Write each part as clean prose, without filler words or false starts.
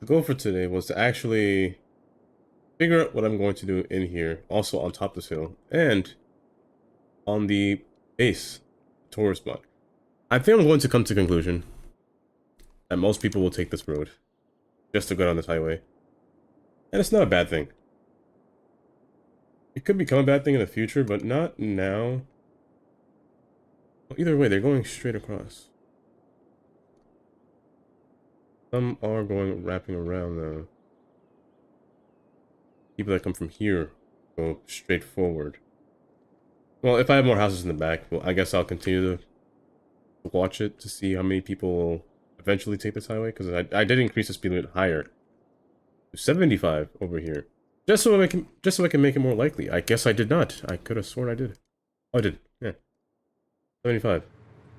the goal for today was to actually figure out what I'm going to do in here, also on top of this hill, and on the base, tourist spot. I think I'm going to come to the conclusion that most people will take this road just to go down this highway. And it's not a bad thing. It could become a bad thing in the future, but not now. Well, either way, they're going straight across. Some are going wrapping around though. People that come from here go straight forward. Well, if I have more houses in the back, well, I guess I'll continue to watch it to see how many people will eventually take this highway, because I did increase the speed limit higher to 75 over here, just so I can make it more likely. I guess I did not. I could have sworn I did. Oh, I did. Yeah, 75.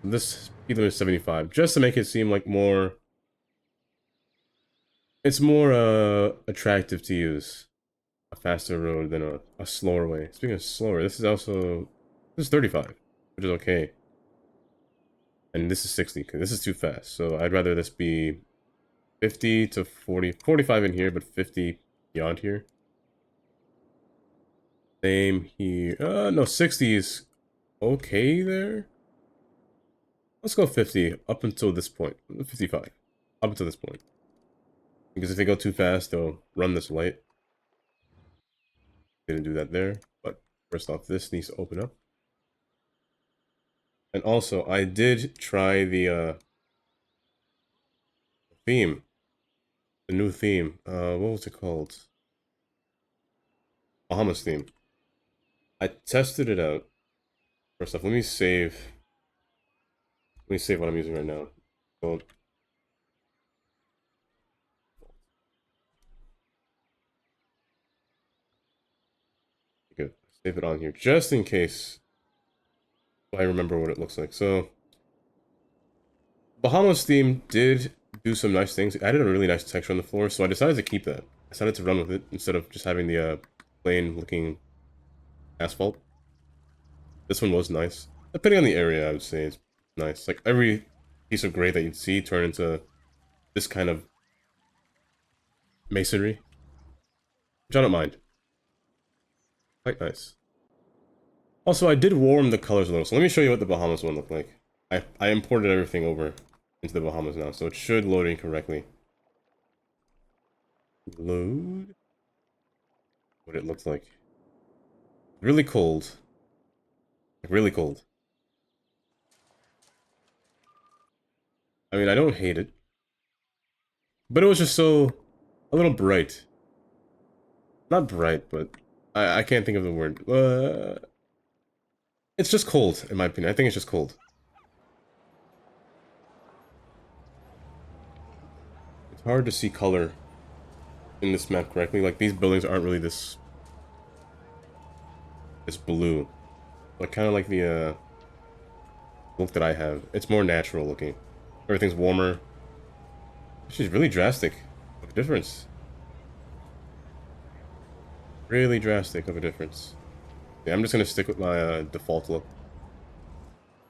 This speed limit is 75, just to make it seem like more. It's more attractive to use a faster road than a slower way. Speaking of slower, this is 35, which is okay. And this is 60, because this is too fast. So I'd rather this be 50 to 40, 45 in here, but 50 beyond here. Same here. No, 60 is okay there. Let's go 50 up until this point. 55 up until this point. Because if they go too fast, they'll run this light. Didn't do that there. But first off, this needs to open up. And also, I did try the theme. The new theme. What was it called? Bahamas theme. I tested it out. First off, let me save. Let me save what I'm using right now. Called. Good. Save it on here just in case I remember what it looks like. So, Bahamas theme did do some nice things. It added a really nice texture on the floor, so I decided to keep that. I decided to run with it instead of just having the plain looking asphalt. This one was nice. Depending on the area, I would say it's nice. Like every piece of gray that you'd see turn into this kind of masonry, which I don't mind. Quite nice. Also, I did warm the colors a little, so let me show you what the Bahamas one looked like. I imported everything over into the Bahamas now, so it should load in correctly. Load? What it looks like. Really cold. Like, really cold. I mean, I don't hate it. But it was just so... a little bright. Not bright, but... I can't think of the word. It's just cold, in my opinion. I think it's just cold. It's hard to see color in this map correctly. Like, these buildings aren't really this blue. Like, kind of like the look that I have. It's more natural looking. Everything's warmer. It's just really drastic of a difference. Really drastic of a difference. Yeah, I'm just gonna stick with my default look.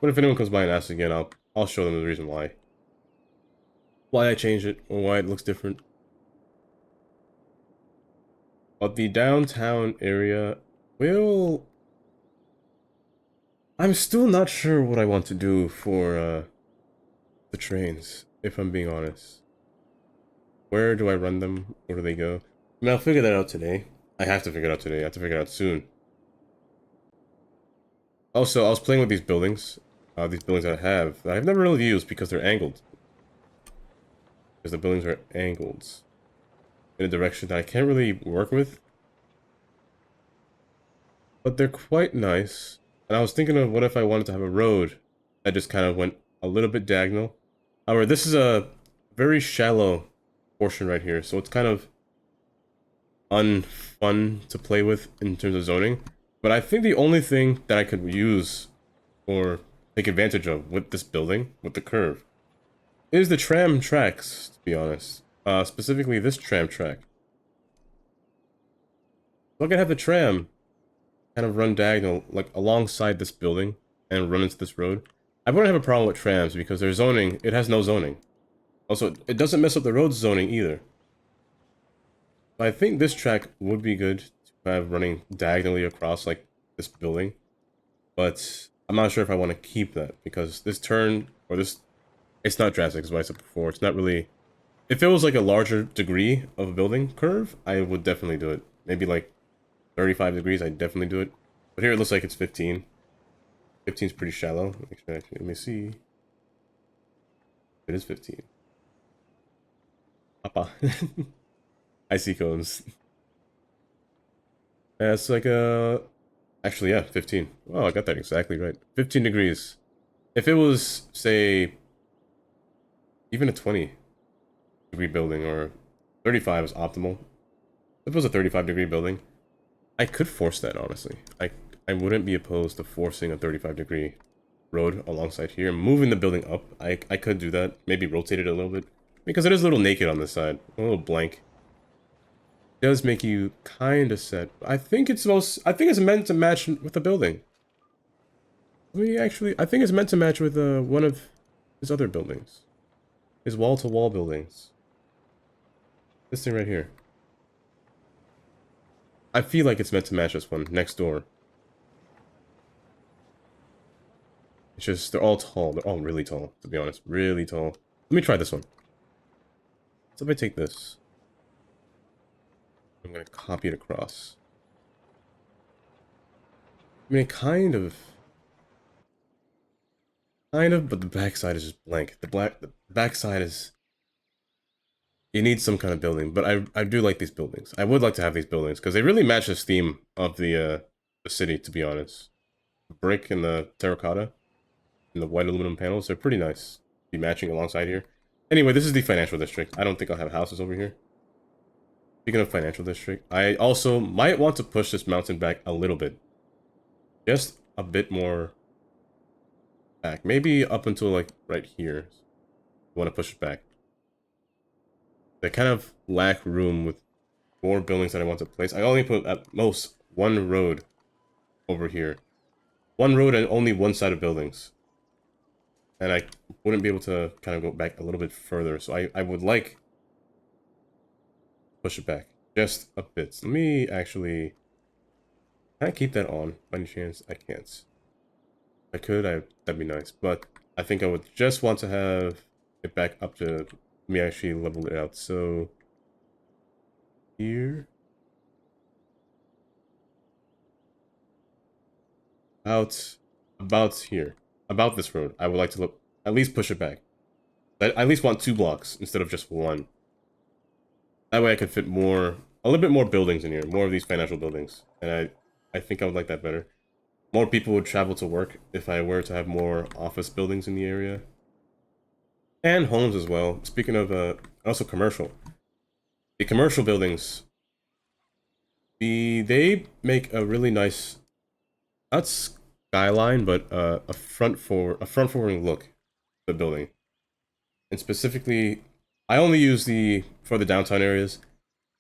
But if anyone comes by and asks again, I'll show them the reason why. Why I changed it, or why it looks different. But the downtown area will... I'm still not sure what I want to do for the trains, if I'm being honest. Where do I run them? Where do they go? I mean, I'll figure that out today. I have to figure it out today. I have to figure it out soon. Also, I was playing with these buildings I have that I've never really used because they're angled. Because the buildings are angled in a direction that I can't really work with. But they're quite nice. And I was thinking of what if I wanted to have a road that just kind of went a little bit diagonal. However, this is a very shallow portion right here, so it's kind of unfun to play with in terms of zoning. But I think the only thing that I could use or take advantage of with this building, with the curve, is the tram tracks, to be honest. Specifically this tram track. So I can have the tram kind of run diagonal, like alongside this building, and run into this road. I wouldn't have a problem with trams because their zoning, it has no zoning. Also, it doesn't mess up the road zoning either. I think this track would be good to have running diagonally across like this building, but I'm not sure if I want to keep that because this turn or this, it's not drastic as what I said before. It's not really. If it was like a larger degree of a building curve, I would definitely do it. Maybe like 35 degrees, I'd definitely do it. But here it looks like it's 15. 15 is pretty shallow. Actually, let me see. It is 15. Papa. Icy cones. Yeah, it's like a... Actually, yeah, 15. Oh, I got that exactly right. 15 degrees. If it was, say, even a 20-degree building, or 35 is optimal. If it was a 35-degree building, I could force that, honestly. I wouldn't be opposed to forcing a 35-degree road alongside here. Moving the building up, I could do that. Maybe rotate it a little bit. Because it is a little naked on this side. A little blank. It does make you kind of set. I think it's meant to match with the building. I think it's meant to match with one of his other buildings. His wall-to-wall buildings. This thing right here. I feel like it's meant to match this one, next door. It's just, they're all tall. They're all really tall, to be honest. Really tall. Let me try this one. So if I take this. I'm going to copy it across. I mean, kind of, but the backside is just blank. The backside is... You need some kind of building, but I do like these buildings. I would like to have these buildings, because they really match this theme of the city, to be honest. The brick and the terracotta and the white aluminum panels, they're pretty nice. Be matching alongside here. Anyway, this is the financial district. I don't think I'll have houses over here. Speaking of financial district, I also might want to push this mountain back a little bit. Just a bit more back. Maybe up until like right here. I want to push it back. They kind of lack room with more buildings that I want to place. I only put at most one road over here. One road and only one side of buildings. And I wouldn't be able to kind of go back a little bit further. So I would like push it back just a bit. Let me actually... Can I keep that on by any chance? I can't. If I could, that'd be nice. But I think I would just want to have it back up to... Let me actually level it out. So here, about here, about this road, I would like to at least push it back. I at least want 2 blocks instead of just 1. That way I could fit a little bit more buildings in here, more of these financial buildings, and I think I would like that better. More people would travel to work if I were to have more office buildings in the area. And homes as well. Speaking of, also commercial. The commercial buildings, they make a really nice, not skyline, but a front-forwarding look to the building. And specifically, I only use for the downtown areas.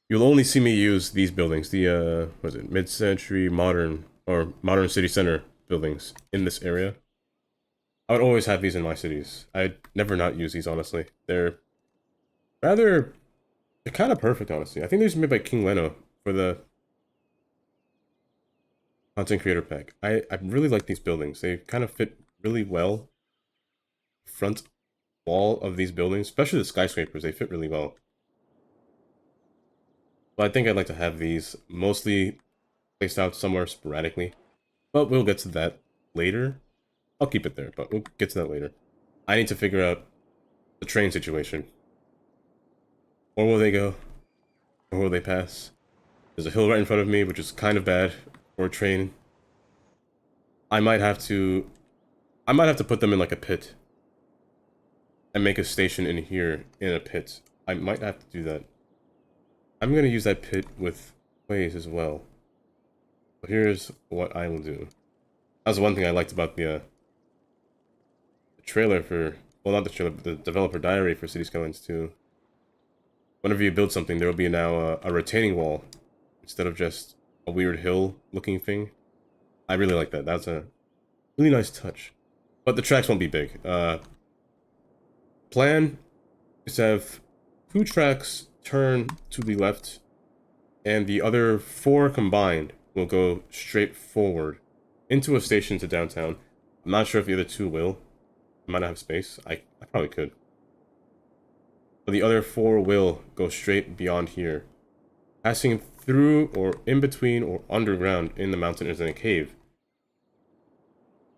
You'll only see me use these buildings, the what is it, mid-century modern or modern city center buildings in this area. I would always have these in my cities. I'd never not use these, honestly. They're kind of perfect, honestly. I think these were made by King Leno for the content creator pack. I really like these buildings. They kind of fit really well. Front wall of these buildings, especially the skyscrapers, they fit really well. But I think I'd like to have these mostly placed out somewhere sporadically. But we'll get to that later. I'll keep it there, but we'll get to that later. I need to figure out the train situation. Where will they go? Where will they pass? There's a hill right in front of me, which is kind of bad for a train. I might have to put them in like a pit. And make a station in here in a pit. I might have to do that. I'm gonna use that pit with ways as well. But here's what I will do. That's one thing I liked about the trailer for, well, not the trailer, but the developer diary for City Skylines 2. Whenever you build something, there will be now a retaining wall instead of just a weird hill looking thing. I really like that. That's a really nice touch. But the tracks won't be big. Plan is to have 2 tracks turn to the left and the other 4 combined will go straight forward into a station to downtown. I'm not sure if the other 2 will. I might not have space. I probably could. But the other 4 will go straight beyond here. Passing through or in between or underground in the mountain is in a cave.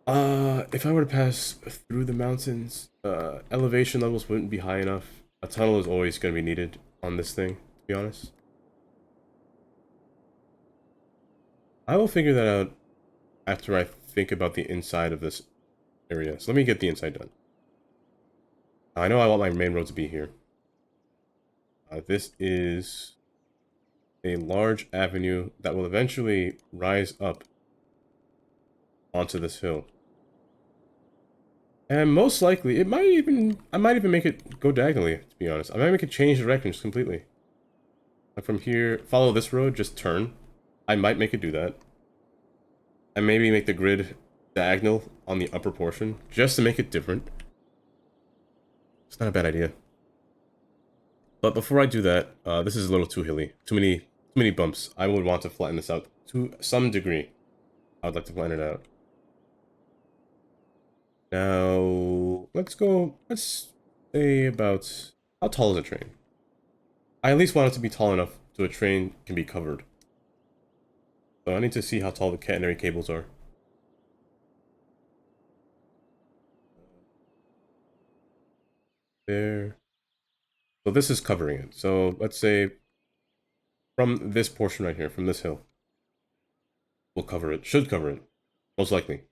If I were to pass through the mountains, elevation levels wouldn't be high enough. A tunnel is always going to be needed on this thing, to be honest. I will figure that out after I think about the inside of this area. So let me get the inside done. I know I want my main road to be here. This is a large avenue that will eventually rise up onto this hill. And most likely, I might even make it go diagonally, to be honest. I might make it change directions completely. Like from here, follow this road, just turn. I might make it do that. And maybe make the grid diagonal on the upper portion, just to make it different. It's not a bad idea. But before I do that, this is a little too hilly. Too many bumps. I would want to flatten this out to some degree. I would like to flatten it out. Now, let's say about, how tall is a train? I at least want it to be tall enough so a train can be covered. So I need to see how tall the catenary cables are. There. So this is covering it. So let's say from this portion right here, from this hill, we'll cover it. Should cover it. Most likely.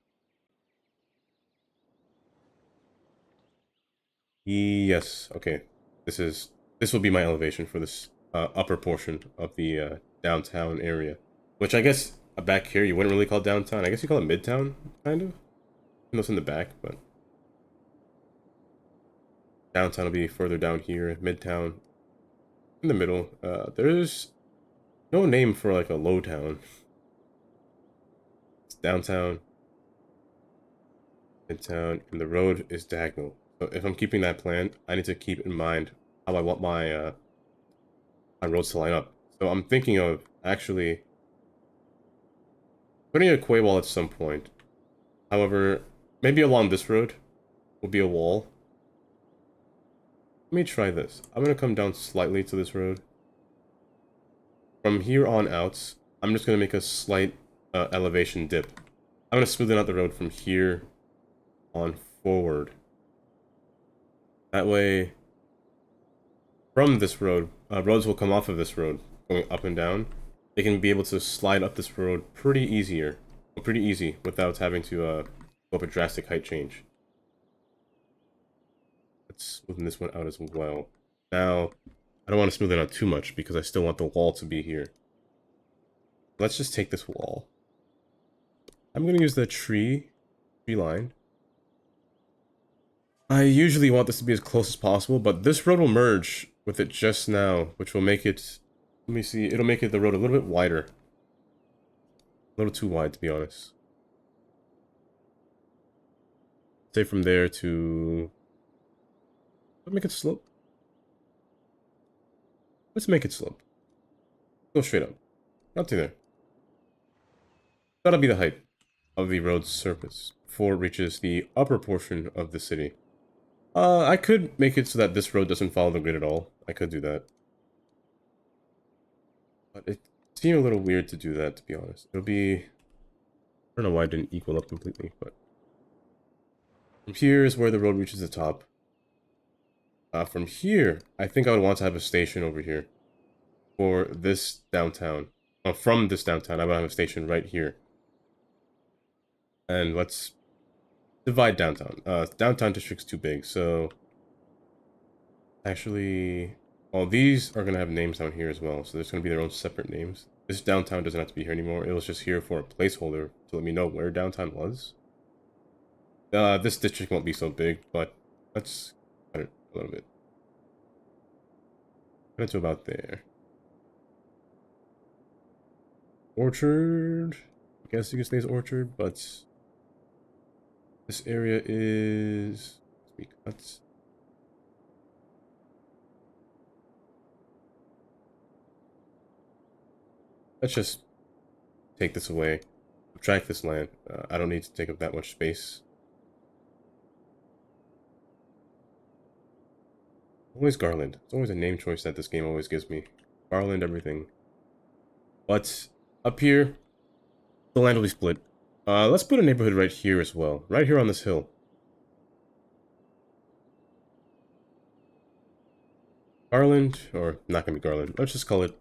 Yes. Okay. This will be my elevation for this upper portion of the downtown area, which I guess back here you wouldn't really call downtown. I guess you call it midtown, kind of. Even though it's in the back, but downtown will be further down here. Midtown in the middle. There's no name for like a low town. It's downtown, midtown, and the road is diagonal. So if I'm keeping that plan, I need to keep in mind how I want my roads to line up. So I'm thinking of actually putting a quay wall at some point. However, maybe along this road will be a wall. Let me try this. I'm gonna come down slightly to this road. From here on out, I'm just gonna make a slight elevation dip. I'm gonna smoothen out the road from here on forward. That way, from this road, roads will come off of this road, going up and down. They can be able to slide up this road pretty easy without having to go up a drastic height change. Let's smoothen this one out as well. Now, I don't want to smooth it out too much because I still want the wall to be here. Let's just take this wall. I'm going to use the tree line. I usually want this to be as close as possible, but this road will merge with it just now, which will make it, let me see, it'll make the road a little bit wider. A little too wide, to be honest. Say from there to, let's make it slope. Let's make it slope. Go straight up. Not to there. That'll be the height of the road's surface before it reaches the upper portion of the city. I could make it so that this road doesn't follow the grid at all. I could do that. But it seemed a little weird to do that, to be honest. It'll be, I don't know why it didn't equal up completely, but from here is where the road reaches the top. From here, I think I would want to have a station over here for this downtown. From this downtown, I would have a station right here. And let's divide downtown. Downtown district's too big, so actually, well, these are gonna have names down here as well, so there's gonna be their own separate names. This downtown doesn't have to be here anymore. It was just here for a placeholder to let me know where downtown was. This district won't be so big, but let's cut it a little bit. Cut it to about there. Orchard. I guess you can say it's Orchard, but this area is, we cut. let's just take this away. Subtract this land. I don't need to take up that much space. Always Garland. It's always a name choice that this game always gives me. Garland, everything. But up here, the land will be split. Let's put a neighborhood right here as well. Right here on this hill. Garland, or not gonna be Garland. Let's just call it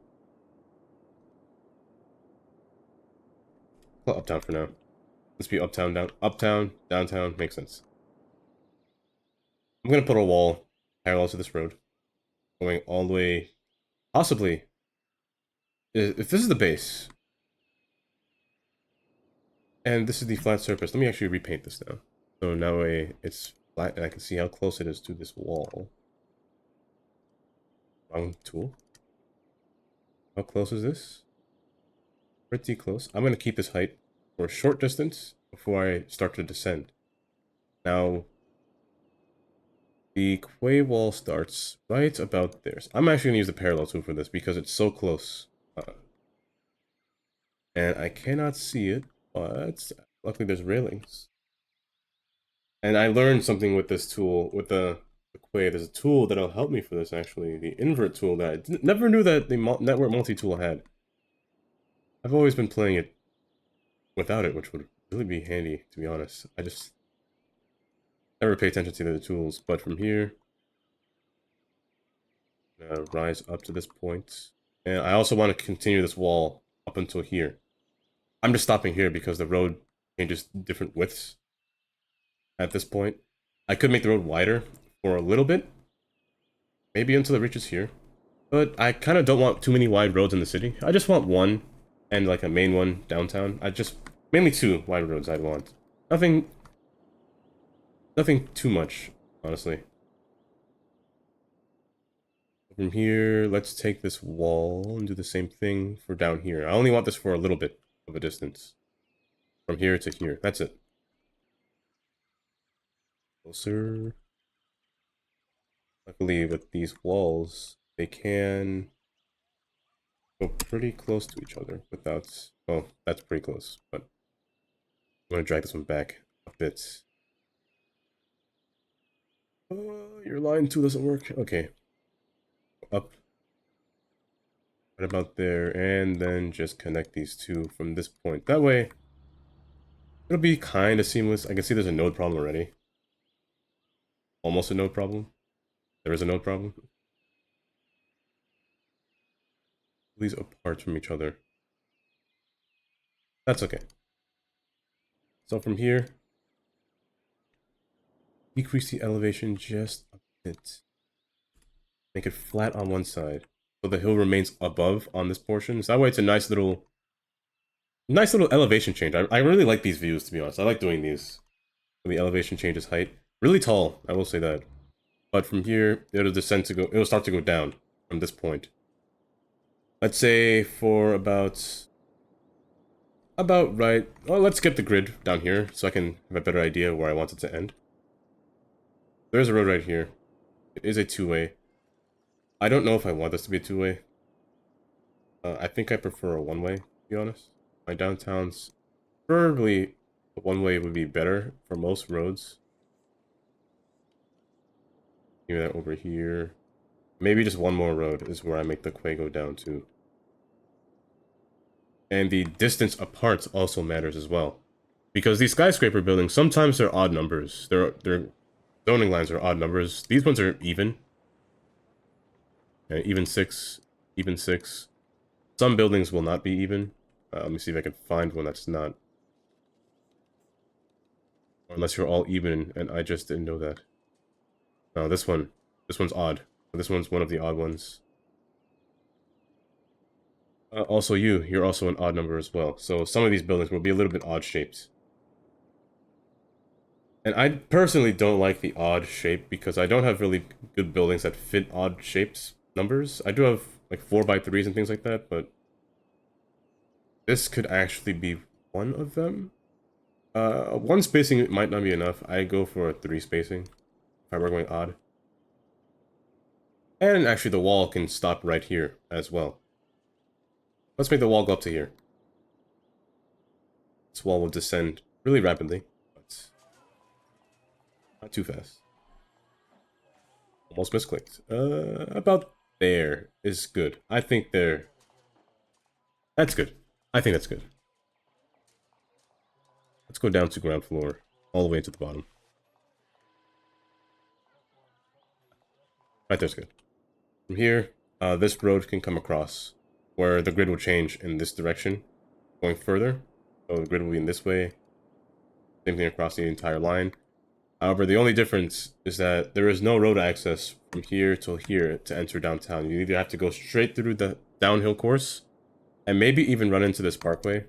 Uptown for now. Let's be uptown, downtown, makes sense. I'm gonna put a wall parallel to this road, going all the way, possibly, if this is the base, and this is the flat surface, let me actually repaint this now. So now it's flat, and I can see how close it is to this wall. Wrong tool. How close is this? Pretty close. I'm gonna keep this height for a short distance before I start to descend. Now, the quay wall starts right about there. So I'm actually going to use the parallel tool for this because it's so close. And I cannot see it, but luckily there's railings. And I learned something with this tool, with the quay. There's a tool that'll help me for this, actually. The invert tool that I never knew that the network multi-tool had. I've always been playing it without it, which would really be handy, to be honest. I just never pay attention to the tools, but from here, rise up to this point. And I also want to continue this wall up until here. I'm just stopping here because the road changes different widths at this point. I could make the road wider for a little bit, maybe until it reaches here. But I kind of don't want too many wide roads in the city. I just want one, and like a main one downtown. Mainly 2 wide roads I'd want. Nothing too much, honestly. From here, let's take this wall and do the same thing for down here. I only want this for a little bit of a distance. From here to here. That's it. Closer. Luckily, with these walls, they can go pretty close to each other without... Well, that's pretty close, but I'm going to drag this one back a bit. Your line 2 doesn't work. Okay. Up. Right about there, and then just connect these 2 from this point. That way, it'll be kind of seamless. I can see there's a node problem already. Almost a node problem. There is a node problem. These apart from each other. That's okay. So from here, decrease the elevation just a bit. Make it flat on one side, so the hill remains above on this portion. So that way it's a nice little elevation change. I really like these views, to be honest. I like doing these. When the elevation changes height. Really tall, I will say that. But from here, it'll start to go down from this point. Let's say for about right. Well, let's skip the grid down here so I can have a better idea where I want it to end. There's a road right here. It is a 2-way. I don't know if I want this to be a 2-way. I think I prefer a 1-way, to be honest. My downtown's preferably a 1-way would be better for most roads. Maybe that over here. Maybe just one more road is where I make the quay go down to. And the distance apart also matters as well. Because these skyscraper buildings, sometimes they're odd numbers. Their zoning lines are odd numbers. These ones are even. Even 6, even 6. Some buildings will not be even. Let me see if I can find one that's not. Or unless you're all even, and I just didn't know that. No, this one's odd. This one's one of the odd ones. Also you're also an odd number as well. So some of these buildings will be a little bit odd shaped. And I personally don't like the odd shape because I don't have really good buildings that fit odd shapes numbers. I do have like 4x3s and things like that, but this could actually be one of them. 1 spacing might not be enough. I go for a 3 spacing if I were going odd. And actually the wall can stop right here as well. Let's make the wall go up to here. This wall will descend really rapidly, but not too fast. Almost misclicked. About there is good. I think there. That's good. I think that's good. Let's go down to ground floor, all the way to the bottom. Right there's good. From here, this road can come across, where the grid will change in this direction, going further. So the grid will be in this way. Same thing across the entire line. However, the only difference is that there is no road access from here till here to enter downtown. You either have to go straight through the downhill course, and maybe even run into this parkway.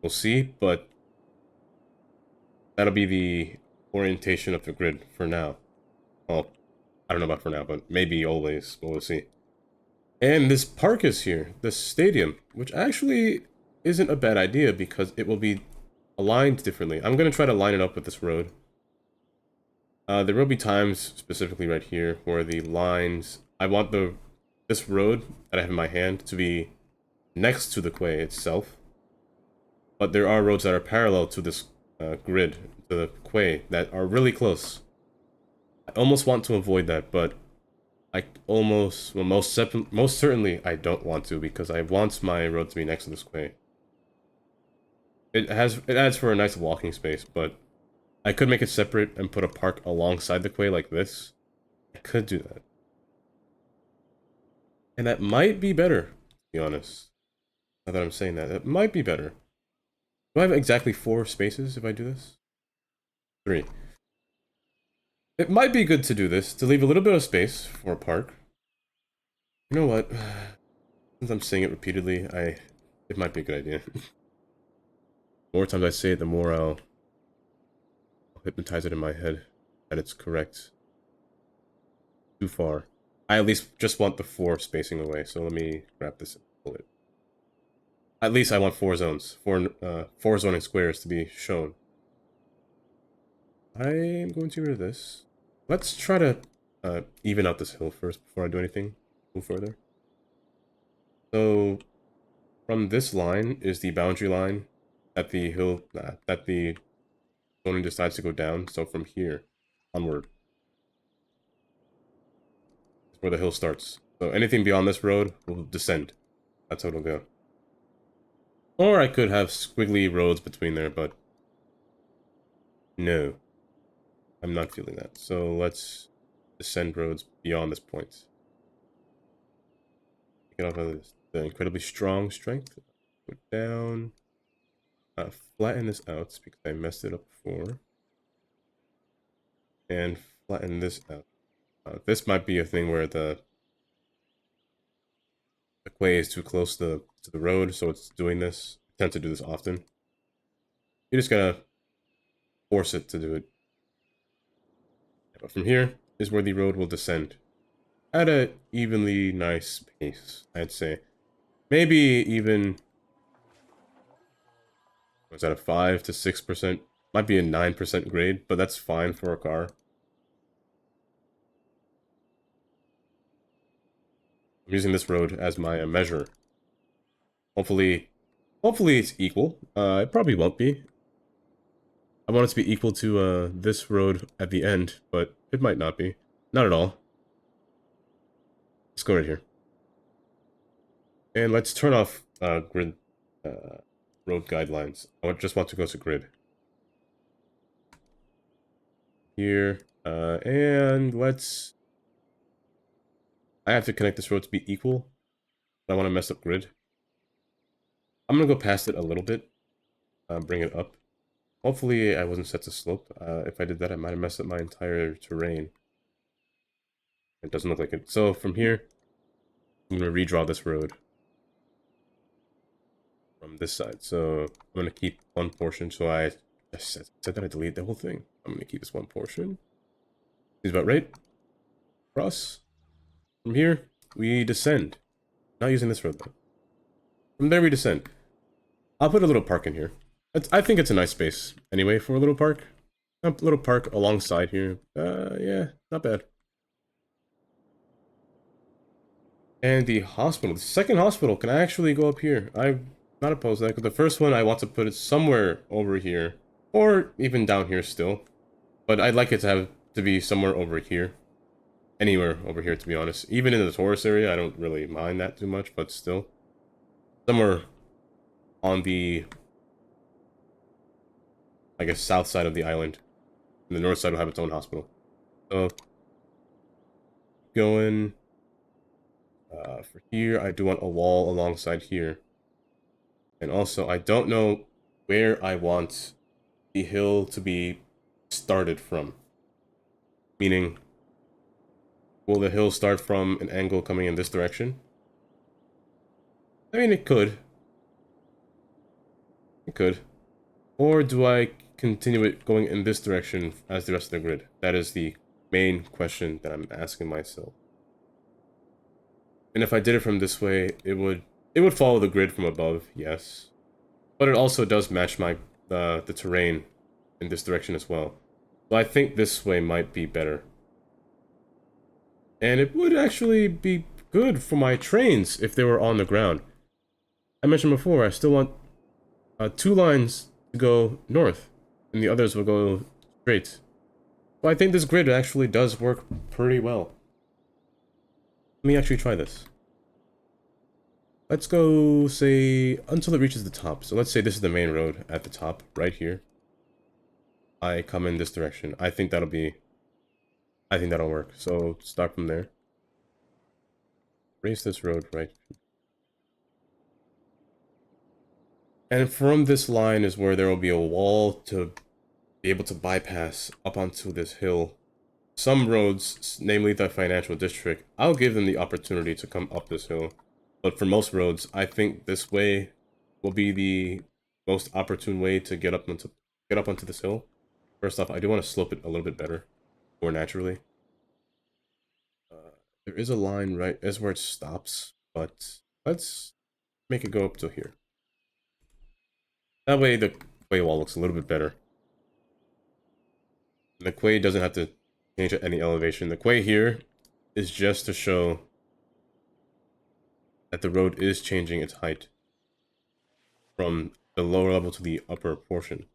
We'll see, but that'll be the orientation of the grid for now. Well, I don't know about for now, but maybe always. We'll see. And this park is here, this stadium, which actually isn't a bad idea because it will be aligned differently. I'm going to try to line it up with this road. There will be times, specifically right here, where the lines... I want this road that I have in my hand to be next to the quay itself. But there are roads that are parallel to this grid, to the quay, that are really close. I almost want to avoid that, but I almost... Well, most certainly I don't want to, because I want my road to be next to this quay. It adds for a nice walking space, but I could make it separate and put a park alongside the quay like this. I could do that. And that might be better, to be honest. Now that I'm saying that, it might be better. Do I have exactly 4 spaces if I do this? 3. It might be good to do this, to leave a little bit of space for a park. You know what? Since I'm saying it repeatedly, it might be a good idea. The more times I say it, the more I'll hypnotize it in my head that it's correct. Too far. I at least just want the 4 spacing away, so let me grab this and pull it. At least I want 4 zones, 4 zoning squares to be shown. I'm going to get rid of this. Let's try to even out this hill first before I do anything. Move further. So, from this line is the boundary line that the hill, that the zoning decides to go down. So from here onward is where the hill starts. So anything beyond this road will descend. That's how it'll go. Or I could have squiggly roads between there, but no. I'm not feeling that. So let's descend roads beyond this point. Get off of the incredibly strong strength. Put down. Flatten this out because I messed it up before. And flatten this out. This might be a thing where the quay is too close to the road, so it's doing this. I tend to do this often. You just gotta force it to do it. But from here is where the road will descend. At a evenly nice pace, I'd say. Maybe even... Was that a 5 to 6%? Might be a 9% grade, but that's fine for a car. I'm using this road as my measure. Hopefully it's equal. It probably won't be. I want it to be equal to this road at the end, but it might not be. Not at all. Let's go right here. And let's turn off grid road guidelines. I just want to go to grid. Here. And let's... I have to connect this road to be equal. I want to mess up grid. I'm going to go past it a little bit. Bring it up. Hopefully I wasn't set to slope. If I did that, I might have messed up my entire terrain. It doesn't look like it. So from here, I'm going to redraw this road from this side. So I'm going to keep one portion. So I said that I delete the whole thing. I'm going to keep this one portion. Seems about right. Cross. From here, we descend. Not using this road though. From there we descend. I'll put a little park in here. I think it's a nice space anyway for a little park. A little park alongside here. Yeah, not bad. And the hospital, the second hospital, can I actually go up here? I'm not opposed to that, because the first one I want to put it somewhere over here, or even down here still. But I'd like it to have to be somewhere over here. Anywhere over here, to be honest. Even in the Taurus area, I don't really mind that too much, but still. Somewhere on the, I guess, south side of the island. And the north side will have its own hospital. So, going for here, I do want a wall alongside here. And also, I don't know where I want the hill to be started from. Meaning, will the hill start from an angle coming in this direction? I mean, it could. It could. Or do I continue it going in this direction as the rest of the grid? That is the main question that I'm asking myself. And if I did it from this way, it would follow the grid from above, yes. But it also does match my the terrain in this direction as well. So I think this way might be better. And it would actually be good for my trains if they were on the ground. I mentioned before, I still want 2 lines to go north, and the others will go straight. So I think this grid actually does work pretty well. Let me actually try this. Let's go, say, until it reaches the top. So let's say this is the main road at the top, right here. I come in this direction. I think that'll work. So start from there. Raise this road right. And from this line is where there will be a wall to be able to bypass up onto this hill. Some roads, namely the financial district, I'll give them the opportunity to come up this hill. But for most roads, I think this way will be the most opportune way to get up onto this hill. First off, I do want to slope it a little bit better, more naturally. There is a line right as where it stops, but let's make it go up to here. That way the quay wall looks a little bit better. The quay doesn't have to change at any elevation. The quay here is just to show that the road is changing its height from the lower level to the upper portion.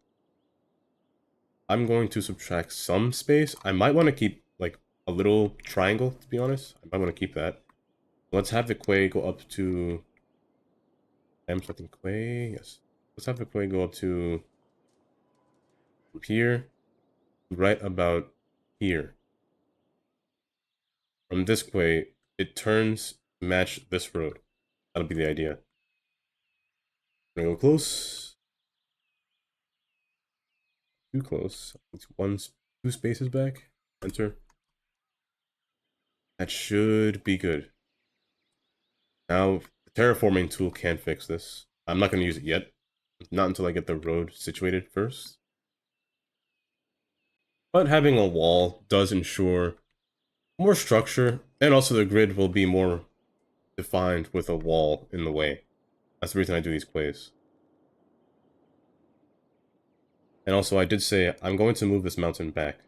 I'm going to subtract some space. I might want to keep like a little triangle, to be honest. I might want to keep that. Let's have the quay go up to something quay. Yes. Let's have the quay go up to here, right about here. From this quay, it turns to match this road. That'll be the idea. I'm gonna go close. Too close. It's 2 spaces back. Enter. That should be good. Now, the terraforming tool can fix this. I'm not going to use it yet. Not until I get the road situated first. But having a wall does ensure more structure, and also the grid will be more defined with a wall in the way. That's the reason I do these quays. And also, I did say I'm going to move this mountain back.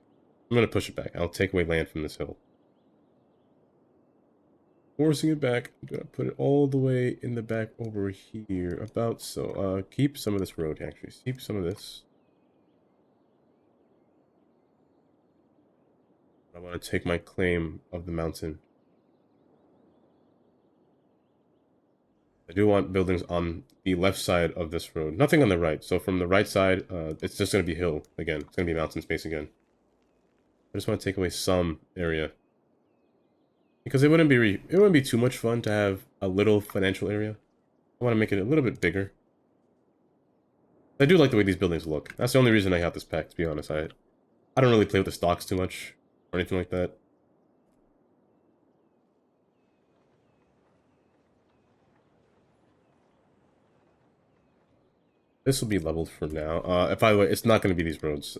I'm going to push it back. I'll take away land from this hill. Forcing it back. I'm going to put it all the way in the back over here. About so. Keep some of this road, actually. Keep some of this. I want to take my claim of the mountain. I do want buildings on the left side of this road. Nothing on the right. So from the right side, it's just going to be hill again. It's going to be mountain space again. I just want to take away some area. Because it wouldn't be too much fun to have a little financial area. I want to make it a little bit bigger. I do like the way these buildings look. That's the only reason I got this pack, to be honest. I don't really play with the stocks too much or anything like that. This will be leveled for now. By the way, it's not going to be these roads.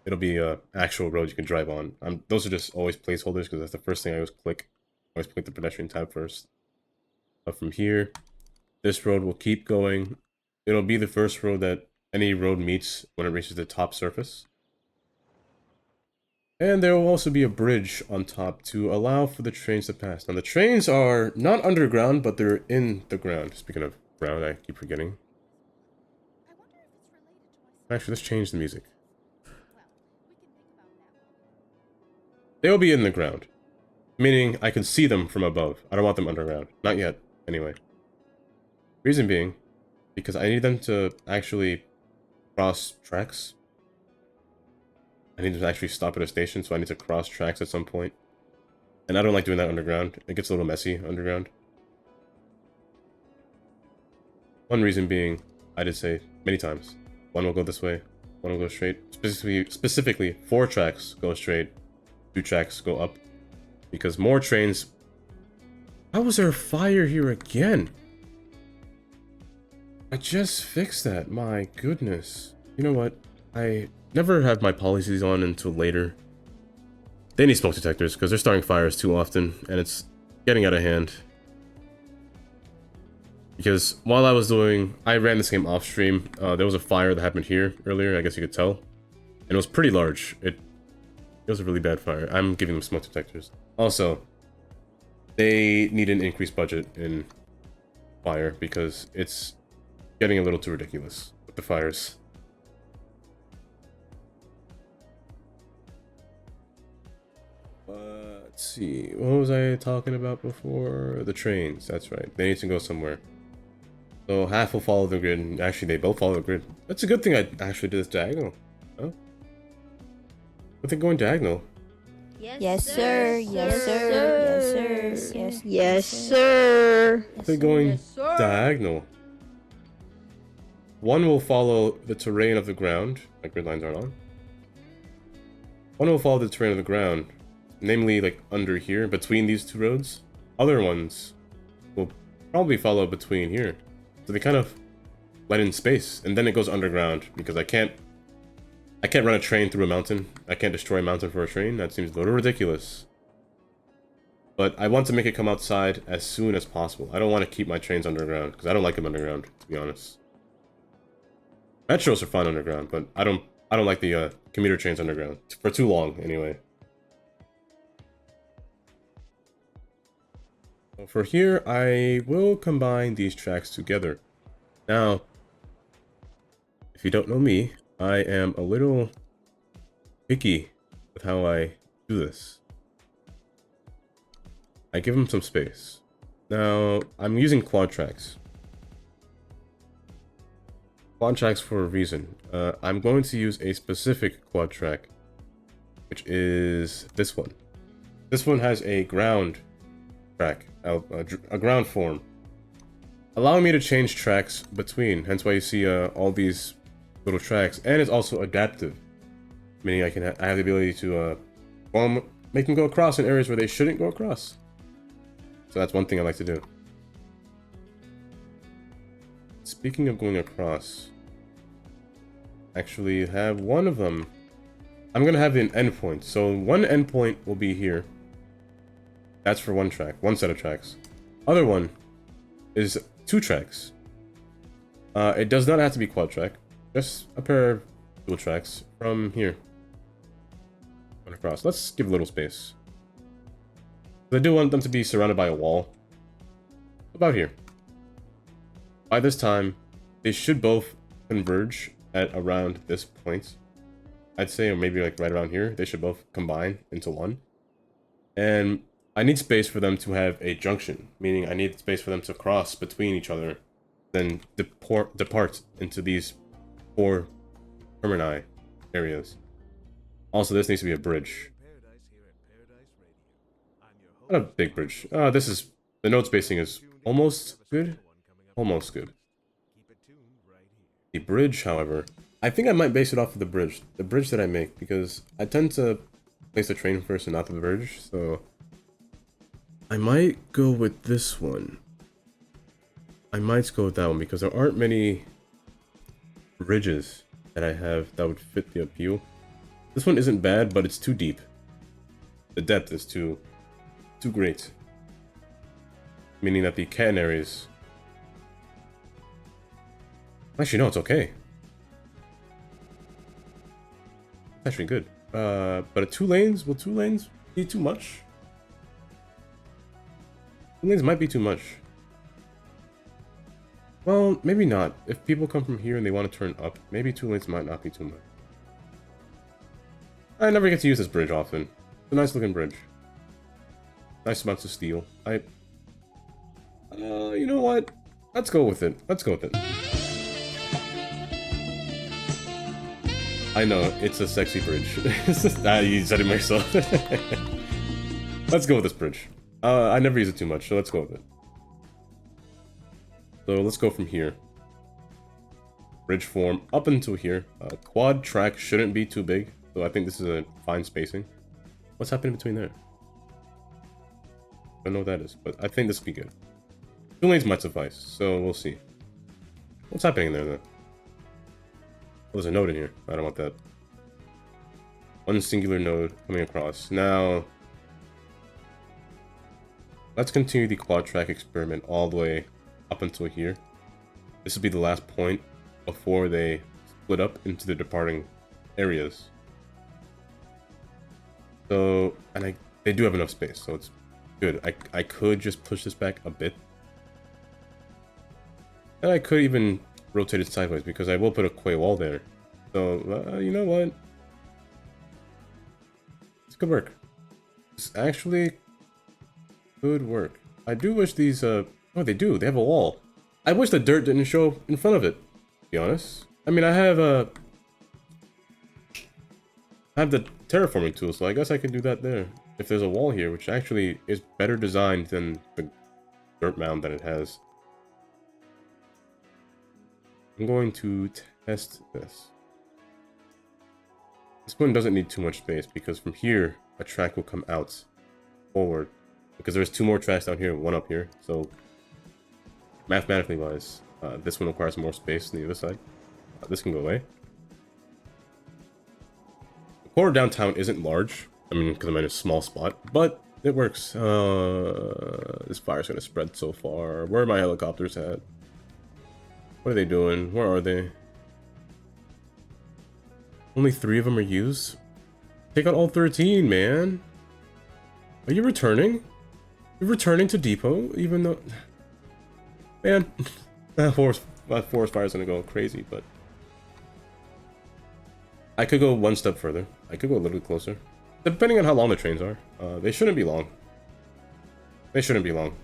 It'll be actual roads you can drive on. Those are just always placeholders because that's the first thing I always click. I always click the pedestrian tab first. But from here, this road will keep going. It'll be the first road that any road meets when it reaches the top surface. And there will also be a bridge on top to allow for the trains to pass. Now the trains are not underground, but they're in the ground. Speaking of ground, I keep forgetting. Actually, let's change the music. They will be in the ground. Meaning I can see them from above. I don't want them underground. Not yet, anyway. Reason being, because I need them to actually cross tracks. I need to actually stop at a station, so I need to cross tracks at some point. And I don't like doing that underground. It gets a little messy underground. One reason being, I did say many times, one will go this way, one will go straight. Specifically, 4 tracks go straight, 2 tracks go up. Because more trains... How was there a fire here again? I just fixed that, my goodness. You know what? I never have my policies on until later. They need smoke detectors, because they're starting fires too often, and it's getting out of hand. Because while I ran this game off stream, there was a fire that happened here earlier, I guess you could tell. And it was pretty large. It was a really bad fire. I'm giving them smoke detectors. Also, they need an increased budget in fire, because it's getting a little too ridiculous with the fires. Let's see, what was I talking about before? The trains, that's right. They need to go somewhere. So half will follow the grid, and actually they both follow the grid. That's a good thing I actually did this diagonal. Huh? But they're going diagonal. Yes, sir. Yes, sir. Yes, sir. Yes, sir. They're going diagonal. One will follow the terrain of the ground. My grid lines aren't on. One will follow the terrain of the ground, namely like under here, between these 2 roads. Other ones will probably follow between here. So they kind of let in space, and then it goes underground, because I can't run a train through a mountain. I can't destroy a mountain for a train. That seems a little ridiculous. But I want to make it come outside as soon as possible. I don't want to keep my trains underground, because I don't like them underground, to be honest. Metros are fine underground, but I don't like the commuter trains underground for too long, anyway. So for here, I will combine these tracks together. Now, if you don't know me, I am a little picky with how I do this. I give them some space. Now, I'm using quad tracks. Quad tracks for a reason. I'm going to use a specific quad track, which is this one. This one has a ground track, a ground form, allowing me to change tracks between. Hence why you see all these little tracks, and it's also adaptive, meaning I have the ability to make them go across in areas where they shouldn't go across. So that's one thing I like to do. Speaking of going across, actually have one of them. I'm gonna have an endpoint. So one endpoint will be here. That's for one track, one set of tracks. Other one is 2 tracks. It does not have to be quad track. Just a pair of dual tracks from here. Going across. Let's give a little space. I do want them to be surrounded by a wall. About here. By this time, they should both converge at around this point. I'd say, or maybe like right around here. They should both combine into one. And I need space for them to have a junction, meaning I need space for them to cross between each other, then depart into these 4 termini areas. Also, this needs to be a bridge. Not a big bridge. The node spacing is almost good. Almost good. The bridge, however, I think I might base it off of the bridge that I make, because I tend to place the train first and not the bridge, so I might go with this one. I might go with that one, because there aren't many bridges that I have that would fit the appeal. This one isn't bad, but it's too deep. The depth is too great. Meaning that the catenaries... Actually, no, it's okay. It's actually good. But 2 lanes, will 2 lanes be too much? 2 lanes might be too much. Well, maybe not. If people come from here and they want to turn up, maybe 2 lanes might not be too much. I never get to use this bridge often. It's a nice looking bridge. Nice amounts of steel. You know what? Let's go with it. Let's go with it. I know, it's a sexy bridge. You said it myself. Let's go with this bridge. I never use it too much, so let's go with it. So let's go from here. Bridge form up until here. Quad track shouldn't be too big, so I think this is a fine spacing. What's happening between there? I don't know what that is, but I think this will be good. 2 lanes might suffice, so we'll see. What's happening there, then? Oh, there's a node in here. I don't want that. One singular node coming across. Now, let's continue the quad track experiment all the way up until here. This will be the last point before they split up into the departing areas. So, and they do have enough space, so it's good. I could just push this back a bit. And I could even rotate it sideways because I will put a quay wall there. So, you know what? This could work. This actually could work. I do wish these, oh, they do. They have a wall. I wish the dirt didn't show in front of it, to be honest. I mean, I have the terraforming tool, so I guess I can do that there. If there's a wall here, which actually is better designed than the dirt mound that it has. I'm going to test this. This one doesn't need too much space because from here, a track will come out forward. Because there's 2 more tracks down here, 1 up here. So, mathematically wise, this one requires more space than the other side. This can go away. The core downtown isn't large. I mean, because I'm in a small spot, but it works. This fire's gonna spread so far. Where are my helicopters at? What are they doing? Where are they? Only 3 of them are used? Take out all 13, man. Are you returning? You're returning to depot, even though... Man, that forest fire is gonna go crazy, but... I could go one step further. I could go a little bit closer. Depending on how long the trains are. They shouldn't be long. They shouldn't be long.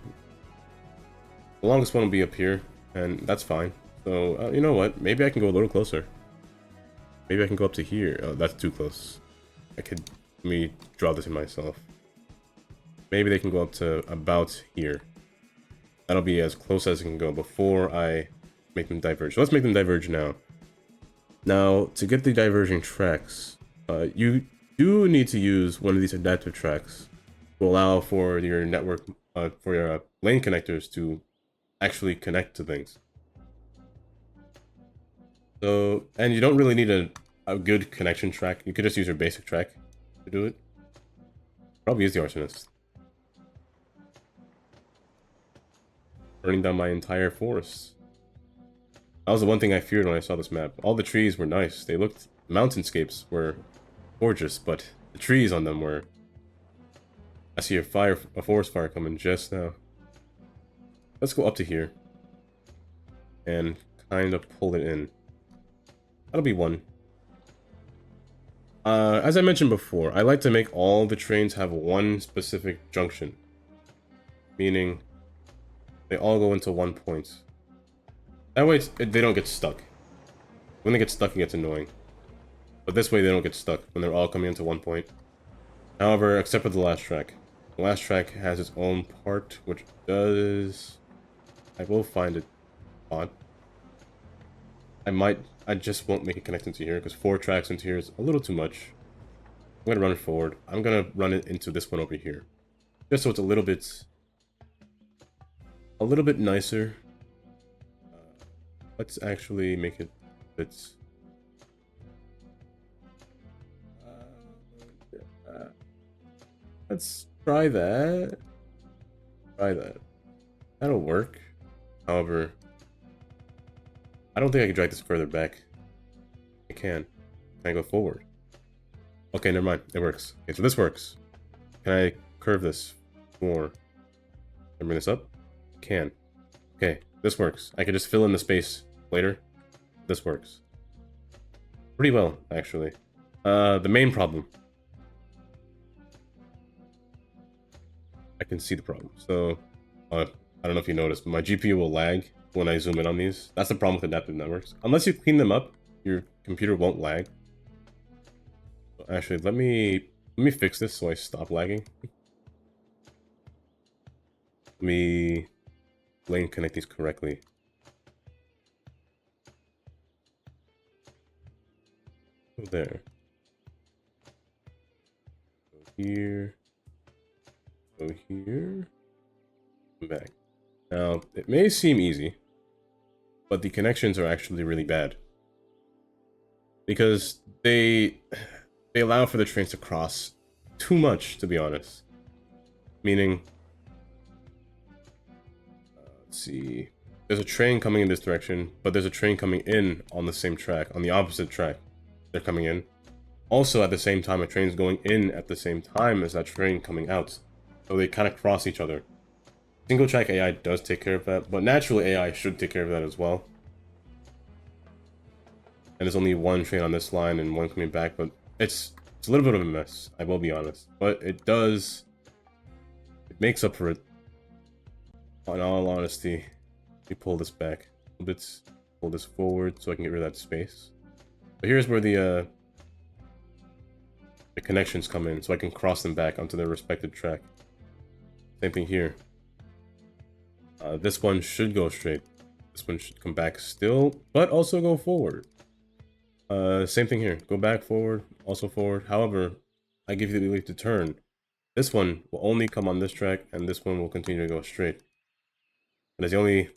The longest one will be up here, and that's fine. So, you know what? Maybe I can go a little closer. Maybe I can go up to here. Oh, that's too close. Let me draw this in myself. Maybe they can go up to about here. That'll be as close as it can go before I make them diverge. So let's make them diverge now. Now, to get the diverging tracks, you do need to use one of these adaptive tracks to allow for your network, for your lane connectors to actually connect to things. So, and you don't really need a good connection track. You could just use your basic track to do it. Probably use the arsonist. Burning down my entire forest. That was the one thing I feared when I saw this map. All the trees were nice. They looked... Mountainscapes were gorgeous, but the trees on them were... I see a forest fire coming just now. Let's go up to here. And kind of pull it in. That'll be 1. As I mentioned before, I like to make all the trains have one specific junction. Meaning, they all go into 1 point. That way they don't get stuck. When they get stuck, it gets annoying. But this way they don't get stuck when they're all coming into 1 point. However, except for the last track. The last track has its own part, which does... I will find it odd. I just won't make it connect into here, because 4 tracks into here is a little too much. I'm going to run it forward. I'm going to run it into this one over here. Just so it's a little bit nicer. Let's actually make it a bit... let's try that. That'll work. However, I don't think I can drag this further back. I can. Can I go forward? Okay, never mind. It works. Okay, so this works. Can I curve this more? Can I bring this up? Can. Okay, this works. I can just fill in the space later. This works. Pretty well, actually. The main problem. I can see the problem. So, I don't know if you noticed, but my GPU will lag when I zoom in on these. That's the problem with adaptive networks. Unless you clean them up, your computer won't lag. So actually, let me fix this so I stop lagging. Let me lane connect these correctly. Go there. Go here. Go here. Come back. Now, it may seem easy, but the connections are actually really bad. Because they allow for the trains to cross too much, to be honest. Meaning, let's see, there's a train coming in this direction, but there's a train coming in on the same track, on the opposite track. They're coming in. Also, at the same time, a train's going in at the same time as that train coming out. So they kind of cross each other. Single track AI does take care of that, but natural AI should take care of that as well. And there's only one train on this line and one coming back, but it's a little bit of a mess, I will be honest. But it makes up for it. In all honesty, let me pull this back a little bit, pull this forward so I can get rid of that space. But here's where the connections come in, so I can cross them back onto their respective track. Same thing here. This one should go straight. This one should come back still, but also go forward. Same thing here. Go back, forward, also forward. However, I give you the ability to turn. This one will only come on this track, and this one will continue to go straight. That is the only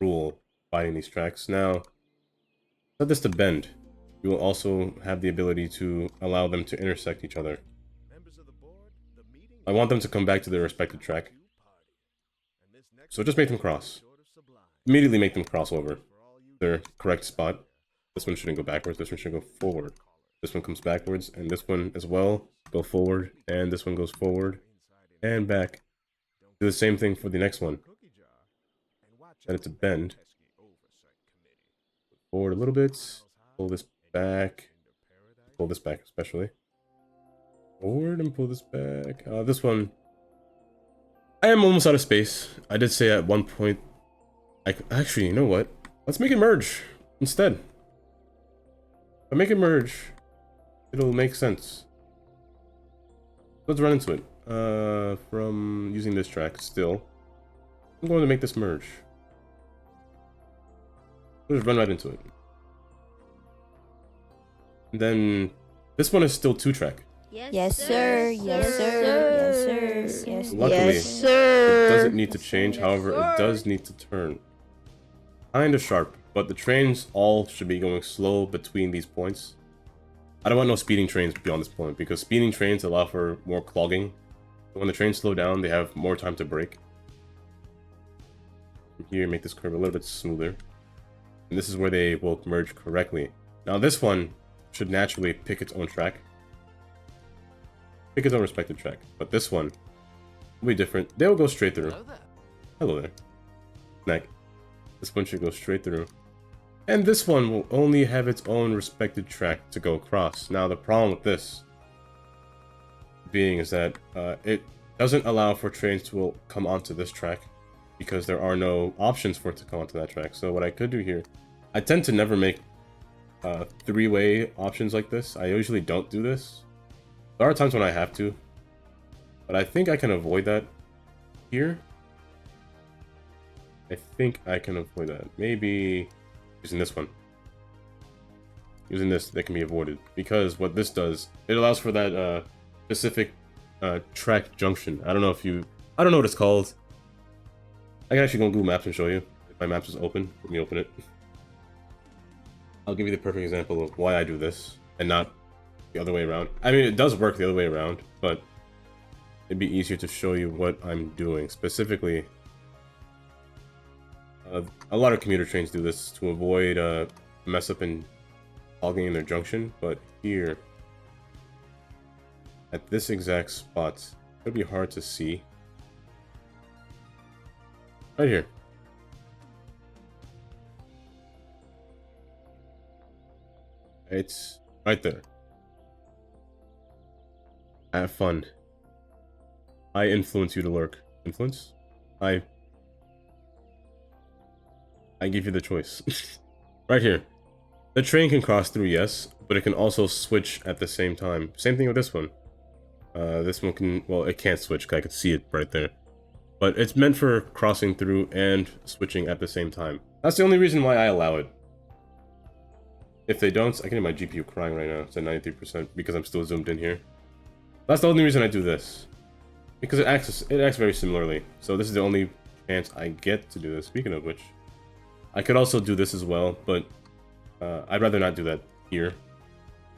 rule binding these tracks. Now, set this to bend. You will also have the ability to allow them to intersect each other. I want them to come back to their respective track. So just make them cross. Immediately make them cross over their correct spot. This one shouldn't go backwards, this one should go forward. This one comes backwards, and this one as well. Go forward, and this one goes forward. And back. Do the same thing for the next one. Set it to bend. Forward a little bit. Pull this back. Pull this back especially. Forward and pull this back. This one, I am almost out of space. I did say at one point, actually, you know what? Let's make it merge instead. If I make it merge, it'll make sense. Let's run into it. From using this track still, I'm going to make this merge. Let's run right into it. And then this one is still 2-track. Yes, sir. Yes, sir. Yes, sir. Yes, Luckily, yes, sir. it doesn't need to change. However, it does need to turn. Kind of sharp, but the trains all should be going slow between these points. I don't want no speeding trains beyond this point, because speeding trains allow for more clogging. When the trains slow down, they have more time to brake. From here, make this curve a little bit smoother. And this is where they will merge correctly. Now this one should naturally pick its own track. Pick its own respective track. But this one will be different. They'll go straight through. Hello there. Neck. This one should go straight through. And this one will only have its own respective track to go across. Now the problem with this being is that it doesn't allow for trains to come onto this track, because there are no options for it to come onto that track. So what I could do here, I tend to never make 3-way options like this. I usually don't do this. There are times when I have to, but I think I can avoid that here. I think I can avoid that. Maybe using this one. Using this, that can be avoided. Because what this does, it allows for that specific track junction. I don't know what it's called. I can actually go on Google Maps and show you. If my maps is open, let me open it. I'll give you the perfect example of why I do this, and not the other way around. I mean, it does work the other way around, but it'd be easier to show you what I'm doing. Specifically, a lot of commuter trains do this to avoid mess up and clogging in their junction, but here, at this exact spot. It'll be hard to see. Right here. It's right there. Have fun. I influence you to lurk. Influence? I give you the choice. Right here. The train can cross through, yes, but it can also switch at the same time. Same thing with this one. This one can, well, it can't switch because I could see it right there. But it's meant for crossing through and switching at the same time. That's the only reason why I allow it. If they don't, I can hear my GPU crying right now. It's at 93% because I'm still zoomed in here. That's the only reason I do this. Because it acts very similarly. So this is the only chance I get to do this. Speaking of which, I could also do this as well, but I'd rather not do that here.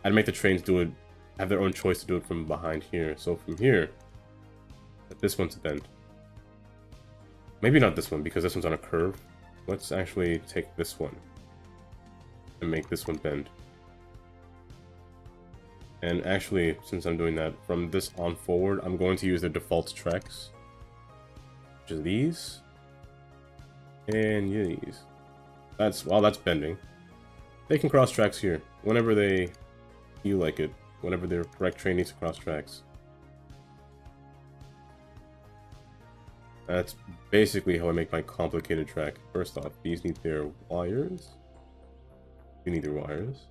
I'd make the trains do it, have their own choice to do it from behind here. So from here, this one's bend. Maybe not this one because this one's on a curve. Let's actually take this one and make this one bend. And actually, since I'm doing that, from this on forward, I'm going to use the default tracks, which is these and these. That's bending. They can cross tracks here whenever they feel like it, whenever their correct train needs to cross tracks. That's basically how I make my complicated track. First off, these need their wires. You need their wires.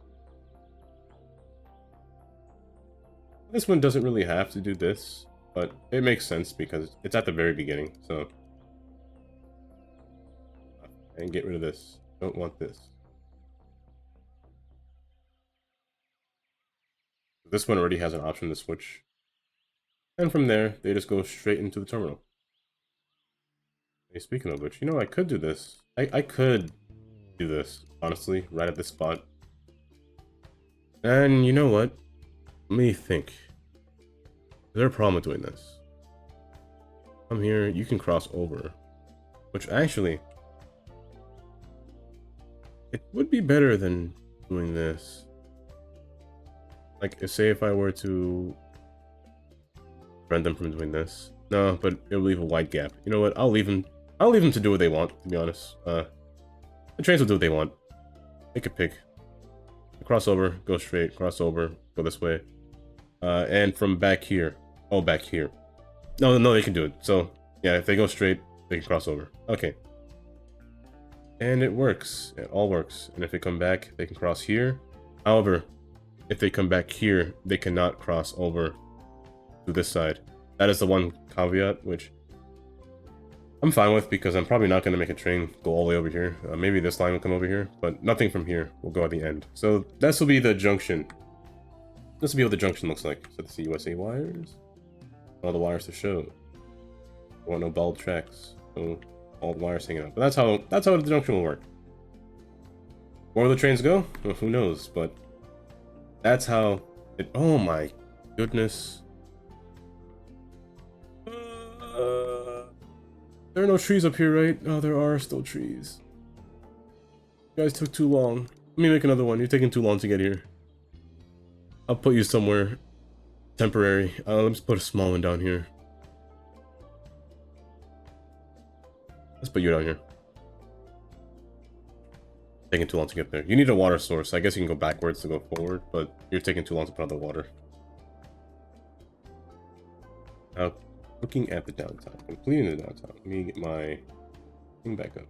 This one doesn't really have to do this, but it makes sense because it's at the very beginning, so. And get rid of this. Don't want this. This one already has an option to switch. And from there, they just go straight into the terminal. Hey, speaking of which, you know, I could do this. I could do this, honestly, right at this spot. And you know what? Let me think. Is there a problem with doing this? Come here, you can cross over. Which actually, it would be better than doing this. Like, say if I were to prevent them from doing this. No, but it'll leave a wide gap. You know what? I'll leave them to do what they want, to be honest. The trains will do what they want. They could pick. Cross over, go straight, cross over, go this way. And from back here. Oh, back here. No, they can do it. So, yeah, if they go straight, they can cross over. Okay. And it works. It all works. And if they come back, they can cross here. However, if they come back here, they cannot cross over to this side. That is the one caveat, which I'm fine with because I'm probably not going to make a train go all the way over here. Maybe this line will come over here, but nothing from here will go at the end. So this will be the junction. This will be what the junction looks like. So this is USA wires. All the wires to show. I want no bald tracks. No all the wires hanging out. But that's how the junction will work. Where will the trains go? Well, who knows? But that's how it. Oh my goodness. There are no trees up here, right? Oh, there are still trees. You guys took too long. Let me make another one. You're taking too long to get here. I'll put you somewhere temporary. Let me just put a small one down here. Let's put you down here. Taking too long to get there. You need a water source. I guess you can go backwards to go forward, but you're taking too long to put out the water. Now, looking at the downtime, completing the downtime. Let me get my thing back up.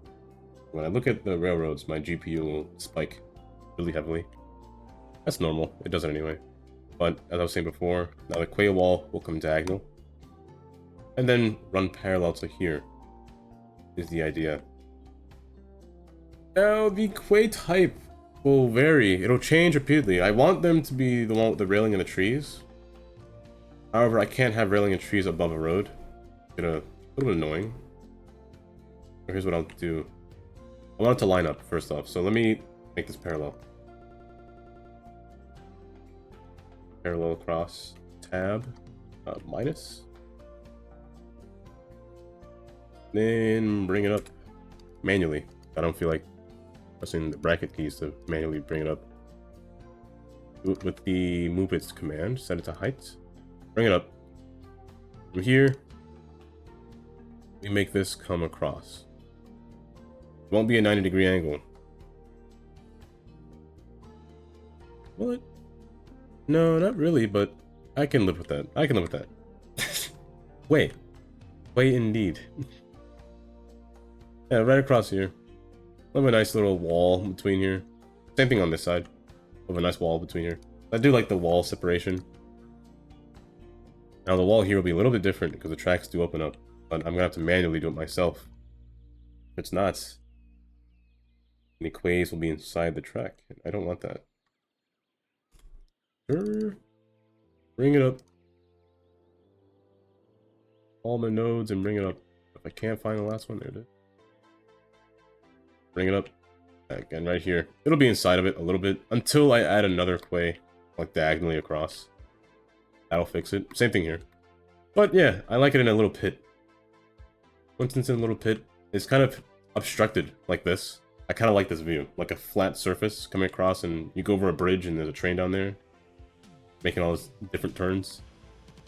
When I look at the railroads, my GPU will spike really heavily. That's normal. It does it anyway. But as I was saying before, now the quay wall will come diagonal. And then run parallel to here is the idea. Now the quay type will vary. It'll change repeatedly. I want them to be the one with the railing and the trees. However, I can't have railing and trees above a road. It's gonna a little bit annoying. So here's what I'll do. I want it to line up first off. So let me make this parallel. Parallel across tab minus. Then bring it up manually. I don't feel like pressing the bracket keys to manually bring it up. Do it with the move its command. Set it to height. Bring it up. From here, we make this come across. It won't be a 90-degree angle. What? No, not really, but I can live with that. I can live with that. Wait. Wait, indeed. Yeah, right across here. Have a nice little wall between here. Same thing on this side. Have a nice wall between here. I do like the wall separation. Now the wall here will be a little bit different because the tracks do open up. But I'm gonna have to manually do it myself. If it's not, the quays will be inside the track. I don't want that. Sure. Bring it up. All my nodes and bring it up. If I can't find the last one, there it is. Bring it up. Again, right here. It'll be inside of it a little bit until I add another quay, like diagonally across. That'll fix it. Same thing here. But yeah, I like it in a little pit. Once it's in a little pit, it's kind of obstructed like this. I kind of like this view. Like a flat surface coming across and you go over a bridge and there's a train down there. Making all those different turns.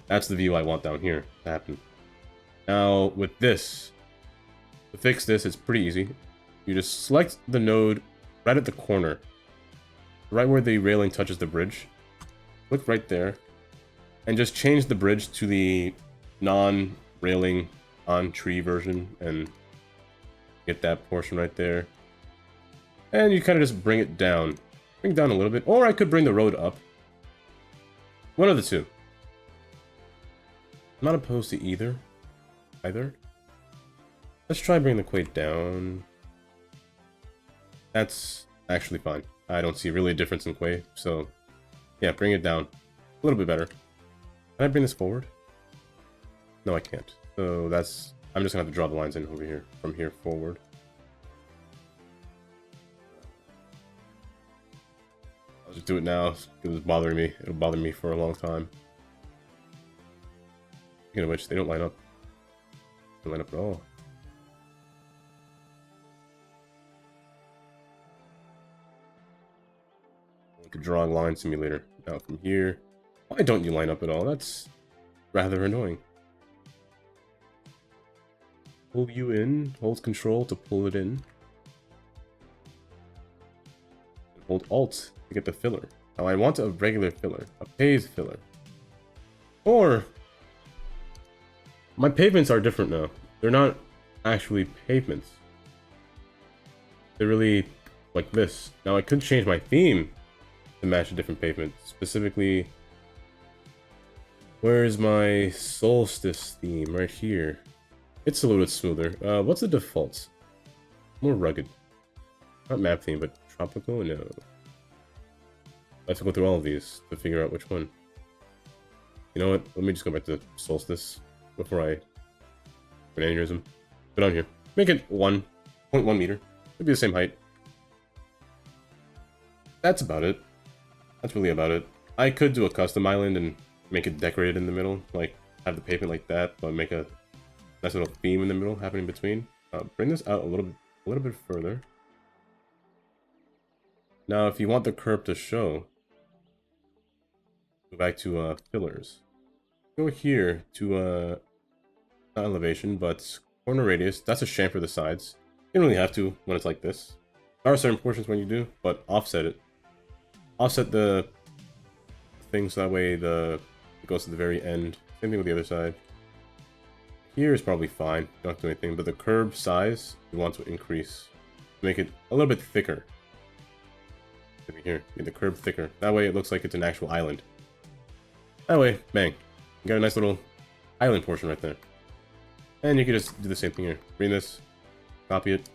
That's the view I want down here to happen. Now, with this, to fix this, it's pretty easy. You just select the node right at the corner. Right where the railing touches the bridge. Click right there. And just change the bridge to the non-railing on-tree version. And get that portion right there. And you kind of just bring it down. Bring it down a little bit. Or I could bring the road up. One of the two. I'm not opposed to either. Let's try bringing the quay down. That's actually fine. I don't see really a difference in quay, so yeah, bring it down. A little bit better. Can I bring this forward? No, I can't. So that's... I'm just gonna have to draw the lines in over here, from here forward. I'll just do it now, because it's bothering me. It'll bother me for a long time. Speaking of which, they don't line up. They don't line up at all. Like a drawing line simulator. Now from here, why don't you line up at all? That's rather annoying. Pull you in, hold control to pull it in. And hold alt to get the filler. Now I want a regular filler, a paved filler. Or my pavements are different now. They're not actually pavements. They're really like this. Now I could change my theme to match a different pavement. Specifically, where's my solstice theme? Right here. It's a little bit smoother. What's the default? More rugged. Not map theme, but tropical? No. I have to go through all of these to figure out which one. You know what? Let me just go back to solstice before I put an aneurysm. Put on here. Make it 1.1 meter. It'll be the same height. That's about it. That's really about it. I could do a custom island and make it decorated in the middle. Like, have the pavement like that, but make a nice little theme in the middle happening between. Bring this out a little bit further. Now, if you want the curve to show, go back to fillers. Go here to not elevation, but corner radius. That's a chamfer the sides. You don't really have to when it's like this. There are certain portions when you do, but offset it. Offset the thing so that way it goes to the very end. Same thing with the other side. Here is probably fine. Don't have to do anything, but the curb size you want to increase. Make it a little bit thicker. Maybe here, make the curb thicker. That way it looks like it's an actual island. That way, bang. You got a nice little island portion right there. And you can just do the same thing here. Bring this, copy it.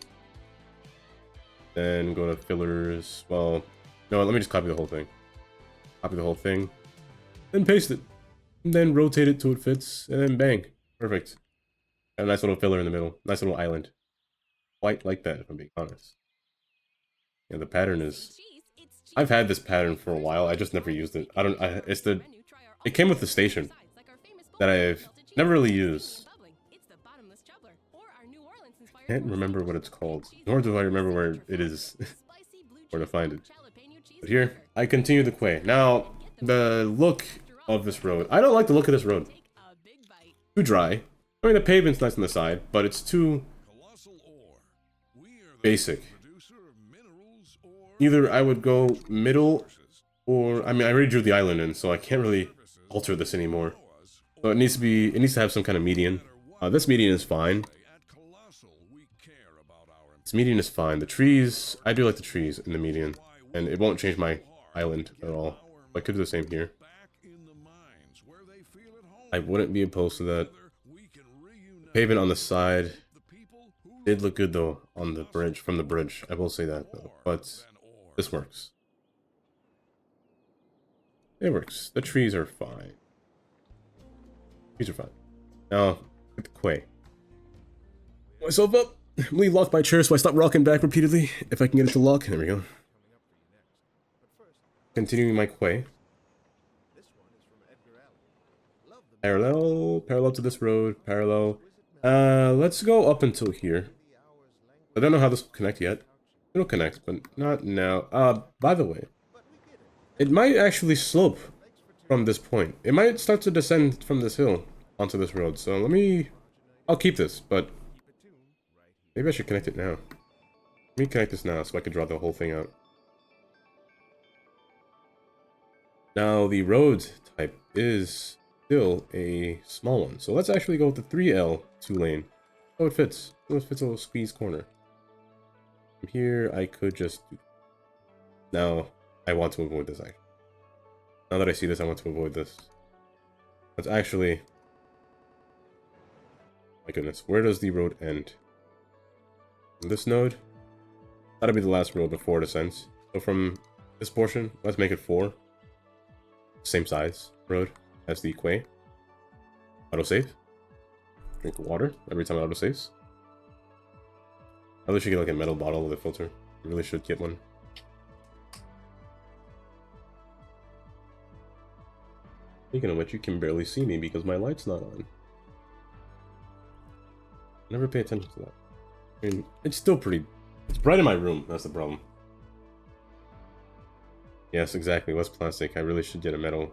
Then go to fillers. Well, no, let me just copy the whole thing. Copy the whole thing. Then paste it. And then rotate it till it fits. And then bang. Perfect. Got a nice little filler in the middle. Nice little island. Quite like that, if I'm being honest. Yeah, the pattern is... I've had this pattern for a while. I just never used it. It came with the station that I've never really used. I can't remember what it's called. Nor do I remember where it is. Where to find it. But here, I continue the quay. Now, the look of this road. I don't like the look of this road. Too dry. I mean, the pavement's nice on the side, but it's too basic. Either I would go middle, or I mean, I already drew the island in, so I can't really alter this anymore. So it needs to have some kind of median. This median is fine. This median is fine. The trees, I do like the trees in the median, and it won't change my island at all. I could do the same here. I wouldn't be opposed to that. Pavement on the side did look good though on the bridge, from the bridge. I will say that though, but this works. It works. The trees are fine. Trees are fine. Now, get the quay. Myself up. I'm really locked by chair, so I stop rocking back repeatedly. If I can get it to lock, there we go. Continuing my quay. Parallel to this road, parallel. Let's go up until here. I don't know how this will connect yet. It'll connect, but not now. By the way, it might actually slope from this point. It might start to descend from this hill onto this road. So I'll keep this, but maybe I should connect it now. Let me connect this now so I can draw the whole thing out. Now the road type is still a small one, so let's actually go with the 3L 2-lane. Oh, it fits. Oh, it fits a little squeeze corner. From here, I could just do... Now, I want to avoid this, actually. Now that I see this, I want to avoid this. Let's actually... My goodness, where does the road end? This node? That'll be the last road before it ascends. So from this portion, let's make it 4. Same size road as the quay. Autosave. Drink water every time it autosaves. I really should get like a metal bottle with a filter. I really should get one. Speaking of which, you can barely see me because my light's not on. Never pay attention to that. I mean, it's still pretty... It's bright in my room, that's the problem. Yes, exactly, less plastic. I really should get a metal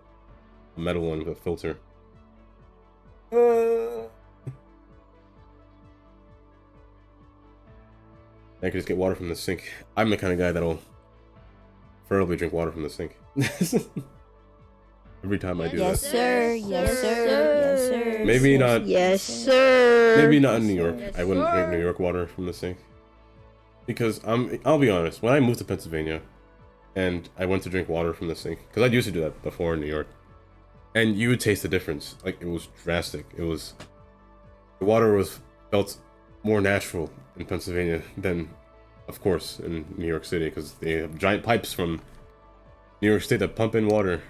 one with a filter. I could just get water from the sink. I'm the kind of guy that'll preferably drink water from the sink. Every time I do Yes, that. sir. Yes, sir. Yes, sir. Maybe not. Yes, sir. Maybe not in New York. I wouldn't drink New York water from the sink. Because I'll be honest, when I moved to Pennsylvania and I went to drink water from the sink, because I used to do that before in New York, and you would taste the difference. Like, it was drastic. The water felt more natural in Pennsylvania than, of course, in New York City, because they have giant pipes from New York State that pump in water.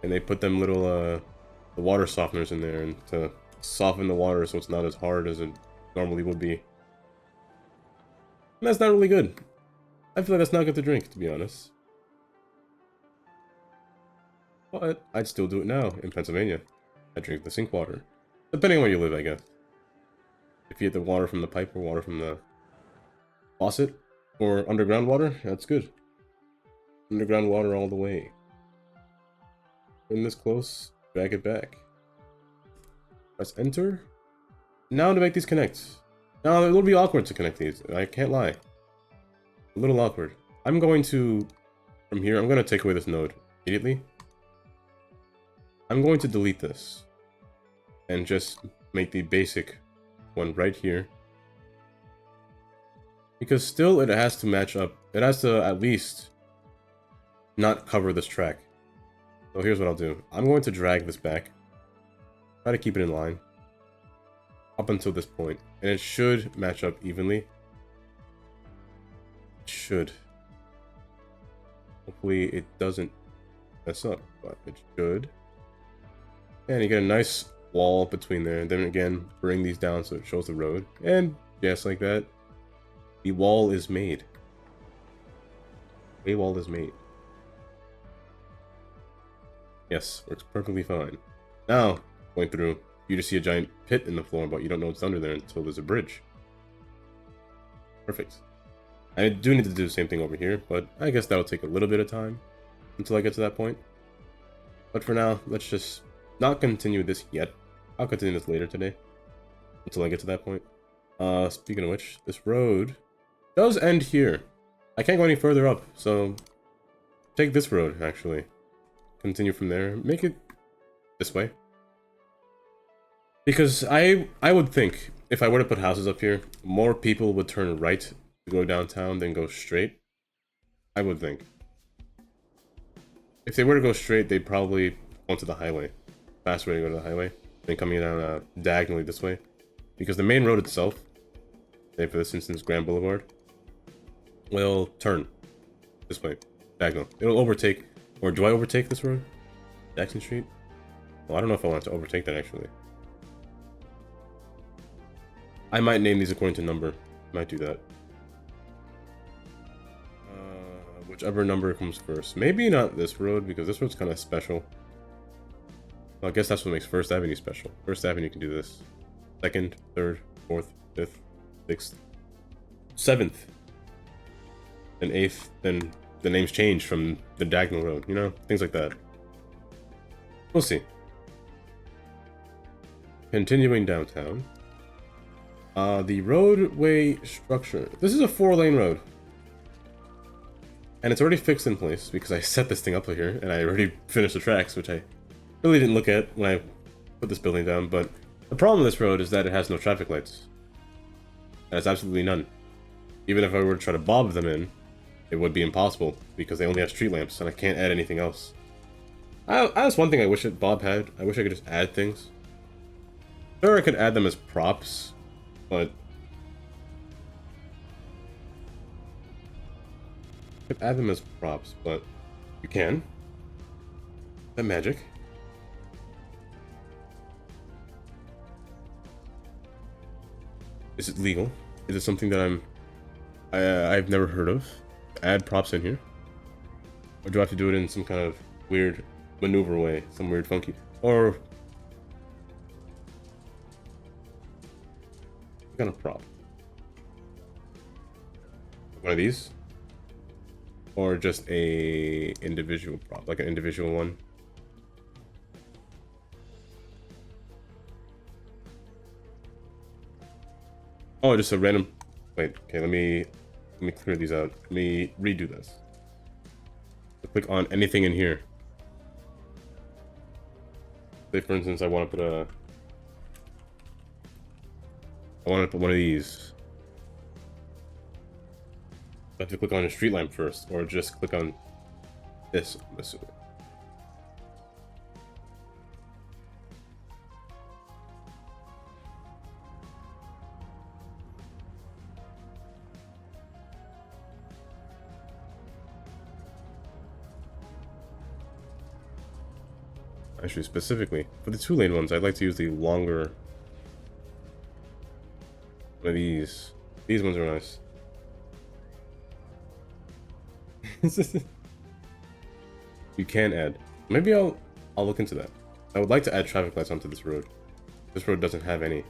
And they put them little, the water softeners in there and to soften the water so it's not as hard as it normally would be. And that's not really good. I feel like that's not good to drink, to be honest. But I'd still do it now in Pennsylvania. I drink the sink water. Depending on where you live, I guess. If you get the water from the pipe or water from the faucet or underground water, that's good. Underground water all the way. Bring this close, drag it back. Press enter. Now to make these connect. Now it will be awkward to connect these, I can't lie. A little awkward. I'm going to, from here, I'm going to take away this node immediately. I'm going to delete this and just make the basic one right here. Because still it has to match up. It has to at least not cover this track. So here's what I'll do. I'm going to drag this back. Try to keep it in line. Up until this point. And it should match up evenly. It should. Hopefully it doesn't mess up, but it should. And you get a nice wall between there. And then again, bring these down so it shows the road. And just like that, the wall is made. A wall is made. Yes, works perfectly fine. Now, going through, you just see a giant pit in the floor, but you don't know what's under there until there's a bridge. Perfect. I do need to do the same thing over here, but I guess that'll take a little bit of time until I get to that point. But for now, let's just not continue this yet. I'll continue this later today, until I get to that point. Speaking of which, this road does end here. I can't go any further up, so take this road, actually. Continue from there. Make it this way. Because I would think, if I were to put houses up here, more people would turn right to go downtown than go straight. I would think. If they were to go straight, they'd probably go onto the highway. Fast way to go to the highway. Then coming down diagonally this way. Because the main road itself, say for this instance Grand Boulevard, will turn this way. Diagonal. It'll overtake. Or do I overtake this road? Jackson Street? Well, I don't know if I want to overtake that actually. I might name these according to number. Might do that. Whichever number comes first. Maybe not this road, because this road's kind of special. Well, I guess that's what makes First Avenue special. First Avenue can do this. Second, third, fourth, fifth, sixth, seventh, then eighth, then the names change from the diagonal road, you know? Things like that. We'll see. Continuing downtown. The roadway structure. This is a 4-lane road. And it's already fixed in place because I set this thing up here and I already finished the tracks, which I really didn't look at when I put this building down. But the problem with this road is that it has no traffic lights. It has absolutely none. Even if I were to try to bob them in, it would be impossible because they only have street lamps and I can't add anything else. That's one thing I wish Bob had. I wish I could just add things. Sure, I could add them as props, but could add them as props, but you can. Is that magic? Is it legal? Is it something that I've never heard of? Add props in here? Or do I have to do it in some kind of weird maneuver way? Some weird funky... Or... what kind of prop? One of these? Or just a individual prop, like an individual one. Oh, just a random. Wait, okay. Let me clear these out. Let me redo this. So click on anything in here. Say, for instance, I want to put one of these. I have to click on a street lamp first, or just click on this, I'm assuming. Actually, specifically, for the 2-lane ones, I'd like to use the longer one of these. These ones are nice. You can add. Maybe I'll look into that. I would like to add traffic lights onto this road. This road doesn't have any.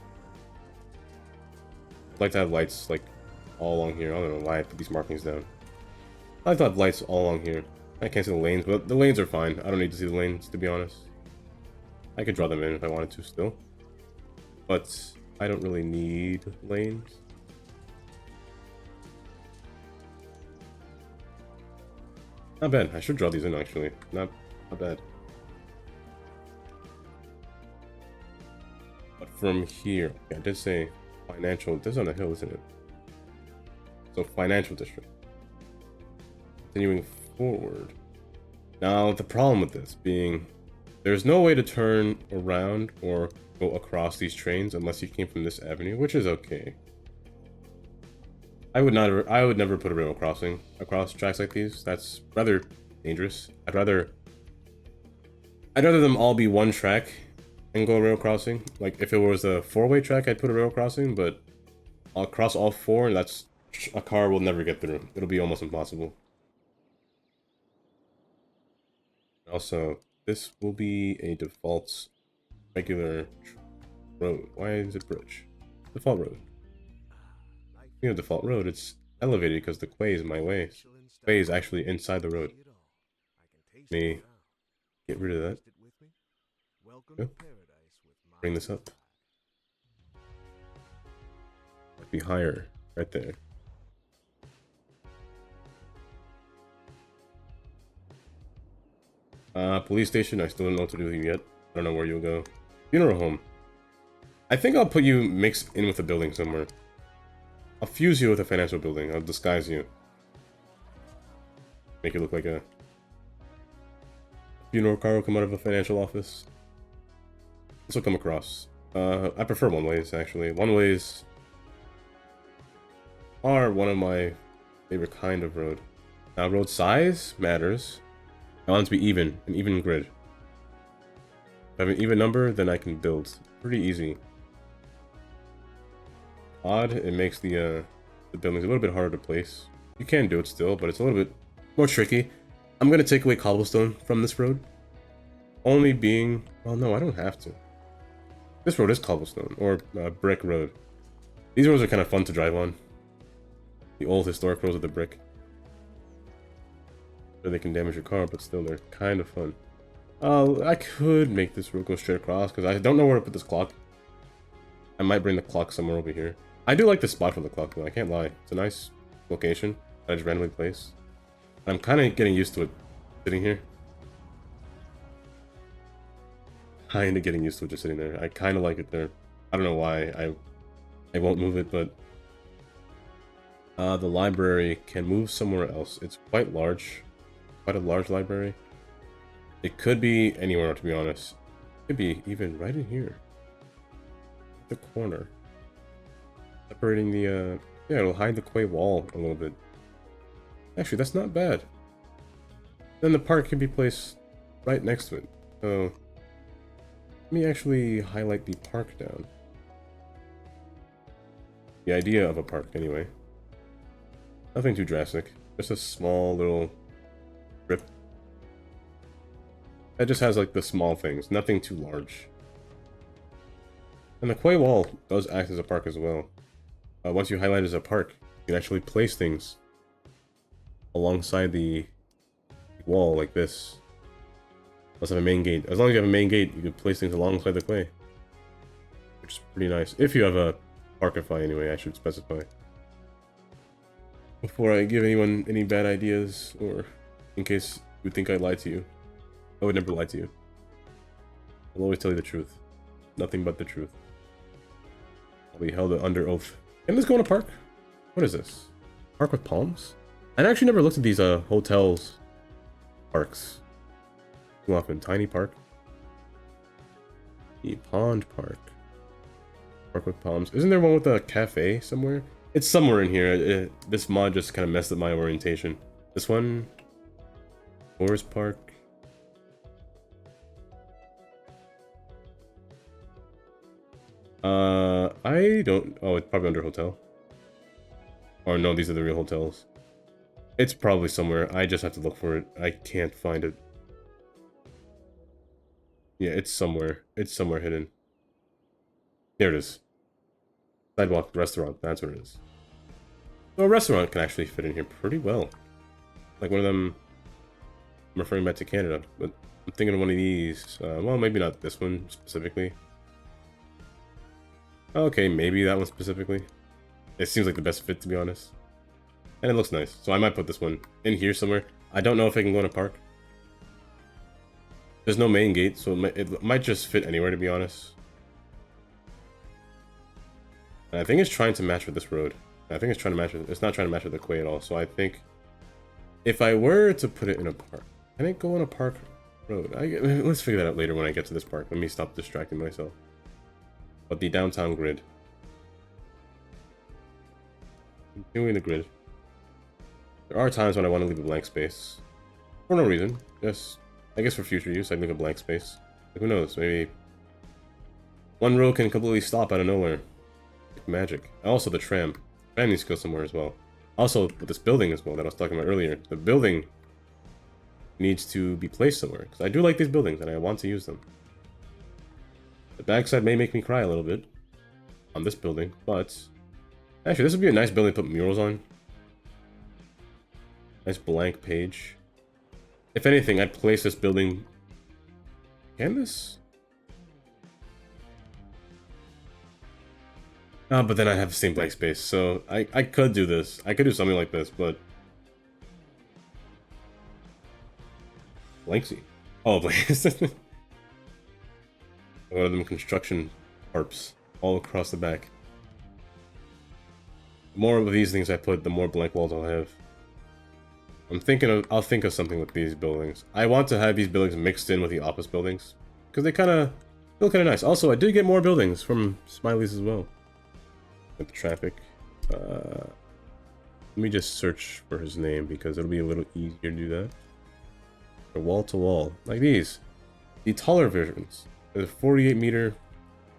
I'd like to have lights like all along here. I don't know why I put these markings down. I'd like to have lights all along here. I can't see the lanes, but the lanes are fine. I don't need to see the lanes, to be honest. I could draw them in if I wanted to still. But I don't really need lanes. Not bad. I should draw these in, actually. Not bad. But from here, I did say financial. This is on a hill, isn't it? So financial district. Continuing forward. Now, the problem with this being, there's no way to turn around or go across these trains unless you came from this avenue, which is okay. I would never put a railroad crossing across tracks like these. That's rather dangerous. I'd rather them all be one track and go a rail crossing. Like if it was a 4-way track, I'd put a rail crossing, but across all 4, that's a car will never get through. It'll be almost impossible. Also, this will be a default regular road. Why is it bridge? Default road. You know, default road, it's elevated because the quay is my way. Quay is actually inside the road. Let me get rid of that. Yeah. Bring this up. Might be higher, right there. Police station, I still don't know what to do with you yet. I don't know where you'll go. Funeral home. I think I'll put you mixed in with a building somewhere. I'll fuse you with a financial building. I'll disguise you. Make it look like a funeral car will come out of a financial office. This will come across. I prefer one-ways, actually. One-ways are one of my favorite kind of road. Now, road size matters. I want it to be even, an even grid. If I have an even number, then I can build. Pretty easy. Odd, it makes the buildings a little bit harder to place. You can do it still, but it's a little bit more tricky. I'm gonna take away cobblestone from this road. Only being... well, no, I don't have to. This road is cobblestone, or brick road. These roads are kind of fun to drive on. The old historic roads with the brick. They can damage your car, but still they're kind of fun. I could make this road go straight across because I don't know where to put this clock. I might bring the clock somewhere over here. I do like this spot for the clock though, I can't lie. It's a nice location that I just randomly place. I'm kind of getting used to it sitting here. Kind of getting used to it just sitting there. I kind of like it there. I don't know why. I won't move it, but the library can move somewhere else. It's quite large. Quite a large library. It could be anywhere, to be honest. It could be even right in here. The corner. Separating the, yeah, it'll hide the quay wall a little bit. Actually, that's not bad. Then the park can be placed right next to it. So, let me actually highlight the park down. The idea of a park, anyway. Nothing too drastic. Just a small little strip. That just has like the small things, nothing too large. And the quay wall does act as a park as well. Once you highlight it as a park, you can actually place things alongside the wall like this. Plus have a main gate. As long as you have a main gate, you can place things alongside the quay. Which is pretty nice. If you have a Parkify anyway, I should specify. Before I give anyone any bad ideas, or in case you think I lied to you. I would never lie to you. I'll always tell you the truth. Nothing but the truth. I'll be held under oath. Can this go in a park? What is this? Park with palms? I actually never looked at these hotels parks too often. Tiny park. The pond park. Park with palms. Isn't there one with a cafe somewhere? It's somewhere in here. This mod just kind of messed up my orientation. This one? Forest Park. I don't... oh, it's probably under hotel. Or no, these are the real hotels. It's probably somewhere. I just have to look for it. I can't find it. Yeah, it's somewhere. It's somewhere hidden. Here it is. Sidewalk restaurant. That's where it is. So a restaurant can actually fit in here pretty well. Like one of them... I'm referring back to Canada, but I'm thinking of one of these. Well, maybe not this one specifically. Okay, maybe that one specifically. It seems like the best fit, to be honest. And it looks nice, so I might put this one in here somewhere. I don't know if I can go in a park. There's no main gate, so it might just fit anywhere, to be honest. And I think it's trying to match with this road. I think it's trying to match with... it's not trying to match with the quay at all, so I think... if I were to put it in a park... can it go on a park road? Let's figure that out later when I get to this park. Let me stop distracting myself. But the downtown grid. Continuing the grid. There are times when I want to leave a blank space. For no reason. Just, I guess for future use, I'd leave a blank space. Like, who knows? Maybe one road can completely stop out of nowhere. Like magic. Also, the tram. Tram needs to go somewhere as well. Also, with this building as well that I was talking about earlier. The building needs to be placed somewhere. Because I do like these buildings and I want to use them. The backside may make me cry a little bit on this building, but actually this would be a nice building to put murals on. Nice blank page. If anything, I'd place this building... can this? But then I have the same blank space, so I could do this. I could do something like this, but Blanksy. Oh, blanks. One of them construction tarps all across the back. The more of these things I put, the more blank walls I'll have. I'll think of something with these buildings. I want to have these buildings mixed in with the office buildings, because they kind of feel kind of nice. Also, I did get more buildings from Smiley's as well. With the traffic. Let me just search for his name, because it'll be a little easier to do that. Or wall to wall, like these. The taller versions. The 48-meter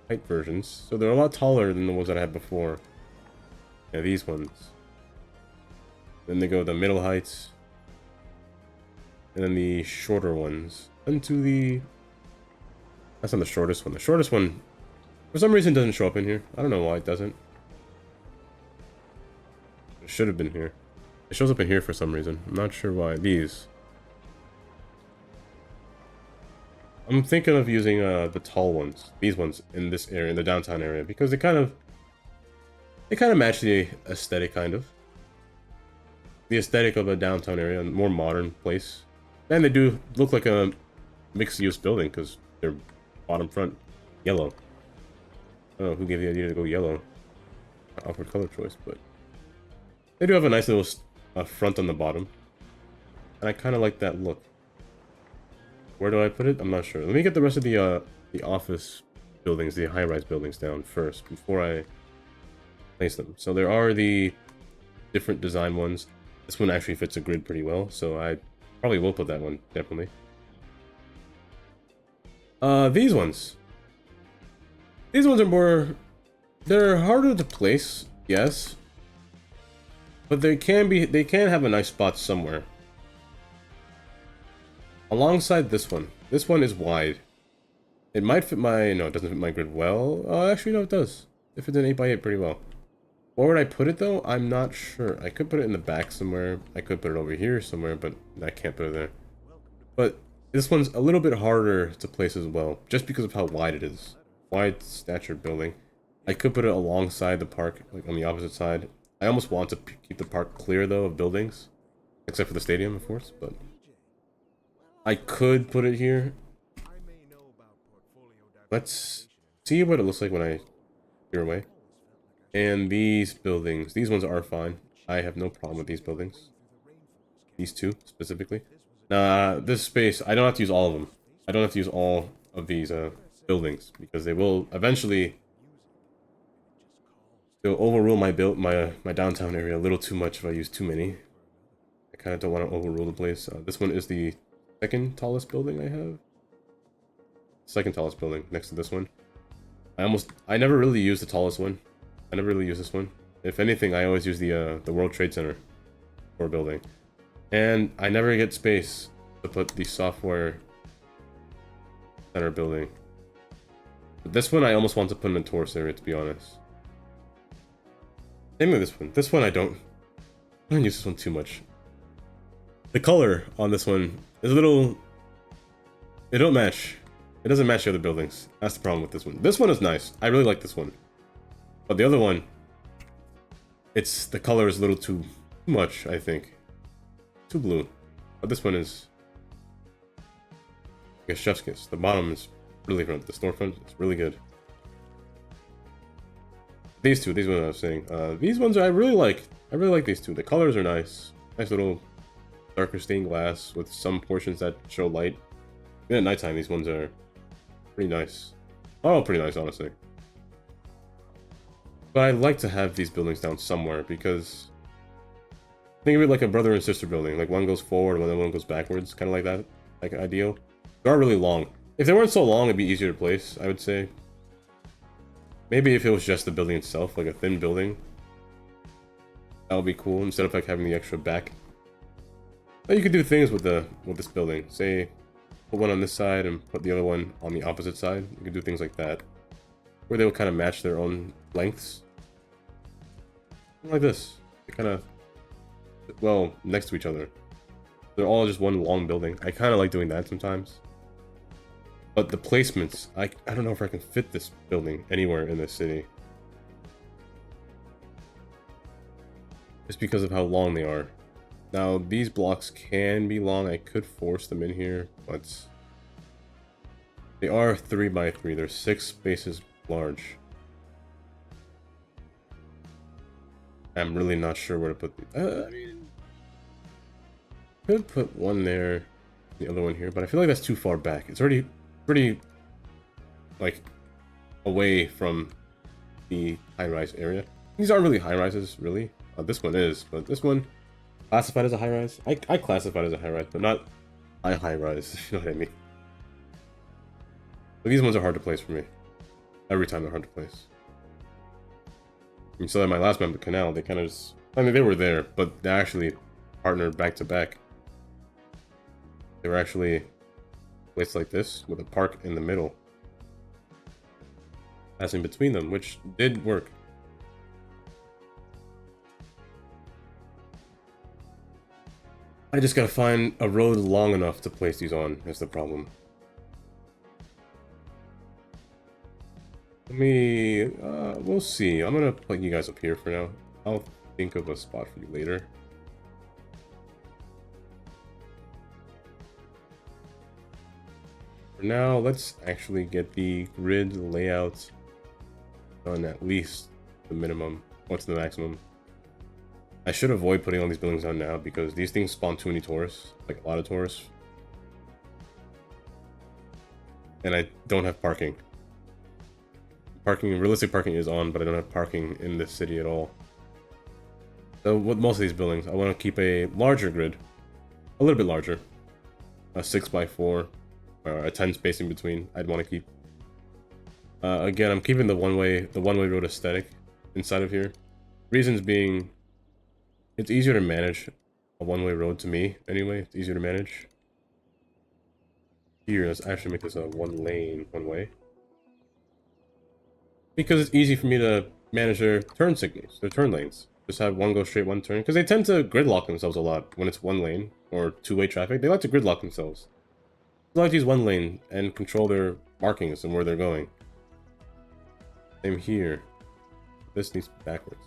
height versions. So they're a lot taller than the ones that I had before. Yeah, these ones. Then they go the middle heights. And then the shorter ones. Into the... That's not the shortest one. The shortest one, for some reason, doesn't show up in here. I don't know why it doesn't. It should have been here. It shows up in here for some reason. I'm not sure why. These. I'm thinking of using the tall ones. These ones in this area, in the downtown area. Because they kind of match the aesthetic, kind of. The aesthetic of a downtown area, a more modern place. And they do look like a mixed-use building, because they're bottom front yellow. I don't know who gave the idea to go yellow. Awkward color choice, but... They do have a nice little front on the bottom. And I kind of like that look. Where do I put it? I'm not sure. Let me get the rest of the office buildings, the high-rise buildings down first, before I place them. So there are the different design ones. This one actually fits a grid pretty well, so I probably will put that one, definitely. These ones. These ones are more... They're harder to place, yes. But they can have a nice spot somewhere. Alongside this one. This one is wide. It might fit my... No, it doesn't fit my grid well. Actually, no, it does. It fits an 8x8 pretty well. Where would I put it, though? I'm not sure. I could put it in the back somewhere. I could put it over here somewhere, but I can't put it there. But this one's a little bit harder to place as well, just because of how wide it is. Wide stature building. I could put it alongside the park, like on the opposite side. I almost want to keep the park clear, though, of buildings. Except for the stadium, of course, but... I could put it here. Let's see what it looks like when I clear away. And these buildings. These ones are fine. I have no problem with these buildings. These two, specifically. This space, I don't have to use all of them. I don't have to use all of these buildings, because they will eventually... They'll overrule my downtown area a little too much if I use too many. I kind of don't want to overrule the place. This one is the second tallest building I have. Second tallest building next to this one. I never really use the tallest one. I never really use this one. If anything, I always use the World Trade Center for building. And I never get space to put the software center building. But this one I almost want to put in the tourist area, to be honest. Same with this one. This one I don't use this one too much. The color on this one is a little... They don't match. It doesn't match the other buildings. That's the problem with this one. This one is nice. I really like this one. But the other one, the color is a little too much, I think. Too blue. But this one is like a chef's kiss. The bottom is really front. The storefront is really good. These ones I was saying. These ones I really like. I really like these two. The colors are nice. Nice little darker stained glass with some portions that show light. Even at nighttime, these ones are pretty nice. Oh, pretty nice, honestly. But I like to have these buildings down somewhere, because think of it like a brother and sister building. Like one goes forward, and one goes backwards, kind of like that, like ideal. They are really long. If they weren't so long, it'd be easier to place, I would say. Maybe if it was just the building itself, like a thin building, that would be cool instead of like having the extra back. But you could do things with this building. Say, put one on this side and put the other one on the opposite side. You could do things like that, where they would kind of match their own lengths. Like this. They kind of, well, next to each other. They're all just one long building. I kind of like doing that sometimes. But the placements, I don't know if I can fit this building anywhere in this city. just because of how long they are. Now, these blocks can be long. I could force them in here, but they are 3 by 3. They're 6 spaces large. I'm really not sure where to put the. I mean, could put one there, the other one here, but I feel like that's too far back. It's already pretty, like, away from the high-rise area. These aren't really high-rises, really. This one is, but this one classified as a high-rise. I classify it as a high-rise, but not high-rise. If you know what I mean. But these ones are hard to place for me. Every time they're hard to place. You saw that my last member canal, they kind of just, I mean, they were there, but they actually partnered back to back. They were actually placed like this with a park in the middle, passing between them, which did work. I just gotta find a road long enough to place these on, is the problem. Let me, we'll see. I'm gonna put you guys up here for now. I'll think of a spot for you later. For now, let's actually get the grid layout done at least the minimum. What's the maximum? I should avoid putting all these buildings on now because these things spawn too many tourists, like a lot of tourists. And I don't have parking. Realistic parking is on, but I don't have parking in this city at all. So with most of these buildings, I want to keep a larger grid. A little bit larger. A 6 by 4 or a 10 spacing between I'd want to keep. Again, I'm keeping the one-way road aesthetic inside of here. Reasons being, it's easier to manage a one-way road to me, anyway. It's easier to manage. Here, let's actually make this a one lane, one way. Because it's easy for me to manage their turn signals, their turn lanes. Just have one go straight, one turn. Because they tend to gridlock themselves a lot when it's one lane or two-way traffic. They like to gridlock themselves. They like to use one lane and control their markings and where they're going. Same here. This needs to be backwards.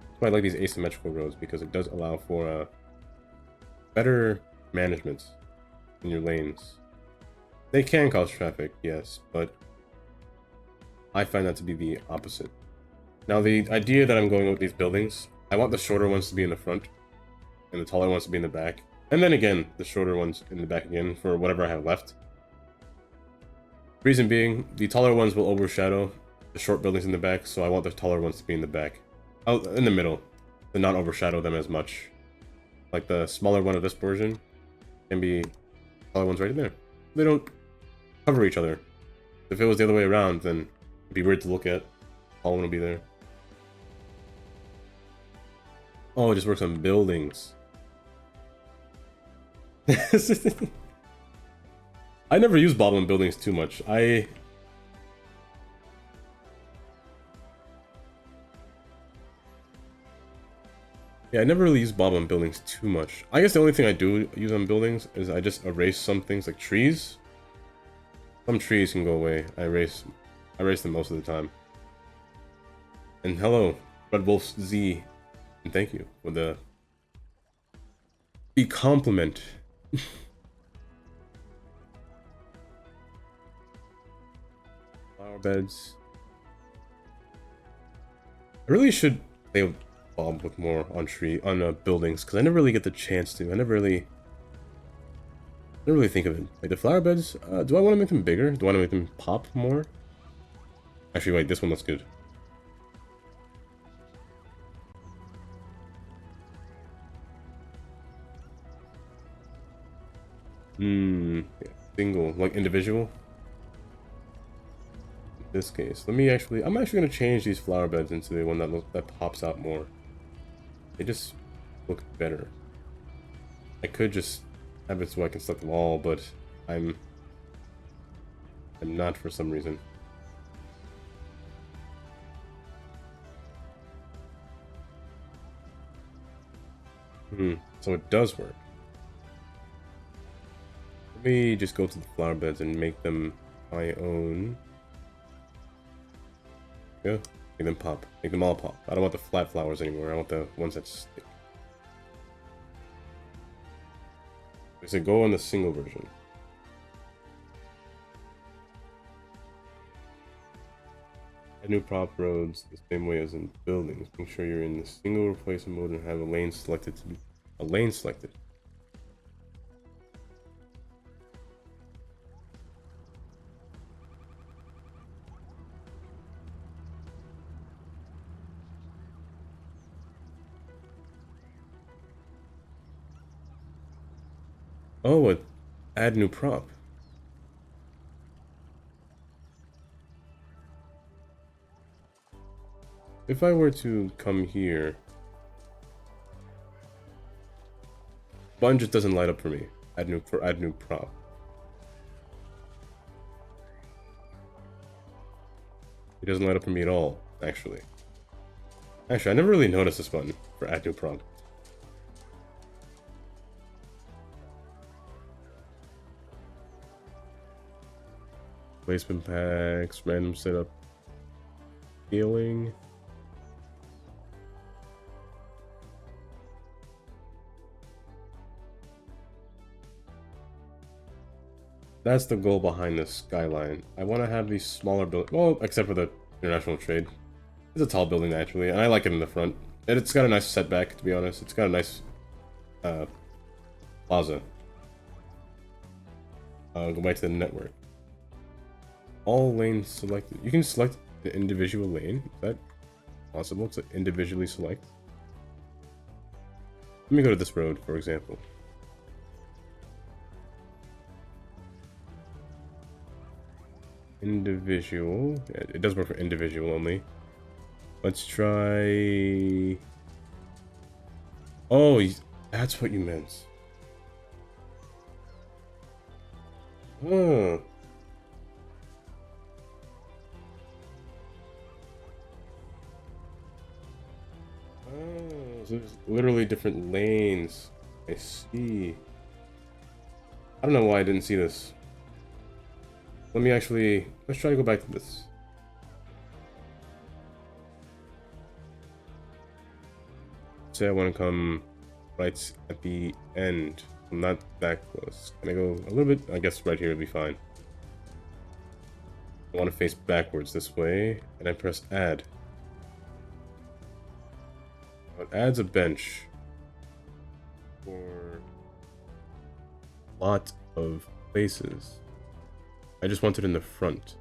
That's why I like these asymmetrical roads, because it does allow for better management in your lanes. They can cause traffic, yes, but I find that to be the opposite. Now, the idea that I'm going with these buildings, I want the shorter ones to be in the front, and the taller ones to be in the back. And then again, the shorter ones in the back again, for whatever I have left. Reason being, the taller ones will overshadow the short buildings in the back, so I want the taller ones to be in the back. Oh, in the middle, to not overshadow them as much. Like the smaller one of this version can be taller ones right in there. They don't cover each other. If it was the other way around, then it'd be weird to look at. All one will be there. Oh, it just works on buildings. I never use Bob on buildings too much. Yeah, I never really use Bob on buildings too much. I guess the only thing I do use on buildings is I just erase some things, like trees. Some trees can go away. I erase them most of the time. And hello, Red Wolf Z, and thank you for the compliment. Flower beds. I really should play Bob with more on buildings, because I never really get the chance to. I never really think of it. Like the flower beds, do I want to make them bigger? Do I want to make them pop more? Actually, wait, this one looks good. Yeah, single, like individual. In this case, I'm actually gonna change these flower beds into the one that pops out more. They just look better. I could just have it so I can select them all, but I'm not for some reason. So it does work. Let me just go to the flower beds and make them my own. Yeah. Make them pop. Make them all pop. I don't want the flat flowers anymore. I want the ones that stick. I said go on the single version. Add new prop roads the same way as in buildings. Make sure you're in the single replacement mode and have a lane selected to be a lane selected. Oh, add new prop. If I were to come here, button just doesn't light up for me. Add new prop. It doesn't light up for me at all, actually. Actually, I never really noticed this button for add new prop. Placement packs, random setup, scaling. That's the goal behind this skyline. I want to have these smaller buildings, well, except for the international trade. It's a tall building, naturally, and I like it in the front. And it's got a nice setback, to be honest. It's got a nice plaza. Go back to the network. All lanes selected. You can select the individual lane. Is that possible to individually select? Let me go to this road, for example. Individual. Yeah, it does work for individual only. Let's try... Oh, that's what you meant. Oh. Oh, so there's literally different lanes. I see. I don't know why I didn't see this. Let me actually... Let's try to go back to this. Say I want to come right at the end. I'm not that close. Can I go a little bit? I guess right here would be fine. I want to face backwards this way, and I press add. It adds a bench for a lot of places. I just want it in the front.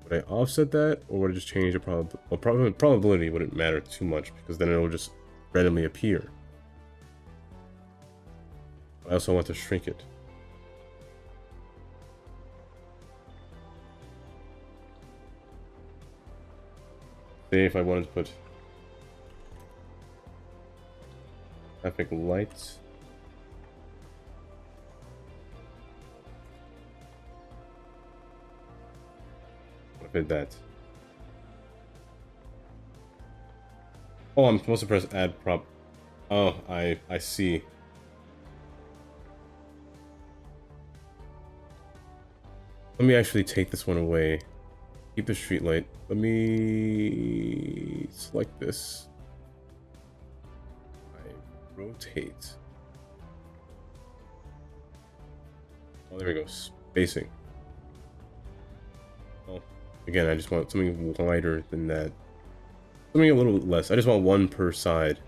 Would I offset that, or would I just change the probability wouldn't matter too much, because then it will just randomly appear. I also want to shrink it. Say if I wanted to put traffic lights. Fit that. Oh, I'm supposed to press add prop. Oh, I see. Let me actually take this one away. Keep the street light. Let me select this. I rotate. Oh, there we go. Spacing. Oh, again, I just want something wider than that. Something a little bit less. I just want one per side.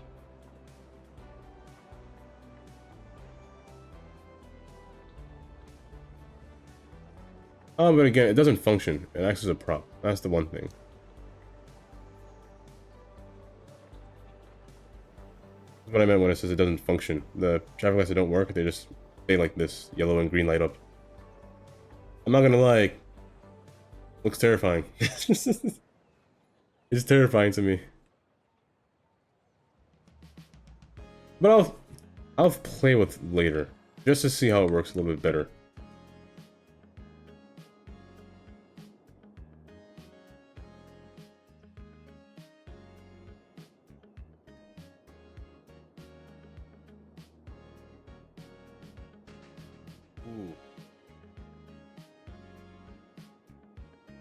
Oh, but again, it doesn't function. It acts as a prop. That's the one thing. That's what I meant when it says it doesn't function. The traffic lights that don't work, they just stay like this. Yellow and green light up. I'm not gonna lie. Looks terrifying. It's terrifying to me. But I'll play with later. Just to see how it works a little bit better. Ooh.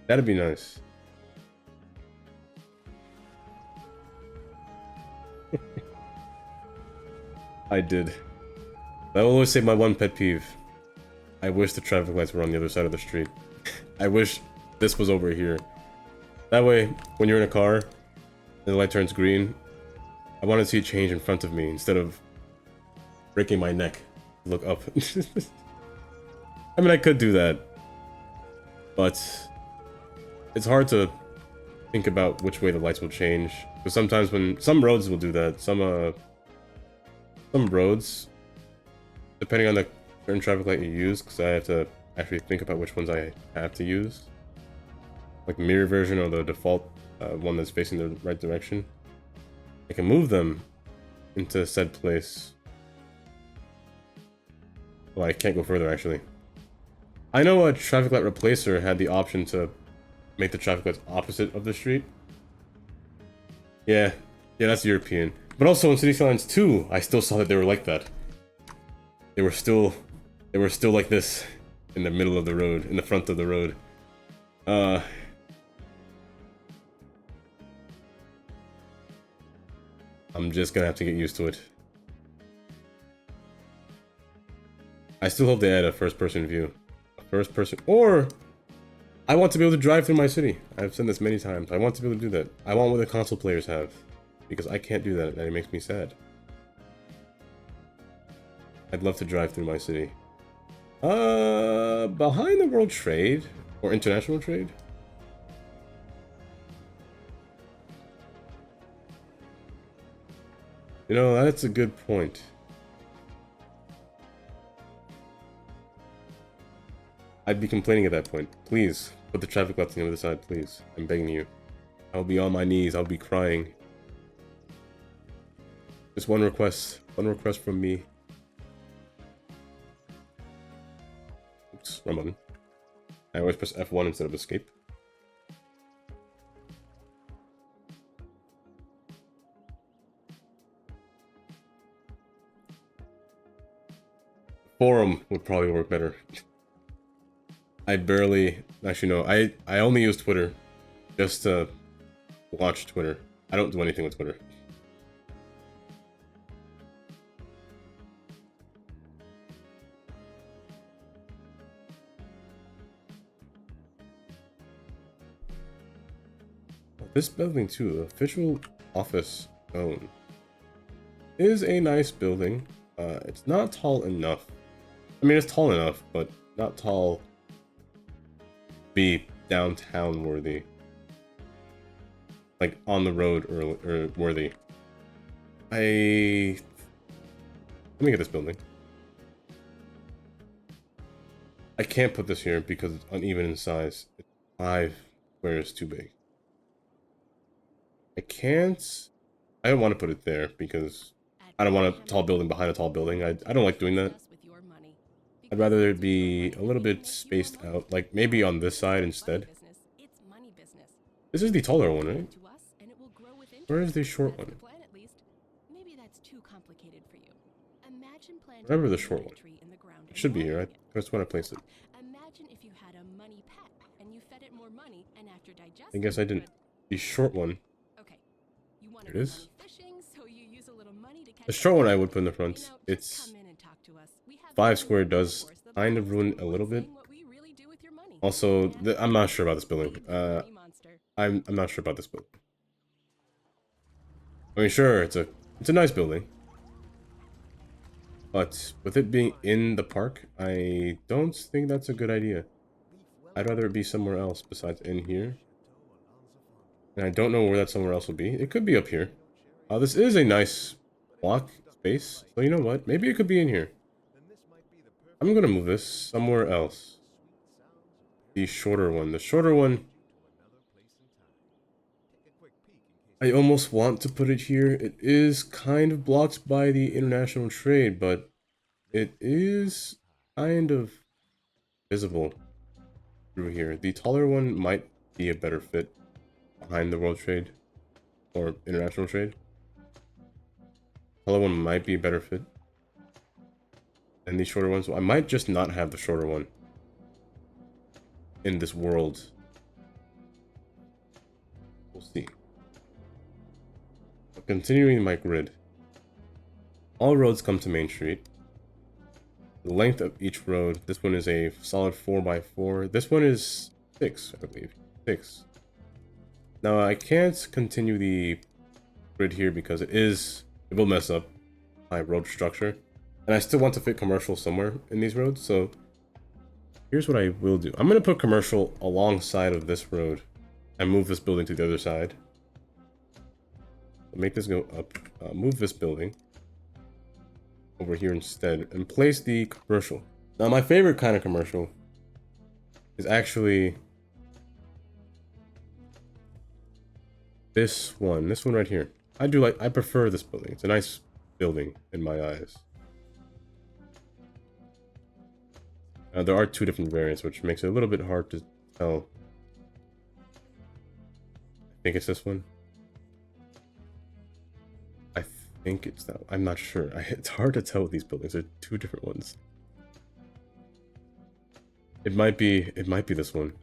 That'd be nice. I did. I will always say my one pet peeve. I wish the traffic lights were on the other side of the street. I wish this was over here. That way, when you're in a car and the light turns green, I want to see it change in front of me instead of breaking my neck. Look up. I mean, I could do that, but it's hard to think about which way the lights will change. Because sometimes when some roads will do that, some roads, depending on the certain traffic light you use, because I have to actually think about which ones I have to use. Like mirror version or the default one that's facing the right direction. I can move them into said place. Well, I can't go further actually. I know a traffic light replacer had the option to make the traffic lights opposite of the street. Yeah, that's European. But also in City Skylines 2, I still saw that they were like that. They were still like this in the middle of the road, in the front of the road. I'm just gonna have to get used to it. I still hope they add a first-person view. A first-person, or I want to be able to drive through my city. I've said this many times. I want to be able to do that. I want what the console players have, because I can't do that, and it makes me sad. I'd love to drive through my city. Behind the World Trade or International Trade. You know, that's a good point. I'd be complaining at that point. Please, put the traffic lights on the other side, please. I'm begging you. I'll be on my knees, I'll be crying. Just one request from me. Oops, wrong button. I always press F1 instead of escape. Forum would probably work better. I barely... Actually, no. I only use Twitter just to watch Twitter. I don't do anything with Twitter. This building, too, the official office zone, is a nice building. It's not tall enough. I mean, it's tall enough, but not tall to be downtown worthy. Like, on the road or worthy. Let me get this building. I can't put this here because it's uneven in size. It's 5 squares too big. I don't want to put it there because I don't want a tall building behind a tall building. I don't like doing that. I'd rather it be a little bit spaced out, like maybe on this side instead. This is the taller one, right? Where is the short one? Wherever the short one. It should be here. I just want to place it. I guess I didn't. The short one. Here it is. The short one I would put in the front. It's 5 square does kind of ruin a little bit. Also, I'm not sure about this building. I'm not sure about this building. I mean, sure, it's a nice building, but with it being in the park, I don't think that's a good idea. I'd rather it be somewhere else besides in here. And I don't know where that somewhere else will be. It could be up here. This is a nice block space. So you know what? Maybe it could be in here. I'm gonna move this somewhere else. The shorter one. The shorter one. I almost want to put it here. It is kind of blocked by the international trade, but it is kind of visible through here. The taller one might be a better fit behind the world trade or international trade. The taller one might be a better fit than the shorter ones. So I might just not have the shorter one in this world. We'll see. Continuing my grid. All roads come to Main Street. The length of each road, this one is a solid 4x4. This one is 6, I believe. 6. Now I can't continue the grid here because it will mess up my road structure. And I still want to fit commercial somewhere in these roads, so here's what I will do. I'm going to put commercial alongside of this road and move this building to the other side. Make this go up. Move this building over here instead and place the commercial. Now my favorite kind of commercial is actually this one right here. I prefer this building. It's a nice building in my eyes. There are two different variants, which makes it a little bit hard to tell. I think it's this one. I think it's that. I'm not sure. It's hard to tell with these buildings. They're two different ones. It might be this one.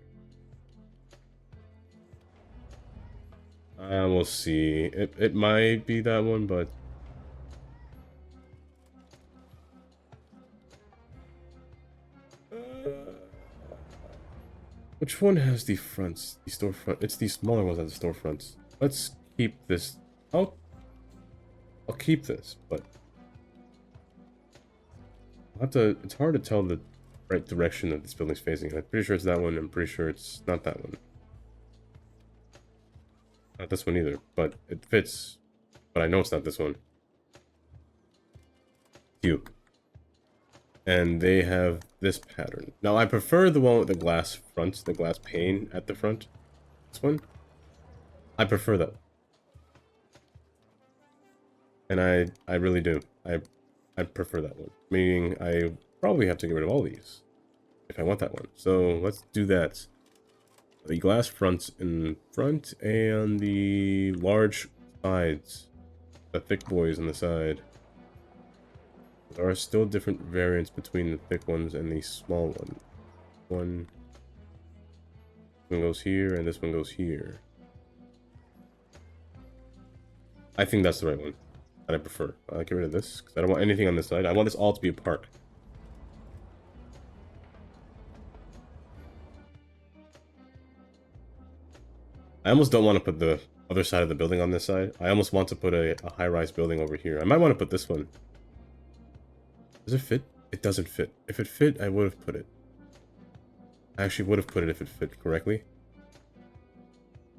We'll see. It might be that one, but which one has the fronts? The storefront. It's the smaller ones that have the storefronts. Let's keep this. I'll keep this, but I'll have to. It's hard to tell the right direction that this building's facing. I'm pretty sure it's that one. I'm pretty sure it's not that one. Not this one either, but it fits. But I know it's not this one. Cute. And they have this pattern. Now I prefer the one with the glass front, the glass pane at the front. This one. I prefer that. And I really do. I prefer that one. Meaning I probably have to get rid of all these if I want that one. So let's do that. The glass fronts in front and the large sides. The thick boys on the side. There are still different variants between the thick ones and the small one. One goes here and this one goes here. I think that's the right one that I prefer. I'll get rid of this because I don't want anything on this side. I want this all to be a park. I almost don't want to put the other side of the building on this side. I almost want to put a high-rise building over here. I might want to put this one. Does it fit? It doesn't fit. If it fit, I would have put it. I actually would have put it if it fit correctly.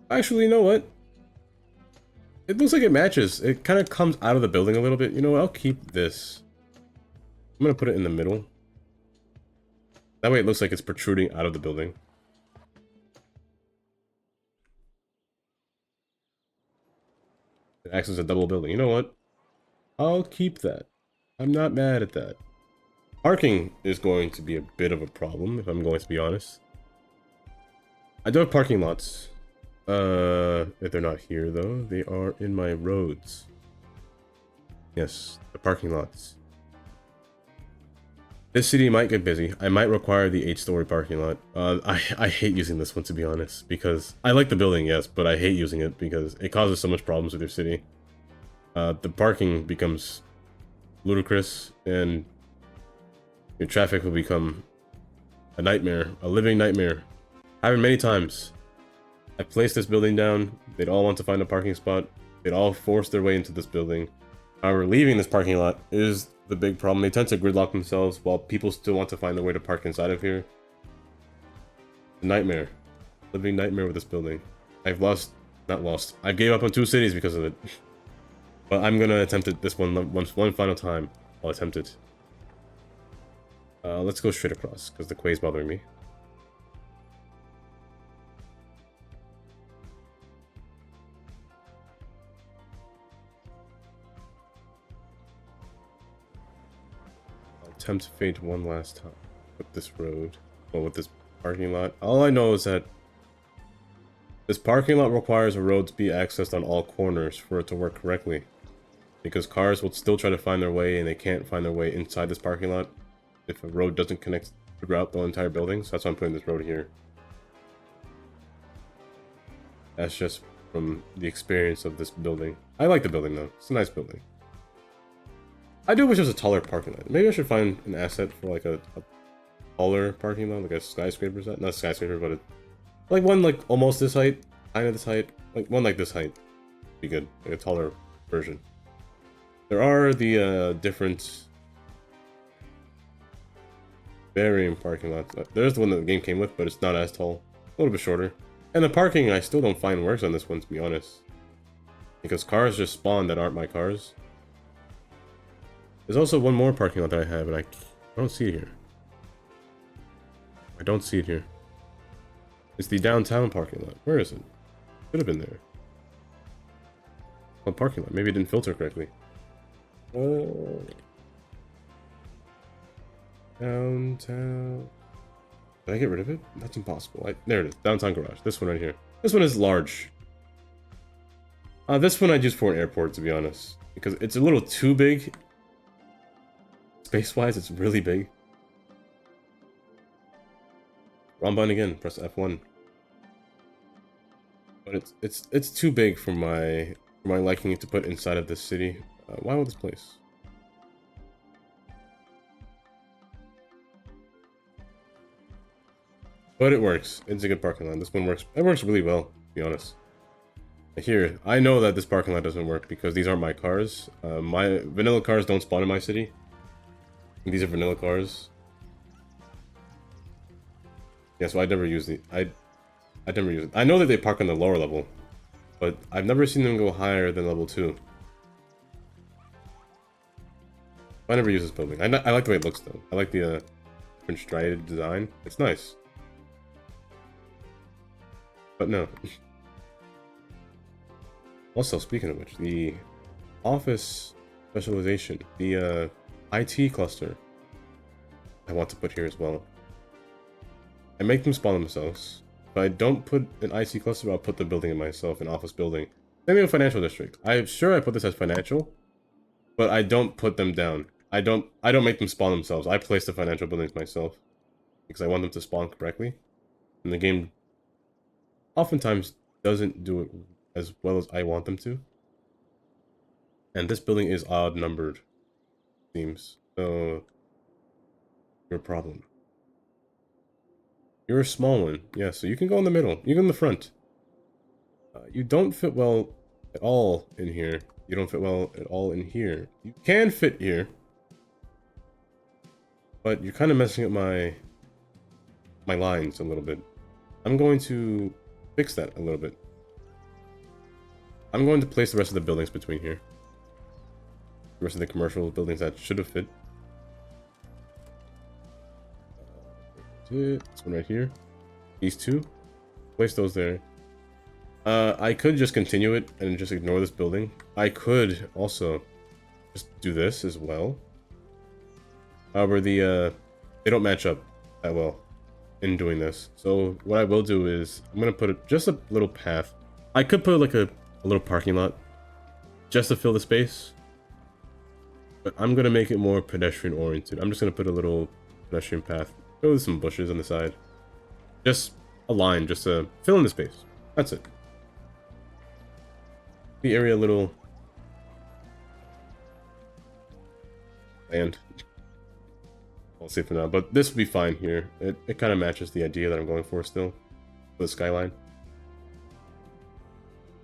Actually, you know what? It looks like it matches. It kind of comes out of the building a little bit. You know what? I'll keep this. I'm going to put it in the middle. That way it looks like it's protruding out of the building. It acts as a double building. You know what? I'll keep that. I'm not mad at that. Parking is going to be a bit of a problem, if I'm going to be honest. I do have parking lots. If they're not here, though, they are in my roads. Yes, the parking lots. This city might get busy. I might require the 8-story parking lot. I hate using this one, to be honest, because I like the building, yes, but I hate using it because it causes so much problems with your city. The parking becomes ludicrous, and your traffic will become a nightmare, a living nightmare. Happened many times. I placed this building down. They'd all want to find a parking spot. They'd all force their way into this building. However, leaving this parking lot is the big problem. They tend to gridlock themselves while people still want to find their way to park inside of here. A nightmare. Living nightmare with this building. I've not lost. I gave up on 2 cities because of it. But I'm gonna attempt it this one final time. I'll attempt it. Let's go straight across, because the quay's bothering me. I'll attempt fate one last time with this road. Well, with this parking lot. All I know is that this parking lot requires a road to be accessed on all corners for it to work correctly. Because cars will still try to find their way, and they can't find their way inside this parking lot if a road doesn't connect throughout the entire building. So that's why I'm putting this road here. That's just from the experience of this building. I like the building though. It's a nice building. I do wish there was a taller parking lot. Maybe I should find an asset for like a taller parking lot, like a skyscraper set. Not a skyscraper, but like one like almost this height, kind of this height, like one like this height. Be good, like a taller version. There are the different varying parking lots. There's the one that the game came with, but it's not as tall, a little bit shorter. And the parking I still don't find works on this one, to be honest, because cars just spawn that aren't my cars. There's also one more parking lot that I have, and I don't see it here. I don't see it here. It's the downtown parking lot. Where is it? Could have been there. What parking lot? Maybe it didn't filter correctly. Downtown. Did I get rid of it? That's impossible. There it is. Downtown garage. This one right here. This one is large. This one I'd use for an airport, to be honest, because it's a little too big. Space-wise, it's really big. Wrong button again. Press F1. But it's too big for my liking to put inside of this city. Why will this place? But it works. It's a good parking lot. This one works. It works really well, to be honest. Here, I know that this parking lot doesn't work because these aren't my cars. My vanilla cars don't spawn in my city. These are vanilla cars. Yeah, so I never use the. I never use it. I know that they park on the lower level, but I've never seen them go higher than level 2. I never use this building. I like the way it looks though. I like the different striated design. It's nice. But no. Also, speaking of which, the office specialization, the IT cluster, I want to put here as well. I make them spawn themselves. If I don't put an IT cluster, I'll put the building in myself, an office building. Same with financial district. I'm sure I put this as financial, but I don't put them down. I don't make them spawn themselves. I place the financial buildings myself because I want them to spawn correctly. And the game oftentimes doesn't do it as well as I want them to. And this building is odd numbered, seems. So your problem. You're a small one. Yeah, so you can go in the middle. You go in the front. You don't fit well at all in here. You don't fit well at all in here. You can fit here. But you're kind of messing up my lines a little bit. I'm going to fix that a little bit. I'm going to place the rest of the buildings between here. The rest of the commercial buildings that should have fit. This one right here. These two. Place those there. I could just continue it and just ignore this building. I could also just do this as well. However, they don't match up that well in doing this. So what I will do is I'm gonna put just a little path. I could put like a little parking lot just to fill the space, but I'm gonna make it more pedestrian oriented. I'm just gonna put a little pedestrian path. Go with some bushes on the side. Just a line, just to fill in the space. That's it. The area a little land. I'll see for now, but this will be fine here. It kind of matches the idea that I'm going for still. For the skyline.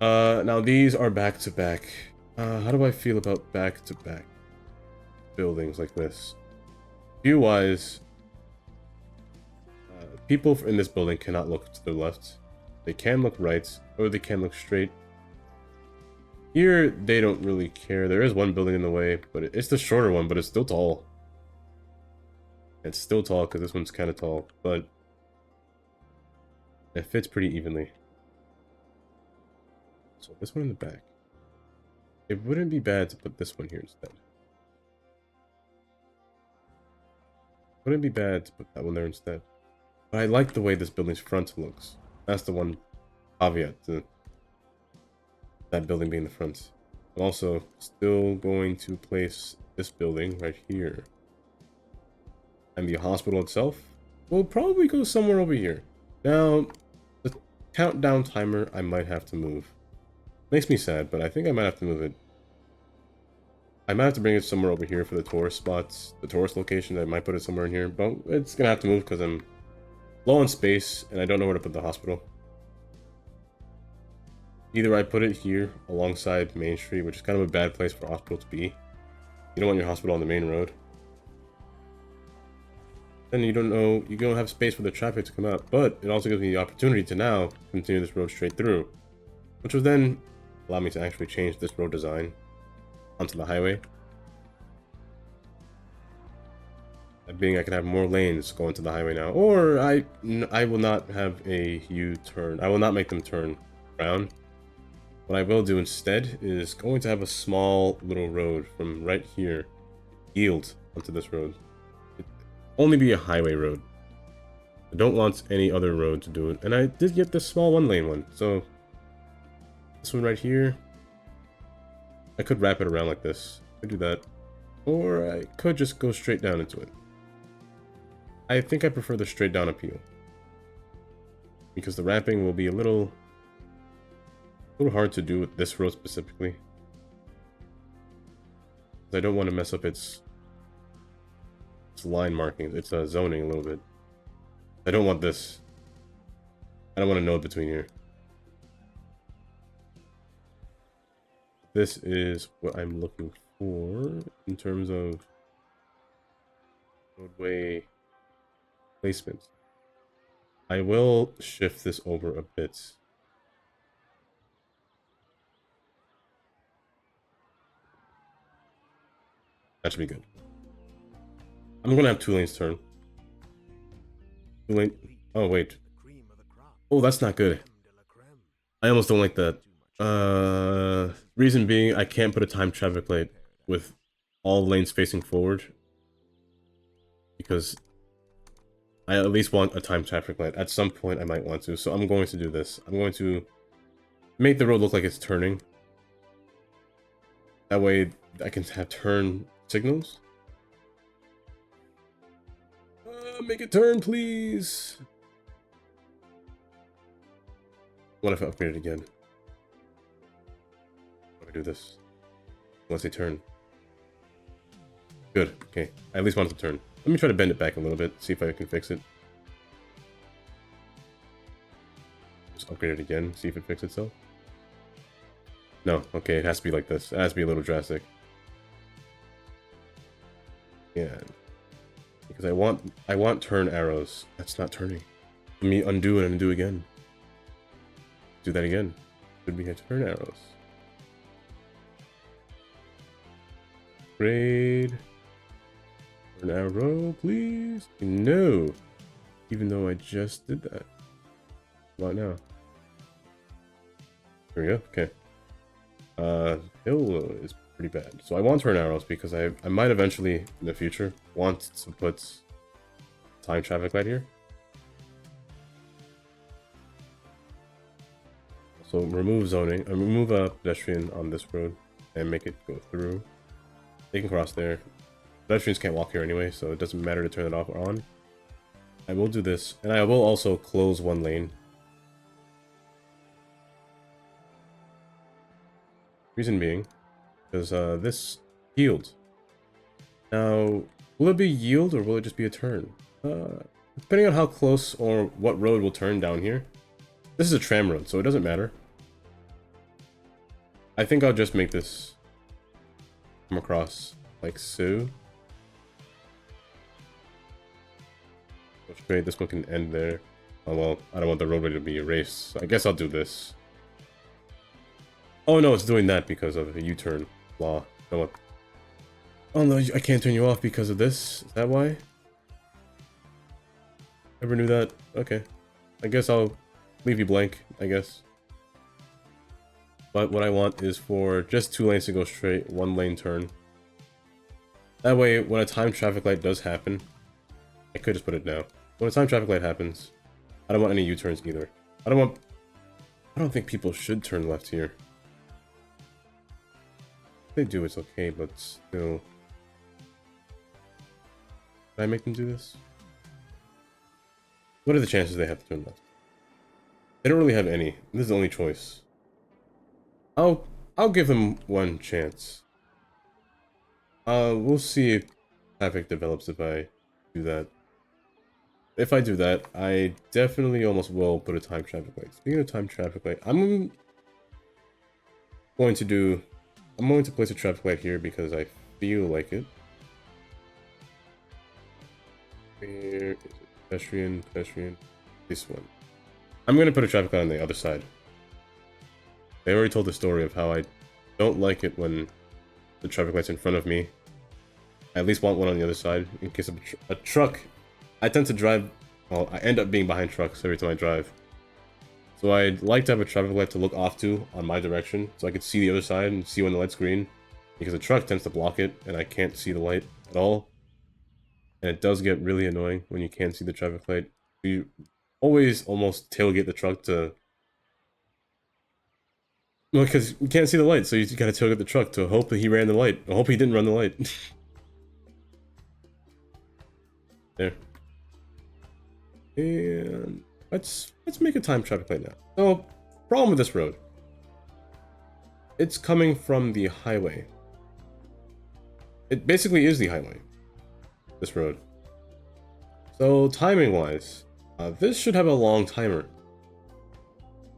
Now these are back to back. How do I feel about back to back buildings like this? View wise, people in this building cannot look to the left. They can look right, or they can look straight. Here, they don't really care. There is one building in the way, but it's the shorter one, but it's still tall. It's still tall because this one's kind of tall, but it fits pretty evenly. So this one in the back. It wouldn't be bad to put this one here instead. Wouldn't be bad to put that one there instead. But I like the way this building's front looks. That's the one caveat to that building being the front. I'm also still going to place this building right here. And the hospital itself will probably go somewhere over here. Now, the countdown timer I might have to move. Makes me sad, but I think I might have to move it. I might have to bring it somewhere over here for the tourist spots, the tourist location. I might put it somewhere in here, but it's gonna have to move because I'm low on space and I don't know where to put the hospital. Either I put it here alongside Main Street, which is kind of a bad place for a hospital to be. You don't want your hospital on the main road. Then you don't have space for the traffic to come out, but it also gives me the opportunity to now continue this road straight through, which will then allow me to actually change this road design onto the highway. That being, I can have more lanes going to the highway now, or I will not have a U-turn. I will not make them turn around. What I will do instead is going to have a small little road from right here yield onto this road. It only be a highway road. I don't want any other road to do it. And I did get this small one-lane one, so this one right here, I could wrap it around like this. I could do that. Or I could just go straight down into it. I think I prefer the straight down appeal, because the wrapping will be a little hard to do with this road specifically. I don't want to mess up its line markings, its zoning a little bit. I don't want this. I don't want a node between here. This is what I'm looking for in terms of roadway placement. I will shift this over a bit. That should be good. I'm gonna have 2 lanes turn. 2 lane. Oh wait. Oh, that's not good. I almost don't like that. Reason being, I can't put a timed traffic light with all lanes facing forward, because I at least want a timed traffic light. At some point, I might want to, so I'm going to do this. I'm going to make the road look like it's turning. That way, I can have turn signals. Make it turn, please. What if I upgrade it again? What if I do this? Unless they turn. Good. Okay. I at least want it to turn. Let me try to bend it back a little bit, see if I can fix it. Just upgrade it again, see if it fixes itself. No, okay, it has to be like this. It has to be a little drastic. Yeah. Because I want turn arrows. That's not turning. Let me undo and undo again. Do that again. Should be turn arrows. Grade. Turn arrow, please. No. Even though I just did that. What now? There we go. Okay. Hill is pretty bad. So I want turn arrows because I might eventually in the future want to put time traffic light here. So remove zoning, remove a pedestrian on this road and make it go through. They can cross there. Pedestrians can't walk here anyway, so it doesn't matter to turn it off or on. I will do this, and I will also close 1 lane. Reason being, because this yield. Now, will it be yield or will it just be a turn? Depending on how close or what road will turn down here. This is a tram road, so it doesn't matter. I think I'll just make this come across like so. Straight, this one can end there. Oh well, I don't want the roadway to be erased, so I guess I'll do this. Oh no, it's doing that because of a U-turn law. Oh no, I can't turn you off because of this? Is that why? Never knew that? Okay. I guess I'll leave you blank, I guess. But what I want is for just 2 lanes to go straight, 1 lane turn. That way, when a timed traffic light does happen, I could just put it now. When a timed traffic light happens, I don't want any U-turns either. I don't think people should turn left here. If they do, it's okay, but still. Can I make them do this? What are the chances they have to turn left? They don't really have any. This is the only choice. I'll give them one chance. We'll see if traffic develops if I do that. If I do that, I definitely almost will put a time traffic light. Speaking of time traffic light, going to do I'm going to place a traffic light here because I feel like it. Where is it? Pedestrian, pedestrian. This one. I'm gonna put a traffic light on the other side. They already told the story of how I don't like it when the traffic light's in front of me. I at least want one on the other side in case of a truck. I tend to drive, well, I end up being behind trucks every time I drive. So I'd like to have a traffic light to look off to on my direction, so I could see the other side and see when the light's green. Because the truck tends to block it, and I can't see the light at all. And it does get really annoying when you can't see the traffic light. You always almost tailgate the truck to... Well, because you can't see the light, so you gotta tailgate the truck to hope that he ran the light. I hope he didn't run the light. There. And let's make a time traffic light now. So, problem with this road. It's coming from the highway. It basically is the highway. This road. So, timing-wise, this should have a long timer.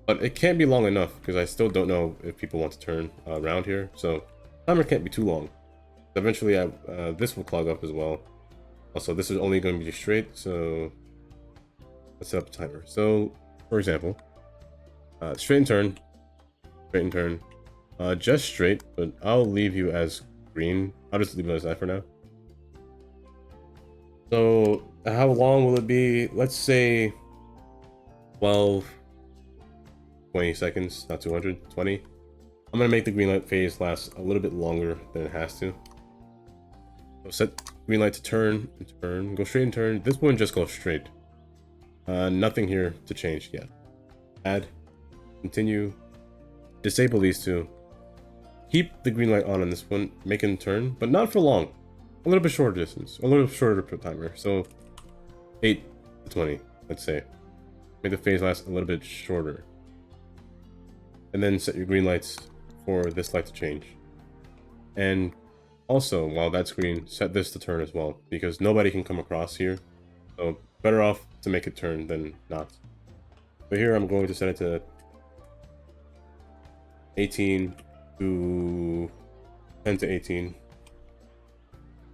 But it can't be long enough, because I still don't know if people want to turn around here. So, timer can't be too long. Eventually, this will clog up as well. Also, this is only going to be straight, so let's set up a timer. So, for example, straight and turn, just straight, but I'll leave you as green. I'll just leave it as that for now. So, how long will it be? Let's say 12, 20 seconds, not 200, 20. I'm going to make the green light phase last a little bit longer than it has to. So set green light to turn, go straight and turn. This one just goes straight. Nothing here to change yet. Add, continue, disable these two. Keep the green light on this one, make it turn, but not for long. A little bit shorter distance, a little shorter per timer. So 8 to 20, let's say. Make the phase last a little bit shorter. And then set your green lights for this light to change. And also, while that's green, set this to turn as well, because nobody can come across here. So better off to make it turn than not. But here I'm going to set it to 18 to 10 to 18.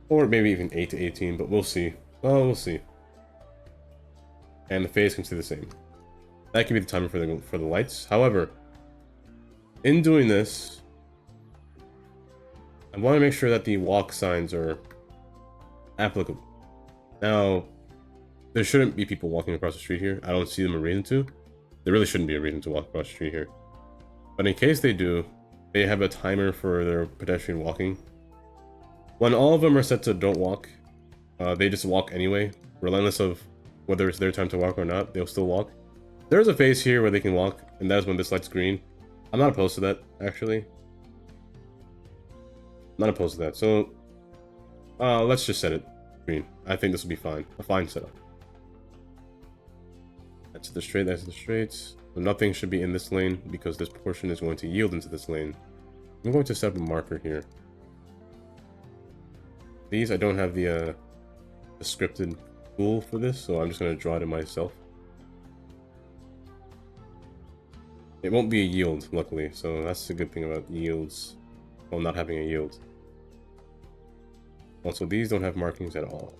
Or maybe even 8 to 18, but we'll see. Oh, we'll see. And the phase can stay the same. That can be the timer for the lights. However, in doing this, I want to make sure that the walk signs are applicable. Now, there shouldn't be people walking across the street here. I don't see them a reason to. There really shouldn't be a reason to walk across the street here. But in case they do, they have a timer for their pedestrian walking. When all of them are set to don't walk, they just walk anyway, regardless of whether it's their time to walk or not, they'll still walk. There's a phase here where they can walk, and that's when this light's green. I'm not opposed to that, actually. Not opposed to that. So, let's just set it green. I think this will be fine. A fine setup. That's the straight, that's the straights. So nothing should be in this lane because this portion is going to yield into this lane. I'm going to set up a marker here. These, I don't have the scripted tool for this, so I'm just going to draw it in myself. It won't be a yield, luckily, so that's the good thing about yields. Well, not having a yield. Also, these don't have markings at all.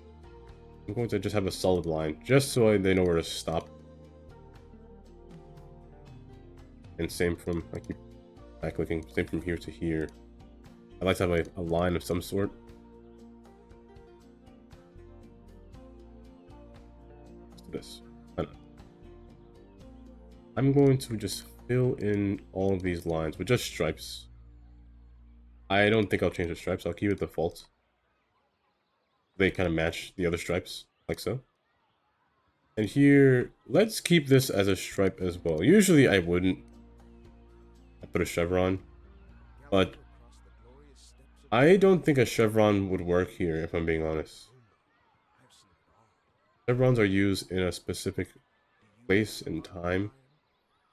I'm going to just have a solid line, just so they know where to stop. And same from, I keep back-clicking, same from here to here. I like to have a line of some sort. Let's do this. I'm going to just fill in all of these lines with just stripes. I don't think I'll change the stripes, I'll keep it default. They kind of match the other stripes, like so. And here, let's keep this as a stripe as well. Usually I wouldn't. I put a chevron, but I don't think a chevron would work here, if I'm being honest. Chevrons are used in a specific place and time.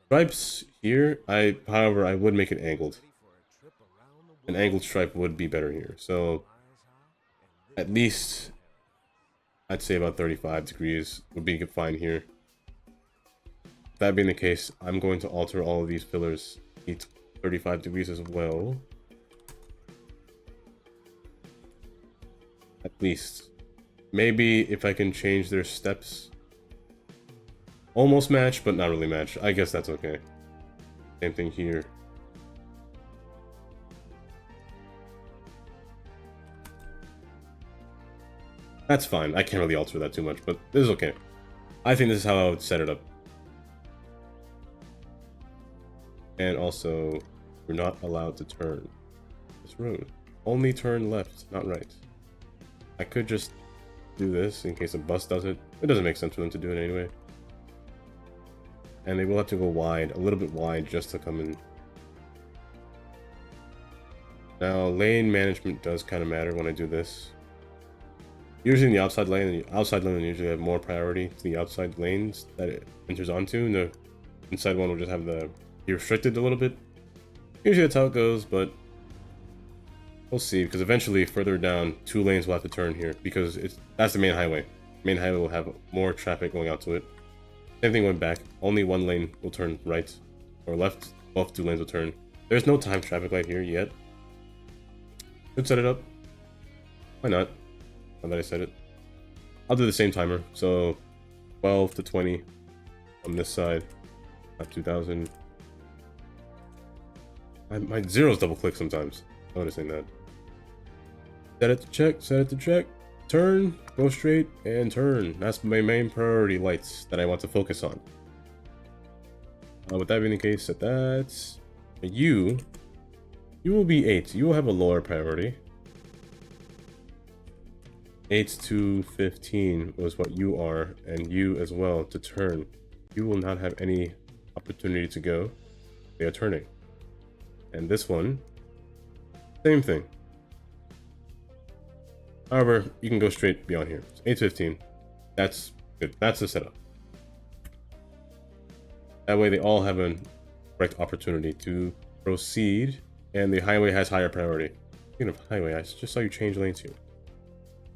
Stripes here, however, I would make it angled. An angled stripe would be better here. So at least I'd say about 35 degrees would be fine here. That being the case, I'm going to alter all of these fillers to 35 degrees as well. At least. Maybe if I can change their steps. Almost match, but not really match. I guess that's okay. Same thing here. That's fine. I can't really alter that too much, but this is okay. I think this is how I would set it up. And also, you're not allowed to turn this road. Only turn left, not right. I could just do this in case a bus does it. It doesn't make sense for them to do it anyway. And they will have to go wide, a little bit wide, just to come in. Now, lane management does kind of matter when I do this. Usually in the outside lane usually have more priority to the outside lanes that it enters onto, and the inside one will just have be restricted a little bit. Usually that's how it goes, but we'll see, because eventually further down, 2 lanes will have to turn here, because that's the main highway. The main highway will have more traffic going out to it. Same thing going back, only 1 lane will turn right or left, both 2 lanes will turn. There's no time traffic light here yet. Could set it up. Why not? Now that I said it. I'll do the same timer, so 12 to 20 on this side. Not 2000. My zeros double click sometimes. Noticing that. Set it to check, set it to check. Turn, go straight, and turn. That's my main priority lights that I want to focus on. With that being the case, set that. You will be 8. You will have a lower priority. 8 to 15 was what you are, and you as well to turn. You will not have any opportunity to go. They are turning. And this one, same thing. However, you can go straight beyond here. So 8 to 15. That's good. That's the setup. That way they all have a correct opportunity to proceed, and the highway has higher priority. Speaking of highway, I just saw you change lanes here.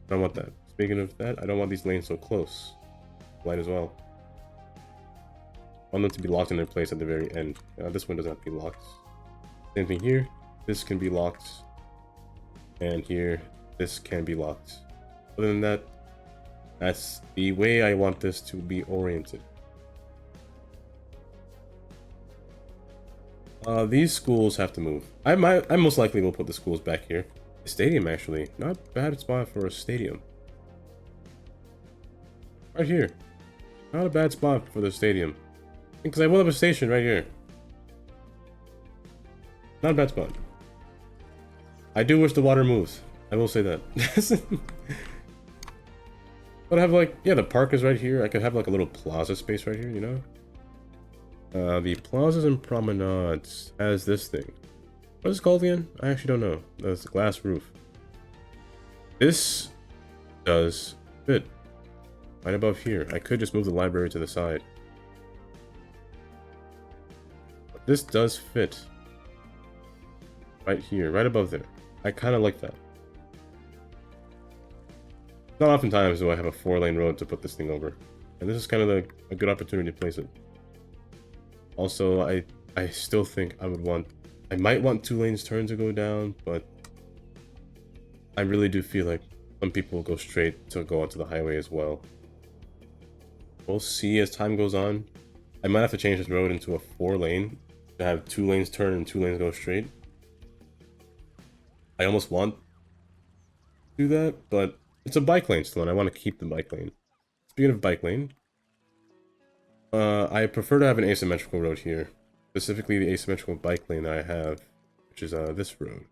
I don't want that. Speaking of that, I don't want these lanes so close. Light as well. I want them to be locked in their place at the very end. This one doesn't have to be locked. Same thing here. This can be locked. And here, this can be locked. Other than that, that's the way I want this to be oriented. These schools have to move. I most likely will put the schools back here. The stadium, actually. Not a bad spot for a stadium. Right here. Not a bad spot for the stadium. Because I will have a station right here. Not a bad spot. I do wish the water moves. I will say that. But I have like, yeah, the park is right here. I could have like a little plaza space right here, you know? The plazas and promenades has this thing. What is it called again? I actually don't know. That's the glass roof. This does fit. Right above here. I could just move the library to the side. But this does fit. Right here. Right above there. I kind of like that. Not oftentimes do I have a 4-lane road to put this thing over. And this is kind of a good opportunity to place it. Also, I still think I might want 2 lanes turn to go down, but I really do feel like some people will go straight to go onto the highway as well. We'll see as time goes on. I might have to change this road into a 4-lane to have 2 lanes turn and 2 lanes go straight. I almost want to do that, but it's a bike lane still, and I want to keep the bike lane. Speaking of bike lane, I prefer to have an asymmetrical road here. Specifically the asymmetrical bike lane that I have, which is this road.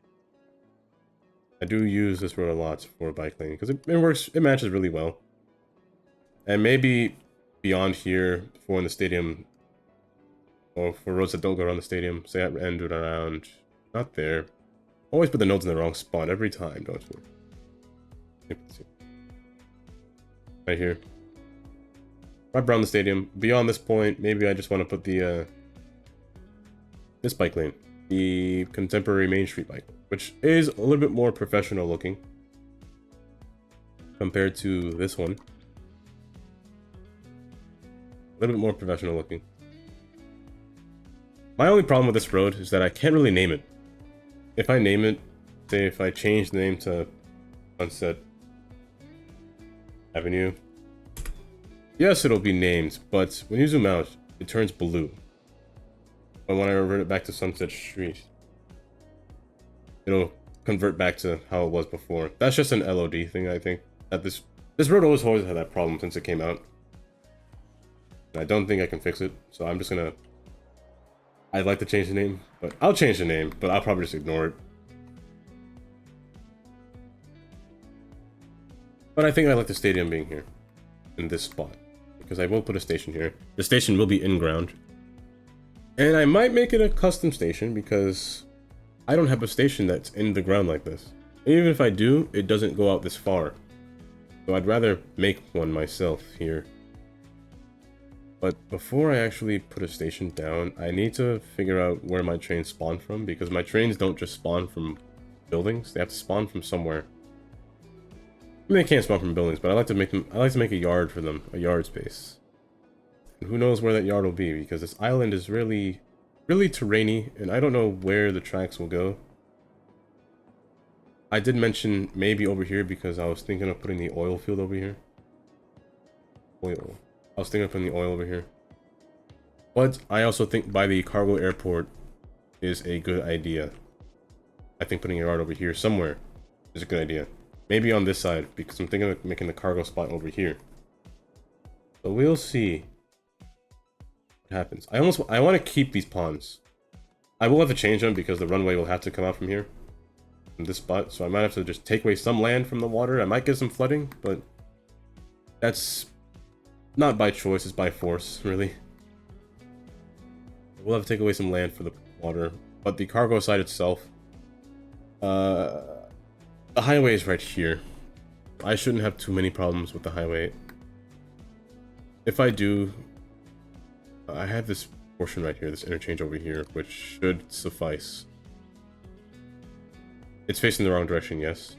I do use this road a lot for bike lane because it works, it matches really well. And maybe beyond here for in the stadium, or for roads that don't go around the stadium, say at end around, not there. Always put the nodes in the wrong spot every time, don't you? Right here. Right around the stadium. Beyond this point, maybe I just want to put the this bike lane, the contemporary Main Street bike, which is a little bit more professional looking compared to this one. A little bit more professional looking. My only problem with this road is that I can't really name it. If I name it, say if I change the name to Sunset Avenue, yes, it'll be named, but when you zoom out, it turns blue. But when I revert it back to Sunset Street, it'll convert back to how it was before. That's just an LOD thing, I think. That this road always had that problem since it came out. And I don't think I can fix it, so I'm just gonna... I'd like to change the name, but I'll change the name, but I'll probably just ignore it. But I think I like the stadium being here, in this spot, because I will put a station here. The station will be in ground. And I might make it a custom station because I don't have a station that's in the ground like this. And even if I do, it doesn't go out this far. So I'd rather make one myself here. But before I actually put a station down, I need to figure out where my trains spawn from, because my trains don't just spawn from buildings, they have to spawn from somewhere. I mean, they can't spawn from buildings, but I like to make a yard for them, a yard space. And who knows where that yard will be, because this island is really terrainy, and I don't know where the tracks will go. I did mention maybe over here because I was thinking of putting the oil field over here. Oil. I was thinking of putting the oil over here. But I also think by the cargo airport is a good idea. I think putting a yard over here somewhere is a good idea. Maybe on this side, because I'm thinking of making the cargo spot over here. So we'll see what happens. I want to keep these ponds. I will have to change them because the runway will have to come out from here. From this spot. So I might have to just take away some land from the water. I might get some flooding, but that's not by choice, it's by force, really. We'll have to take away some land for the water. But the cargo side itself, the highway is right here. I shouldn't have too many problems with the highway. If I do, I have this portion right here, this interchange over here, which should suffice. It's facing the wrong direction, yes.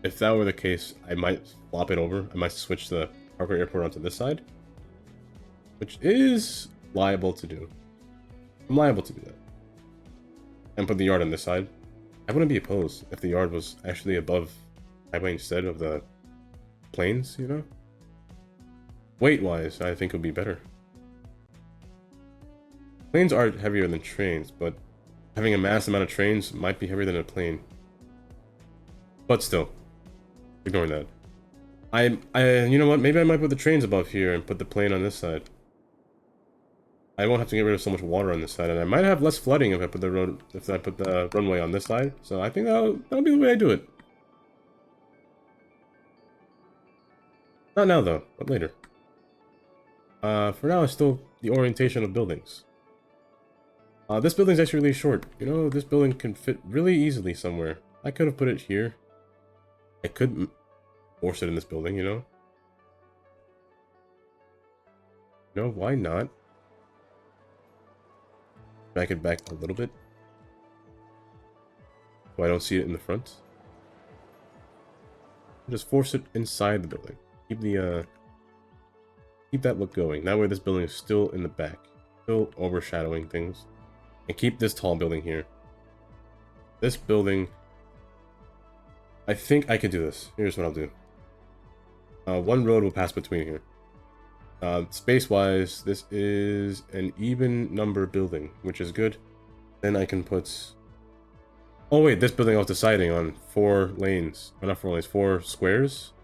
If that were the case, I might flop it over. I might switch the cargo airport onto this side, which is liable to do. I'm liable to do that. And put the yard on this side. I wouldn't be opposed if the yard was actually above highway instead of the planes, you know? Weight-wise, I think it would be better. Planes are heavier than trains, but having a mass amount of trains might be heavier than a plane. But still, ignoring that. You know what? Maybe I might put the trains above here and put the plane on this side. I won't have to get rid of so much water on this side, and I might have less flooding if I put the runway on this side. So I think that'll be the way I do it. Not now though, but later. For now, it's still the orientation of buildings. This building's actually really short. You know, this building can fit really easily somewhere. I could have put it here. I could force it in this building, you know? No, why not? Back it back a little bit. So I don't see it in the front. Just force it inside the building. Keep that look going. That way this building is still in the back. Still overshadowing things. And keep this tall building here. This building... I think I could do this. Here's what I'll do. One road will pass between here. Space-wise, this is an even number building, which is good. Then I can put... Oh wait, this building I was deciding on 4 lanes. Or not 4 lanes, 4 squares.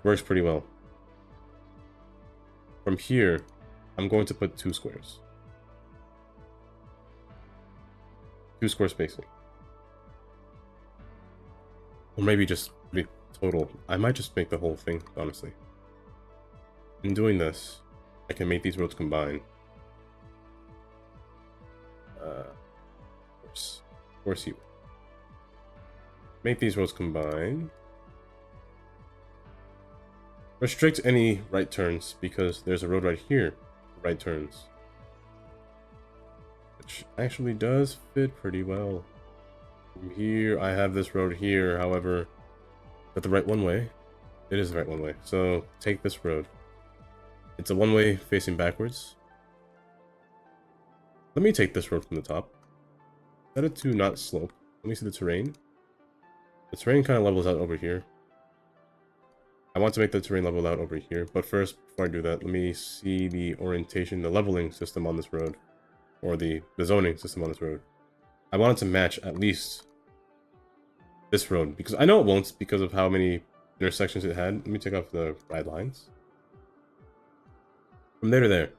Works pretty well. From here, I'm going to put 2 squares. 2 square spacing. Or maybe just the total. I might just make the whole thing, honestly. In doing this, I can make these roads combine. Of course you. Make these roads combine. Restrict any right turns because there's a road right here. Right turns. which actually does fit pretty well. From here, I have this road here, however, is that the right one way? It is the right one way, so take this road. It's a one way facing backwards. Let me take this road from the top. Set it to not slope. Let me see the terrain. The terrain kind of levels out over here. I want to make the terrain level out over here, but first, before I do that, let me see the orientation, the leveling system on this road, or the zoning system on this road. I want it to match at least this road, because I know it won't because of how many intersections it had. Let me take off the ride lines. From there to there.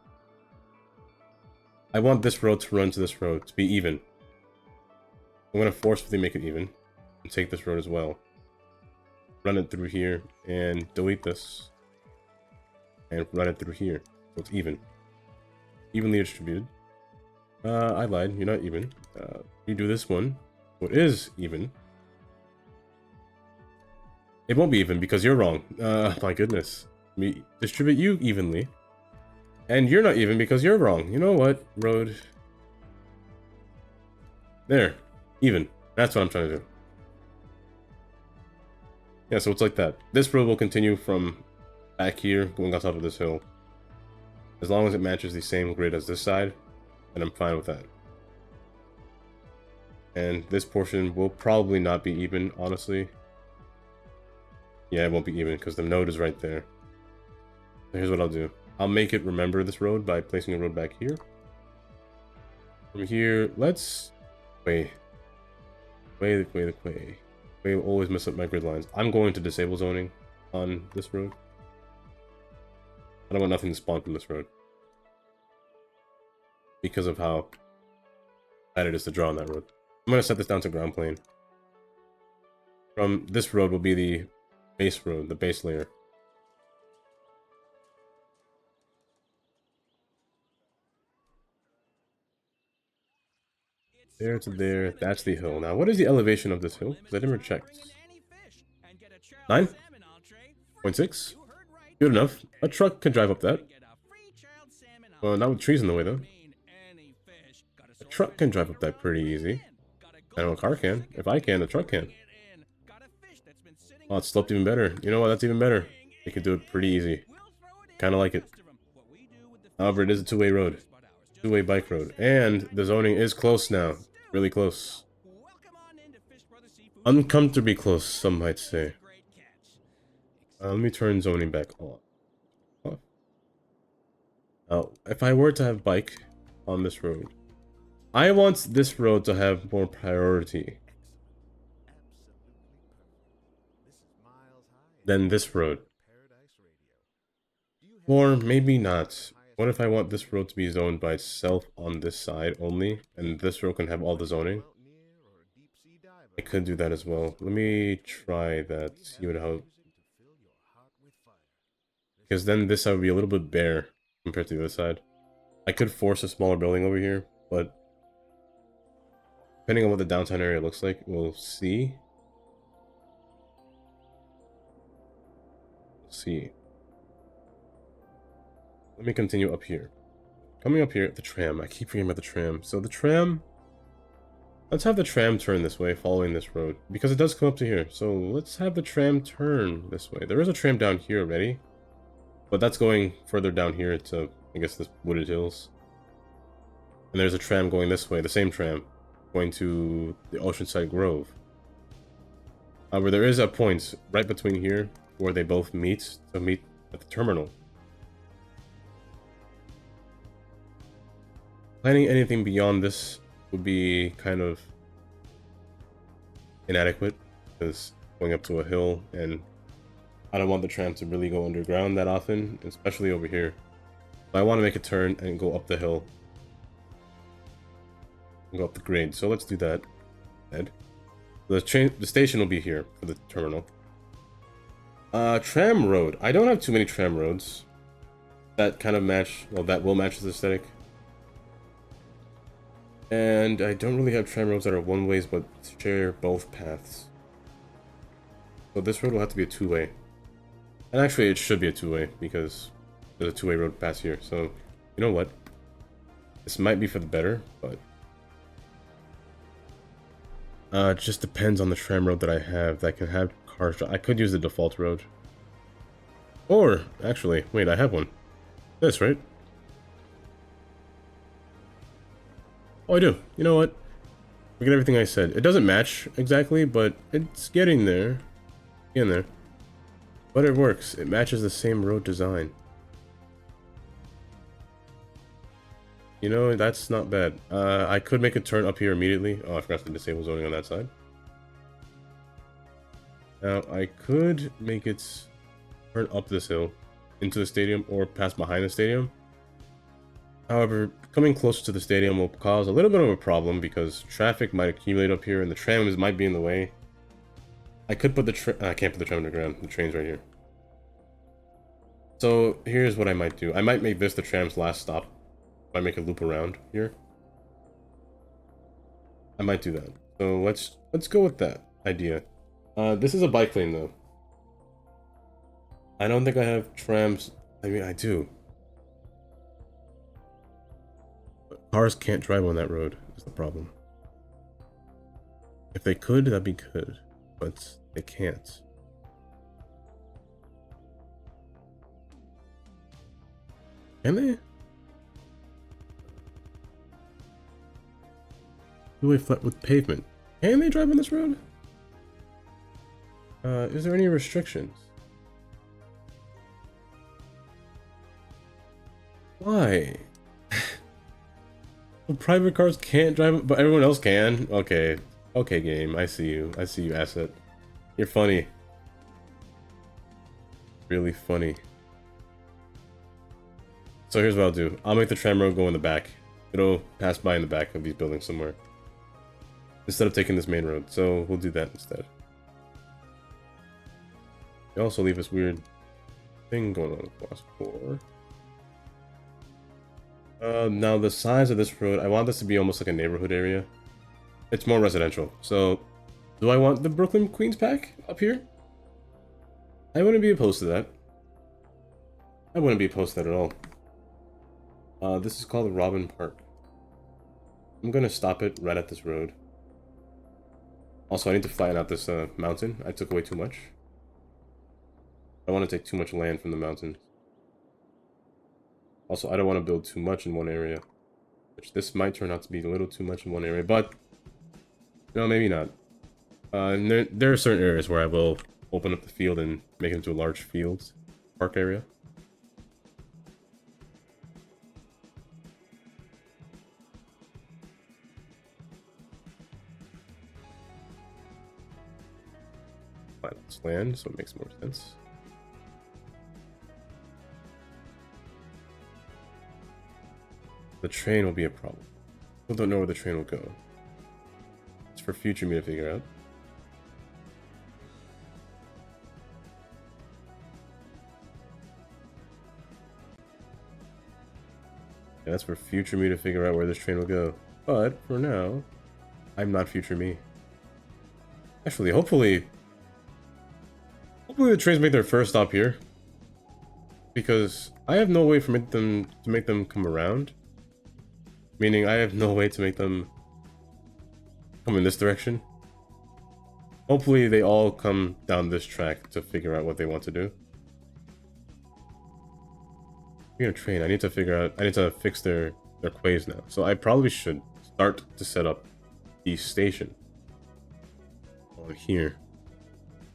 I want this road to run to this road, to be even. I'm going to forcefully make it even, and take this road as well. Run it through here, and delete this. And run it through here, so it's even. Evenly distributed. I lied, you're not even. You do this one, so it is even. It won't be even because you're wrong. My goodness. Let me distribute you evenly. And you're not even because you're wrong. You know what, road? There. Even. That's what I'm trying to do. Yeah, so it's like that. This road will continue from back here, going on top of this hill. As long as it matches the same grid as this side, then I'm fine with that. And this portion will probably not be even, honestly. Yeah, it won't be even because the node is right there. So here's what I'll do. I'll make it remember this road by placing a road back here. From here, let's... Wait. Wait will always mess up my grid lines. I'm going to disable zoning on this road. I don't want nothing to spawn from this road. Because of how bad it is to draw on that road. I'm going to set this down to ground plane. From this road will be the base road, the base layer. There to there, that's the hill. Now, what is the elevation of this hill? Because I never checked. 9.6? Good enough. A truck can drive up that. Well, not with trees in the way, though. A truck can drive up that pretty easy. I know a car can. If I can, a truck can. Oh, it's sloped even better. You know what? That's even better. They can do it pretty easy. Kind of like it. However, it is a two-way road. Two-way bike road. And the zoning is close now. Really close. Uncomfortably close, some might say. Let me turn zoning back on. Now, if I were to have bike on this road, I want this road to have more priority than this road. Or maybe not. What if I want this road to be zoned by itself on this side only, and this road can have all the zoning? I could do that as well. Let me try that, see what how... Because then this side would be a little bit bare compared to the other side. I could force a smaller building over here, but depending on what the downtown area looks like, we'll see. Let me continue up here. Coming up here, the tram. I keep forgetting about the tram. So the tram... Let's have the tram turn this way, following this road. Because it does come up to here. So let's have the tram turn this way. There is a tram down here already. But that's going further down here to, I guess, this wooded hills. And there's a tram going this way, the same tram. Going to the Oceanside Grove. However, there is a point right between here where they both meet to meet at the terminal. Planning anything beyond this would be kind of inadequate, because going up to a hill, and I don't want the tram to really go underground that often, especially over here. So I want to make a turn and go up the hill. And go up the grade, so let's do that. Ed. The station will be here for the terminal. Tram road. I don't have too many tram roads that kind of match, well, that will match this aesthetic. And I don't really have tram roads that are one-ways but share both paths. So this road will have to be a two-way. And actually it should be a two-way because there's a two-way road past here. So, you know what? This might be for the better, but It just depends on the tram road that I have that can have cars. I could use the default road. Or, actually, wait, I have one. This, right? Oh, I do. You know what? Forget everything I said. It doesn't match exactly, but it's getting there. Getting there. But it works. It matches the same road design. You know, that's not bad. I could make a turn up here immediately. Oh, I forgot to disable zoning on that side. Now, I could make it turn up this hill into the stadium or pass behind the stadium. However, coming closer to the stadium will cause a little bit of a problem because traffic might accumulate up here and the trams might be in the way. I could put the I can't put the tram underground. The train's right here. So here's what I might do. I might make this the tram's last stop. I might make a loop around here. I might do that. So let's go with that idea. This is a bike lane though. I don't think I have trams. I mean, I do. But cars can't drive on that road is the problem. If they could, that'd be good. But they can't. Can they? Two-way flat with pavement. Can they drive on this road? Is there any restrictions? Why? Well, private cars can't drive, but everyone else can? Okay. Okay, game. I see you. I see you, asset. You're funny. Really funny. So here's what I'll do. I'll make the tram road go in the back. It'll pass by in the back of these buildings somewhere. Instead of taking this main road. So we'll do that instead. They also leave this weird thing going on with class 4. Now the size of this road, I want this to be almost like a neighborhood area. It's more residential. So, do I want the Brooklyn Queens pack up here? I wouldn't be opposed to that. I wouldn't be opposed to that at all. This is called Robin Park. I'm gonna stop it right at this road. Also, I need to flatten out this mountain. I took away too much. I don't want to take too much land from the mountain. Also, I don't want to build too much in one area. Which this might turn out to be a little too much in one area, but... no, maybe not. There are certain areas where I will open up the field and make it into a large field park area. It's land, so it makes more sense. The train will be a problem. People don't know where the train will go. It's for future me to figure out. Yeah, that's for future me to figure out where this train will go. But, for now, I'm not future me. Actually, hopefully the trains make their first stop here. Because I have no way for them to make them come around. Meaning, I have no way to make them come in this direction. Hopefully, they all come down this track to figure out what they want to do. We're gonna train. I need to fix their quays now. So I probably should start to set up the station on here.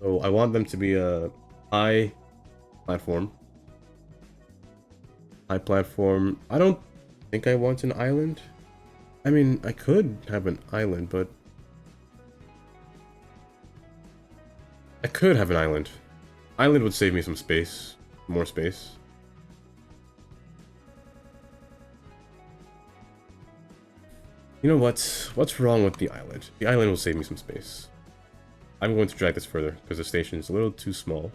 So I want them to be a high platform. High platform. I don't think I want an island. I mean, I could have an island, but I could have an island. Island would save me some space, more space. You know what? What's wrong with the island? The island will save me some space. I'm going to drag this further because the station is a little too small.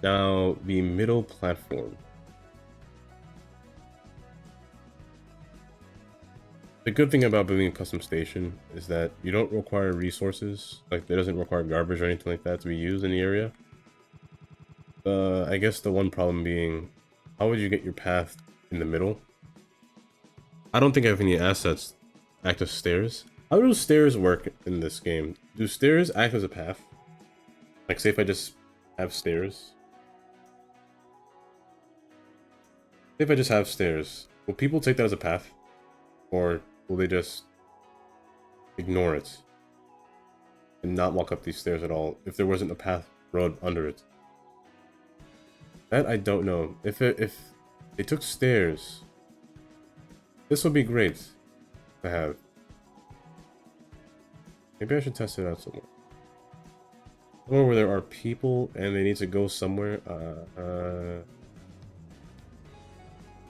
Now, the middle platform. The good thing about building a custom station is that you don't require resources. Like, it doesn't require garbage or anything like that to be used in the area. I guess the one problem being, how would you get your path in the middle? I don't think I have any assets. act as stairs. How do stairs work in this game? Do stairs act as a path? Like, say if I just have stairs. Say if I just have stairs, will people take that as a path? Or will they just ignore it and not walk up these stairs at all if there wasn't a path road under it? That I don't know. If they took stairs, this would be great to have. Maybe I should test it out somewhere. Somewhere where there are people and they need to go somewhere.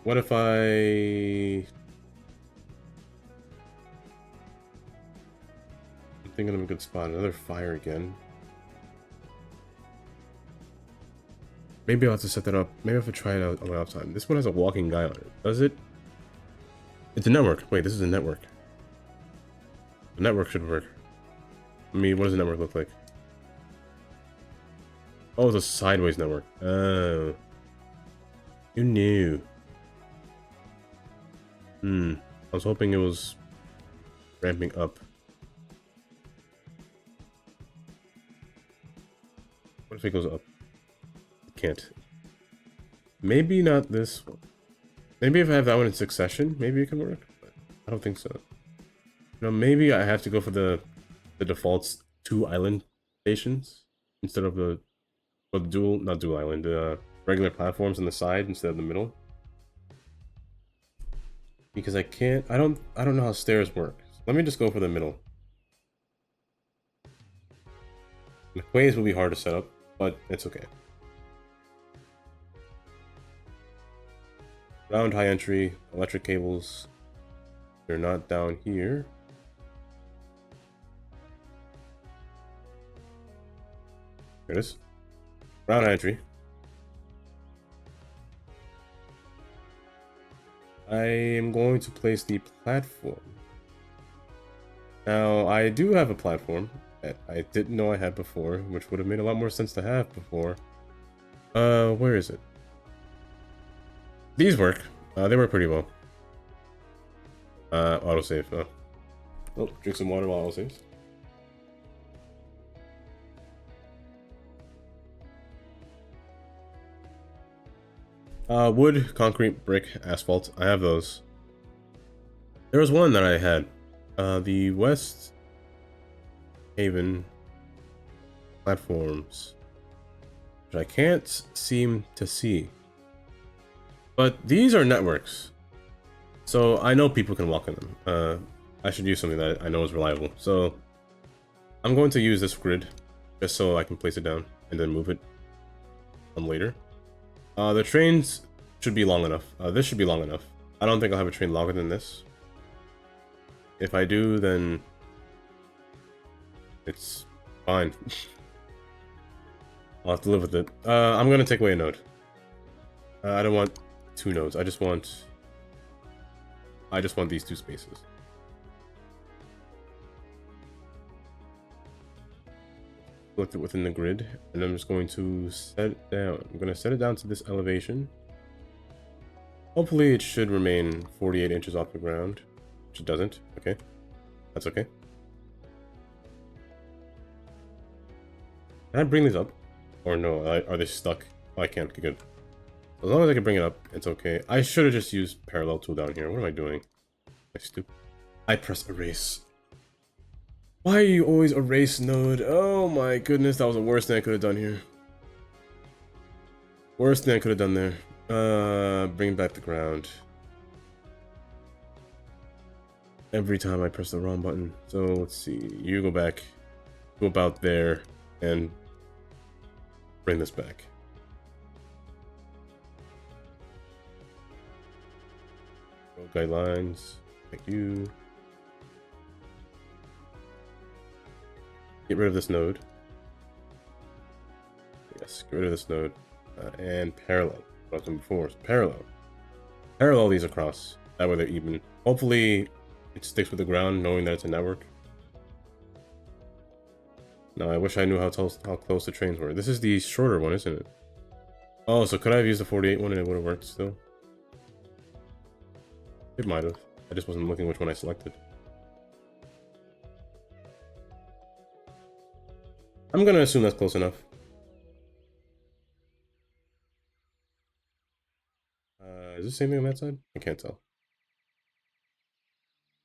What if I'm thinking of a good spot. Another fire again. Maybe I'll have to set that up. Maybe I have to try it out on my off time. This one has a walking guy on it. Does it? It's a network. Wait, this is a network. The network should work. I mean, what does the network look like? Oh, it's a sideways network. Oh. You knew. I was hoping it was ramping up. What if it goes up? It can't. Maybe not this one. Maybe if I have that one in succession, maybe it can work. But I don't think so. You know, maybe I have to go for the defaults 2 island stations instead of the not dual island, the regular platforms on the side instead of the middle. Because I don't know how stairs work. So let me just go for the middle. The quays will be hard to set up, but it's okay. Round high entry, electric cables. They're not down here. There it is. Round high entry. I am going to place the platform. Now, I do have a platform that I didn't know I had before, which would have made a lot more sense to have before. Where is it? These work. They work pretty well. Autosave. Oh, drink some water while autosaves. Wood, concrete, brick, asphalt. I have those. There was one that I had. The West Haven platforms, which I can't seem to see. But these are networks, so I know people can walk on them. I should use something that I know is reliable. So I'm going to use this grid just so I can place it down and then move it later. The trains should be long enough. This should be long enough. I don't think I'll have a train longer than this. If I do, then it's fine. I'll have to live with it. I'm gonna take away a node. I don't want 2 nodes. I just want these 2 spaces. Select it within the grid, and I'm just going to set it down. I'm going to set it down to this elevation. Hopefully it should remain 48 inches off the ground, which it doesn't. Okay, that's okay. Can I bring these up? Or no, are they stuck? Oh, I can't. Okay, good. As long as I can bring it up, it's okay. I should have just used parallel tool down here. What am I doing? Am I stupid? I press erase. Why are you always erase node? Oh my goodness, that was the worst thing I could have done here. Worst thing I could have done there. Bring back the ground. Every time I press the wrong button. So let's see. You go back to about there and bring this back. Guidelines. Thank you. Get rid of this node. Yes, get rid of this node. And parallel. What I've done before. So parallel. Parallel these across. That way they're even. Hopefully it sticks with the ground, knowing that it's a network. Now I wish I knew how close the trains were. This is the shorter one, isn't it? Oh, so could I have used the 48 one and it would have worked still? It might have. I just wasn't looking which one I selected. I'm gonna assume that's close enough. Is this the same thing on that side? I can't tell.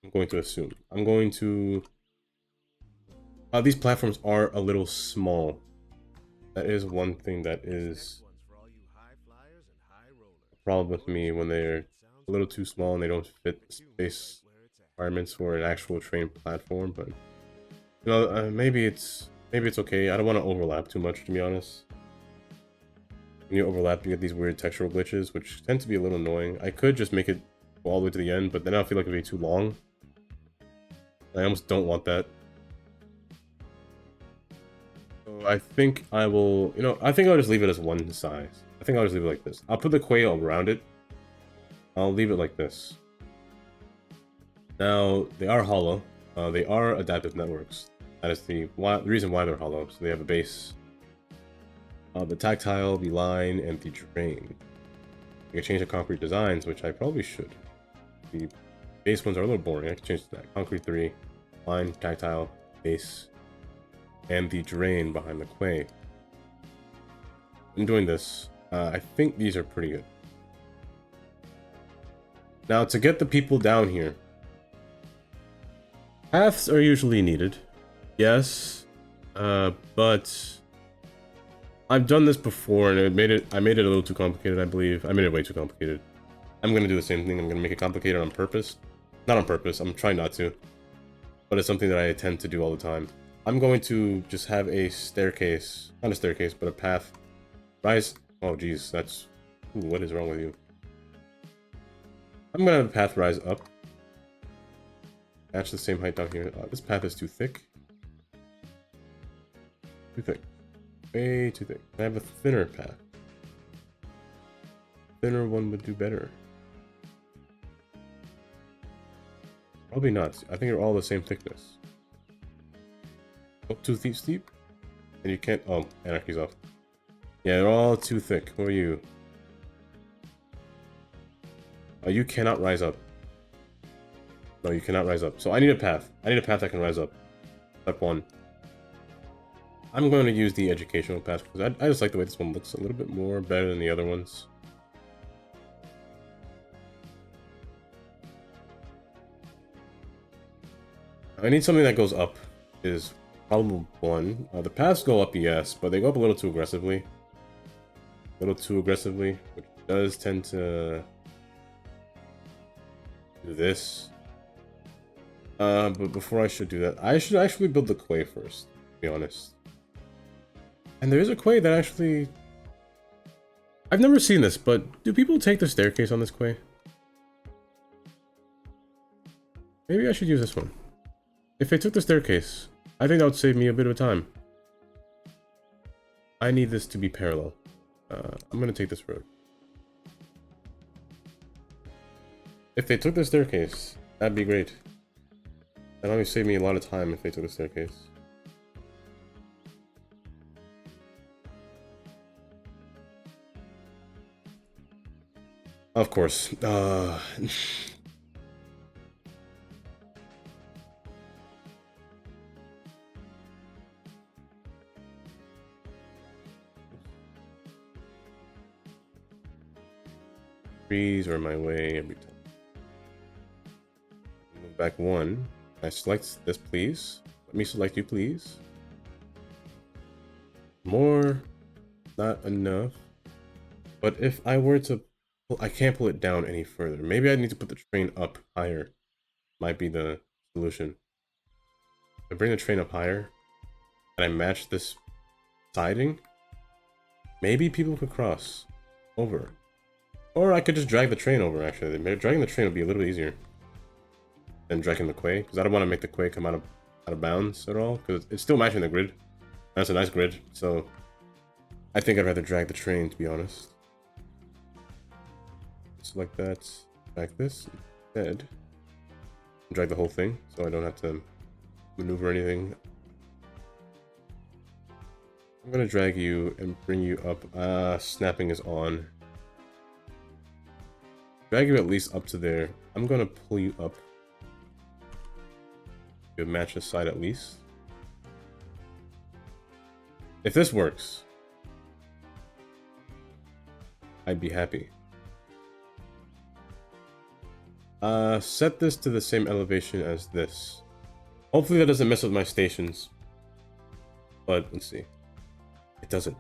I'm going to assume. I'm going to... these platforms are a little small. That is one thing that is a problem with me when they're a little too small and they don't fit the space requirements for an actual train platform. But you know, maybe it's okay. I don't want to overlap too much, to be honest. When you overlap, you get these weird textural glitches, which tend to be a little annoying. I could just make it go all the way to the end, but then I feel like it'd be too long. I almost don't want that. So I think I will, you know, I think I'll just leave it as one size. I think I'll just leave it like this. I'll put the quail around it. I'll leave it like this. Now, they are hollow. They are adaptive networks. That is the reason why they're hollow. So they have a base. The tactile, the line, and the terrain. I can change the concrete designs, which I probably should. The base ones are a little boring. I can change that. Concrete 3, line, tactile, base, and the drain behind the quay. In doing this, I think these are pretty good. Now, to get the people down here, paths are usually needed. Yes, but I've done this before and I made it a little too complicated, I believe. I made it way too complicated. I'm gonna do the same thing. I'm gonna make it complicated on purpose. Not on purpose, I'm trying not to. But it's something that I tend to do all the time. I'm going to just have a staircase, not a staircase, but a path. Rise, oh geez, that's, ooh, what is wrong with you? I'm gonna have a path rise up. Match the same height down here. This path is too thick. Too thick. Way too thick. I have a thinner path. Thinner one would do better. Probably not. I think they're all the same thickness. Oh, too steep? And you can't... Oh, anarchy's off. Yeah, they're all too thick. Who are you? Oh, you cannot rise up. No, you cannot rise up. So I need a path. I need a path that can rise up. Step 1. I'm going to use the educational path because I just like the way this one looks a little bit more better than the other ones. I need something that goes up is problem 1. The paths go up, yes, but they go up a little too aggressively. Which does tend to do this. But before I should do that, I should actually build the quay first, to be honest. And there is a quay that actually... I've never seen this, but do people take the staircase on this quay? Maybe I should use this one. If they took the staircase, I think that would save me a bit of time. I need this to be parallel. I'm gonna take this road. If they took the staircase, that'd be great. That'd only save me a lot of time if they took the staircase. Of course. Trees are in my way every time. Move back 1. I select this, please. Let me select you, please. More. Not enough. But if I were to... I can't pull it down any further. Maybe I need to put the train up higher. Might be the solution. If I bring the train up higher, and I match this siding, maybe people could cross over. Or I could just drag the train over, actually. Dragging the train would be a little bit easier than dragging the quay, because I don't want to make the quay come out of bounds at all, because it's still matching the grid. That's a nice grid, so I think I'd rather drag the train, to be honest. Select that, back this instead. Drag the whole thing, so I don't have to maneuver anything. I'm gonna drag you and bring you up. Snapping is on. Drag you at least up to there. I'm gonna pull you up. You match the side at least. If this works, I'd be happy. Set this to the same elevation as this. Hopefully that doesn't mess with my stations. But let's see. It doesn't.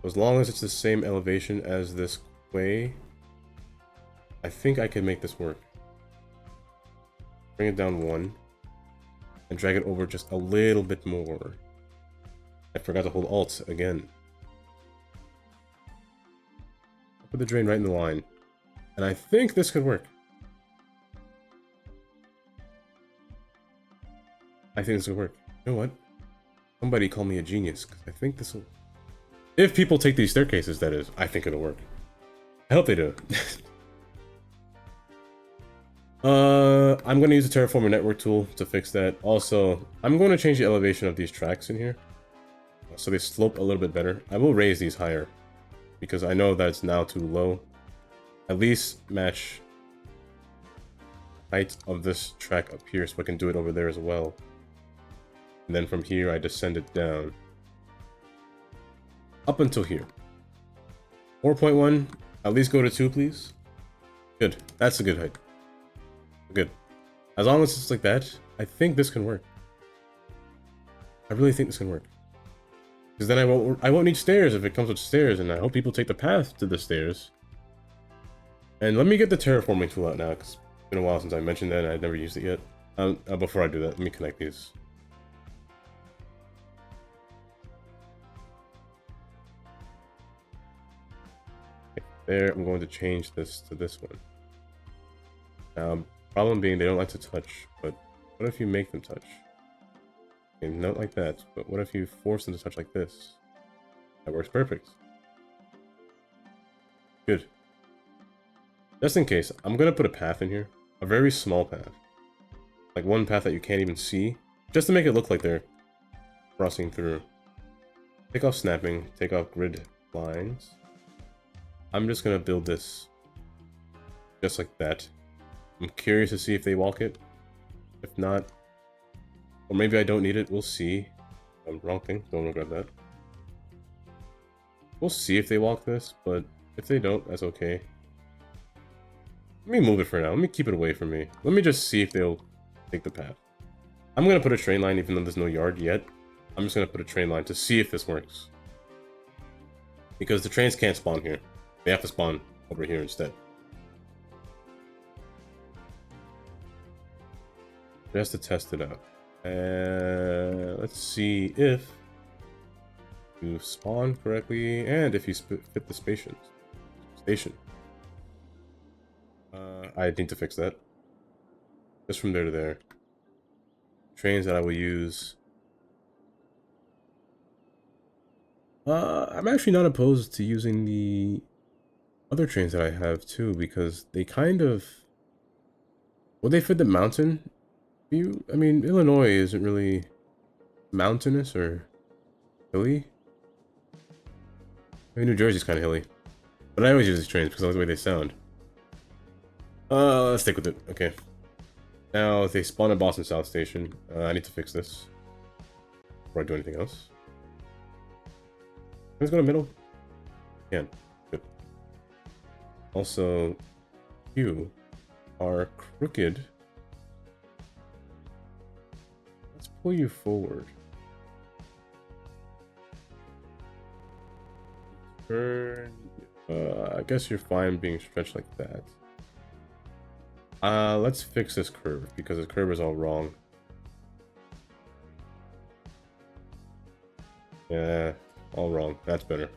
As long as it's the same elevation as this quay, I think I can make this work. Bring it down 1 and drag it over just a little bit more. I forgot to hold Alt again. Put the drain right in the line. And I think this could work. I think this could work. You know what? Somebody call me a genius, because I think this will... If people take these staircases, that is, I think it'll work. I hope they do. I'm going to use the Terraformer Network tool to fix that. Also, I'm going to change the elevation of these tracks in here, so they slope a little bit better. I will raise these higher, because I know that it's now too low. At least match height of this track up here, so I can do it over there as well. And then from here, I descend it down. Up until here. 4.1, at least go to 2, please. Good, that's a good height. Good. As long as it's like that, I think this can work. I really think this can work. Because then I won't need stairs if it comes with stairs, and I hope people take the path to the stairs. And let me get the terraforming tool out now, because it's been a while since I mentioned that, and I've never used it yet. Before I do that, let me connect these. There, I'm going to change this to this one. Problem being they don't like to touch, but what if you make them touch? Okay, not like that, but what if you force them to touch like this? That works perfect. Good. Just in case, I'm gonna put a path in here. A very small path. Like one path that you can't even see. Just to make it look like they're crossing through. Take off snapping, take off grid lines. I'm just gonna build this just like that. I'm curious to see if they walk it. If not, or maybe I don't need it, we'll see. Wrong thing, don't regret that. We'll see if they walk this, but if they don't, that's okay. Let me move it for now, let me keep it away from me. Let me just see if they'll take the path. I'm gonna put a train line even though there's no yard yet. I'm just gonna put a train line to see if this works. Because the trains can't spawn here. They have to spawn over here instead. Just to test it out. Let's see if you spawn correctly and if you fit the station. I need to fix that. Just from there to there. Trains that I will use. I'm actually not opposed to using the other trains that I have too, because they kind of... Will they fit the mountain view? I mean, Illinois isn't really mountainous or hilly. I mean, New Jersey's kind of hilly. But I always use these trains because I like the way they sound. Let's stick with it. Okay. Now, if they spawn at Boston South Station, I need to fix this before I do anything else. Let's go to middle. Can. Good. Also, you are crooked. Let's pull you forward. Turn. I guess you're fine being stretched like that. Let's fix this curve because this curve is all wrong. Yeah, all wrong. That's better.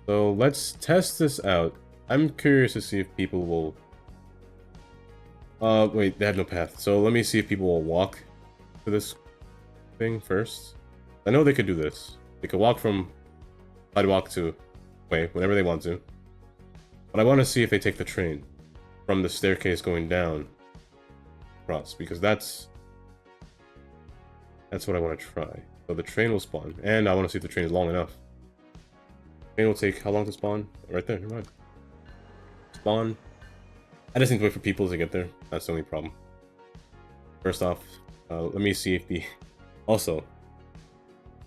So let's test this out. I'm curious to see if people will... wait, they have no path. So let me see if people will walk to this thing first. I know they could do this. They could walk from sidewalk to way, whenever they want to. But I want to see if they take the train from the staircase going down across, because that's what I want to try. So the train will spawn, and I want to see if the train is long enough. Train will take how long to spawn? Right there, never mind. Spawn. I just need to wait for people to get there. That's the only problem. First off, let me see if the... Also,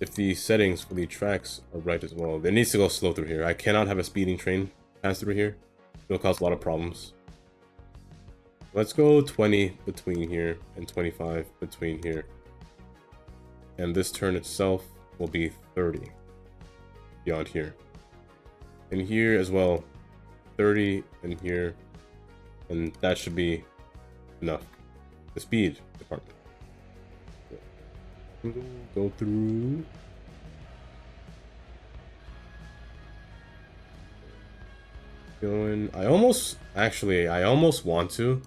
if the settings for the tracks are right as well. It needs to go slow through here. I cannot have a speeding train pass through here. It'll cause a lot of problems. Let's go 20 between here and 25 between here. And this turn itself will be 30 beyond here. And here as well, 30 and here. And that should be enough. The speed department. Go through. Going. I almost want to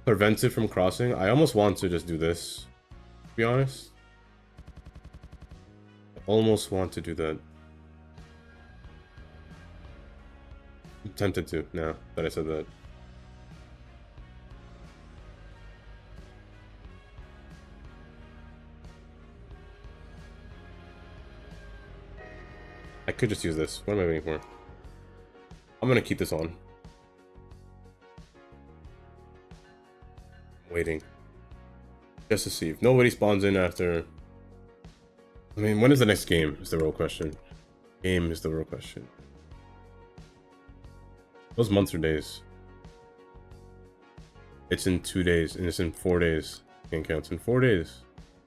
prevent it from crossing. I almost want to just do this, to be honest. I almost want to do that. I'm tempted to now that I said that. I could just use this. What am I waiting for? I'm gonna keep this on. Waiting. Just to see if nobody spawns in after. I mean, when is the next game? Is the real question. Game is the real question. Those months or days? It's in 2 days, and it's in 4 days. Can't count. It's in 4 days.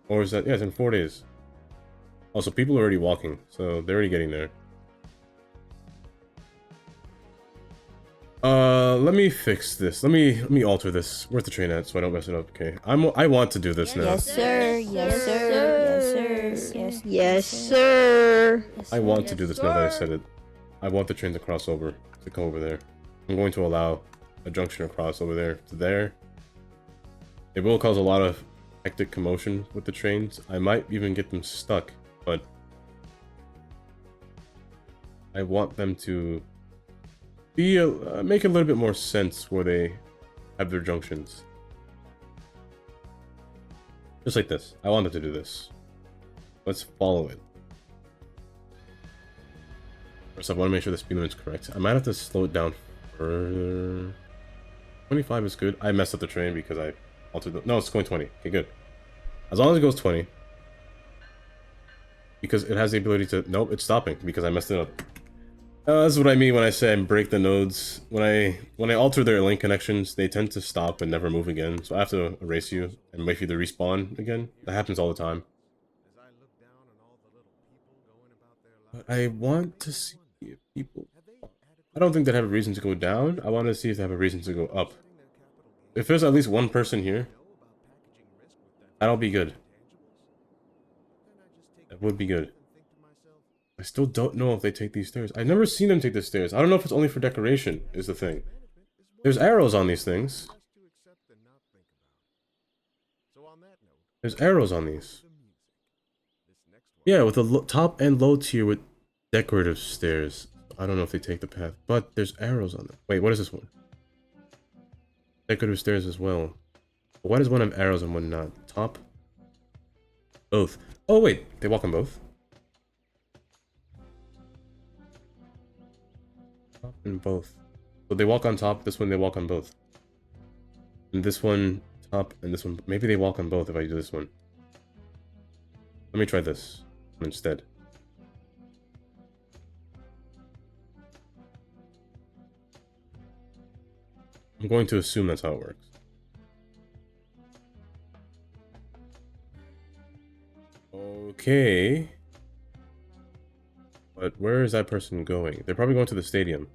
Or is that? Yeah, it's in 4 days. Also, people are already walking, so they're already getting there. Let me fix this. Let me alter this. Where's the train at so I don't mess it up? Okay, I want to do this now. Yes, sir. Yes, sir. Yes, sir. Yes, Yes, sir. yes, I want to yes, do this now that I said it. I want the train to cross over, to go over there. I'm going to allow a junction to cross over there to there. It will cause a lot of hectic commotion with the trains. I might even get them stuck, but I want them to be make a little bit more sense where they have their junctions. Just like this. I wanted to do this. Let's follow it. First, I want to make sure the speed limit's correct. I might have to slow it down further. 25 is good. I messed up the train because I altered the... No, it's going 20. Okay, good. As long as it goes 20. Because it has the ability to... Nope, it's stopping because I messed it up. That's what I mean when I say I break the nodes. When I alter their link connections, they tend to stop and never move again. So I have to erase you and wait for you to respawn again. That happens all the time. But I want to see if people... I don't think they have a reason to go down. I want to see if they have a reason to go up. If there's at least one person here, that'll be good. That would be good. I still don't know if they take these stairs. I've never seen them take the stairs. I don't know if it's only for decoration, is the thing. There's arrows on these things. There's arrows on these. Yeah, with the top and low tier with decorative stairs. I don't know if they take the path, but there's arrows on them. Wait, what is this one? Decorative stairs as well. Why does one have arrows and one not? Top? Both. Oh wait, they walk on both? Top and both. So they walk on top, this one they walk on both. And this one, top, and this one. Maybe they walk on both if I do this one. Let me try this instead. I'm going to assume that's how it works. Okay. But where is that person going? They're probably going to the stadium.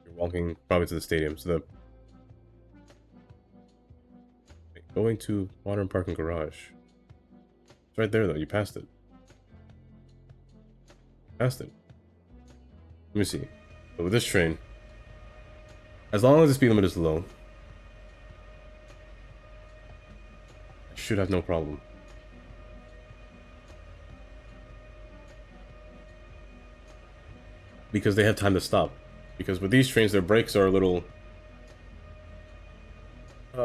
You're walking probably to the stadium. So going to Modern Parking Garage. It's right there though, you passed it. Passed it. Let me see. But with this train, as long as the speed limit is low, I should have no problem. Because they have time to stop. Because with these trains, their brakes are a little...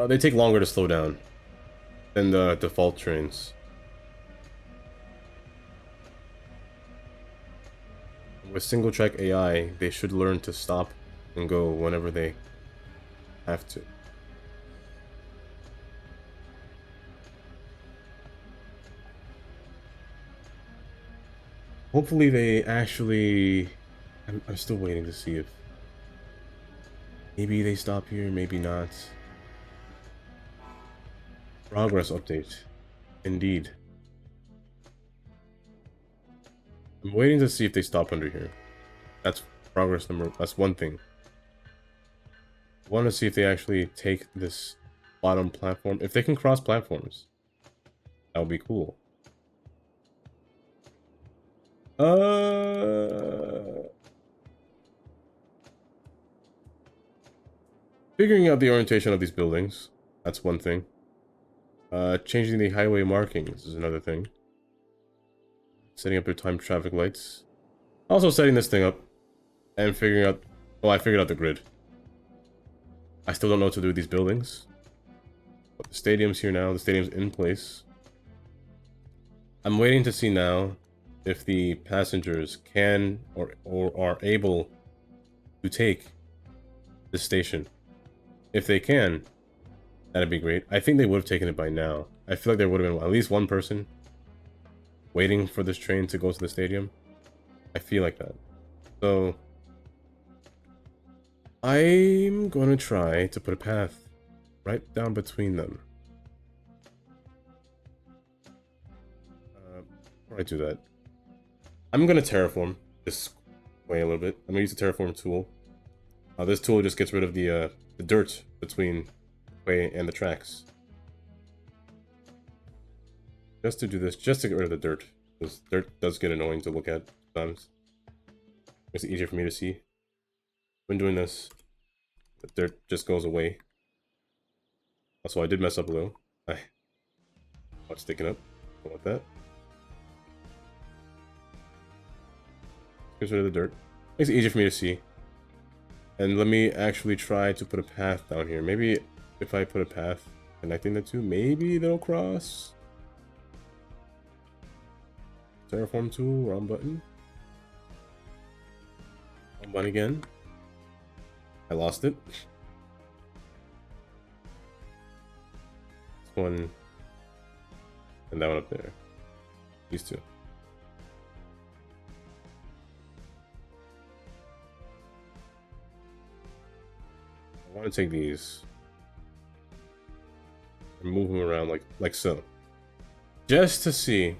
they take longer to slow down than the default trains. With single track AI, they should learn to stop and go whenever they have to. Hopefully they actually... I'm still waiting to see if... Maybe they stop here, maybe not. Progress update. Indeed. I'm waiting to see if they stop under here. That's progress number... That's one thing. I want to see if they actually take this bottom platform. If they can cross platforms, that would be cool. Figuring out the orientation of these buildings. That's one thing. Changing the highway markings is another thing. Setting up their timed traffic lights. Also setting this thing up. And figuring out... Oh, I figured out the grid. I still don't know what to do with these buildings. But the stadium's here now. The stadium's in place. I'm waiting to see now if the passengers can or are able to take the station. If they can, that'd be great. I think they would have taken it by now. I feel like there would have been at least one person waiting for this train to go to the stadium. I feel like that. So I'm gonna try to put a path right down between them. Before I do that, I'm gonna terraform this way a little bit. I'm gonna use the terraform tool. This tool just gets rid of the dirt between the way and the tracks. Just to do this, just to get rid of the dirt. Because dirt does get annoying to look at sometimes. Makes it easier for me to see. When doing this, the dirt just goes away. Also, I did mess up a little. What's sticking up? Don't want that. Gets rid of the dirt. Makes it easier for me to see. And let me actually try to put a path down here. Maybe if I put a path connecting the two, maybe they'll cross. Terraform tool, wrong button. Wrong button again. I lost it. This one and that one up there. These two. I want to take these and move them around like so. Just to see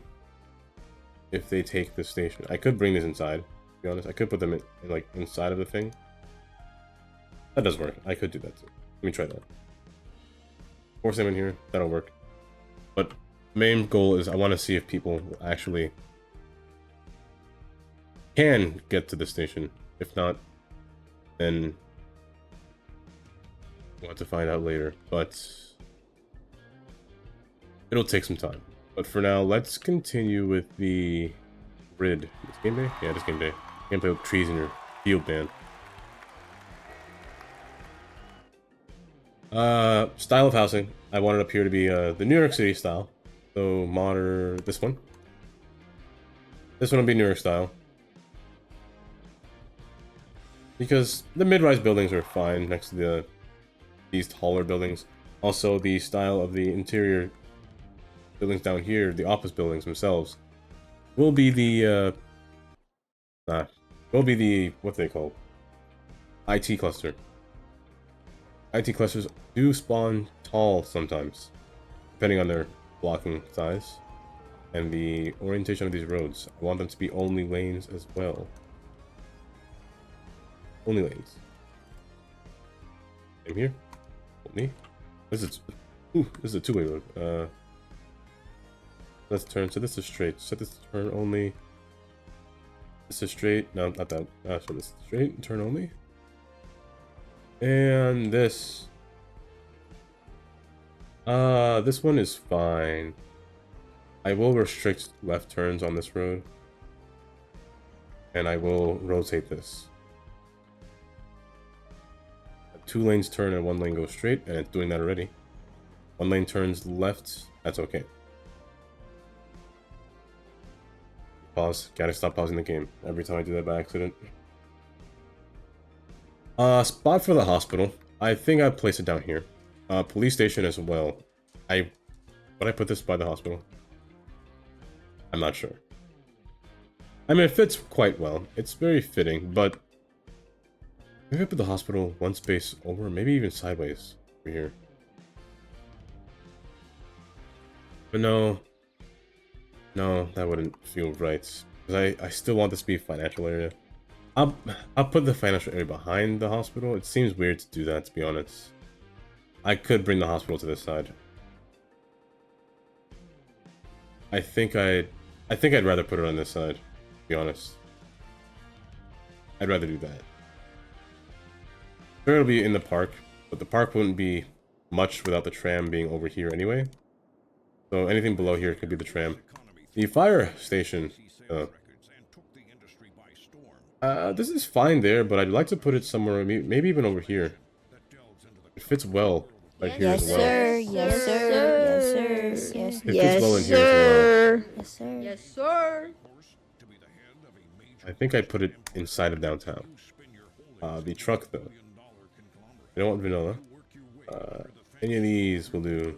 if they take the station. I could bring these inside, to be honest. I could put them in like inside of the thing. That does work. I could do that too. Let me try that. Force them in here. That'll work. But the main goal is I want to see if people actually can get to the station. If not, then we'll have to find out later. But it'll take some time. But for now, let's continue with the grid. This game day? Yeah, this game day. You can't play with trees in your field, man. Style of housing. I want it up here to be the New York City style. So modern, this one. This one will be New York style. Because the mid-rise buildings are fine next to these taller buildings. Also, the style of the interior buildings down here, the office buildings themselves, will be the what they call IT cluster. IT clusters do spawn tall sometimes, depending on their blocking size and the orientation of these roads. I want them to be only lanes as well. Only lanes. Same here. Only. This is a two-way road. Let's turn. So this is straight. Set this to turn only. This is straight. No, not that. So this is straight. Turn only. And this. This one is fine. I will restrict left turns on this road. And I will rotate this. 2 lanes turn and 1 lane goes straight, and it's doing that already. 1 lane turns left. That's okay. Pause. Gotta stop pausing the game every time I do that by accident. Spot for the hospital. I think I'd place it down here. Police station as well. Would I put this by the hospital? I'm not sure. I mean, it fits quite well. It's very fitting, but maybe I put the hospital one space over, maybe even sideways over here. But no, that wouldn't feel right. Because I still want this to be a financial area. I'll put the financial area behind the hospital. It seems weird to do that, to be honest. I could bring the hospital to this side. I think I'd rather put it on this side, to be honest. I'd rather do that. Sure, it'll be in the park, but the park wouldn't be much without the tram being over here anyway. So anything below here could be the tram. The fire station. This is fine there, but I'd like to put it somewhere, maybe even over here. It fits well right here Yes, as well. sir. Yes, sir. Yes, sir. Yes, It fits well in here as well. yes, sir. Yes, sir. I think I put it inside of downtown. The truck though. I don't want vanilla. Any of these will do.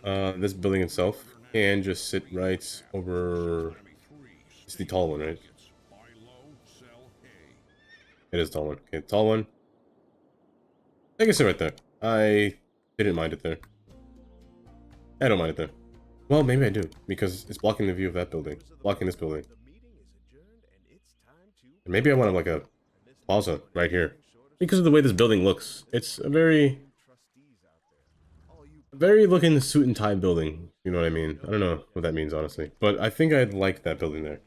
This building itself can just sit right over. It's the tall one, right? It is tall one. Okay, tall one. I can sit right there. I didn't mind it there. I don't mind it there. Well, maybe I do, because it's blocking the view of that building. Blocking this building. And maybe I want like a plaza right here. Because of the way this building looks. It's a very looking suit and tie building. You know what I mean? I don't know what that means, honestly. But I think I'd like that building there.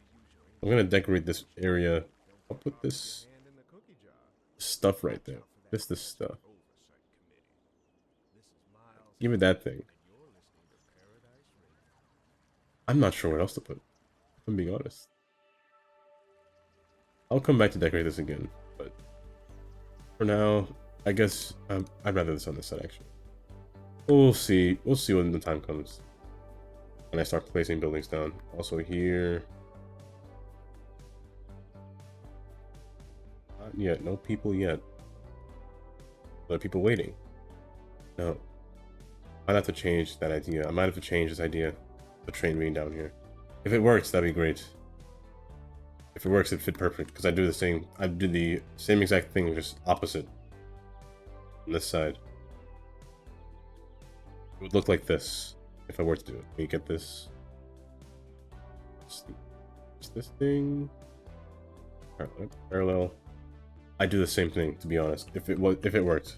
I'm gonna decorate this area. I'll put this stuff right there. This stuff. Give it that thing. I'm not sure what else to put. If I'm being honest. I'll come back to decorate this again, but for now, I guess I'd rather this on this side actually. We'll see. We'll see when the time comes. When I start placing buildings down. Also here. Not yet. No people yet. There are people waiting. No. I might have to change that idea. I might have to change this idea. The train being down here. If it works, that'd be great. If it works, it'd fit perfect. Because I do the same exact thing, just opposite. On this side. It would look like this if I were to do it. You get this. It's this thing. Parallel. I do the same thing, to be honest. If it worked.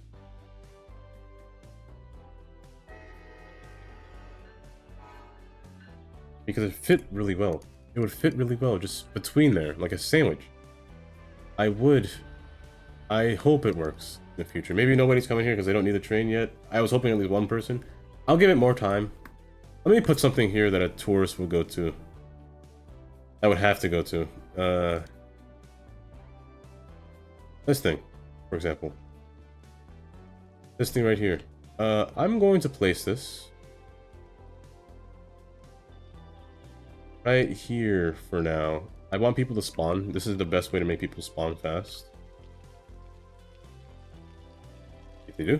Because it fit really well. It would fit really well just between there, like a sandwich. I hope it works in the future. Maybe nobody's coming here because they don't need the train yet. I was hoping at least one person. I'll give it more time. Let me put something here that a tourist will go to. I would have to go to. This thing, for example. This thing right here. I'm going to place this right here for now. I want people to spawn. This is the best way to make people spawn fast. If they do.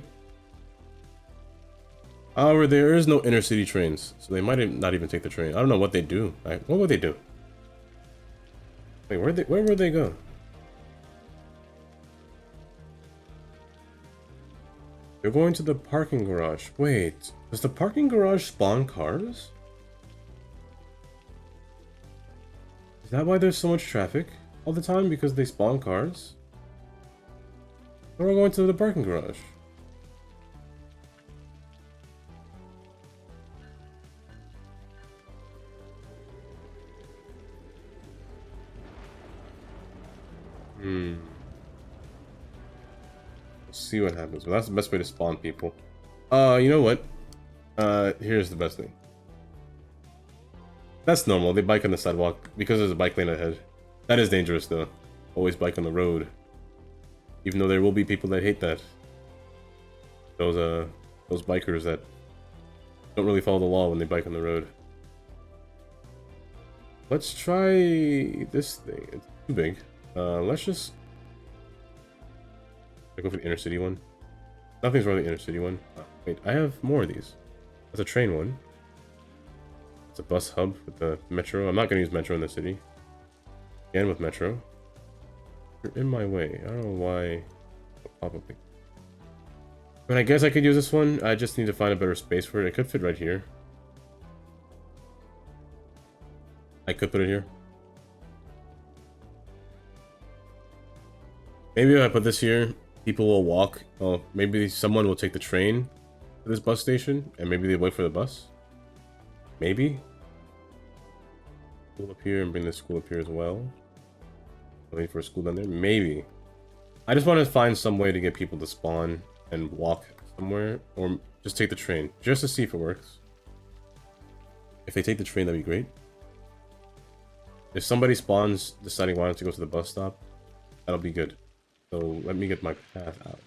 However, there is no inner city trains, so they might not even take the train. I don't know what they do. What would they do? Wait, where would they go? They're going to the parking garage. Wait, does the parking garage spawn cars? Is that why there's so much traffic all the time? Because they spawn cars? Or we're going to the parking garage. Let's see what happens. Well, that's the best way to spawn people. You know what? Here's the best thing. That's normal. They bike on the sidewalk because there's a bike lane ahead. That is dangerous, though. Always bike on the road. Even though there will be people that hate that. Those bikers that don't really follow the law when they bike on the road. Let's try this thing. It's too big. Let's just go for the inner city one. Nothing's wrong with the inner city one. Oh, wait, I have more of these. That's a train one. It's a bus hub with the metro. I'm not going to use metro in the city. Again with metro. You're in my way. I don't know why. Probably. But I guess I could use this one. I just need to find a better space for it. It could fit right here. I could put it here. Maybe if I put this here, people will walk. Oh, maybe someone will take the train to this bus station, and maybe they wait for the bus. Maybe. School up here and bring the school up here as well. Wait for a school down there. Maybe. I just want to find some way to get people to spawn and walk somewhere, or just take the train, just to see if it works. If they take the train, that'd be great. If somebody spawns deciding why not to go to the bus stop, that'll be good. So let me get my path out.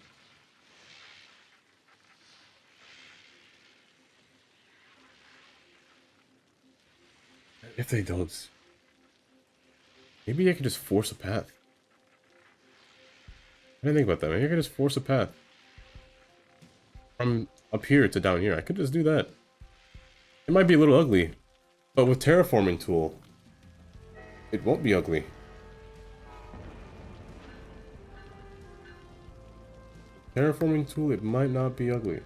If they don't, maybe I could just force a path. I didn't think about that. Maybe I could just force a path from up here to down here. I could just do that. It might be a little ugly, but with terraforming tool, it won't be ugly. Terraforming tool, it might not be ugly.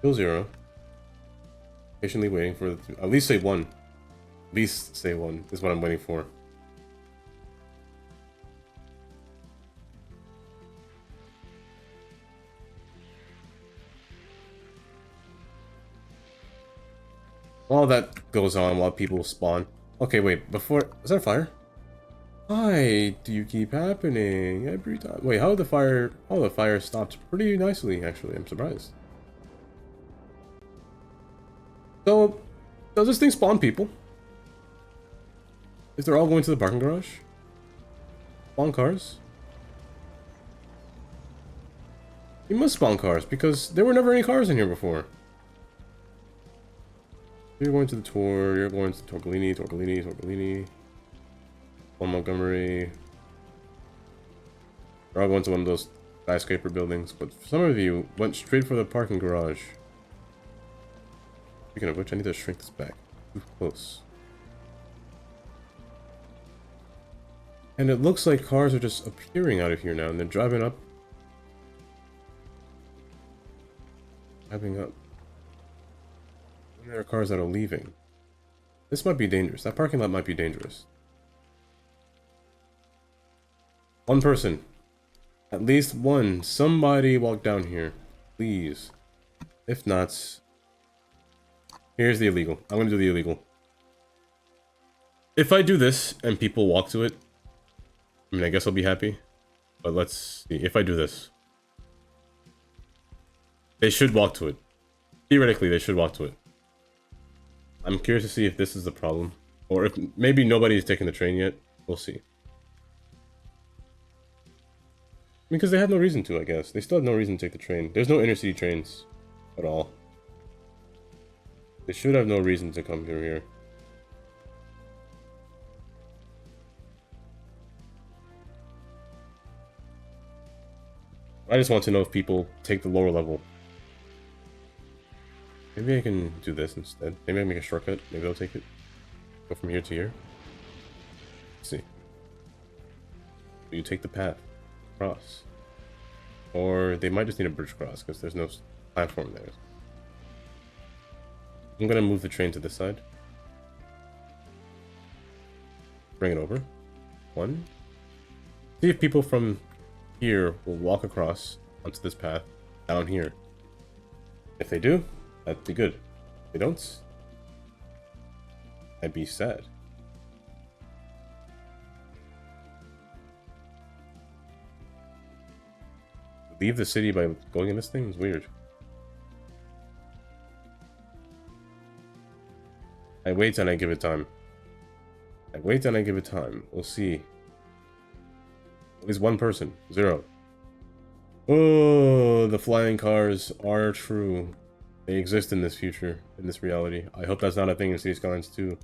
Still 0. Patiently waiting for at least say 1. At least say 1 is what I'm waiting for. While that goes on, while people spawn. Okay, wait, before... Is that a fire? Why do you keep happening every time? Wait, how did the fire... Oh, the fire stopped pretty nicely, actually. I'm surprised. So, does this thing spawn people? If they're all going to the parking garage? Spawn cars? You must spawn cars, because there were never any cars in here before. You're going to the tour, you're going to Tortellini. Montgomery. We're all going to one of those skyscraper buildings, but some of you went straight for the parking garage. Speaking of which, I need to shrink this back. Too close. And it looks like cars are just appearing out of here now, and they're driving up. Driving up. And there are cars that are leaving. This might be dangerous. That parking lot might be dangerous. One person. At least one. Somebody walk down here. Please. If not... Here's the illegal. I'm gonna do the illegal. If I do this and people walk to it, I mean, I guess I'll be happy. But let's see. If I do this, they should walk to it. Theoretically, they should walk to it. I'm curious to see if this is the problem. Or if maybe nobody's taken the train yet. We'll see. Because they have no reason to, I guess. They still have no reason to take the train. There's no intercity trains at all. They should have no reason to come through here. I just want to know if people take the lower level. Maybe I can do this instead. Maybe I make a shortcut. Maybe they'll take it. Go from here to here. Let's see. You take the path across. Or they might just need a bridge cross because there's no platform there. I'm gonna move the train to this side. Bring it over. 1. See if people from here will walk across onto this path down here. If they do, that'd be good. If they don't, I'd be sad. Leave the city by going in this thing is weird. I wait and I give it time. I wait and I give it time. We'll see. At least one person. 0. Oh, the flying cars are true. They exist in this future, in this reality. I hope that's not a thing in City Skylines 2.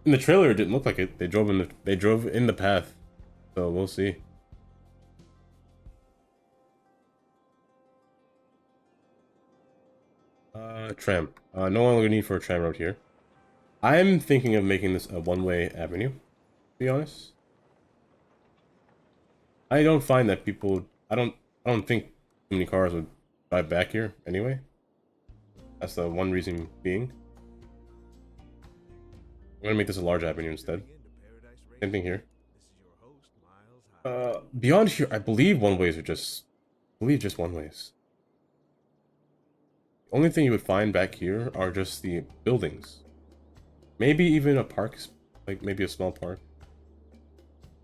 In the trailer, it didn't look like it. They drove in the path. So we'll see. Tram. No longer need for a tram road here. I'm thinking of making this a one-way avenue, to be honest. I don't find that people... I don't think too many cars would drive back here anyway. That's the one reason being. I'm gonna make this a large avenue instead. Same thing here. Beyond here, I believe one-ways are just... I believe just one-ways. The only thing you would find back here are just the buildings. Maybe even a park, like maybe a small park.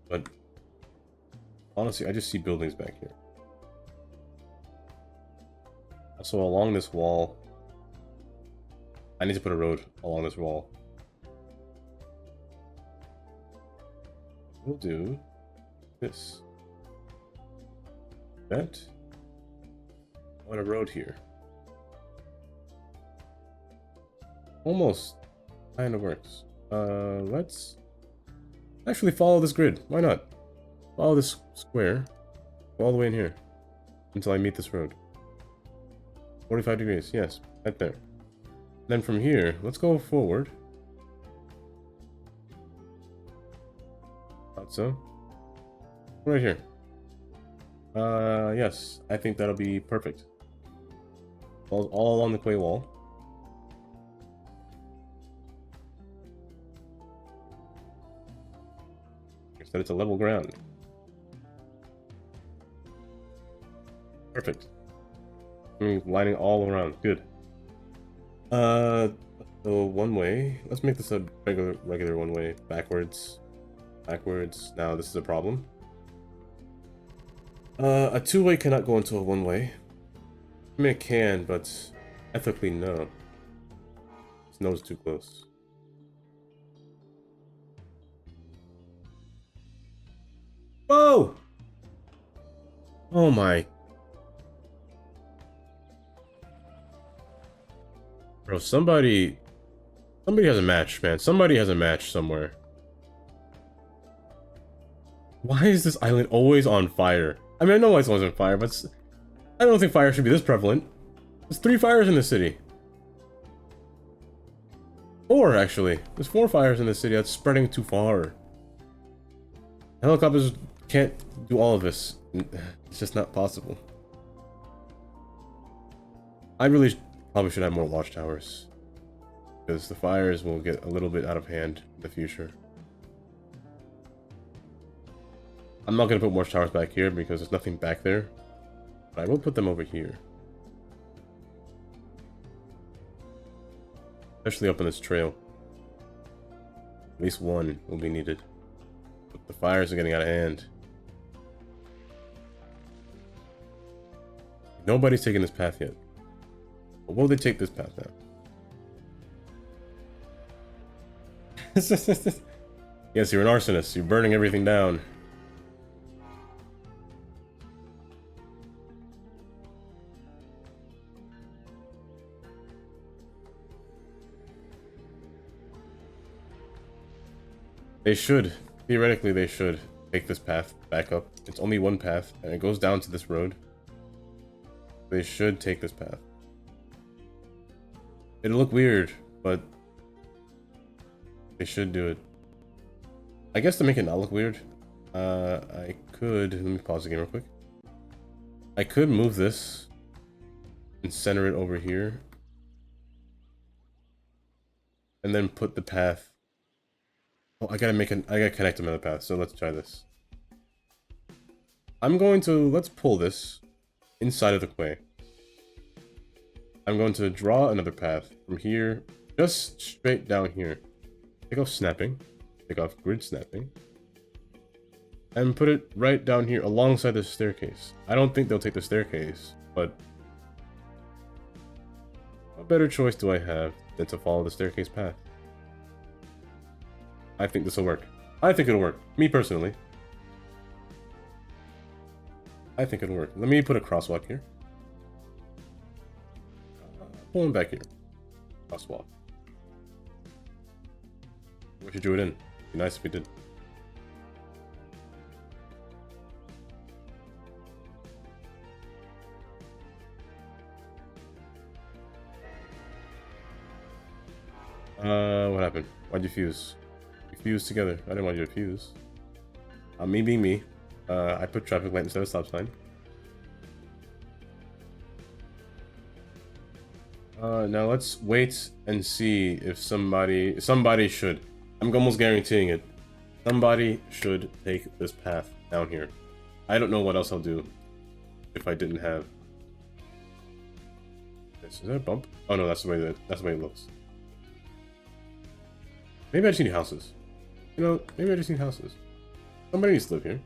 But honestly, I just see buildings back here. Also, along this wall, I need to put a road along this wall. We'll do this. That. I want a road here. Almost kind of works. Let's actually follow this grid. Why not? Follow this square all the way in here until I meet this road. 45 degrees, yes, right there. Then from here, let's go forward. Thought so. Right here. Yes, I think that'll be perfect. All along the clay wall. That it's a level ground. Perfect. Lining all around. Good. So one way. Let's make this a regular one way. Backwards. Backwards. Now this is a problem. A two-way cannot go into a one-way. I mean, it can, but ethically, no. This nose is too close. Whoa! Oh my. Bro, somebody has a match, man. Somebody has a match somewhere. Why is this island always on fire? I mean, I know it's always on fire, but I don't think fire should be this prevalent. There's 3 fires in the city. 4, actually. There's 4 fires in the city. That's spreading too far. Helicopters can't do all of this. It's just not possible. I really probably should have more watchtowers, because the fires will get a little bit out of hand in the future. I'm not going to put more towers back here because there's nothing back there, but I will put them over here. Especially up on this trail. At least one will be needed. But the fires are getting out of hand. Nobody's taking this path yet. But will they take this path now? Yes, you're an arsonist. You're burning everything down. They should. Theoretically, they should take this path back up. It's only one path, and it goes down to this road. They should take this path. It'll look weird, but they should do it. I guess to make it not look weird, I could... Let me pause the game real quick. I could move this and center it over here. And then put the path... Oh, I gotta connect another path, so let's try this. Let's pull this inside of the quay. I'm going to draw another path from here, just straight down here. Take off snapping, take off grid snapping, and put it right down here alongside the staircase. I don't think they'll take the staircase, but what better choice do I have than to follow the staircase path? I think this will work. I think it'll work. Me personally. I think it'll work. Let me put a crosswalk here. Pull him back here. Crosswalk. We should do it in. It'd be nice if we did. What happened? Why'd you fuse? We fused together. I didn't want you to fuse. Me being me. I put traffic light instead of stop sign. Now let's wait and see if somebody should. I'm almost guaranteeing it. Somebody should take this path down here. I don't know what else I'll do if I didn't have this. Is that a bump? Oh no, that's the way it looks. Maybe I just need houses. You know, maybe I just need houses. Somebody needs to live here.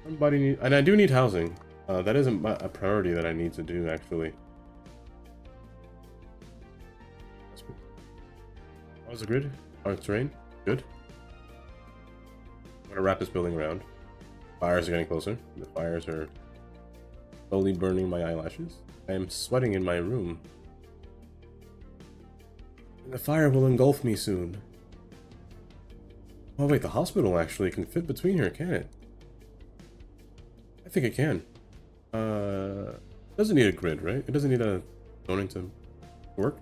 And I do need housing. That isn't a priority that I need to do actually. How's the grid? How's the terrain? Good. I'm gonna wrap this building around. Fires are getting closer. The fires are slowly burning my eyelashes. I am sweating in my room. And the fire will engulf me soon. Oh wait, the hospital actually can fit between here, can it? I think it can. It doesn't need a grid, right? It doesn't need a zoning to work.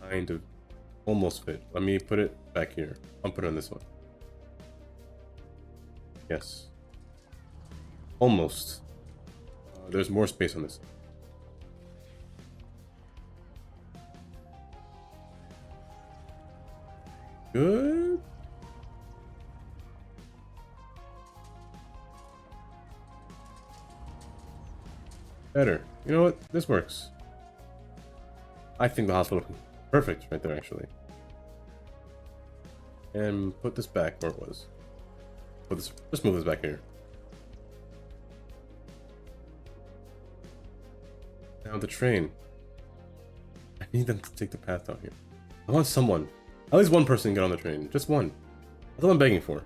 Kind of almost fit. Let me put it back here. I'll put it on this one. Yes. Almost. There's more space on this. Good. Better. You know what? This works. I think the hospital. Perfect, right there, actually. And put this back where it was. Put this. Just move this back here. Now the train. I need them to take the path down here. I want someone, at least one person, to get on the train. Just one. That's all I'm begging for.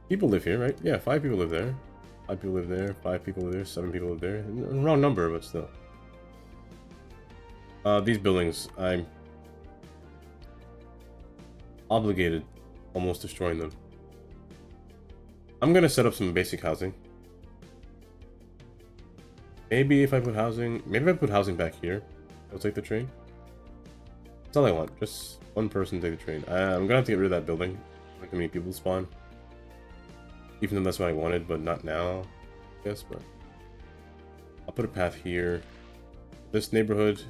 People live here, right? Yeah, 5 people live there. 5 people live there. 5 people live there. 7 people live there. A round number, but still. These buildings, I'm obligated almost destroying them. I'm gonna set up some basic housing. Maybe if I put housing back here, I'll take the train. That's all I want, just one person take the train. I'm gonna have to get rid of that building. Look how many people spawn. Even though that's what I wanted, but not now, I guess, but I'll put a path here. This neighborhood,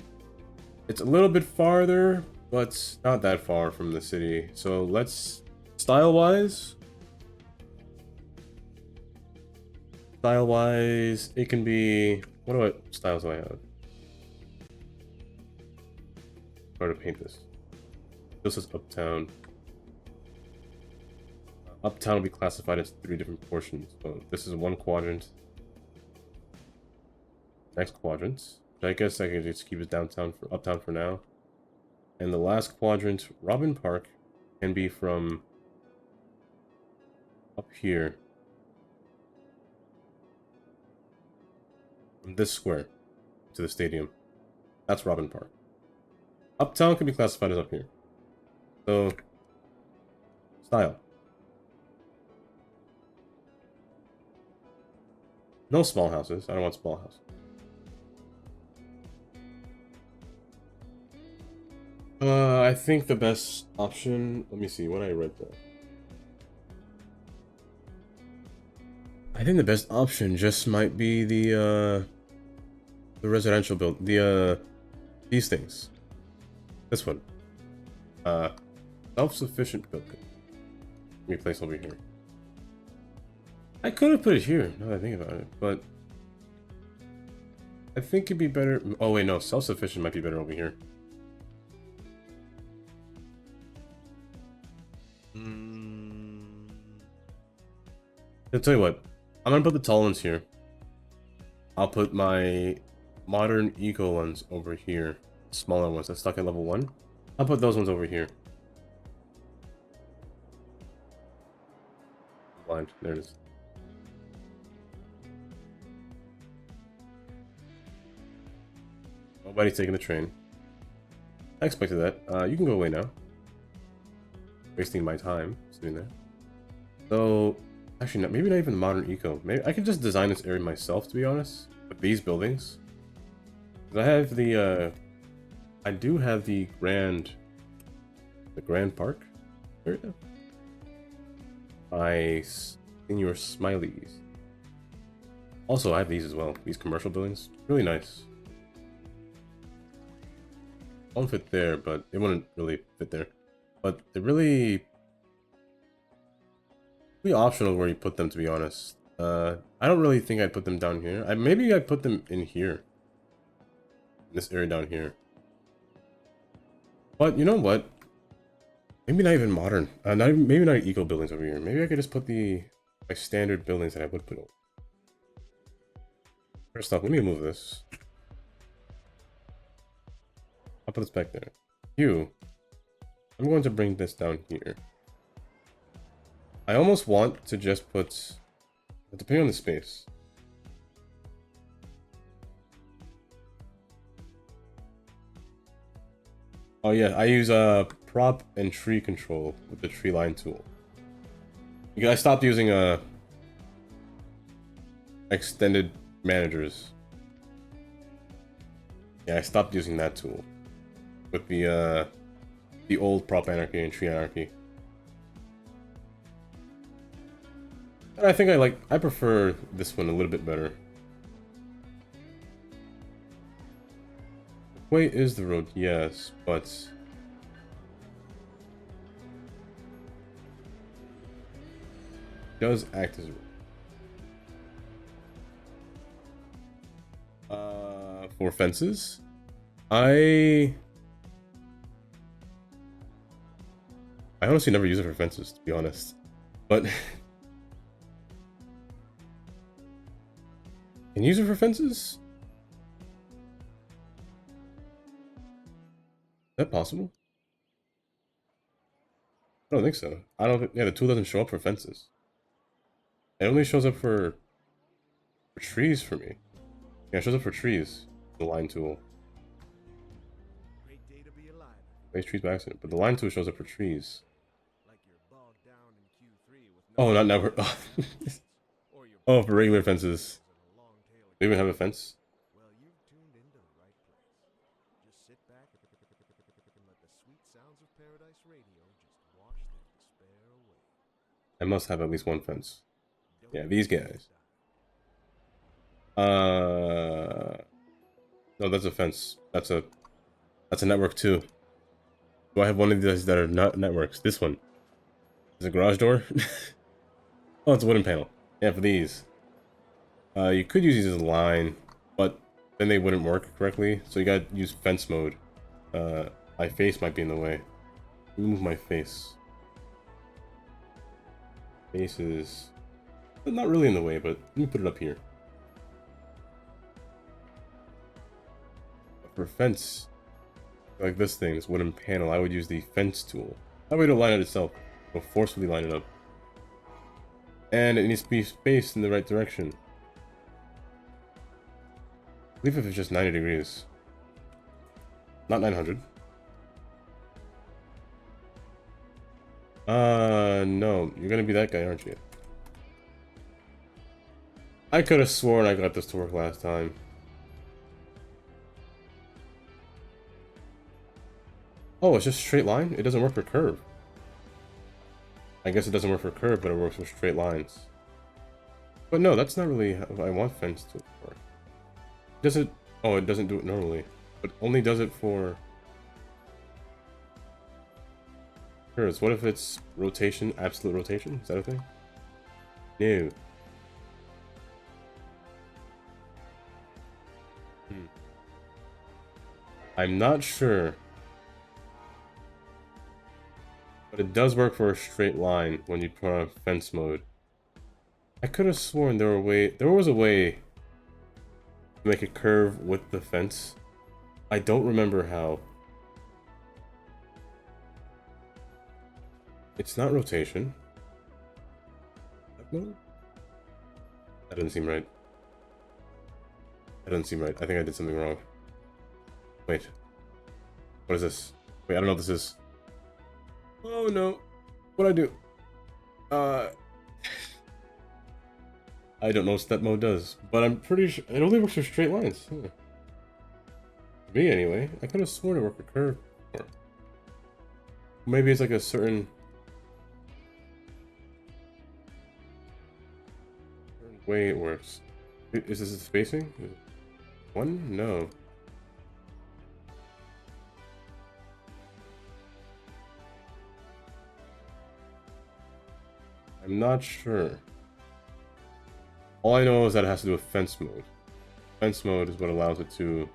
it's a little bit farther, but not that far from the city. So let's, style-wise, it can be, what styles do I have? How to paint this? This is Uptown. Uptown will be classified as 3 different portions. So this is one quadrant. Next quadrant. I guess I can just keep it downtown for Uptown for now. And the last quadrant, Robin Park, can be from up here. From this square to the stadium. That's Robin Park. Uptown can be classified as up here. So, style. No small houses. I don't want small houses. I think the best option. Let me see what I read there. I think the best option just might be the residential build. These things. This one. Self-sufficient building. Let me place over here. I could have put it here, now that I think about it, but I think it'd be better. Oh wait, no, self-sufficient might be better over here. I'll tell you what, I'm gonna put the tall ones here. I'll put my modern eco ones over here. Smaller ones that's stuck at level 1. I'll put those ones over here. Blind, there it is. Nobody's taking the train. I expected that. You can go away now. Wasting my time sitting there. So, actually, maybe not even the modern eco. Maybe I could just design this area myself, to be honest. these buildings. 'Cause I have the I do have the Grand Park area by Senior Smileys. Also, I have these as well. These commercial buildings, really nice. Won't fit there, but it wouldn't really fit there. But they're really optional where you put them, to be honest. I don't really think I'd put them down here. Maybe I'd put them in here. In this area down here. But you know what? Maybe not even modern. Maybe not eco buildings over here. Maybe I could just put my standard buildings that I would put over. First off, let me move this. I'll put this back there. I'm going to bring this down here. I almost want to just put, depending on the space. Oh yeah, I use prop and tree control with the tree line tool. Because I stopped using extended managers. Yeah, I stopped using that tool with the old prop anarchy and tree anarchy. And I think I prefer this one a little bit better. Way is the road, yes, but does act as a road. For fences, I honestly never use it for fences, to be honest, but can you use it for fences? Is that possible? I don't think so. I don't think, yeah, the tool doesn't show up for fences. It only shows up for trees for me. Yeah, it shows up for trees. The line tool. Place trees by accident, but the line tool shows up for trees. Oh, not network. Oh, for regular fences. Do you even have a fence? I must have at least one fence. Yeah, these guys. No, that's a fence. That's a network too. Do I have one of these that are not networks? This one. Is it a garage door? Oh, it's a wooden panel. Yeah, for these. You could use these as a line, but then they wouldn't work correctly. So you gotta use fence mode. My face might be in the way. Let me move my face. Face is not really in the way, but let me put it up here. For fence, like this thing, this wooden panel, I would use the fence tool. That way it'll line it itself. It'll forcefully line it up. And it needs to be spaced in the right direction. I believe if it's just 90 degrees. Not 900. No, you're gonna be that guy, aren't you? I could have sworn I got this to work last time. Oh, it's just straight line? It doesn't work for curve. I guess it doesn't work for curve, but it works for straight lines. But no, that's not really how I want fence to work. Does it? Oh, it doesn't do it normally, but only does it for curves. What if it's rotation, absolute rotation? Is that a thing? No. I'm not sure. But it does work for a straight line when you put on fence mode. I could have sworn there was a way to make a curve with the fence. I don't remember how. It's not rotation. That doesn't seem right. That doesn't seem right. I think I did something wrong. Wait. What is this? Wait, I don't know what this is. Oh no. What'd I do? I don't know what step mode does, but I'm pretty sure it only works for straight lines. Me anyway. I could have sworn it worked for curve. Maybe it's like a certain way it works. Is this a spacing? One? No. I'm not sure. All I know is that it has to do with fence mode. Fence mode is what allows it to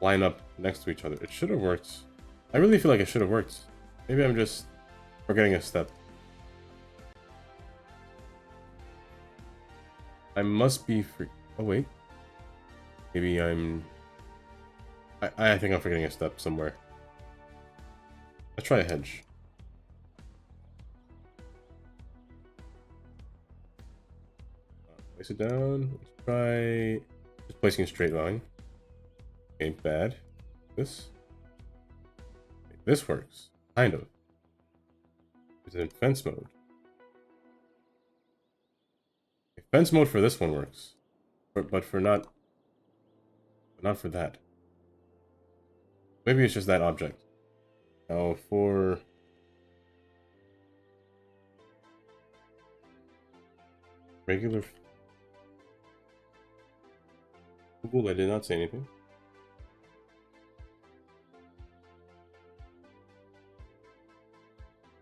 line up next to each other. It should have worked. I really feel like it should have worked. Maybe I'm just forgetting a step. I must be oh wait. Maybe I think I'm forgetting a step somewhere. Let's try a hedge. Place it down. Let's try just placing a straight line. Okay, bad. This works. Kind of. It's in fence mode. Fence mode for this one works, but for not for that. Maybe it's just that object. Now for regular Google, I did not say anything.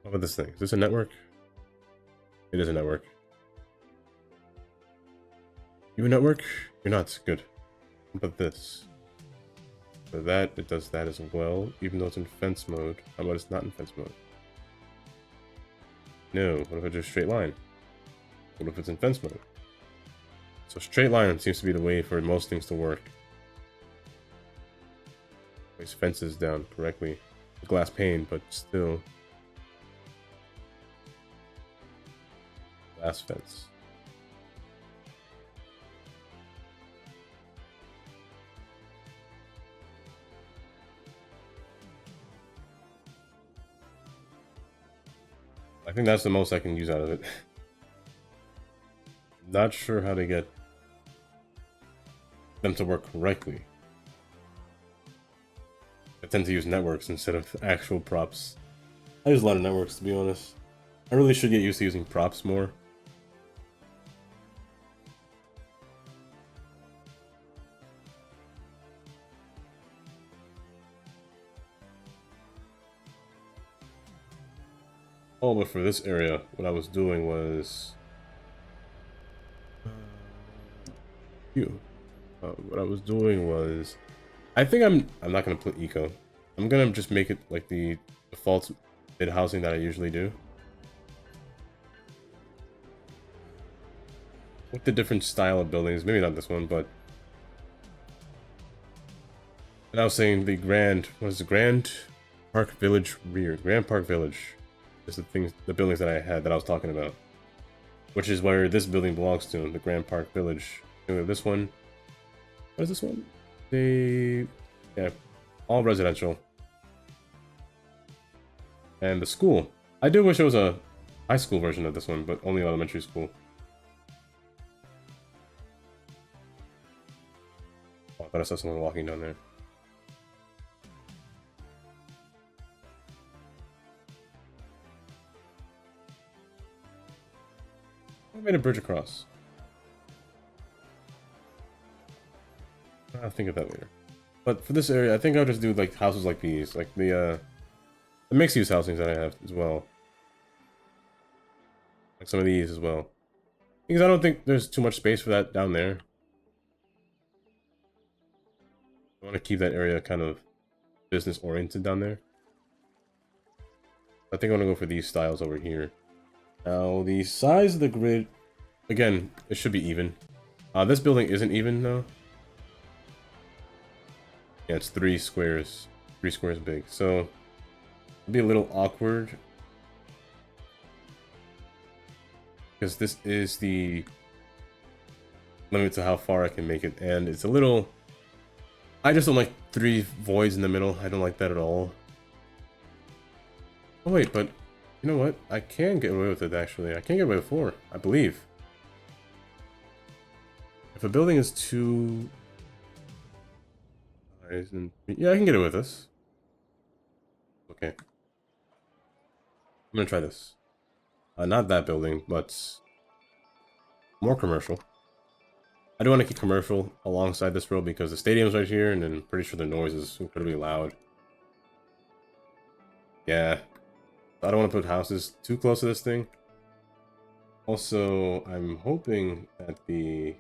How about this thing? Is this a network? It is a network. You a network? You're not. Good. But this. For that, it does that as well, even though it's in fence mode. How about it's not in fence mode? No. What if it's just straight line? What if it's in fence mode? So straight line seems to be the way for most things to work. Place fences down correctly. Glass pane, but still. Glass fence. I think that's the most I can use out of it. Not sure how to get them to work correctly. I tend to use networks instead of actual props. I use a lot of networks, to be honest. I really should get used to using props more. Oh, but for this area, what I was doing was... what I was doing was... I think I'm not going to put eco. I'm going to just make it like the default bit housing that I usually do. With the different style of buildings. Maybe not this one, but... And I was saying the Grand... What is the Grand Park Village rear? Grand Park Village. Is the buildings that I had that I was talking about, which is where this building belongs to, the Grand Park Village. Anyway, this one, what is this one? Yeah, all residential. And the school. I do wish it was a high school version of this one, but only elementary school. Oh, I thought I saw someone walking down there. I made a bridge across. I'll think of that later. But for this area, I think I'll just do like houses like these, like the mixed-use housings that I have as well. Like some of these as well. Because I don't think there's too much space for that down there. I want to keep that area kind of business-oriented down there. I think I want to go for these styles over here. Now, the size of the grid, again, it should be even. This building isn't even, though. Yeah, it's 3 squares. 3 squares big. So, it'll be a little awkward. Because this is the limit to how far I can make it. And it's a little... I just don't like 3 voids in the middle. I don't like that at all. Oh, wait, but... You know what? I can get away with it, actually. I can get away with 4, I believe. If a building is too... Yeah, I can get it with this. Okay. I'm gonna try this. Not that building, but more commercial. I do want to keep commercial alongside this road because the stadium's right here, and then I'm pretty sure the noise is incredibly loud. Yeah. I don't want to put houses too close to this thing. Also, I'm hoping that the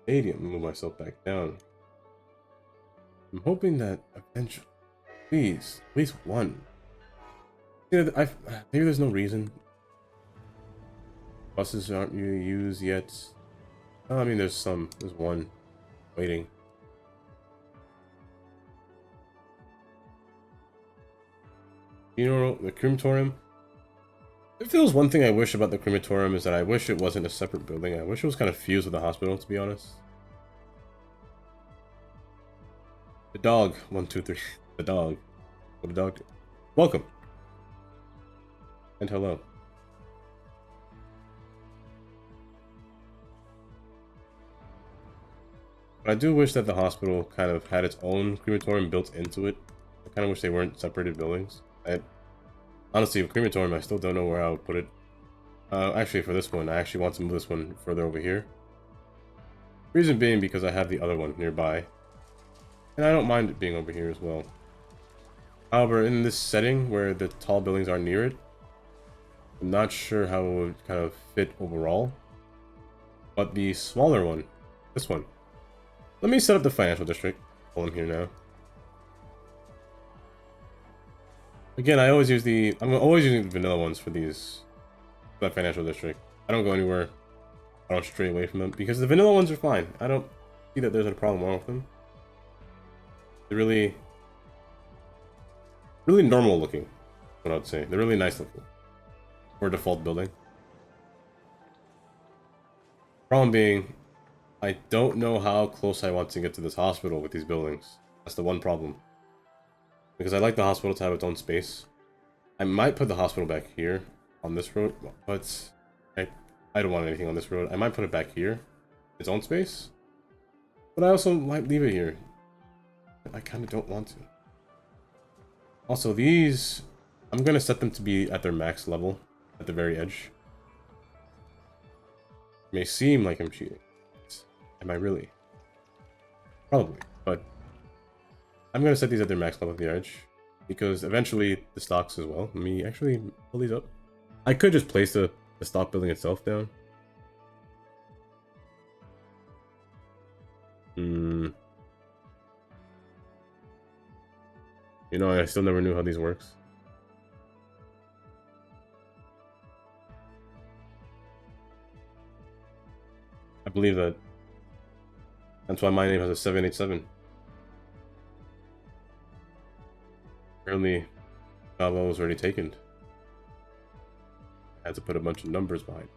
stadium, move myself back down. I'm hoping that eventually, please, at least one. Yeah, maybe there's no reason. Buses aren't used yet. Oh, I mean, there's one waiting. Funeral, the crematorium. If there was one thing I wish about the crematorium is that I wish it wasn't a separate building. I wish it was kind of fused with the hospital, to be honest. The dog, 1, 2, 3. The dog. What did the dog do? Welcome. And hello. But I do wish that the hospital kind of had its own crematorium built into it. I kind of wish they weren't separated buildings. Honestly, with crematorium, I still don't know where I would put it. Actually, for this one, I actually want to move this one further over here. Reason being because I have the other one nearby. And I don't mind it being over here as well. However, in this setting where the tall buildings are near it, I'm not sure how it would kind of fit overall. But the smaller one, this one. Let me set up the financial district while I'm here now. Again, I'm always using the vanilla ones for that financial district. I don't go anywhere. I don't stray away from them because the vanilla ones are fine. I don't see that there's a problem wrong with them. They're really normal looking, what I would say. They're really nice looking for a default building. Problem being, I don't know how close I want to get to this hospital with these buildings. That's the one problem. Because I like the hospital to have its own space. I might put the hospital back here on this road, but I don't want anything on this road. I might put it back here, its own space. But I also might leave it here. I kind of don't want to. Also, these, I'm going to set them to be at their max level at the very edge. It may seem like I'm cheating. Am I really? Probably, but I'm going to set these at their max level at the edge because eventually the stocks as well. Let me actually pull these up. I could just place the stock building itself down. You know, I still never knew how these works. I believe that. That's why my name has a 787. Apparently, Bravo was already taken. I had to put a bunch of numbers behind.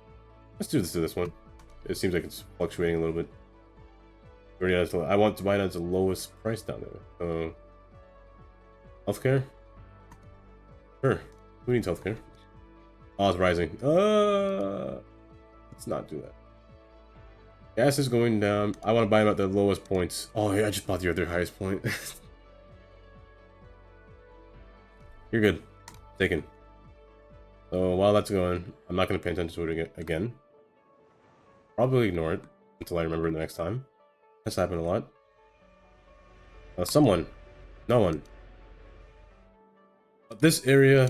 Let's do this to this one. It seems like it's fluctuating a little bit. I want to buy it as the lowest price down there. So, healthcare? Sure. Who needs healthcare? Oh, it's rising. Let's not do that. Gas is going down. I want to buy them at the lowest points. Oh, yeah, I just bought the other highest point. You're good. Taken. So while that's going, I'm not going to pay attention to it again. Probably ignore it until I remember the next time. That's happened a lot. Someone. No one. This area...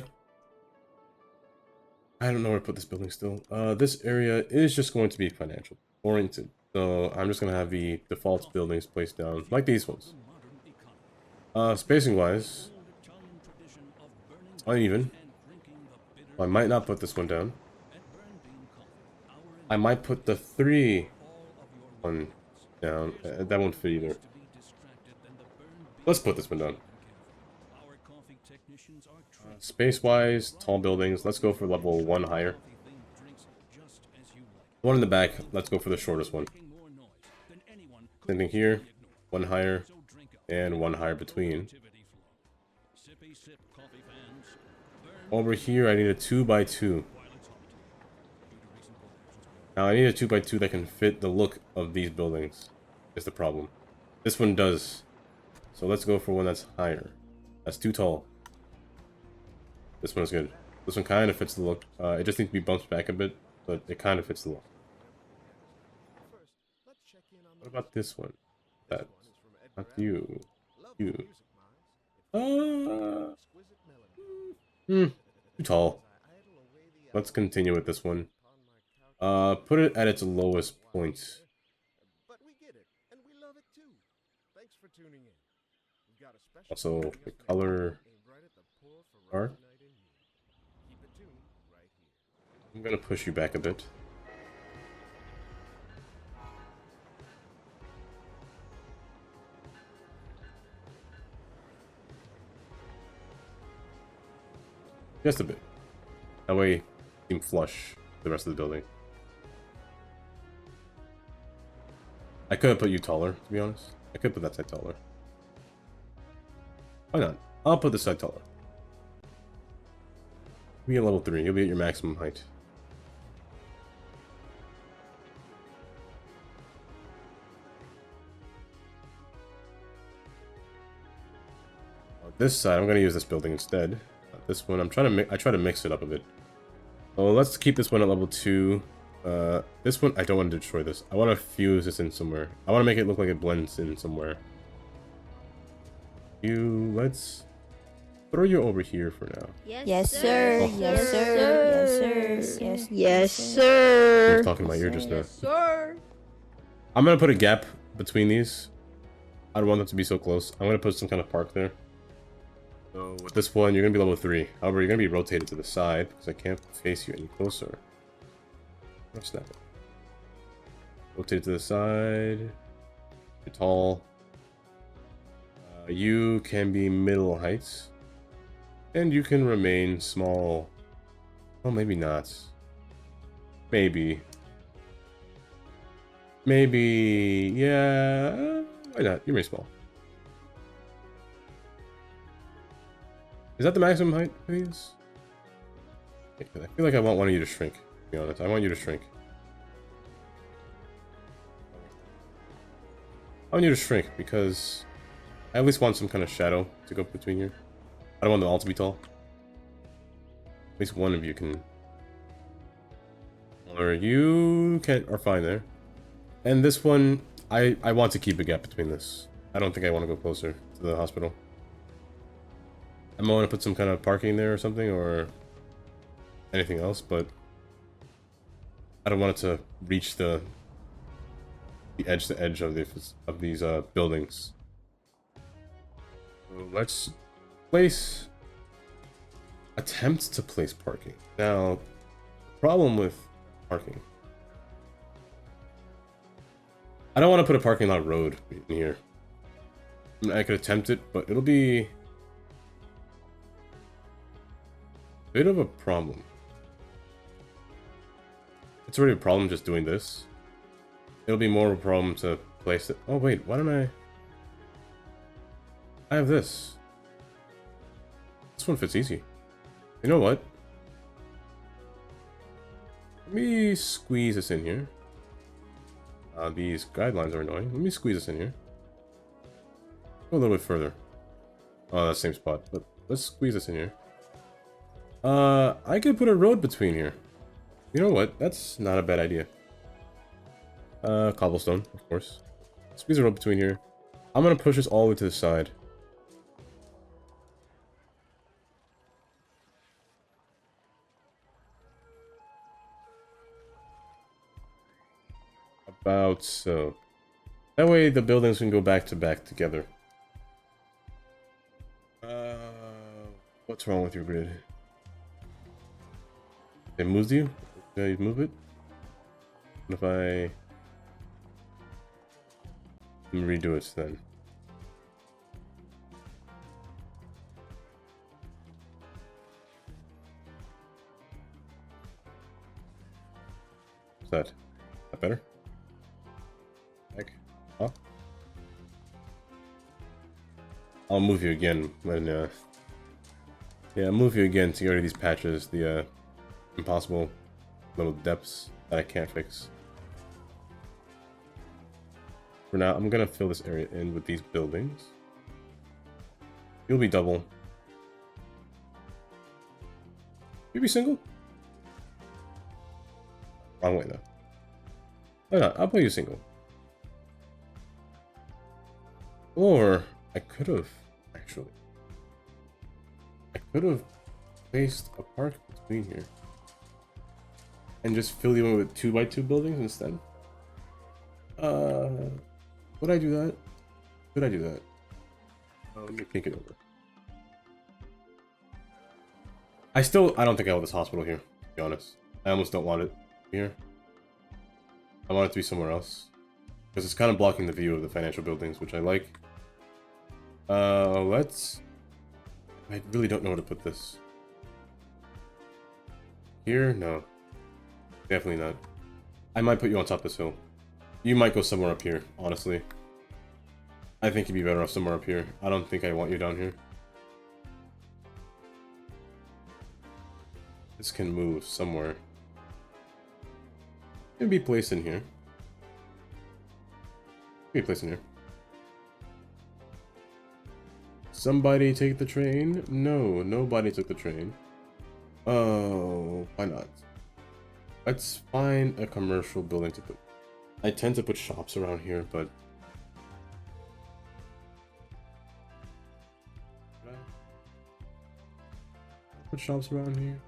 I don't know where to put this building still. This area is just going to be financial oriented. So I'm just going to have the default buildings placed down, like these ones. Spacing wise, it's uneven. I might not put this one down. I might put the 3 one down. That won't fit either. Let's put this one down. Space-wise, tall buildings. Let's go for level 1 higher. One in the back. Let's go for the shortest one. Same thing here. 1 higher. And 1 higher between. Over here, I need a 2x2. Now, I need a 2x2 that can fit the look of these buildings. is the problem. This one does. So let's go for one that's higher. That's too tall. This one is good. This one kind of fits the look. It just needs to be bumped back a bit, but it kind of fits the look. What about this one? That. Not you. You. Too tall. Let's continue with this one. Put it at its lowest point. Also, the color dark. I'm gonna push you back a bit. Just a bit. That way, seem flush the rest of the building. I could have put you taller, to be honest. I could put that side taller. Why not? I'll put this side taller. Be at level 3. You'll be at your maximum height. On this side, I'm going to use this building instead. This one, I try to mix it up a bit. Oh, let's keep this one at level 2. This one, I don't want to destroy this. I want to fuse this in somewhere. I want to make it look like it blends in somewhere. Let's throw you over here for now. Yes, sir. Oh. Yes, sir. Yes, sir. Yes, Yes, I sir. was talking in my ear just now. Sir. I'm gonna put a gap between these. I don't want them to be so close. I'm gonna put some kind of park there. So with this one, you're gonna be level 3. However, you're gonna be rotated to the side because I can't face you any closer. Oh, snap it. Rotate to the side. You're tall. You can be middle height. And you can remain small. Oh, maybe not. Maybe. Maybe. Yeah. Why not? You remain small. Is that the maximum height for these? I feel like I want one of you to shrink, to be honest. I want you to shrink. I want you to shrink because I at least want some kind of shadow to go between you. I don't want them all to be tall. At least one of you can. Or you are fine there. And this one, I want to keep a gap between this. I don't think I want to go closer to the hospital. I might want to put some kind of parking there or something, or anything else, but I don't want it to reach the edge to edge of these buildings. So let's attempt to place parking. Now, the problem with parking, I don't want to put a parking lot road in here. I mean, I could attempt it, but it'll be a bit of a problem. It's already a problem just doing this. It'll be more of a problem to place it. Oh wait, why don't I have this. This one fits easy. You know what? Let me squeeze this in here. These guidelines are annoying. Let me squeeze this in here. Go a little bit further. Oh, that same spot. But let's squeeze this in here. I could put a road between here. You know what? That's not a bad idea. Cobblestone, of course. Squeeze a road between here. I'm gonna push this all the way to the side. About so. That way the buildings can go back to back together. What's wrong with your grid? It moves you? Did I move it? What if I redo it then? What's that? Is that better? Back. Huh? I'll move you again when yeah, I'll move you again to get rid of these patches, the impossible little depths that I can't fix. for now, I'm gonna fill this area in with these buildings. You'll be double. You be single? Wrong way though. Why not? I'll play you single. Or I could have actually. I could have placed a park between here and just fill you in with 2x2 buildings instead. Would I do that? Could I do that? Let me think it over. I don't think I want this hospital here, to be honest. I almost don't want it here. I want it to be somewhere else. Because it's kind of blocking the view of the financial buildings, which I like. I really don't know where to put this. Here? No. Definitely not. I might put you on top of this hill. You might go somewhere up here, honestly. I think you'd be better off somewhere up here. I don't think I want you down here. This can move somewhere. It can be placed in here. Be placed in here. Somebody take the train? No, nobody took the train. Oh, why not? Let's find a commercial building to put. I tend to put shops around here, but put shops around here.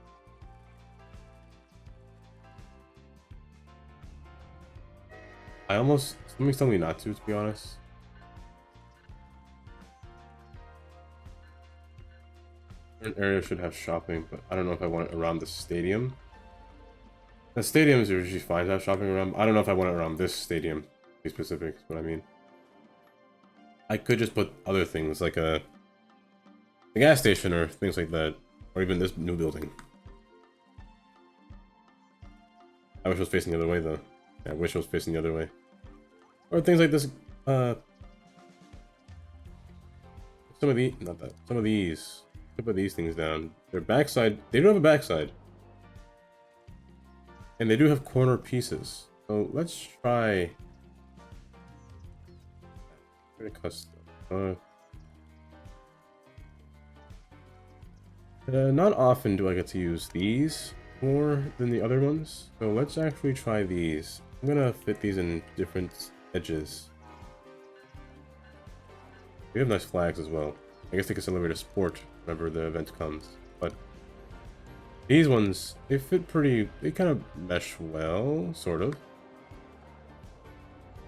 Something's telling me not to be honest. An area should have shopping, but I don't know if I want it around the stadium. The stadiums are usually fine to have shopping around. I don't know if I want it around this stadium, to be specific, is what I mean. I could just put other things, like a gas station or things like that, or even this new building. I wish it was facing the other way, though. I wish it was facing the other way. Or things like this, some of these. Put these things down. Their backside, they do have a backside. And they do have corner pieces. So let's try... custom. Not often do I get to use these more than the other ones. So let's actually try these. I'm gonna fit these in different edges. We have nice flags as well. I guess they can celebrate a sport whenever the event comes. But these ones, they fit pretty, they kind of mesh well, sort of.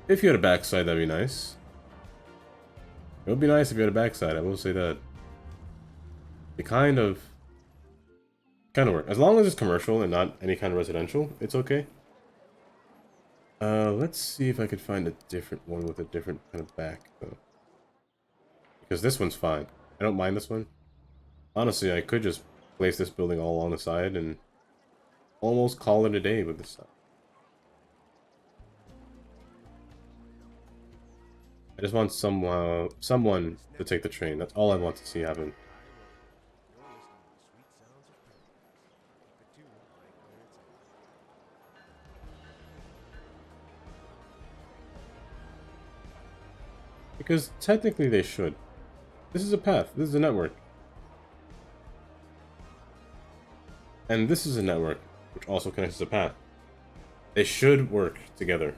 If you had a backside, that'd be nice. It would be nice if you had a backside, I will say that. It kind of work. As long as it's commercial and not any kind of residential, it's okay. Let's see if I could find a different one with a different kind of back, though. Because this one's fine. I don't mind this one. Honestly, I could just place this building all along the side and almost call it a day with this side. I just want someone to take the train. That's all I want to see happen. Because technically they should. This is a path. This is a network. And this is a network, which also connects to a path. They should work together.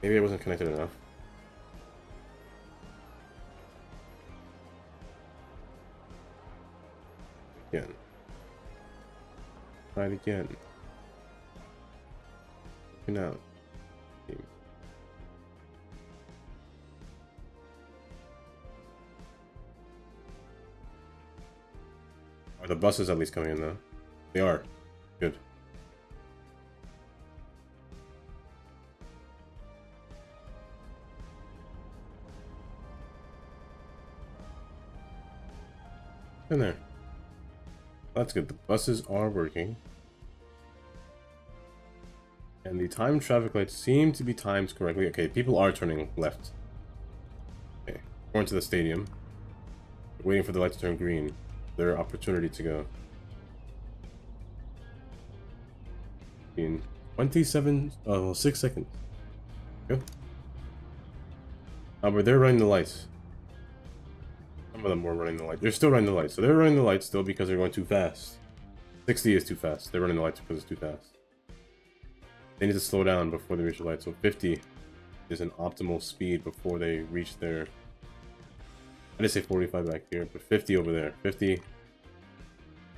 Maybe I wasn't connected enough. Again. Try it again. Looking out. Are the buses at least coming in though? They are. Good. In there. That's good. The buses are working. And the timed traffic lights seem to be timed correctly. Okay, people are turning left. Okay, going to the stadium. Waiting for the light to turn green. Their opportunity to go. In 6 seconds. Go. But they're running the lights. Some of them were running the lights. They're still running the lights. So they're running the lights still because they're going too fast. 60 is too fast. They're running the lights because it's too fast. They need to slow down before they reach the light. So 50 is an optimal speed before they reach their... I did say 45 back here, but 50 over there. 50 is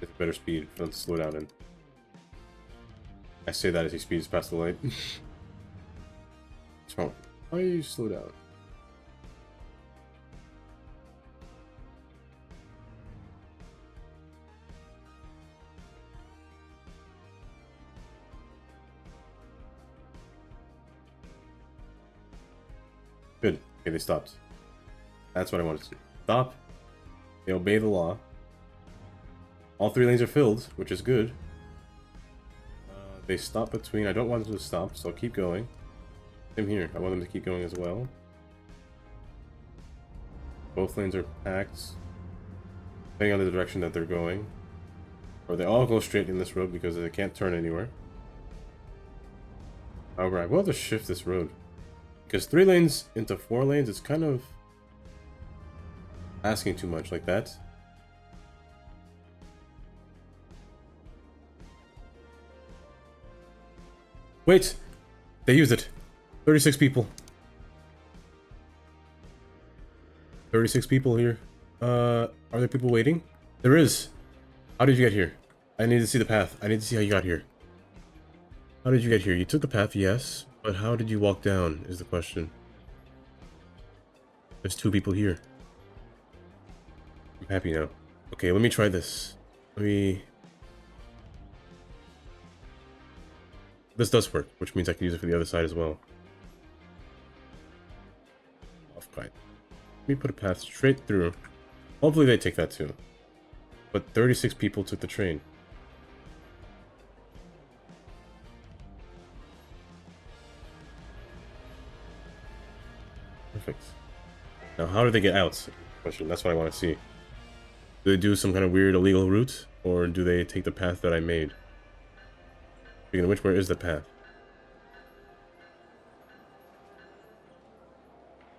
a better speed for them to slow down in. I say that as he speeds past the light. What's wrong? Why do you slow down? Good. Okay, they stopped. That's what I wanted to see. Stop. They obey the law. All 3 lanes are filled, which is good. They stop between... I don't want them to stop, so I'll keep going. Same here. I want them to keep going as well. Both lanes are packed. Depending on the direction that they're going. Or they all go straight in this road because they can't turn anywhere. However, I will have to shift this road. Because 3 lanes into 4 lanes, it's kind of asking too much like that. Wait! They used it. 36 people. 36 people here. Are there people waiting? There is. How did you get here? I need to see the path. I need to see how you got here. How did you get here? You took the path, yes. But how did you walk down, is the question. There's 2 people here. I'm happy now. Okay, let me try this. This does work, which means I can use it for the other side as well. Off-guide. Let me put a path straight through. Hopefully they take that too. But 36 people took the train. Perfect. Now, how do they get out? Question. That's what I want to see. Do they do some kind of weird illegal route, or do they take the path that I made? Speaking of which, where is the path?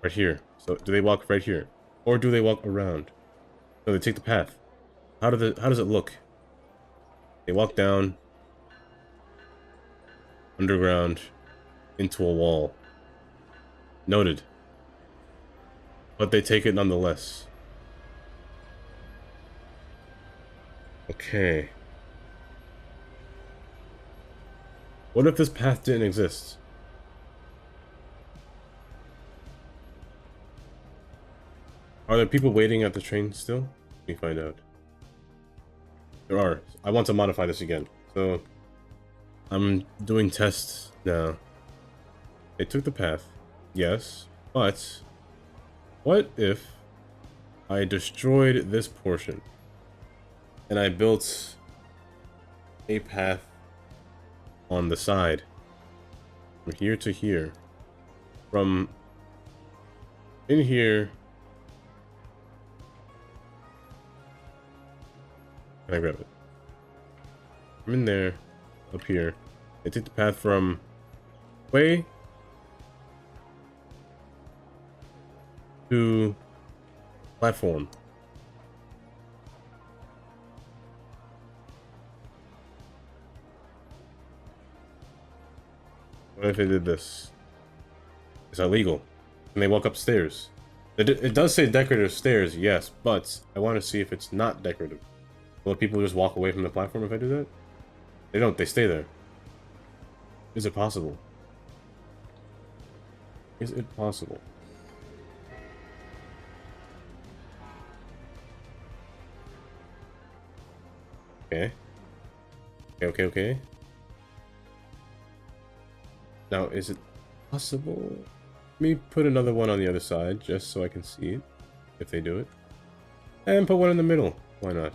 Right here. So, do they walk right here, or do they walk around? No, they take the path. How does it look? They walk down underground into a wall. Noted. But they take it nonetheless. Okay. What if this path didn't exist? Are there people waiting at the train still? Let me find out. There are. I want to modify this again. So, I'm doing tests now. They took the path. Yes. But, what if I destroyed this portion? And I built a path on the side. From here to here. From in here. Can I grab it? I'm in there. Up here. I take the path from way to platform. What if they did this? Is that legal? Can they walk upstairs? It does say decorative stairs, yes, but I want to see if it's not decorative. Will people just walk away from the platform if I do that? They don't, they stay there. Is it possible? Is it possible? Okay. Okay. Now, is it possible? Let me put another one on the other side, just so I can see it, if they do it. And put one in the middle. Why not?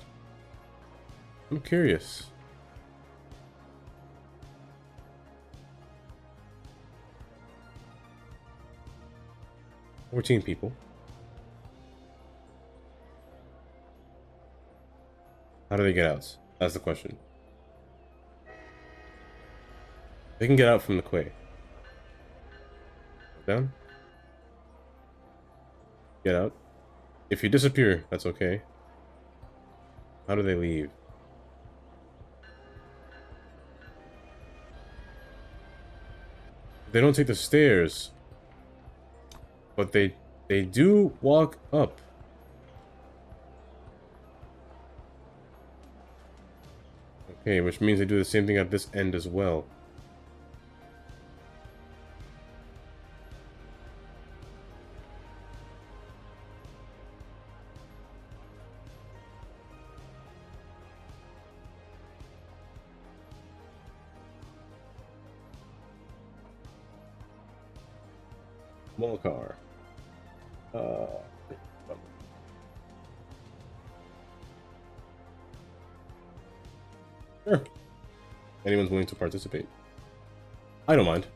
I'm curious. "14 people. How do they get out? That's the question. They can get out from the quay. Down. Get out. If you disappear, that's okay. How do they leave? They don't take the stairs. But they do walk up. Okay, which means they do the same thing at this end as well. Small car. Sure. Anyone's willing to participate. I don't mind.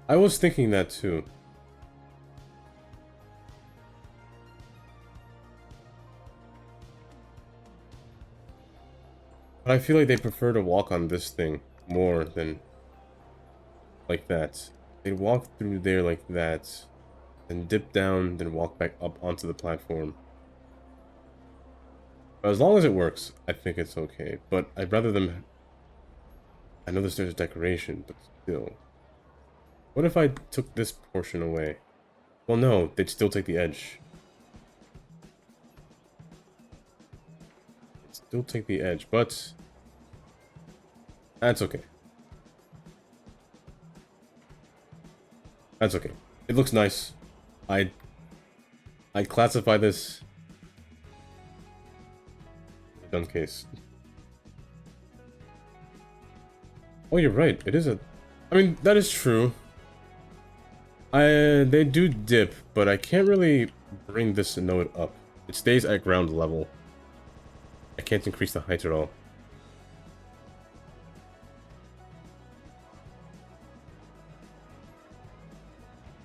I was thinking that too. But I feel like they prefer to walk on this thing more than like that. They walk through there like that, then dip down, then walk back up onto the platform. But as long as it works, I think it's okay. But I'd rather them... I know there's decoration, but still. What if I took this portion away? Well, no, they'd still take the edge. They'd still take the edge, but... that's okay. That's okay. It looks nice. I'd classify this... done case. Oh, you're right. It is a... I mean, that is true. They do dip, but I can't really bring this node up. It stays at ground level. I can't increase the height at all.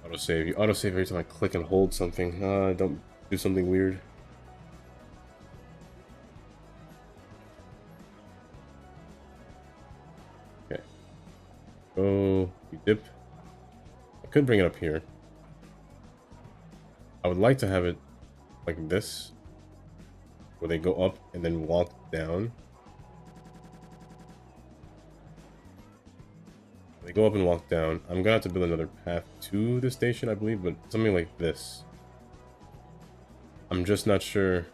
Autosave. You autosave every time I click and hold something. Don't do something weird. Okay. Go. You dip. I could bring it up here. I would like to have it like this, where they go up and then walk down. They go up and walk down. I'm gonna have to build another path to the station, I believe, but something like this. I'm just not sure.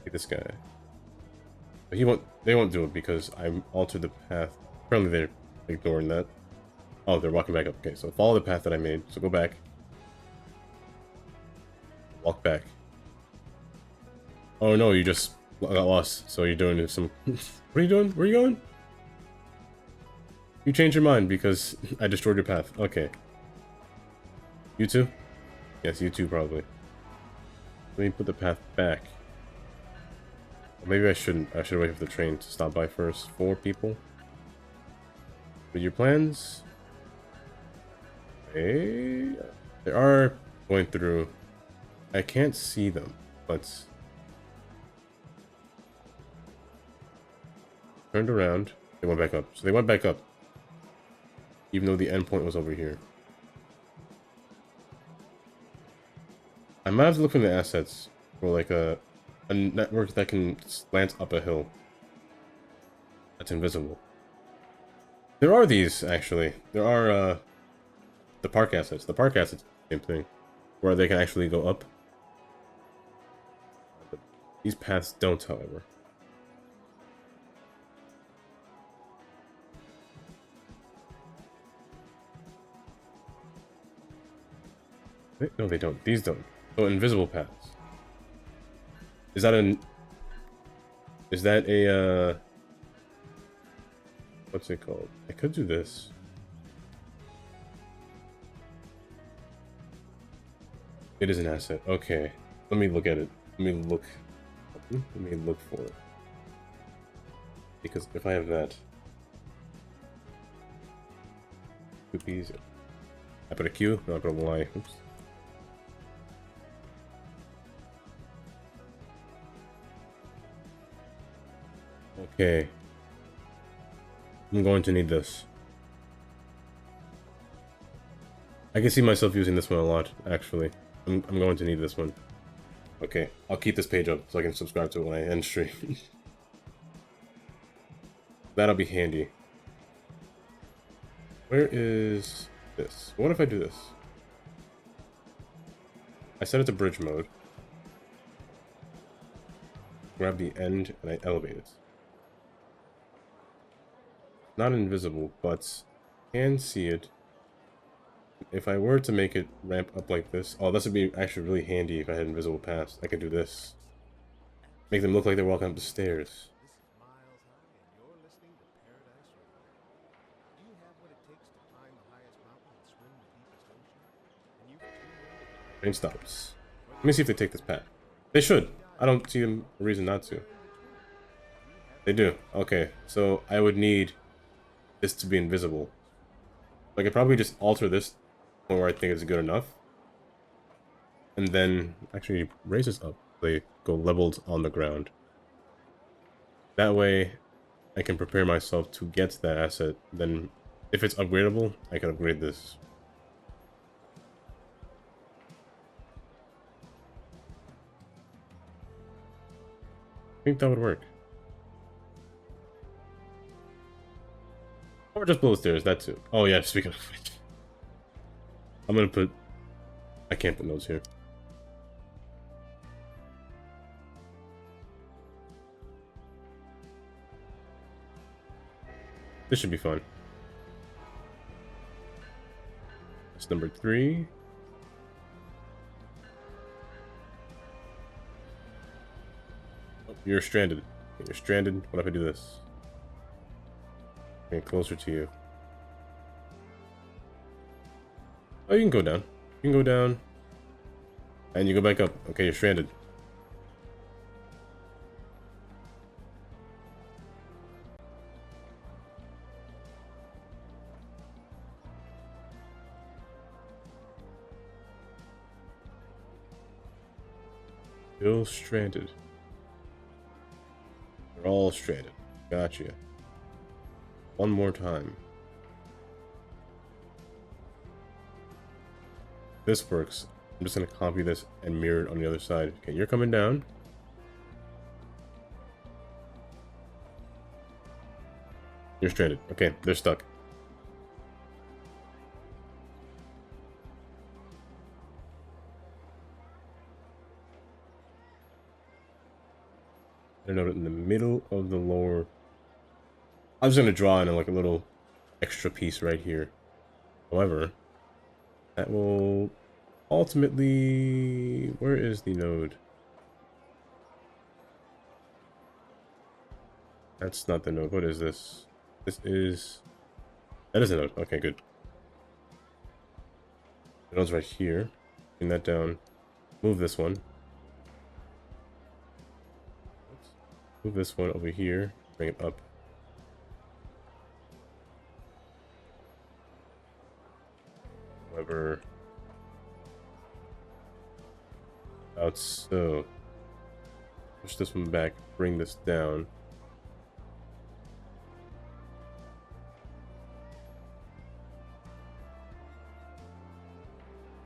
Like this guy. But they won't do it because I altered the path. Apparently they're ignoring that. Oh, they're walking back up. Okay, so follow the path that I made. So go back. Walk back. Oh no, you just got lost. So you're doing some... What are you doing? Where are you going? You changed your mind because I destroyed your path. Okay. You too? Yes, you too, probably. Let me put the path back. Or maybe I shouldn't. I should wait for the train to stop by first. 4 people. With your plans? Okay. They are going through. I can't see them, but... turned around. They went back up. So they went back up. Even though the endpoint was over here. I might have to look for the assets for like a network that can slant up a hill. That's invisible. There are these, actually. There are the park assets. The park assets, same thing. Where they can actually go up. But these paths don't, however. No, they don't. These don't. So invisible paths. Is that a what's it called? I could do this. It is an asset. Okay. Let me look at it. Let me look for it. Because if I have that, could be easier. I put a Q, no, I put a Y. Oops. Okay. I'm going to need this. I can see myself using this one a lot, actually. I'm going to need this one. Okay, I'll keep this page up so I can subscribe to it when I end stream. That'll be handy. Where is this? What if I do this? I set it to bridge mode. Grab the end and I elevate it. Not invisible, but can see it. If I were to make it ramp up like this, oh, this would be actually really handy if I had invisible paths. I could do this. Make them look like they're walking up the stairs. Train stops. Let me see if they take this path. They should. I don't see a reason not to. They do. Okay, so I would need this to be invisible. I could probably just alter this where I think it's good enough. And then actually raise this up. They go leveled on the ground. That way I can prepare myself to get that asset. Then if it's upgradable, I can upgrade this. I think that would work. Or just below the stairs, that too. Oh yeah, speaking of which. I'm gonna put... I can't put notes here. This should be fun. That's number 3. Oh, you're stranded. You're stranded. What if I do this? Get closer to you. Oh, you can go down. You can go down. And you go back up. Okay, you're stranded. Still stranded. They're all stranded. Gotcha. One more time. This works. I'm just gonna copy this and mirror it on the other side. Okay, you're coming down. You're stranded. Okay, they're stuck. I know in the middle of the lower. I was gonna draw in like a little extra piece right here. However, that will ultimately. Where is the node? That's not the node. What is this? This is. That is a node. Okay, good. The node's right here. Bring that down. Move this one. Move this one over here. Bring it up. However, about so. Push this one back. Bring this down.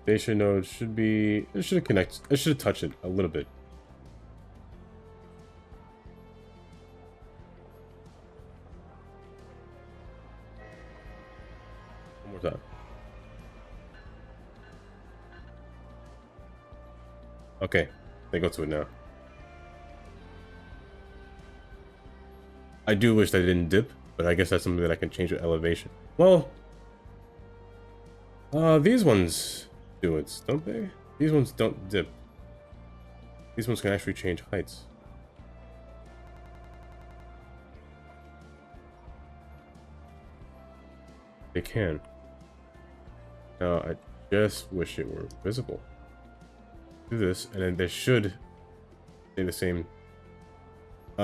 Station node should be. It should connect. It should touch it a little bit. One more time. Okay, they go to it now. I do wish they didn't dip, but I guess that's something that I can change with elevation. Well, these ones do it, don't they? These ones don't dip. These ones can actually change heights. They can. Now, I just wish it were visible. Do this, and then they should stay the same. Do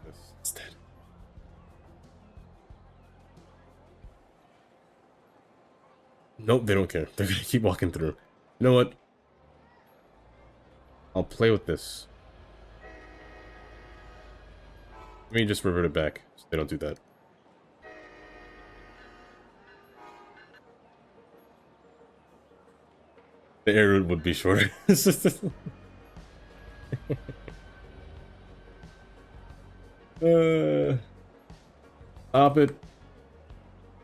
this instead. Nope, they don't care. They're gonna keep walking through. You know what? I'll play with this. Let me just revert it back so they don't do that. The air route would be shorter. Stop it.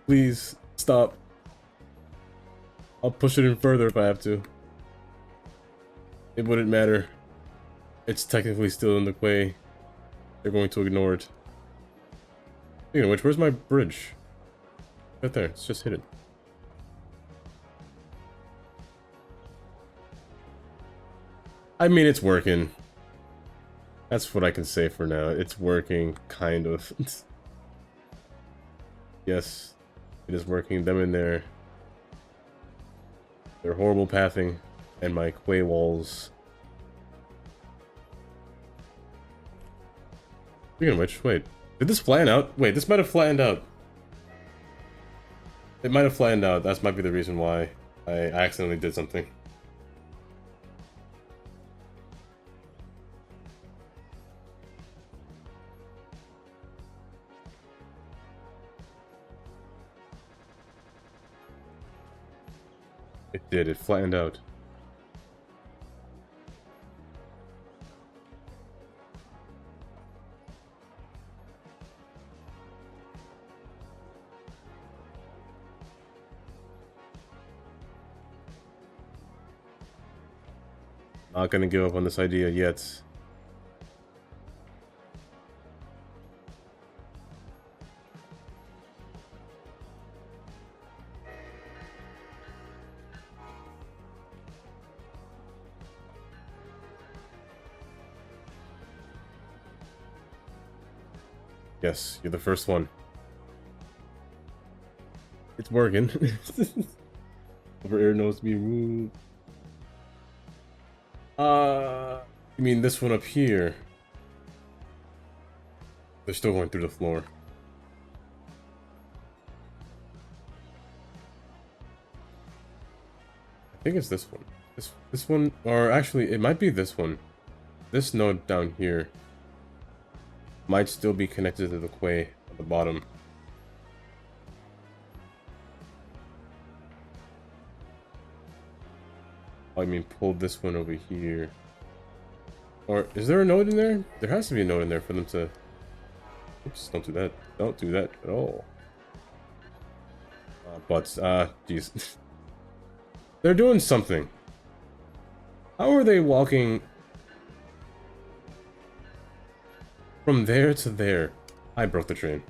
Please, stop. I'll push it in further if I have to. It wouldn't matter. It's technically still in the way. They're going to ignore it. Speaking of which, where's my bridge? Right there, it's just hidden. I mean, it's working. That's what I can say for now. It's working, kind of. Yes, it is working. Them in there. Their horrible pathing and my quay walls. Speaking of which, wait. Did this flatten out? Wait, this might have flattened out. It might have flattened out. That might be the reason why I accidentally did something. It did. It flattened out. Not gonna give up on this idea yet. Yes, you're the first one. It's working. Over air knows me. Woo. You mean this one up here? They're still going through the floor. I think it's this one. This one, or actually, it might be this one. This node down here might still be connected to the quay at the bottom. I mean, pull this one over here. Or, is there a node in there? There has to be a node in there for them to... Oops, don't do that. Don't do that at all. Jeez. They're doing something. How are they walking... from there to there? I broke the train.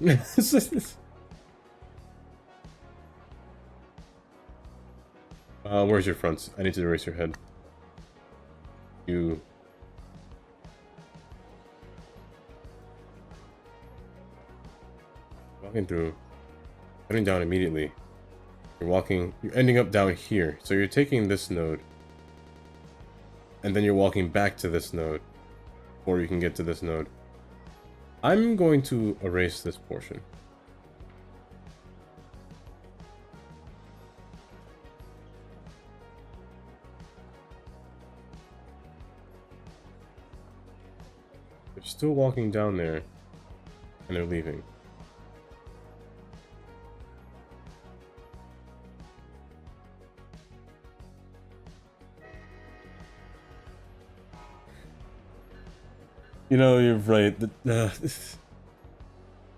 Where's your fronts? I need to erase your head. You... Walking through... Cutting down immediately. You're ending up down here. So you're taking this node. And then you're walking back to this node. Or you can get to this node. I'm going to erase this portion. They're still walking down there. And they're leaving. You know, you're right. Let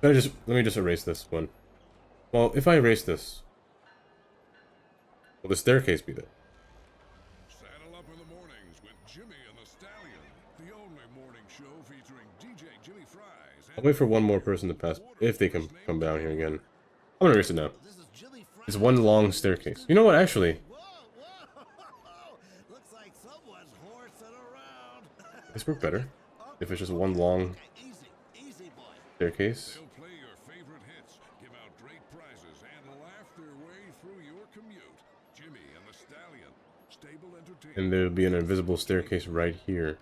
me just erase this one. Well, if I erase this, will the staircase be there? Saddle up in the mornings with Jimmy and the Stallion, the only morning show featuring DJ Jimmy Fries. I'll wait for one more person to pass if they can come down here again. I'm gonna erase it now. It's one long staircase. You know what? Actually, Looks like someone's horsing around. this work better if it's just one long Easy, boy. staircase. They'll play your favorite hits, give out great prizes, and laugh their way through your commute. Jimmy and the Stallion, stable entertainment. And there'll be an invisible staircase right here.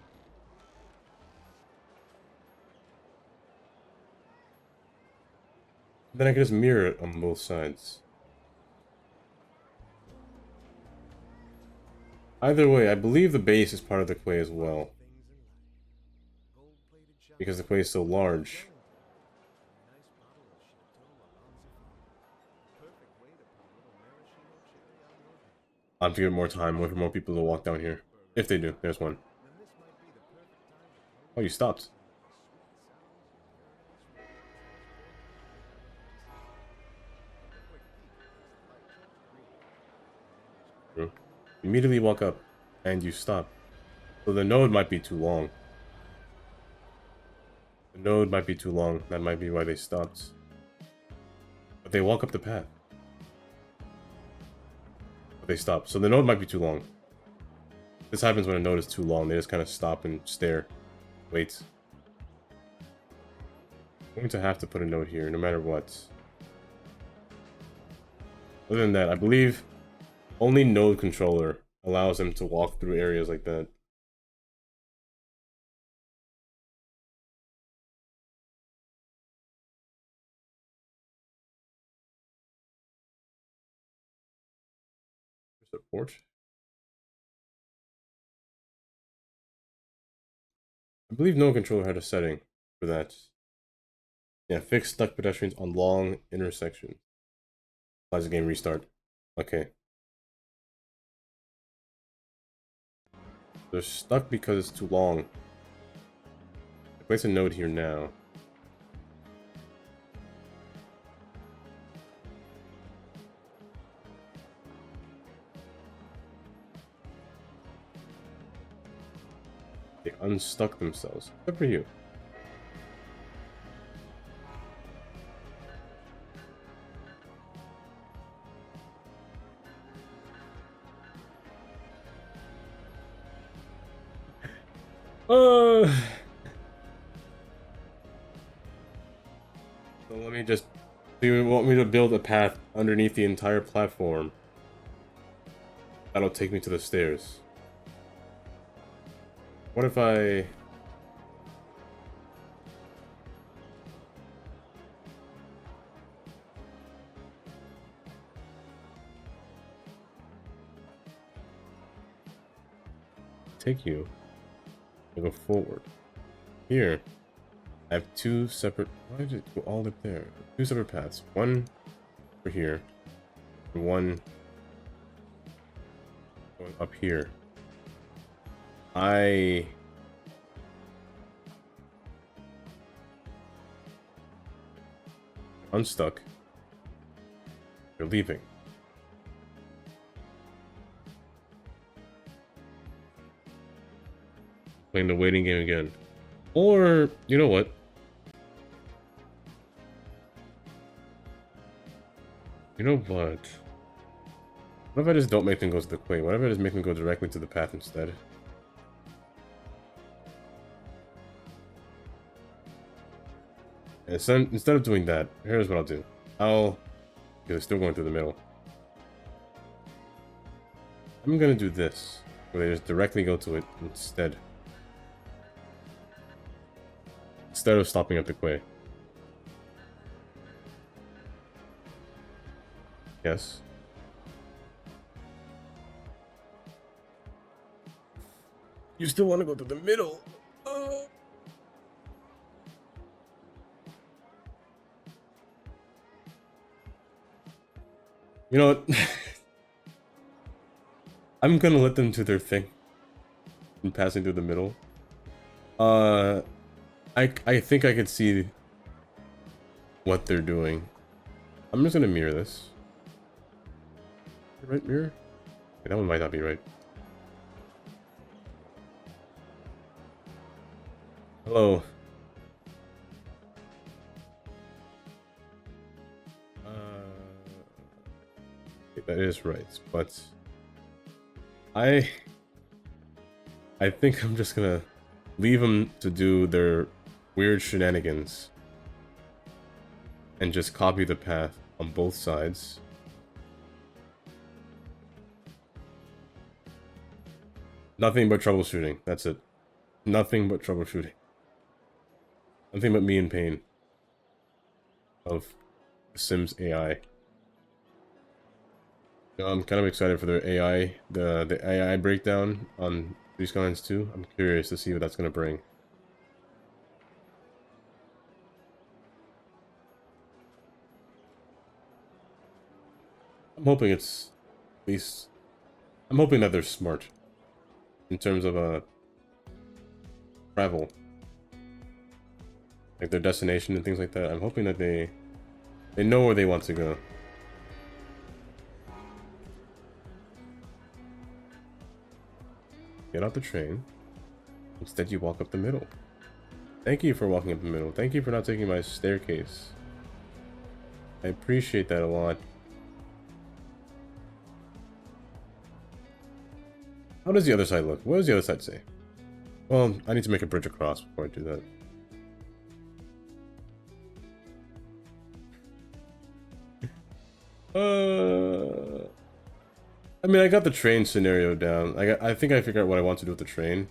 Then I can just mirror it on both sides. Either way, I believe the base is part of the quay as well. Because the quay is so large. I'll have to give more time, wait for more people to walk down here. If they do, there's one. Oh, you stopped. True. Immediately walk up, and you stop. So the node might be too long. The node might be too long. That might be why they stopped. But they walk up the path. But they stop. So the node might be too long. This happens when a node is too long. They just kind of stop and stare. Wait. I'm going to have to put a node here, no matter what. Other than that, I believe only node controller allows them to walk through areas like that. Support. I believe no controller had a setting for that. Yeah, fix stuck pedestrians on long intersections. Applies the game restart. Okay. They're stuck because it's too long. I place a node here now. They unstuck themselves. Good for you. So let me just... Do you want me to build a path underneath the entire platform? That'll take me to the stairs. What if I... take you and go forward. Here, I have two separate... Why did it go all up there? Two separate paths. One for here, and one going up here. Unstuck. You're leaving. Playing the waiting game again. Or, you know what? You know what? What if I just don't make them go to the quay? What if I just make them go directly to the path instead? And so, instead of doing that, here's what I'll do. Because they're still going through the middle. I'm gonna do this, where they just directly go to it instead. Instead of stopping at the quay. Yes. You still want to go to the middle? You know what? I'm gonna let them do their thing. And passing through the middle. I think I could see what they're doing. I'm just gonna mirror this. Right mirror? Okay, that one might not be right. Hello. That is right, but I think I'm just gonna leave them to do their weird shenanigans and just copy the path on both sides. Nothing but troubleshooting. That's it. Nothing but troubleshooting. Nothing but me in pain of The Sims AI. I'm kind of excited for their AI, the AI breakdown on Three Skylines 2. I'm curious to see what that's gonna bring. I'm hoping it's at least. I'm hoping that they're smart in terms of travel, like their destination and things like that. I'm hoping that they know where they want to go. Get off the train. Instead, you walk up the middle. Thank you for walking up the middle. Thank you for not taking my staircase. I appreciate that a lot. How does the other side look? What does the other side say? Well, I need to make a bridge across before I do that. I mean, I got the train scenario down. I think I figured out what I want to do with the train.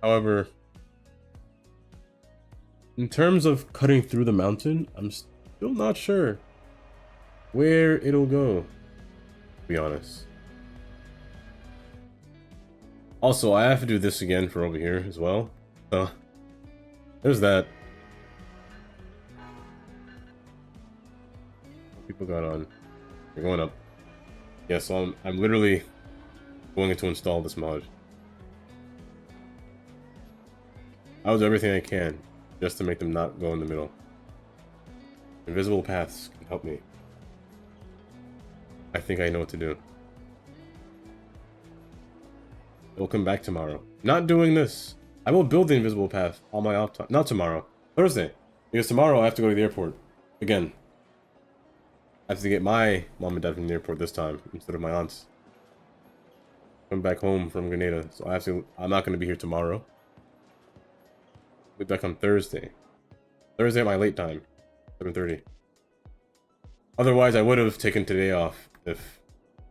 However, in terms of cutting through the mountain, I'm still not sure where it'll go, to be honest. Also, I have to do this again for over here as well. So, there's that. People got on. They're going up. Yeah, so I'm literally going to install this mod. I'll do everything I can just to make them not go in the middle. Invisible paths can help me. I think I know what to do. We'll come back tomorrow. Not doing this. I will build the invisible path on my off time. Not tomorrow. Thursday. Because tomorrow I have to go to the airport. Again. I have to get my mom and dad from the airport this time instead of my aunt's. Come back home from Grenada. So I'm not going to be here tomorrow. I'll be back on Thursday. Thursday at my late time. 7:30. Otherwise I would have taken today off if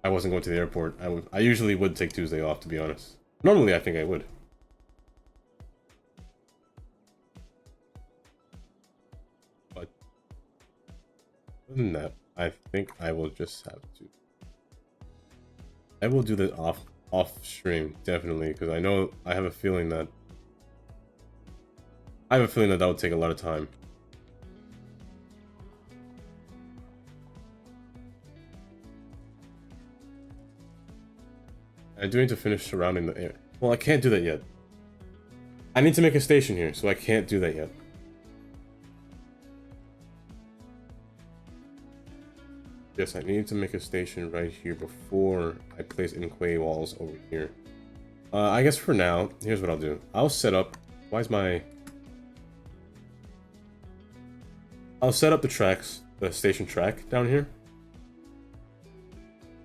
I wasn't going to the airport. I usually would take Tuesday off, to be honest. Normally, I think I would. But other than that, I think I will just have to. I will do the off stream, definitely, because I know I have a feeling that that would take a lot of time. I do need to finish surrounding the air. Well, I can't do that yet. I need to make a station here, so I can't do that yet. Yes, I need to make a station right here before I place in quay walls over here. I guess for now, here's what I'll do. I'll set up... Why is my... I'll set up the tracks, the station track down here.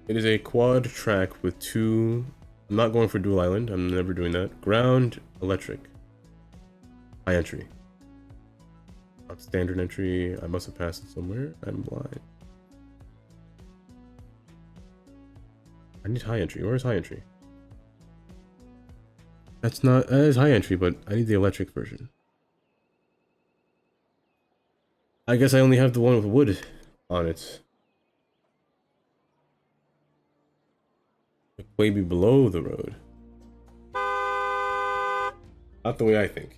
It is a quad track with two... I'm not going for dual island. I'm never doing that. Ground, electric. High entry. Not standard entry. I must have passed it somewhere. I'm blind. I need high entry. Where's high entry? That's not... That is high entry, but I need the electric version. I guess I only have the one with wood on it. Way below the road. Not the way I think.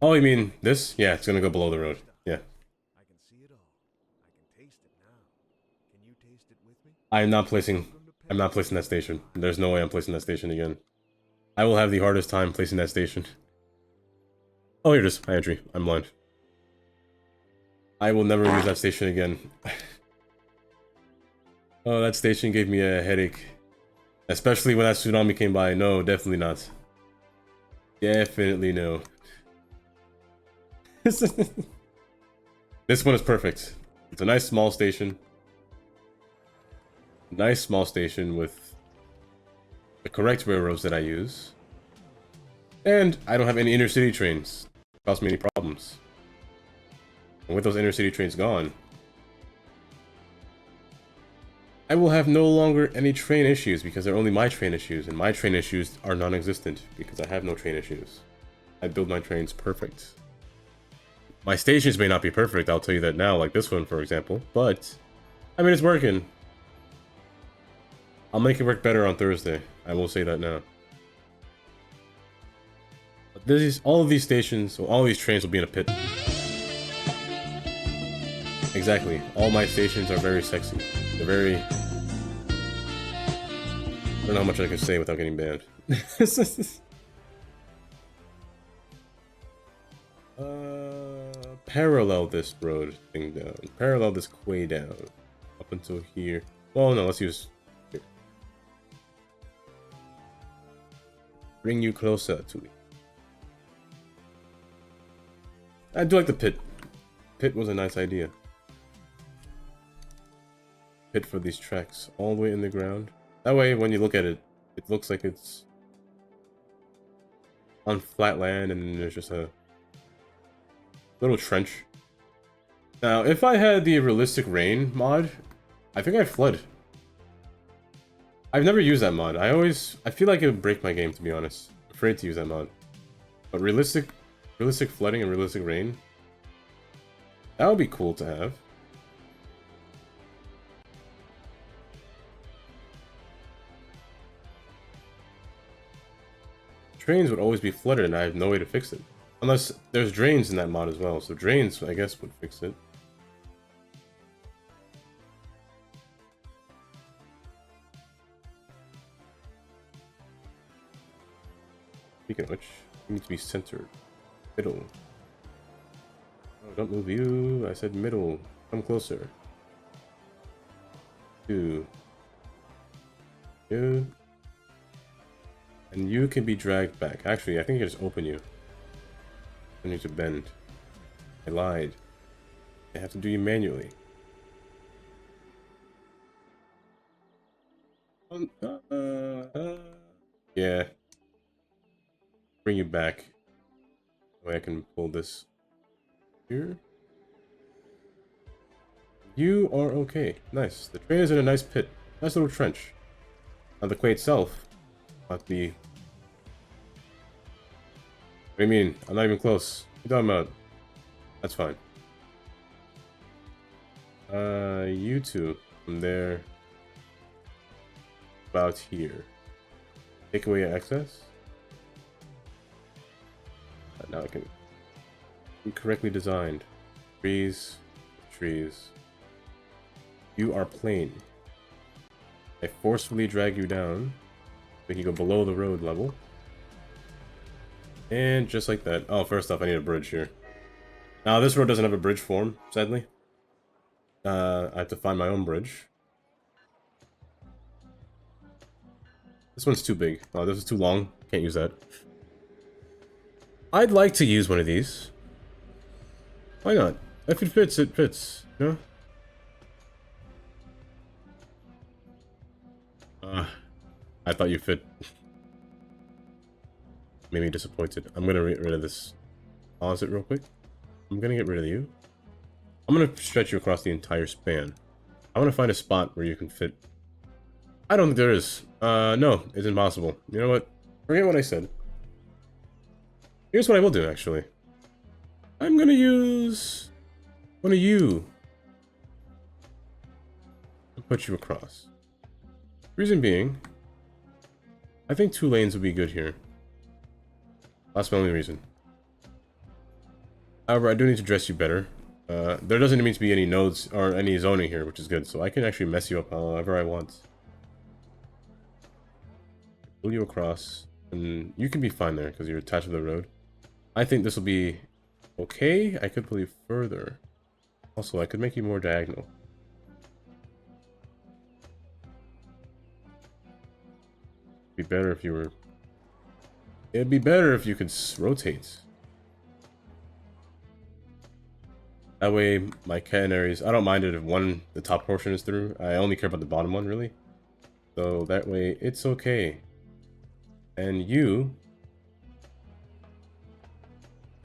Oh, you mean this? Yeah, it's gonna go below the road. Yeah. I can see it all. I can taste it now. Can you taste it with me? I'm not placing that station. There's no way I'm placing that station again. I will have the hardest time placing that station. Oh, here it is. High entry. I'm blind. I will never use that station again. Oh, that station gave me a headache. Especially when that tsunami came by. No, definitely not. Definitely no. This one is perfect. It's a nice small station. Nice small station with the correct railroads that I use. And I don't have any inner city trains. Cause me any problems. And with those inner city trains gone, I will have no longer any train issues because they're only my train issues, and my train issues are non-existent because I have no train issues. I build my trains perfect. My stations may not be perfect, I'll tell you that now, like this one, for example. But, I mean, it's working. I'll make it work better on Thursday. I will say that now. But all of these stations, or all these trains will be in a pit. Exactly. All my stations are very sexy. They're very... I don't know how much I can say without getting banned. Parallel this road thing down. Parallel this quay down. Up until here. Well, no, let's use... Here. Bring you closer to me. I do like the pit. Pit was a nice idea. Pit for these tracks. All the way in the ground. That way, when you look at it, it looks like it's on flat land and there's just a little trench. Now, if I had the realistic rain mod, I think I'd flood. I've never used that mod. I feel like it would break my game, to be honest. I'm afraid to use that mod. But realistic flooding and realistic rain, that would be cool to have. Trains would always be flooded and I have no way to fix it. Unless there's drains in that mod as well, so drains, I guess, would fix it. Speaking of which, you need to be centered. Middle. Oh, don't move you. I said middle. Come closer. 2. You. And you can be dragged back. Actually, I think I can just open you. I need to bend. I lied. I have to do you manually. Yeah. Bring you back. That way I can pull this here. You are okay. Nice. The train is in a nice pit. Nice little trench. Now the quay itself might be... What do you mean? I'm not even close. What are you talking about? That's fine. You two from there about here. Take away your excess. Now I can be correctly designed. Trees, trees. You are plain. I forcefully drag you down. We can go below the road level. And just like that. Oh, first off, I need a bridge here. Now, this road doesn't have a bridge form, sadly. I have to find my own bridge. This one's too big. Oh, this is too long. Can't use that. I'd like to use one of these. Why not? If it fits, it fits. You know? I thought you fit. Made me disappointed. I'm gonna get rid of this. Pause it real quick. I'm gonna get rid of you. I'm gonna stretch you across the entire span. I wanna find a spot where you can fit. I don't think there is. No, it's impossible. You know what? Forget what I said. Here's what I will do, actually. I'm gonna use one of you and put you across. Reason being, I think 2 lanes would be good here. That's my only reason. However, I do need to dress you better. There doesn't need to be any nodes or any zoning here, which is good. So I can actually mess you up however I want. Pull you across, and you can be fine there because you're attached to the road. I think this will be okay. I could pull you further. Also, I could make you more diagonal. It'd be better if you were... It'd be better if you could rotate. That way, my canaries... I don't mind it if the top portion is through. I only care about the bottom one, really. So that way, it's okay. And you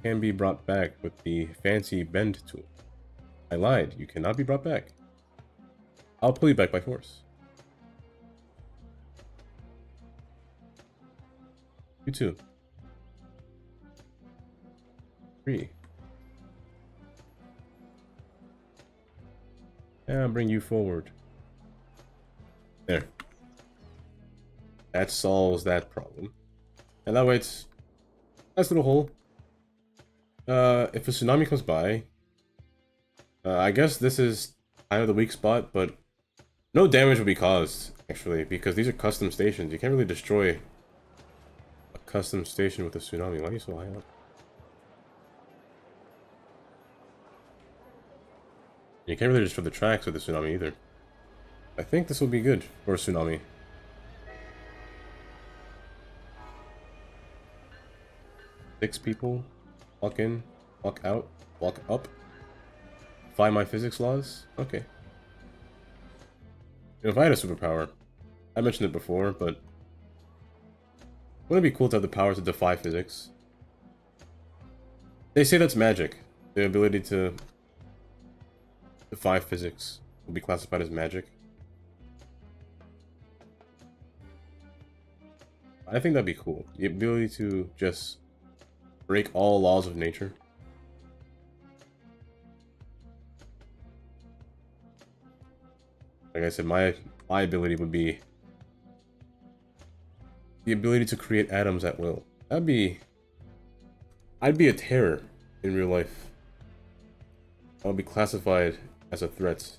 can be brought back with the fancy bend tool. I lied. You cannot be brought back. I'll pull you back by force. You too. 3. And bring you forward. There. That solves that problem. And that way it's nice little hole. If a tsunami comes by, I guess this is kind of the weak spot, but no damage will be caused, actually, because these are custom stations. You can't really destroy a custom station with a tsunami. Why are you so high up? You can't really destroy the tracks with a tsunami either. I think this will be good for a tsunami. Six people. Walk in, walk out, walk up. Defy my physics laws? Okay. You know, if I had a superpower, I mentioned it before, but wouldn't it be cool to have the power to defy physics? They say that's magic. The ability to defy physics will be classified as magic. I think that'd be cool. The ability to just break all laws of nature. Like I said, my ability would be the ability to create atoms at will. I'd be a terror in real life. I would be classified as a threat.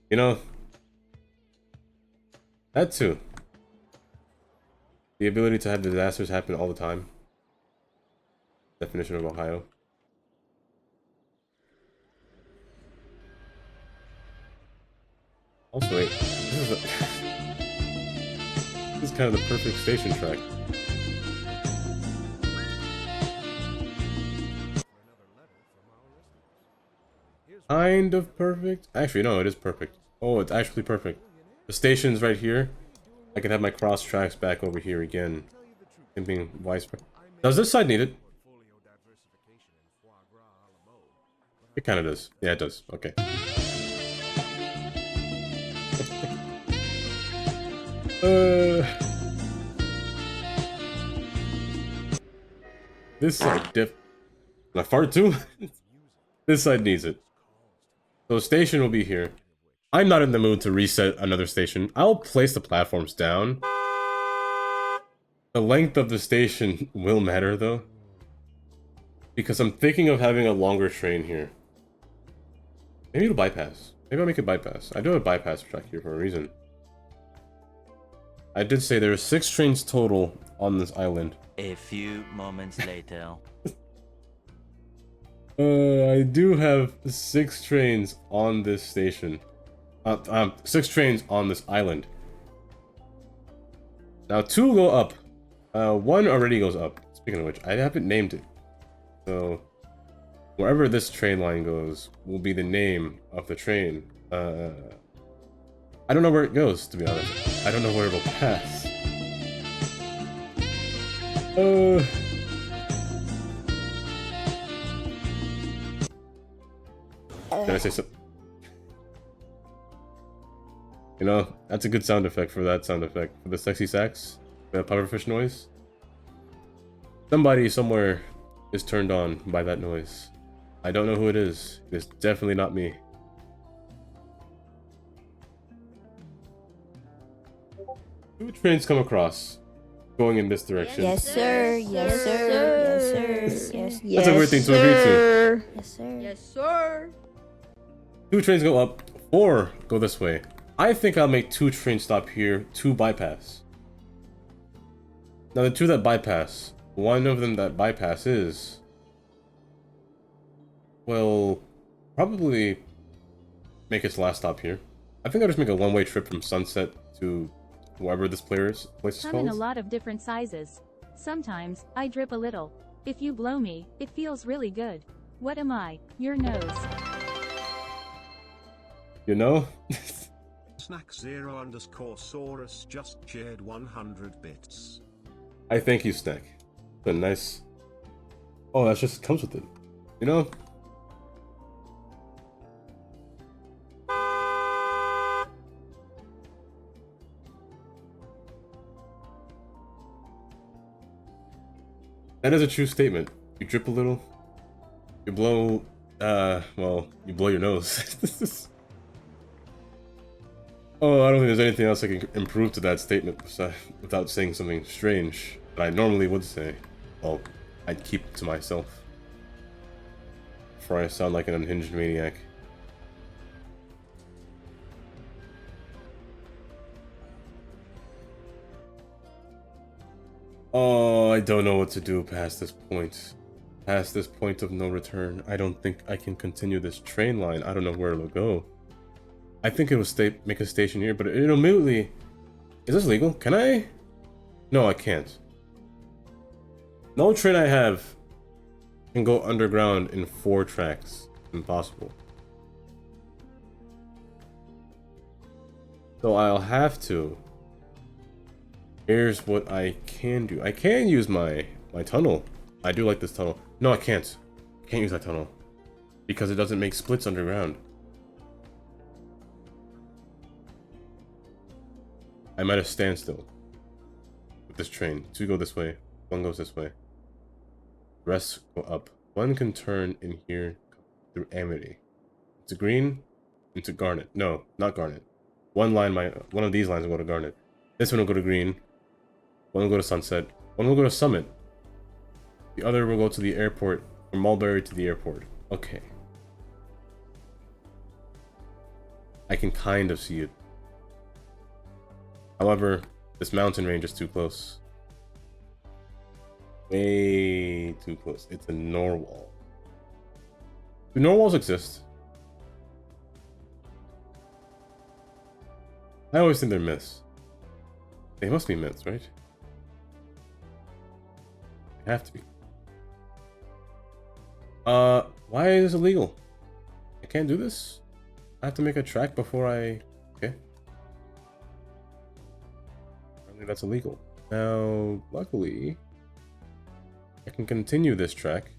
You know, that too. The ability to have disasters happen all the time. Definition of Ohio. Also, wait, this is kind of the perfect station track. Kind of perfect? Actually, no, it is perfect. Oh, it's actually perfect. The station's right here. I can have my cross tracks back over here again. And being widespread. Does this side need it? It kind of does. Yeah, it does. Okay. This side Can I fart too? This side needs it. So station will be here. I'm not in the mood to reset another station. I'll place the platforms down. The length of the station will matter though. Because I'm thinking of having a longer train here. Maybe it'll bypass. Maybe I'll make it bypass. I do have a bypass track here for a reason. I did say there are 6 trains total on this island. A few moments later. I do have 6 trains on this station. 6 trains on this island. Now 2 go up. 1 already goes up. Speaking of which, I haven't named it. So, wherever this train line goes will be the name of the train. I don't know where it goes, to be honest. I don't know where it'll pass. Did I say something? You know, that's a good sound effect for that sound effect. For the sexy sax, the pufferfish noise. Somebody somewhere is turned on by that noise. I don't know who it is. It's definitely not me. Two trains come across, going in this direction. Yes, sir. Yes, sir. Yes, sir. Yes, Yes, That's a weird thing to agree to. sir. yes, sir. Yes, sir. 2 trains go up, 4 go this way. I think I'll make 2 trains stop here, 2 bypass. Now the 2 that bypass, one of them that bypasses will probably make its last stop here. I think I'll just make a one-way trip from Sunset to wherever this place is Come in a called. lot of different sizes. Sometimes, I drip a little. If you blow me, it feels really good. What am I? Your nose. You know? Snack 0_Saurus just shared 100 bits. I thank you, Snack. But nice. Oh, that just comes with it. You know? That is a true statement. You drip a little, you blow Well, you blow your nose. Oh, I don't think there's anything else I can improve to that statement without saying something strange that I normally would say. Well, I'd keep to myself. Before I sound like an unhinged maniac. Oh, I don't know what to do past this point. Past this point of no return. I don't think I can continue this train line. I don't know where it'll go. I think it will make a station here, but it'll immediately... Is this legal? Can I? No, I can't. No train I have can go underground in 4 tracks. Impossible. So I'll have to. Here's what I can do. I can use my tunnel. I do like this tunnel. No, I can't. I can't use that tunnel. Because it doesn't make splits underground. I'm at a standstill with this train. 2 go this way, 1 goes this way. The rest go up. 1 can turn in here through Amity. Into green, into garnet. No, not garnet. One of these lines will go to garnet. This one will go to green. 1 will go to sunset. 1 will go to summit. The other will go to the airport, from Mulberry to the airport. Okay. I can kind of see it. However, this mountain range is too close. Way too close. It's a Norwal. Do Norwals exist? I always think they're myths. They must be myths, right? They have to be. Why is this illegal? I can't do this? I have to make a track before I... Okay. That's illegal. Now, luckily, I can continue this track.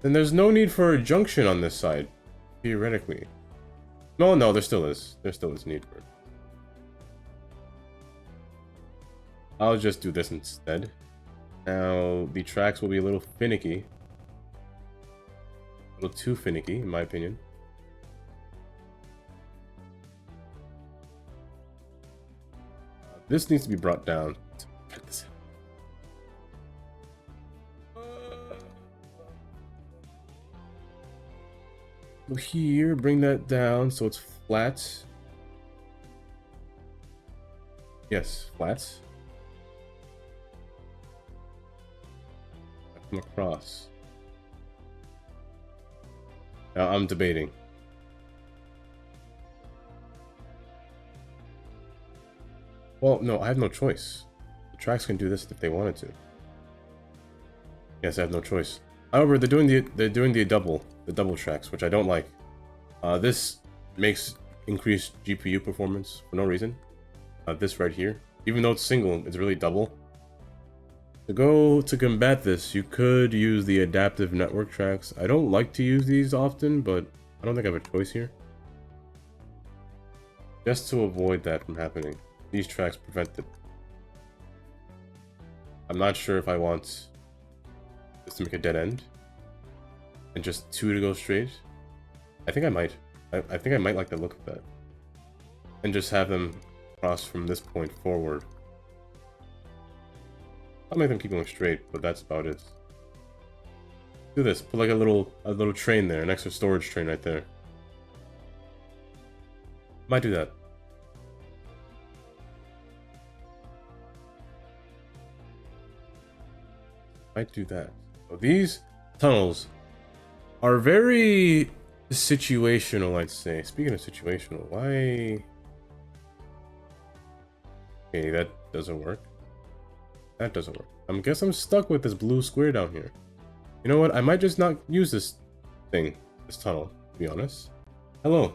Then there's no need for a junction on this side, theoretically. No, there still is. There still is need for it. I'll just do this instead. Now, the tracks will be a little finicky. A little too finicky, in my opinion. This needs to be brought down. Check this out. So here, bring that down so it's flat. Yes, flat. Come across. Now I'm debating. Well, no, I have no choice. The tracks can do this if they wanted to. Yes, I have no choice. However, they're doing the double tracks, which I don't like. This makes increased GPU performance for no reason. This right here, even though it's single, it's really double. To combat this, you could use the adaptive network tracks. I don't like to use these often, but I don't think I have a choice here. Just to avoid that from happening. These tracks prevent it. I'm not sure if I want this to make a dead end and just 2 to go straight. I think I might. I think I might like the look of that. And just have them cross from this point forward. I'll make them keep going straight, but that's about it. Do this. Put like a little train there, an extra storage train right there. Might do that. Might do that. So these tunnels are very situational, I'd say. Speaking of situational, why... Okay, that doesn't work. That doesn't work. I guess I'm stuck with this blue square down here. You know what? I might just not use this thing, this tunnel, to be honest. Hello.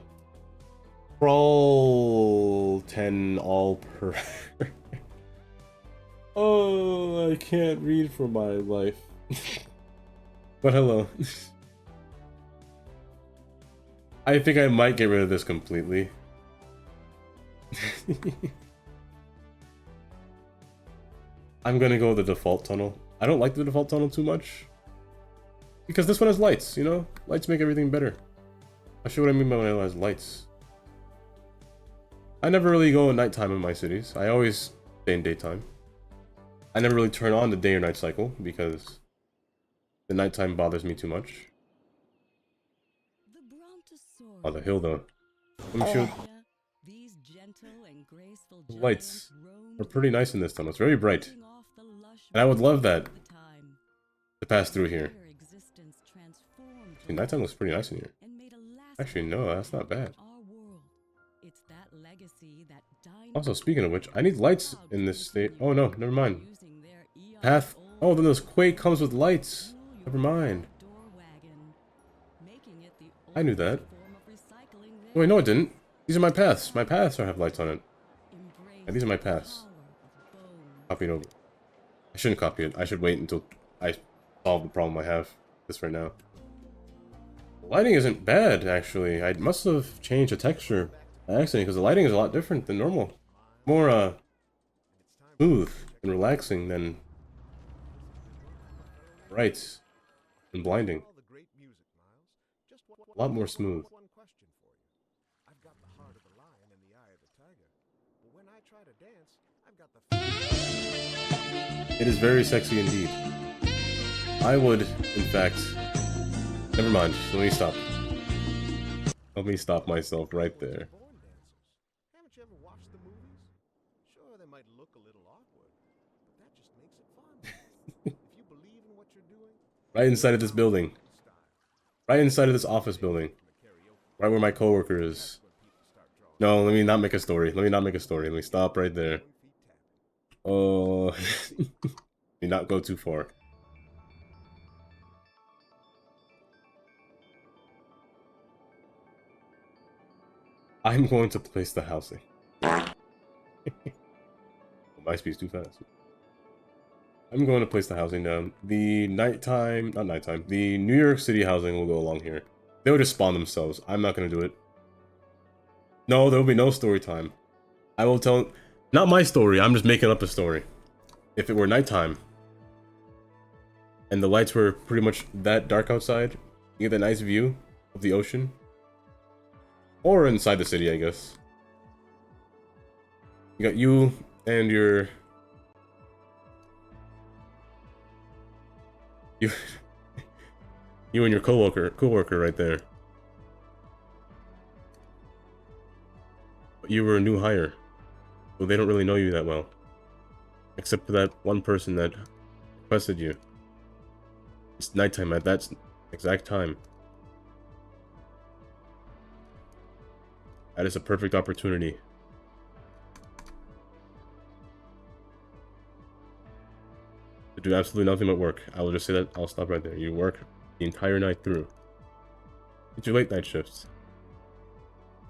Crawl 10 all per... Oh, I can't read for my life. But hello. I think I might get rid of this completely. I'm gonna go with the default tunnel. I don't like the default tunnel too much. Because this one has lights, you know? Lights make everything better. I'll show you what I mean by when it has lights. I never really go at nighttime in my cities. I always stay in daytime. I never really turn on the day or night cycle because the nighttime bothers me too much. Oh, the hill though. Let me show. The lights are pretty nice in this tunnel. It's very bright. And I would love that to pass through here. The nighttime looks pretty nice in here. Actually, no, that's not bad. Also, speaking of which, I need lights in this state. Oh no, never mind. Path. Oh, then this Quake comes with lights. Never mind. I knew that. Oh, wait, no, it didn't. These are my paths. My paths have lights on it. Yeah, these are my paths. Copy it over. I shouldn't copy it. I should wait until I solve the problem I have. This right now. The lighting isn't bad, actually. I must have changed the texture by accident because the lighting is a lot different than normal. More, smooth and relaxing than bright and blinding. A lot more smooth. It is very sexy indeed. I would, in fact... Never mind, let me stop. Let me stop myself right there. Haven't you ever watched the movies? Sure, they might look a little awkward, but that just makes it fun. If you believe in what you're doing... Right inside of this building. Right inside of this office building. Right where my coworker is. No, let me not make a story. Let me not make a story. Let me stop right there. Oh, let me not go too far. I'm going to place the housing. My speed's too fast. I'm going to place the housing down. The nighttime, not nighttime, the New York City housing will go along here. They'll just spawn themselves. I'm not going to do it. No, there will be no story time. I will tell... Not my story, I'm just making up a story. If it were nighttime, and the lights were pretty much that dark outside, you get a nice view of the ocean. Or inside the city, I guess. You got you and your... You... You and your coworker right there. But you were a new hire. So they don't really know you that well. Except for that one person that requested you. It's nighttime at that exact time. That is a perfect opportunity. To do absolutely nothing but work. I will just say that. I'll stop right there. You work the entire night through. It's your late night shifts.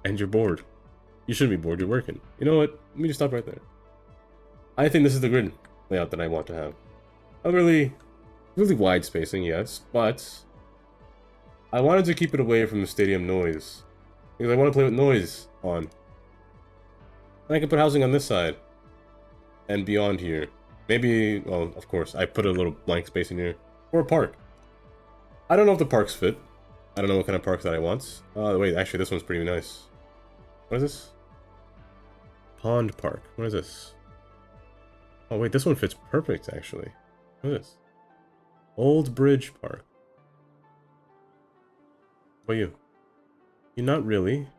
And you're bored. You shouldn't be bored, you're working. You know what? Let me just stop right there. I think this is the grid layout that I want to have. A really wide spacing, yes, but I wanted to keep it away from the stadium noise. Because I want to play with noise on. And I can put housing on this side. And beyond here. Maybe, well, of course, I put a little blank space in here. Or a park. I don't know if the parks fit. I don't know what kind of park that I want. Wait, actually, this one's pretty nice. What is this? Pond Park. What is this? Oh wait, this one fits perfect actually. What is this? Old Bridge Park. What are you? You're not really.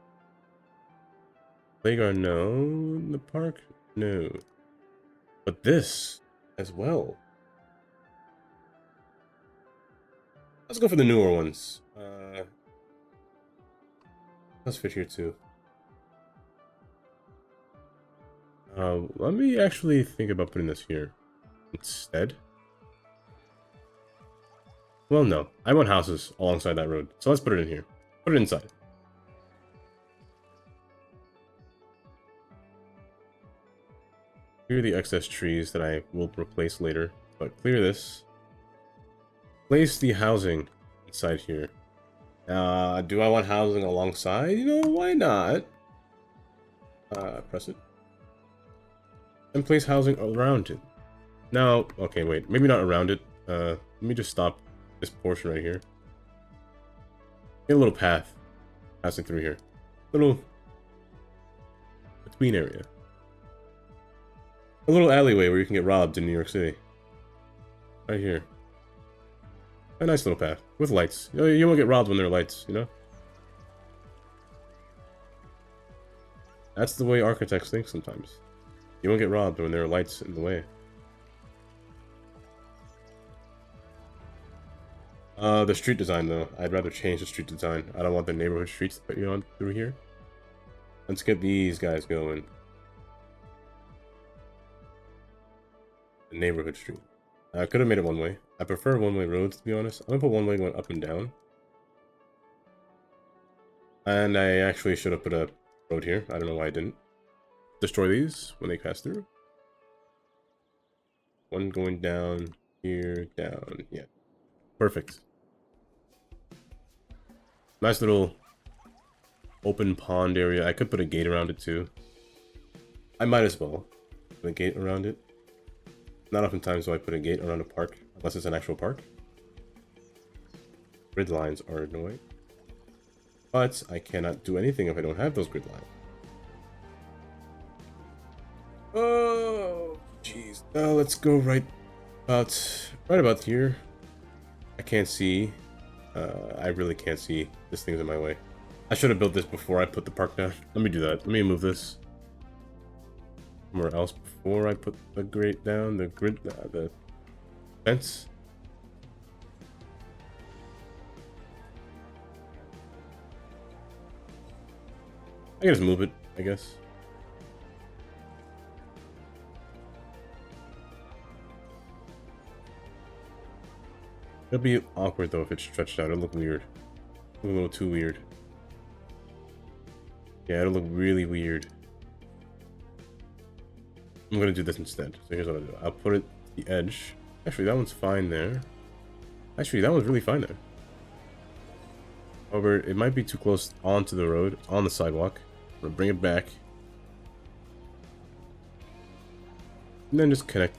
Playground, no. The park, no. But this as well. Let's go for the newer ones. Let's fit here too. Let me actually think about putting this here instead. Well, no. I want houses alongside that road. So let's put it in here. Put it inside. Clear the excess trees that I will replace later. But clear this. Place the housing inside here. Do I want housing alongside? You know, why not? Press it. And place housing around it. Now, okay, wait. Maybe not around it. Let me just stop this portion right here. Get a little path passing through here. Little between area. A little alleyway where you can get robbed in New York City. Right here. A nice little path with lights. You won't get robbed when there are lights, you know? That's the way architects think sometimes. You won't get robbed when there are lights in the way. The street design though. I'd rather change the street design. I don't want the neighborhood streets to put you on through here. Let's get these guys going. The neighborhood street. I could have made it one way. I prefer one-way roads, to be honest. I'm gonna put one way going up and down. And I actually should have put a road here. I don't know why I didn't. Destroy these when they pass through. One going down here, down. Yeah. Perfect. Nice little open pond area. I could put a gate around it too. I might as well put a gate around it. Not oftentimes do I put a gate around a park, unless it's an actual park. Grid lines are annoying. But I cannot do anything if I don't have those grid lines. Oh, jeez. Now let's go right about here. I can't see. I really can't see. This thing's in my way. I should have built this before I put the park down. Let me do that. Let me move this somewhere else before I put the grate down. The fence. I can just move it, I guess. It'll be awkward though if it's stretched out. It'll look weird. It'll look a little too weird. Yeah, it'll look really weird. I'm gonna do this instead. So here's what I'll do. I'll put it at the edge. Actually, that one's fine there. Actually, that one's really fine there. However, it might be too close onto the road, on the sidewalk. I'm gonna bring it back. And then just connect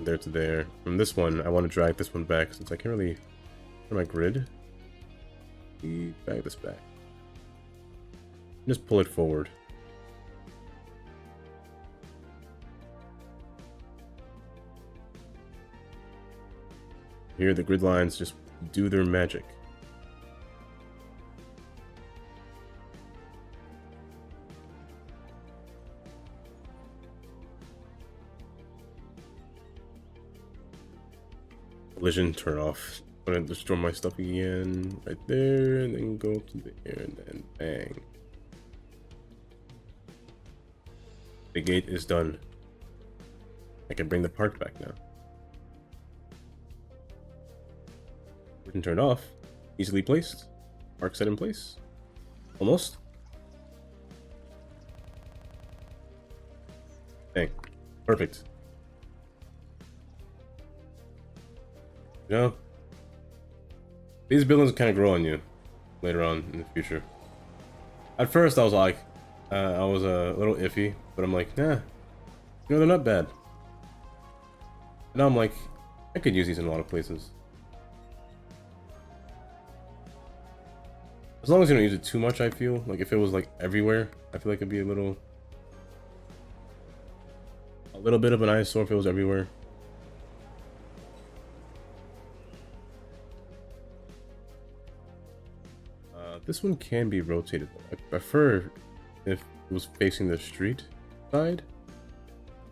there to there. From this one, I want to drag this one back since I can't really for my grid. Drag this back. Just pull it forward. Here, the grid lines just do their magic. Collision, turn off. I'm gonna destroy my stuff again. Right there, and then go up to there, and then bang. The gate is done. I can bring the park back now. We can turn it off. Easily placed. Park set in place. Almost. Bang. Perfect. You know, these buildings kind of grow on you later on in the future. At first, I was like, I was a little iffy, but I'm like, nah, you know, they're not bad. And now I'm like, I could use these in a lot of places. As long as you don't use it too much, I feel. Like, if it was, like, everywhere, I feel like it'd be a little bit of an eyesore if it was everywhere. This one can be rotated. I prefer if it was facing the street side.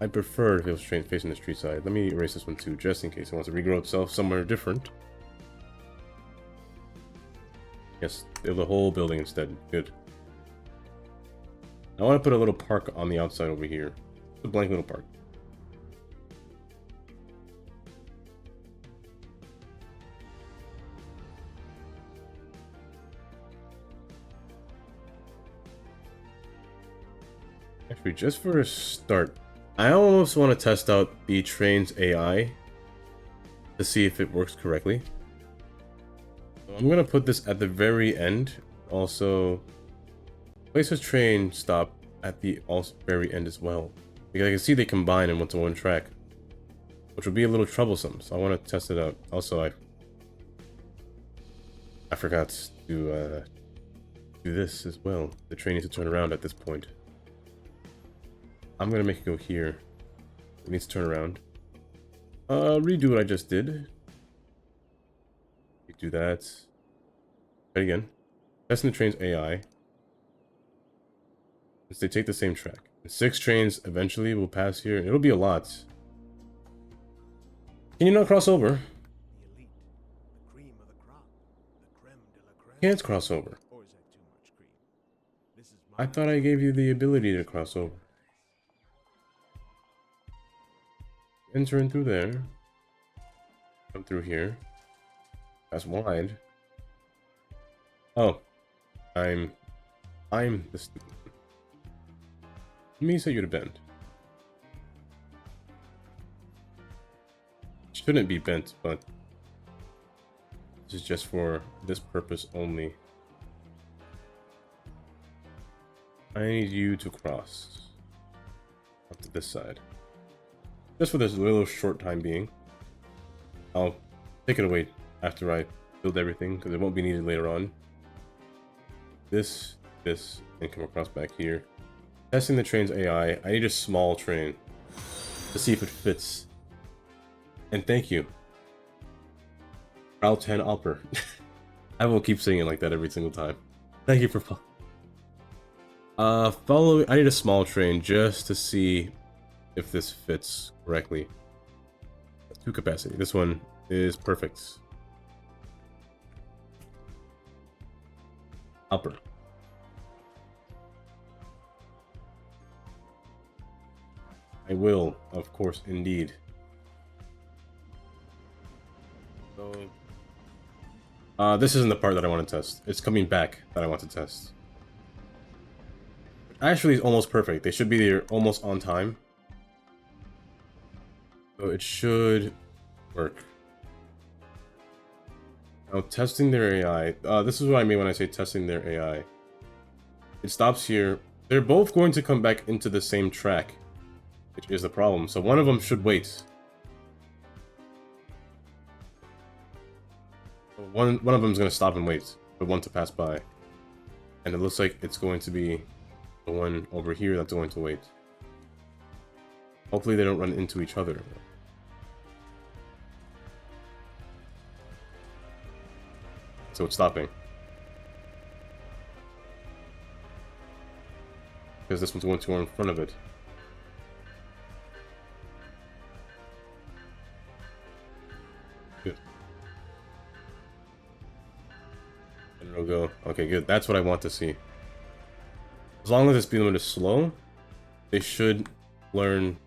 I prefer if it was facing the street side. Let me erase this one too, just in case it wants to regrow itself somewhere different. Yes, the whole building instead. Good. I want to put a little park on the outside over here. A blank little park. Actually, just for a start, I almost want to test out the train's AI to see if it works correctly. So I'm going to put this at the very end. Also, place a train stop at the very end as well. Because I can see they combine into one track, which would be a little troublesome. So I want to test it out. Also, I forgot to do this as well. The train needs to turn around at this point. I'm gonna make it go here. It needs to turn around. Redo what I just did. Do that. Try again. Testing the train's AI. They take the same track. 6 trains eventually will pass here. It'll be a lot. Can you not cross over? The elite, the cream of the crop, the creme de la creme. Can't cross over. Or is that too much cream? This is my I thought I gave you the ability to cross over. Enter in through there. Come through here. That's wide. Oh. I'm the stupid one. Let me set you to bend. Shouldn't be bent, but this is just for this purpose only. I need you to cross up to this side. Just for this little short time being. I'll take it away after I build everything, because it won't be needed later on. This, and come across back here. Testing the train's AI. I need a small train to see if it fits. And thank you, Route 10 Upper. I will keep saying it like that every single time. Thank you for follow. I need a small train just to see if this fits correctly. 2 capacity. This one is perfect. Upper. I will, of course, indeed. So, this isn't the part that I want to test. It's coming back that I want to test. Actually, it's almost perfect. They should be there almost on time. So it should work. Now, testing their AI. This is what I mean when I say testing their AI. It stops here. They're both going to come back into the same track, which is the problem. So one of them should wait. One of them is going to stop and wait for one to pass by. And it looks like it's going to be the one over here that's going to wait. Hopefully they don't run into each other. So it's stopping. Because this one's going to go in front of it. Good. And it'll go. Okay, good. That's what I want to see. As long as the speed limit is slow, they should learn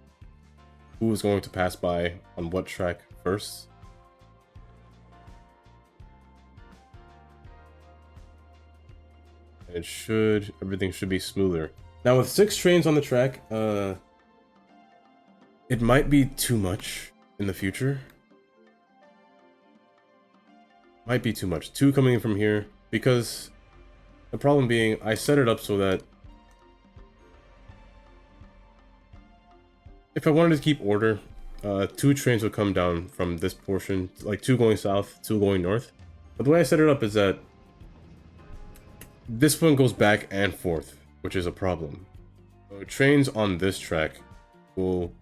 who is going to pass by on what track first. And everything should be smoother. Now with 6 trains on the track, it might be too much in the future. Might be too much. 2 coming in from here, because the problem being, I set it up so that if I wanted to keep order, 2 trains would come down from this portion, like 2 going south, 2 going north. But the way I set it up is that this one goes back and forth, which is a problem. So trains on this track will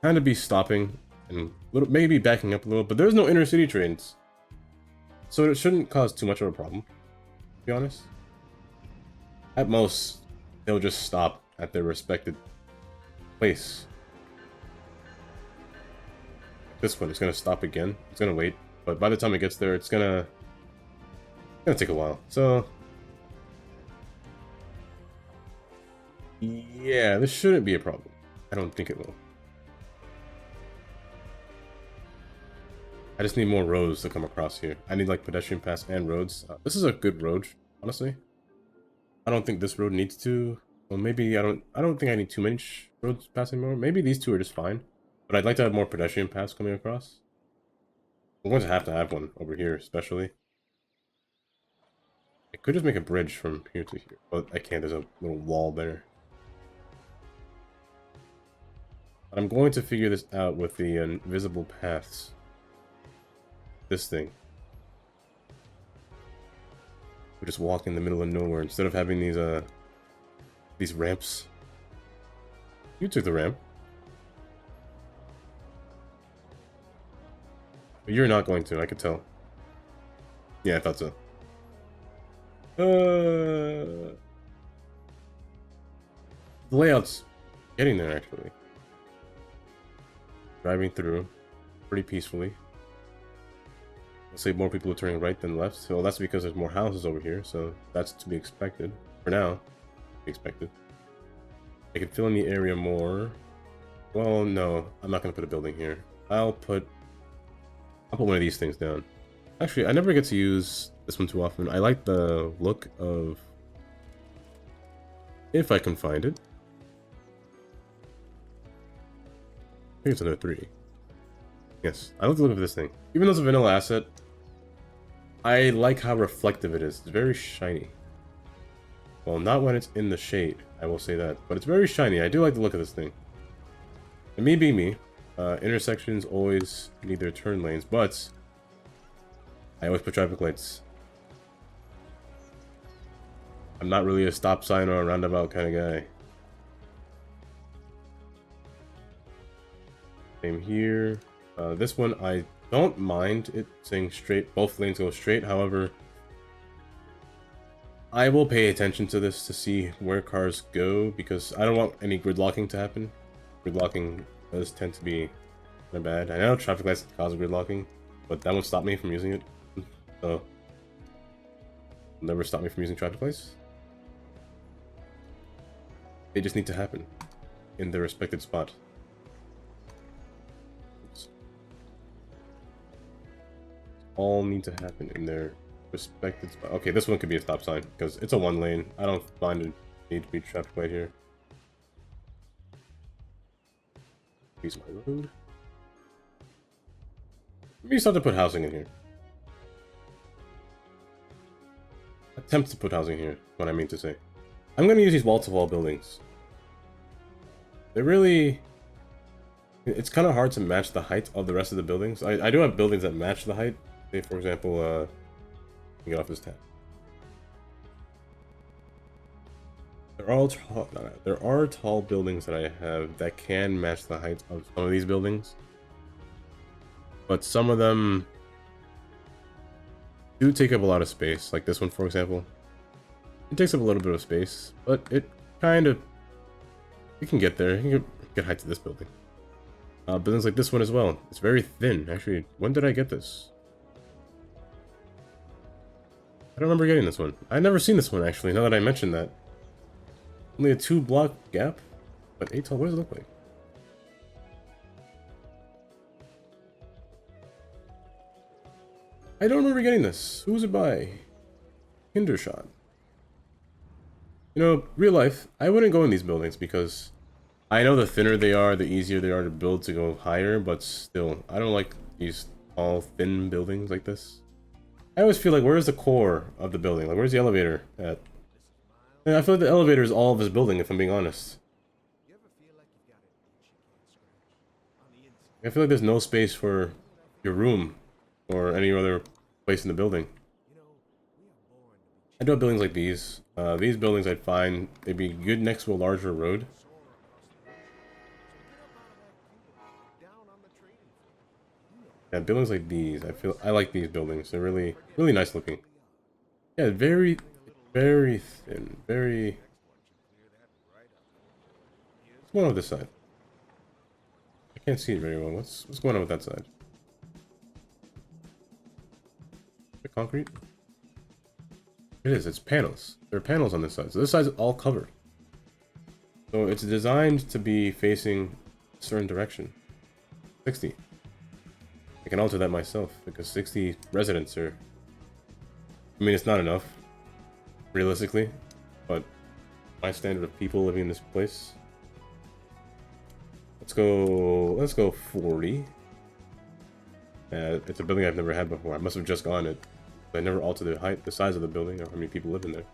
kind of be stopping and maybe backing up a little, but there's no intercity trains, so it shouldn't cause too much of a problem, to be honest. At most, they'll just stop at their respected place. This one is going to stop again. It's going to wait, but by the time it gets there, it's going to take a while. So yeah, this shouldn't be a problem. I don't think it will. I just need more roads to come across here. I need like pedestrian paths and roads. This is a good road, honestly. I don't think this road needs to. Well, maybe I don't think I need too many roads passing more. Maybe these 2 are just fine. But I'd like to have more pedestrian paths coming across. I'm going to have one over here, especially. I could just make a bridge from here to here, but I can't. There's a little wall there. But I'm going to figure this out with the invisible paths. This thing. We just walk in the middle of nowhere instead of having these ramps. You took the ramp. But you're not going to, I could tell. Yeah, I thought so. The layout's getting there, actually. Driving through pretty peacefully. Let's say more people are turning right than left. So that's because there's more houses over here, so that's to be expected. For now, to be expected. I can fill in the area more. Well, no, I'm not gonna put a building here. I'll put one of these things down. Actually, I never get to use this one too often. I like the look of... If I can find it. I think it's another 3. Yes, I like the look of this thing. Even though it's a vanilla asset, I like how reflective it is. It's very shiny. Well, not when it's in the shade, I will say that. But it's very shiny. I do like the look of this thing. And me being me, intersections always need their turn lanes, but I always put traffic lights. I'm not really a stop sign or a roundabout kind of guy. Same here. This one, I don't mind it saying straight, both lanes go straight. However, I will pay attention to this to see where cars go because I don't want any gridlocking to happen. Gridlocking does tend to be kind of bad. I know traffic lights cause gridlocking, but that won't stop me from using it. So, never stop me from using traffic lights. They just need to happen in their respected spot. All need to happen in their respected spot. Okay, this one could be a stop sign because it's a 1 lane. I don't find it need to be traffic light here. Use my road. Maybe start to put housing in here. Attempt to put housing here, what I mean to say. I'm going to use these wall-to-wall buildings. They're really... It's kind of hard to match the height of the rest of the buildings. I do have buildings that match the height. Say, for example, get off this tab. There are tall buildings that I have that can match the height of some of these buildings. But some of them do take up a lot of space. Like this one, for example. It takes up a little bit of space, but it kind of... You can get there. You can get height to this building. Buildings like this one as well. It's very thin. Actually, when did I get this? I don't remember getting this one. I've never seen this one, actually, now that I mentioned that. Only a 2-block gap? But 8 tall, what does it look like? I don't remember getting this. Who was it by? Hindershot. You know, real life, I wouldn't go in these buildings because I know the thinner they are, the easier they are to build to go higher, but still, I don't like these tall, thin buildings like this. I always feel like, where's the core of the building? Like, where's the elevator at? And I feel like the elevator is all of this building, if I'm being honest. I feel like there's no space for your room or any other place in the building. I do have buildings like these. These buildings I'd find they'd be good next to a larger road. Yeah, buildings like these, I like these buildings. They're really nice looking. Yeah, very thin, very... What's going on with this side? I can't see it very well. What's going on with that side? The concrete? It is, it's panels. There are panels on this side. So this side's all covered. So it's designed to be facing a certain direction. 60. I can alter that myself, because 60 residents are... I mean, it's not enough, realistically, but my standard of people living in this place... Let's go 40. It's a building I've never had before. I must have just gotten it. I never altered the size of the building, or how many people live in there.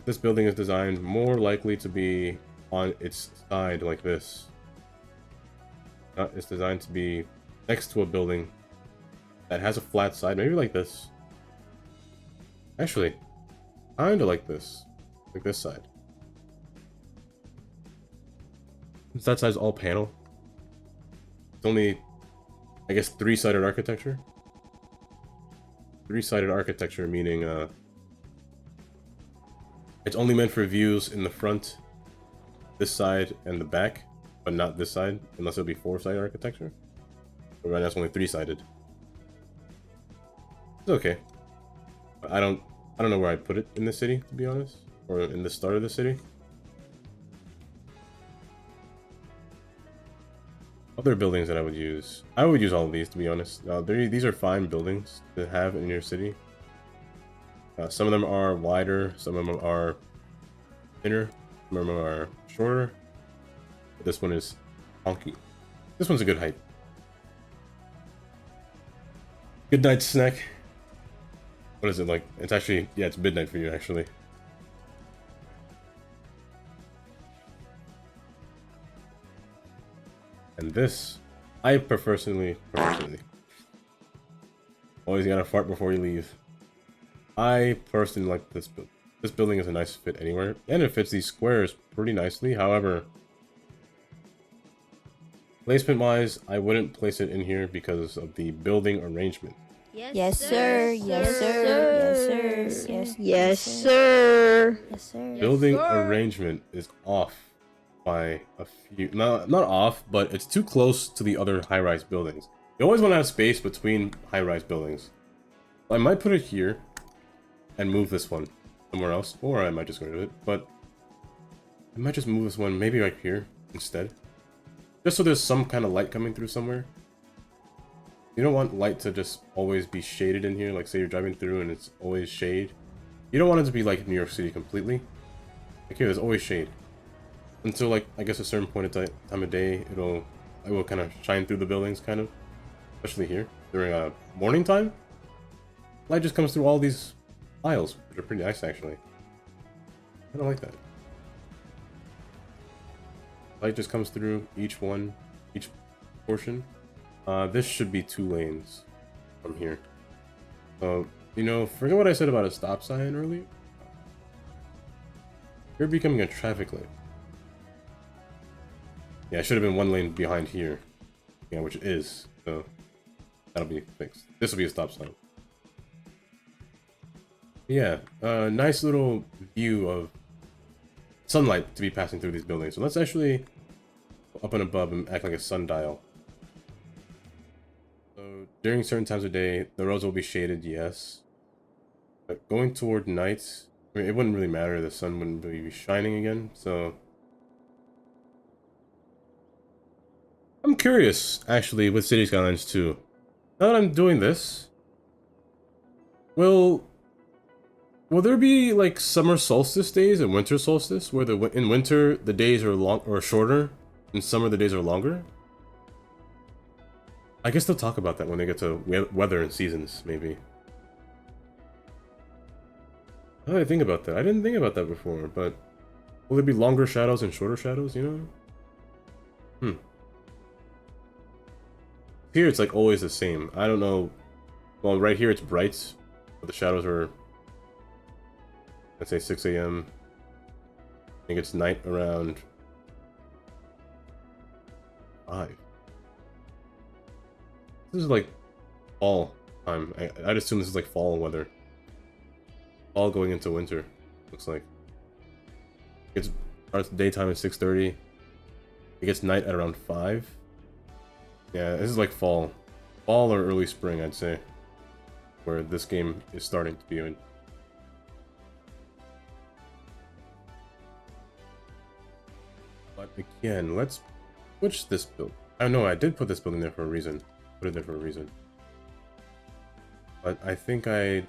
This building is designed more likely to be on its side like this. It's designed to be next to a building that has a flat side, maybe like this. Actually, kinda like this. Like this side. Since that side's all panel. It's only, I guess, three-sided architecture. Three-sided architecture meaning it's only meant for views in the front, this side, and the back, but not this side, unless it'll be four-sided architecture. But right now it's only three-sided. It's okay. I don't know where I'd put it in the city, to be honest, or in the start of the city. Other buildings that I would use all of these, to be honest. These are fine buildings to have in your city. Some of them are wider, some of them are thinner, some of them are shorter. But this one is honky. This one's a good height. Good night snack. What is it like? It's actually, yeah, it's midnight for you actually. And this, I personally, always gotta fart before you leave. I personally like this building. This building is a nice fit anywhere, and it fits these squares pretty nicely. However, placement-wise, I wouldn't place it in here because of the building arrangement. Yes, sir. Yes, sir. Yes, sir. Yes, sir. Yes, sir. Building arrangement is off by a few, not off, but it's too close to the other high-rise buildings. You always want to have space between high-rise buildings. I might put it here and move this one somewhere else, or I might just get rid of it, but I might just move this one maybe right here instead, just so there's some kind of light coming through somewhere. You don't want light to just always be shaded in here, like say you're driving through and it's always shade. You don't want it to be like New York City completely. Like here, there's always shade. Until like, I guess a certain point of time of day, it will kind of shine through the buildings, kind of. Especially here, during morning time. Light just comes through all these aisles, which are pretty nice actually. I don't like that. Light just comes through each portion. This should be 2 lanes from here. So, you know, forget what I said about a stop sign earlier. You're becoming a traffic light. Yeah, it should have been 1 lane behind here. Yeah, which it is. So, that'll be fixed. This will be a stop sign. Yeah, nice little view of sunlight to be passing through these buildings. So let's actually go up and above and act like a sundial. So during certain times of day, the roads will be shaded, yes. But going toward night, I mean, it wouldn't really matter. The sun wouldn't really be shining again, so... I'm curious, actually, with City Skylines 2. Now that I'm doing this, will there be like summer solstice days and winter solstice, where in winter the days are long or shorter, in summer the days are longer? I guess they'll talk about that when they get to weather and seasons, maybe. How do I think about that? I didn't think about that before, but will there be longer shadows and shorter shadows, you know? Here it's like always the same. I don't know. Well, right here it's bright, but the shadows are, let's say 6 a.m. I think it's night around 5. This is like fall time. I'd assume this is like fall weather. Fall going into winter, looks like. It starts daytime at 6:30. It gets night at around 5. Yeah, this is like fall. Fall or early spring, I'd say. Where this game is starting to be in. But again, let's switch this build. I know I did put this building there for a reason. Put it there for a reason. But I think I'd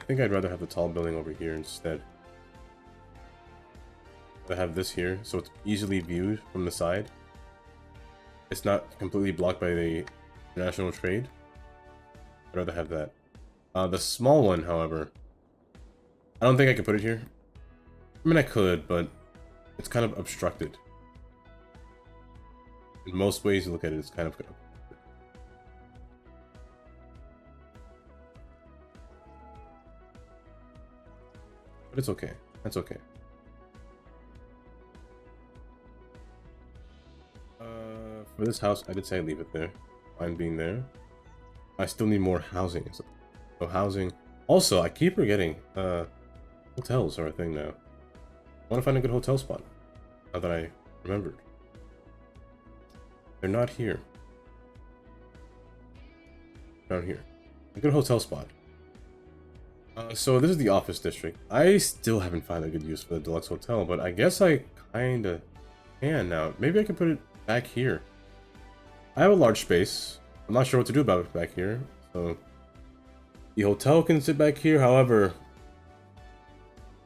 rather have the tall building over here instead. I have this here, so it's easily viewed from the side. It's not completely blocked by the international trade. I'd rather have that. The small one, however, I don't think I could put it here. I mean, I could, but it's kind of obstructed. In most ways you look at it, it's kind of... But it's okay. That's okay. For this house, I did say I'd leave it there. Fine being there. I still need more housing. So housing. Also, I keep forgetting. Hotels are a thing now. I want to find a good hotel spot. Now that I remembered. They're not here. Down here. A good hotel spot. So this is the office district. I still haven't found a good use for the deluxe hotel, but I guess I kinda can now. Maybe I can put it back here. I have a large space. I'm not sure what to do about it back here. So the hotel can sit back here. However,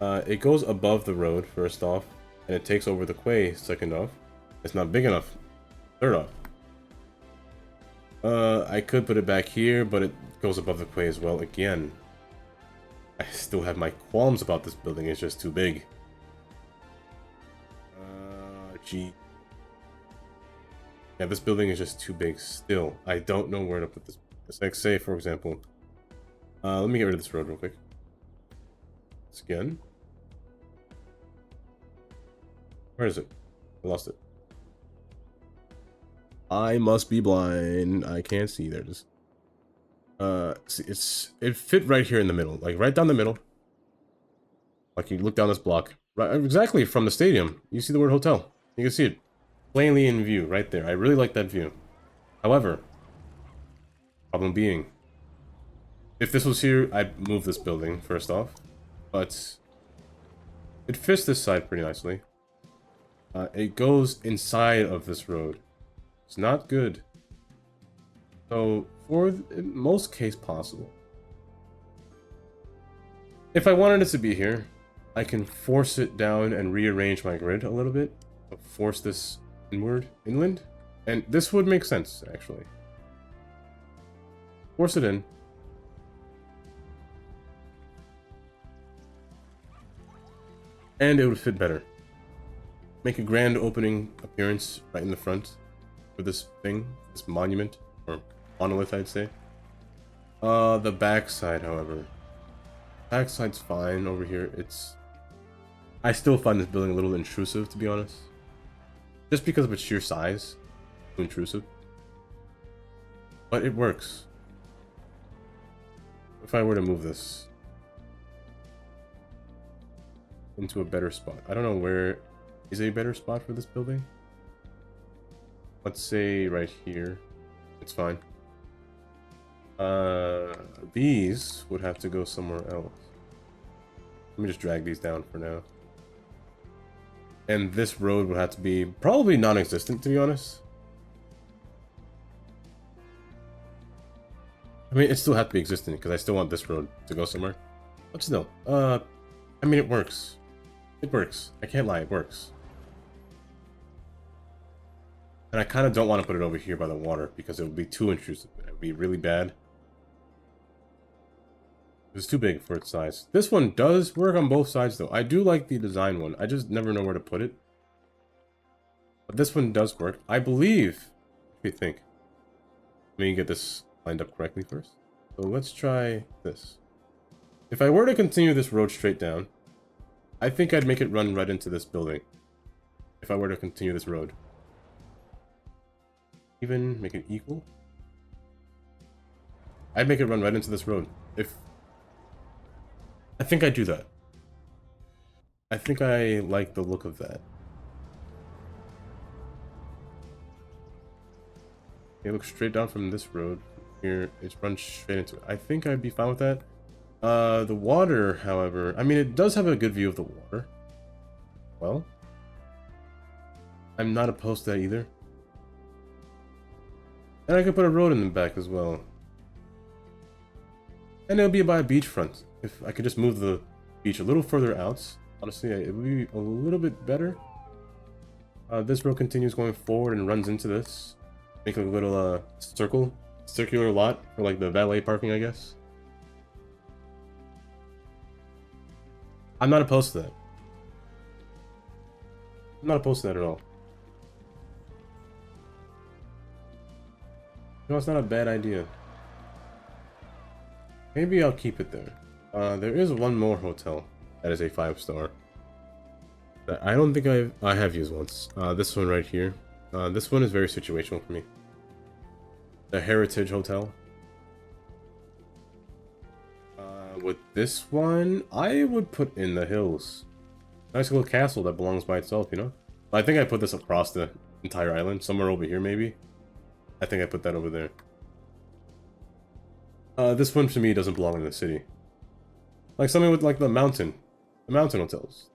it goes above the road, first off, and it takes over the quay, second off. It's not big enough, third off. I could put it back here, but it goes above the quay as well again. I still have my qualms about this building, it's just too big. Gee. Yeah, this building is just too big still. I don't know where to put this. Like, say, for example, let me get rid of this road real quick. Once again. Where is it? I lost it. I must be blind. I can't see. There it is. See, it fit right here in the middle, like right down the middle. Like you look down this block, right exactly from the stadium. You see the word hotel. You can see it plainly in view right there. I really like that view. However, problem being, if this was here, I'd move this building first off, but it fits this side pretty nicely. It goes inside of this road. It's not good. So, for the most case possible, if I wanted it to be here, I can force it down and rearrange my grid a little bit. Force this inland, and this would make sense, actually. Force it in. And it would fit better. Make a grand opening appearance right in the front for this thing, this monument, or monolith, I'd say. The backside, however. Backside's fine over here. I still find this building a little intrusive, to be honest. Just because of its sheer size. Too intrusive. But it works. If I were to move this into a better spot. I don't know where is a better spot for this building. Let's say right here. It's fine. These would have to go somewhere else. Let me just drag these down for now. And this road would have to be probably non-existent, to be honest. I mean, it still has to be existent because I still want this road to go somewhere. But still, I mean, it works. It works. I can't lie, it works. And I kind of don't want to put it over here by the water because it would be too intrusive. It would be really bad. It's too big for its size. This one does work on both sides, though. I do like the design one. I just never know where to put it. But this one does work. I believe. What do you think? Let me get this lined up correctly first. So let's try this. If I were to continue this road straight down, I think I'd make it run right into this building. If I were to continue this road. Even make it equal. I'd make it run right into this road. I think I'd do that. I think I like the look of that. Okay, look straight down from this road. Here, it runs straight into it. I think I'd be fine with that. The water, however, I mean, it does have a good view of the water. Well, I'm not opposed to that either. And I could put a road in the back as well. And it'll be by a beachfront. If I could just move the beach a little further out, honestly, it would be a little bit better. This road continues going forward and runs into this. Make a little circular lot for like the valet parking, I guess. I'm not opposed to that. I'm not opposed to that at all. No, it's not a bad idea. Maybe I'll keep it there. There is one more hotel. That is a 5-star. I don't think I have used once. This one right here. This one is very situational for me. The Heritage Hotel. With this one, I would put in the hills. Nice little castle that belongs by itself, you know? I think I put this across the entire island, somewhere over here maybe. I think I put that over there. This one to me doesn't belong in the city. Like something with like the mountain hotels.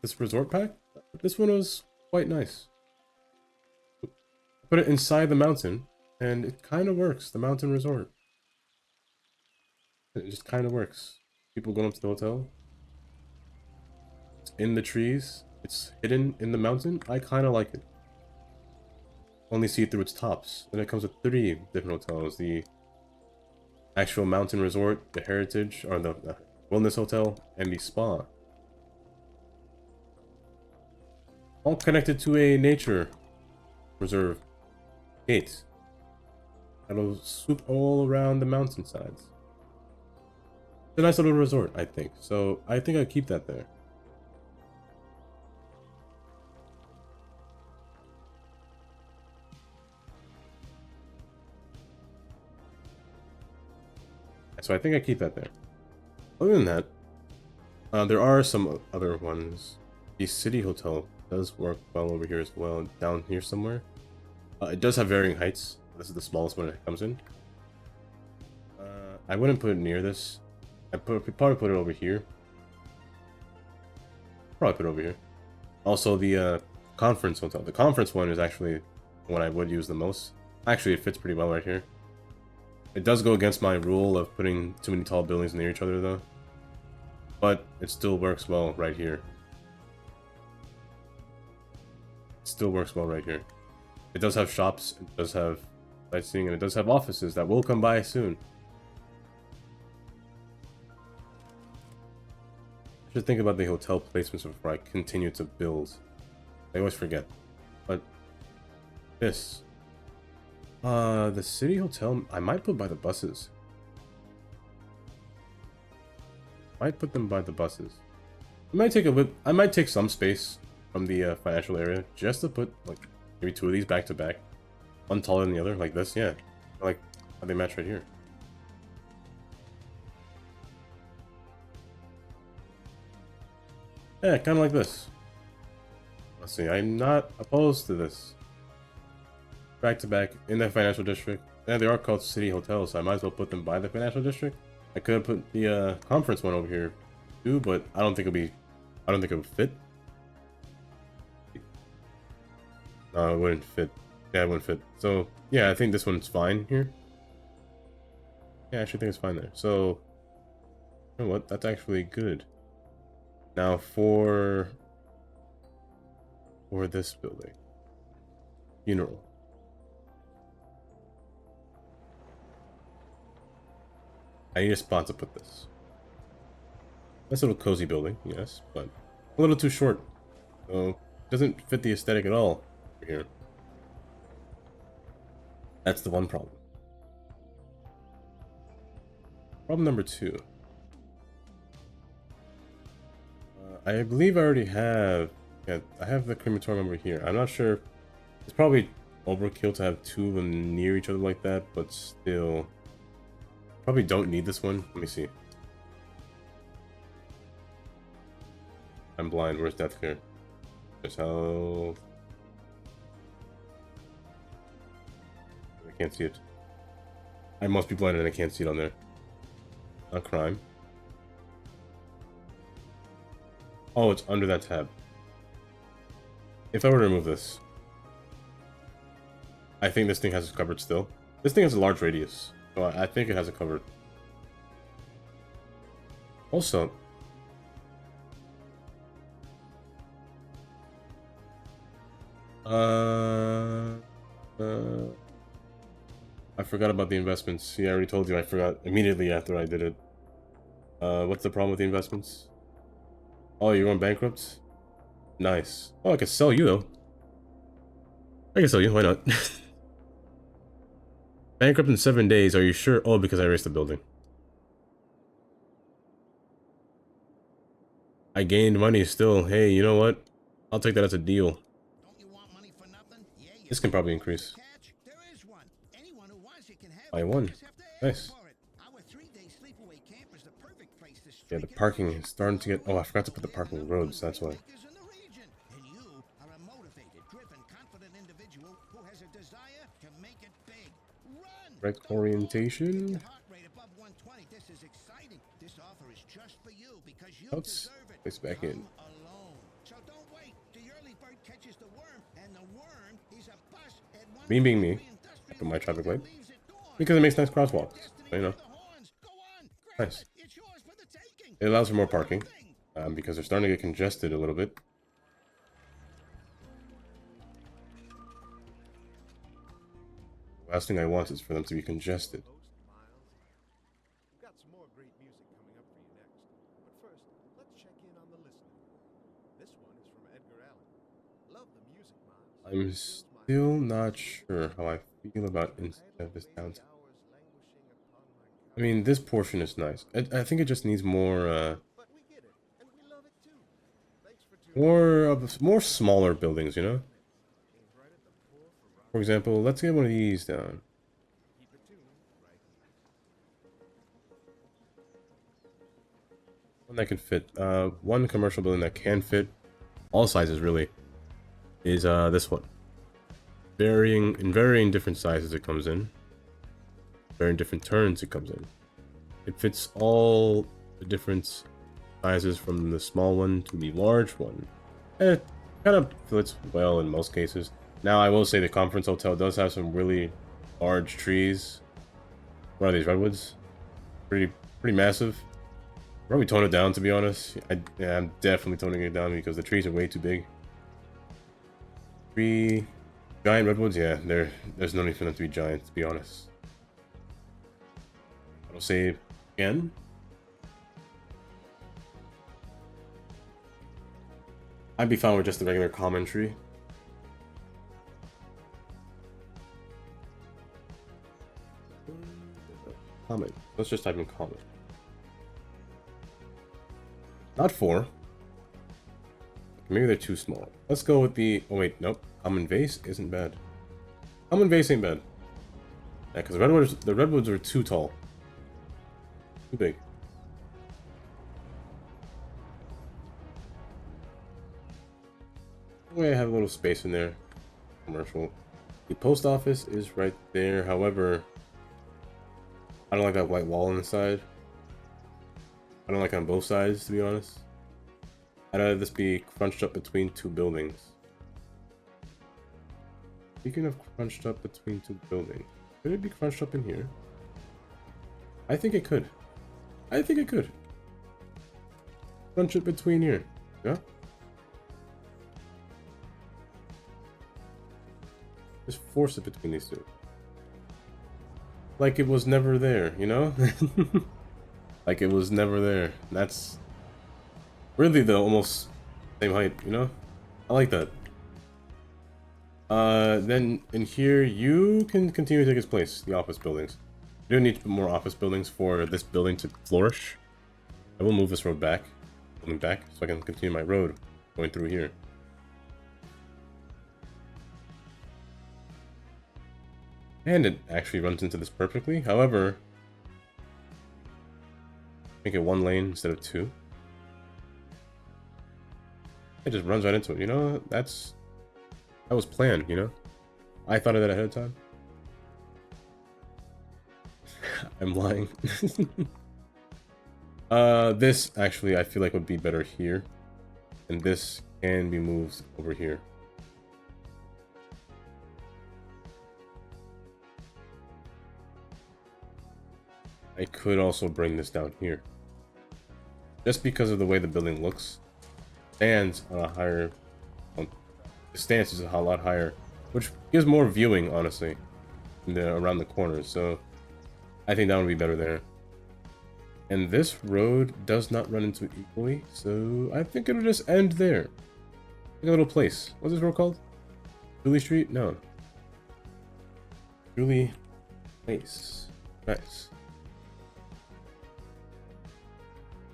This resort pack, this one was quite nice. Put it inside the mountain, and it kind of works. The mountain resort. It just kind of works. People going up to the hotel. It's in the trees. It's hidden in the mountain. I kind of like it. Only see it through its tops. And it comes with 3 different hotels. The actual mountain resort, the heritage, or the wellness hotel, and the spa. All connected to a nature reserve gate. That'll swoop all around the mountainsides. It's a nice little resort, I think. So I think I'd keep that there. So I think I keep that there. Other than that, there are some other ones. The City Hotel does work well over here as well, down here somewhere. It does have varying heights. This is the smallest one it comes in. I wouldn't put it near this. I'd probably put it over here. Probably put it over here. Also, the Conference Hotel. The Conference one is actually the one I would use the most. Actually, it fits pretty well right here. It does go against my rule of putting too many tall buildings near each other, though. But it still works well right here. It still works well right here. It does have shops, it does have sightseeing, and it does have offices that will come by soon. I should think about the hotel placements before I continue to build. I always forget. But this. The City Hotel, I might put by the buses. Might put them by the buses. I might take some space from the financial area just to put like maybe 2 of these back to back, one taller than the other, like this. Yeah, I like how they match right here. Yeah, kind of like this. Let's see. I'm not opposed to this. Back to back in the financial district. Yeah, they are called city hotels, so I might as well put them by the financial district. I could put the conference one over here too, but I don't think it would fit. No, it wouldn't fit. Yeah, it wouldn't fit. So yeah, I think this one's fine here. Yeah, I actually think it's fine there. So you know what? That's actually good. Now for this building. Funeral. I need a spot to put this. Nice little cozy building, yes, but a little too short. So doesn't fit the aesthetic at all over here. That's the one problem. Problem number 2. I believe I already have. Yeah, I have the crematorium over here. I'm not sure. It's probably overkill to have 2 of them near each other like that, but still. Probably don't need this one. Let me see. I'm blind. Where's Death Care? There's how. I can't see it. I must be blind and I can't see it on there. Not crime. Oh, it's under that tab. If I were to remove this, I think this thing has it covered still. This thing has a large radius, so I think it has it covered. Also, I forgot about the investments. See, I already told you I forgot immediately after I did it. What's the problem with the investments? Oh, you're going bankrupt? Nice. Oh, I can sell you, though. I can sell you, why not? Bankrupt in 7 days, are you sure? Oh, because I erased the building. I gained money still. Hey, you know what? I'll take that as a deal. Don't you want money for nothing? Yeah, you This can probably increase catch. There is one. Anyone who wants it can have by it. one. Just have to ask Nice. for it. Our 3-day sleepaway camp is the perfect place to Yeah, the streak it parking out. is starting to get. Oh, I forgot to put the parking Number roads. one That's why. makers in the region. And you are a motivated, driven, confident individual who has a desire to make it big. Run! Correct Don't walk. orientation. Your heart rate above 120. This is exciting. This offer is just for you because you Let's deserve it. place it back in. Come alone. So don't wait. The early bird catches the worm, and the worm is a bus at one Me being me, industrial I put my traffic light leaves at dawn. because it makes nice crosswalks. Destiny You know, by the horns. Go on, grab nice. it. It's yours for the taking. It allows for more parking Thing. because they're starting to get congested a little bit. Last thing I want is for them to be congested. Host Miles. We've got some more great music coming up for you next. But first, let's check in on the listener. This one is from Edgar Allan. Love the music, Miles. I'm still not sure how I feel about instead of this downtown. I mean, this portion is nice. I think it just needs more, But we get it, and we love it too. Thanks for tuning more smaller buildings, you know? in right at the forefront. For example, let's get one of these down. Keep it tuned right One that can fit. One commercial building that can fit all sizes really is this one. In varying different sizes it comes in. Varying different turns it comes in. It fits all the different sizes from the small one to the large one. And it kind of fits well in most cases. Now I will say the conference hotel does have some really large trees. What are these, redwoods? Pretty massive. Probably tone it down, to be honest. Yeah, I'm definitely toning it down because the trees are way too big. 3 giant redwoods, yeah, there's no need for them to be giant, to be honest. I'll save again. I'd be fine with just the regular common tree. Common. Let's just type in common. Not 4. Maybe they're too small. Let's go with the... Oh wait, nope. Common vase isn't bad. Common vase ain't bad. Yeah, because the redwoods are too tall. Too big. I have a little space in there. Commercial. The post office is right there. However, I don't like that white wall on the side. I don't like it on both sides, to be honest. I'd rather this be crunched up between 2 buildings. Speaking of crunched up between 2 buildings, could it be crunched up in here? I think it could. I think it could. Crunch it between here. Yeah? Just force it between these 2. Like it was never there, you know? Like it was never there. That's really the almost same height, you know? I like that. Then in here, you can continue to take its place, the office buildings. You do need more office buildings for this building to flourish. I will move this road back, so I can continue my road going through here. And it actually runs into this perfectly. However, make it 1 lane instead of 2. It just runs right into it, you know? That was planned, you know? I thought of that ahead of time. I'm lying. This actually I feel like would be better here. And this can be moved over here. I could also bring this down here. Just because of the way the building looks. Stands on a higher... the stance is a lot higher. Which gives more viewing, honestly. Around the corners, so... I think that would be better there. And this road does not run into it equally, so I think it'll just end there. Like a little place. What's this road called? Julie Street? No. Julie Place. Nice.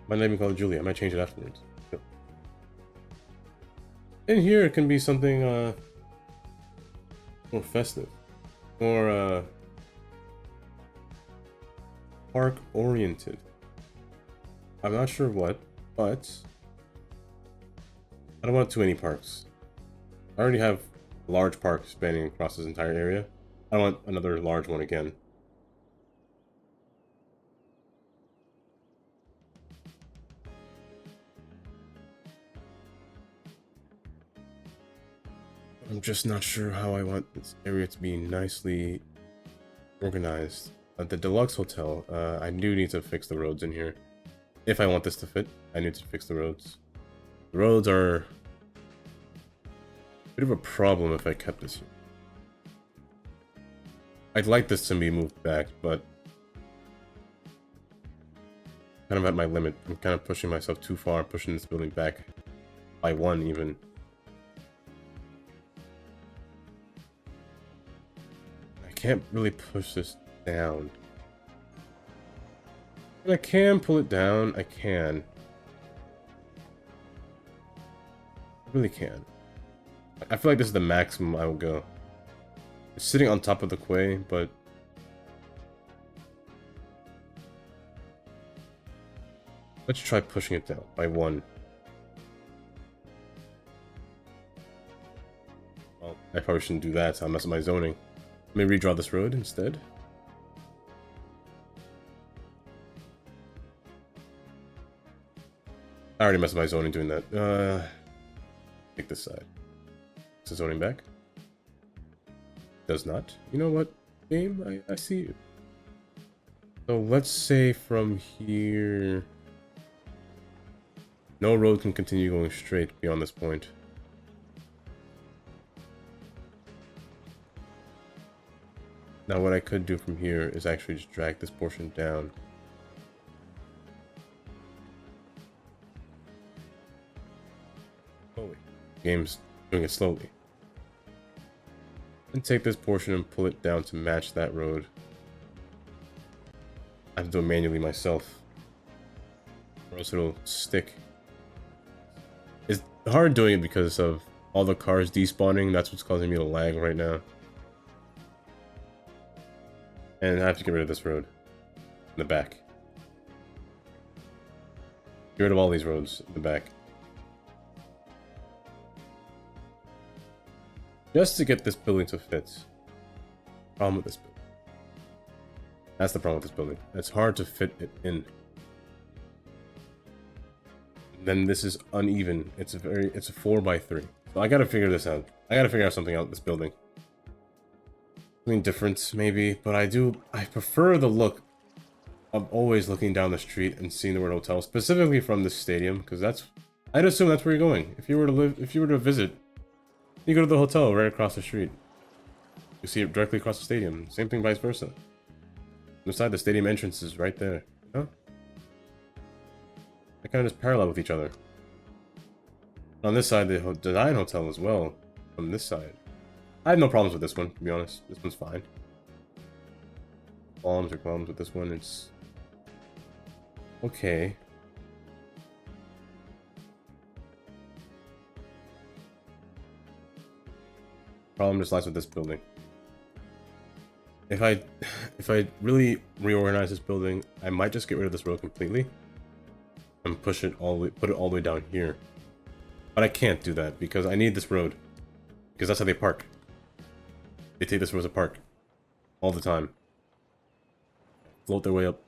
Might not even call it Julie. I might change it afterwards. In here, it can be something more festive, more park oriented. I'm not sure what, but I don't want too many parks. I already have a large park spanning across this entire area. I don't want another large one again. I'm just not sure how I want this area to be nicely organized. At the deluxe hotel, I do need to fix the roads in here. If I want this to fit, I need to fix the roads. The roads are a bit of a problem if I kept this here. I'd like this to be moved back, but kind of at my limit. I'm kind of pushing myself too far, pushing this building back by one even. I can't really push this down. But I can pull it down. I can. I really can. I feel like this is the maximum I will go. It's sitting on top of the quay, but let's try pushing it down by one. Well, I probably shouldn't do that, so I'll mess up my zoning. Let me redraw this road instead. I already messed up my zoning doing that. Take this side. Is the zoning back? Does not. You know what, game? I see you. So let's say from here, no road can continue going straight beyond this point. Now what I could do from here is actually just drag this portion down. Slowly. The game's doing it slowly. And take this portion and pull it down to match that road. I have to do it manually myself, or else it'll stick. It's hard doing it because of all the cars despawning. That's what's causing me to lag right now. And I have to get rid of this road in the back. Get rid of all these roads in the back. Just to get this building to fit. Problem with this building. That's the problem with this building. It's hard to fit it in. Then this is uneven. It's a 4x3. So I gotta figure this out. I gotta figure out something out with this building. Something different, maybe, but I prefer the look of always looking down the street and seeing the word hotel, specifically from this stadium, because I'd assume that's where you're going. If you were to visit, you go to the hotel right across the street. You see it directly across the stadium. Same thing vice versa. Beside the stadium entrance is right there. You know? They kind of just parallel with each other. On this side, the Design Hotel as well. On this side. I have no problems with this one, to be honest. This one's fine. Problems with this one. It's okay. Problem just lies with this building. If I really reorganize this building, I might just get rid of this road completely and put it all the way down here. But I can't do that because I need this road, because that's how they park. They take this road as a park all the time. Float their way up.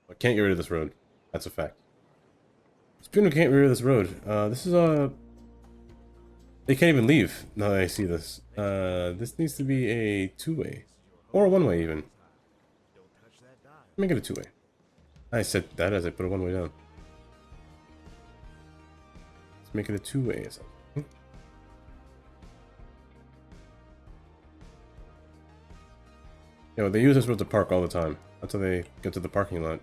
I can't get rid of this road. That's a fact. Speaking of can't get rid of this road, this is they can't even leave now that I see this. This needs to be a two-way. Or a one-way even. Make it a two-way. I said that as I put a one-way down. Let's make it a two-way or something. Yeah, well, they use this road to park all the time. That's how they get to the parking lot.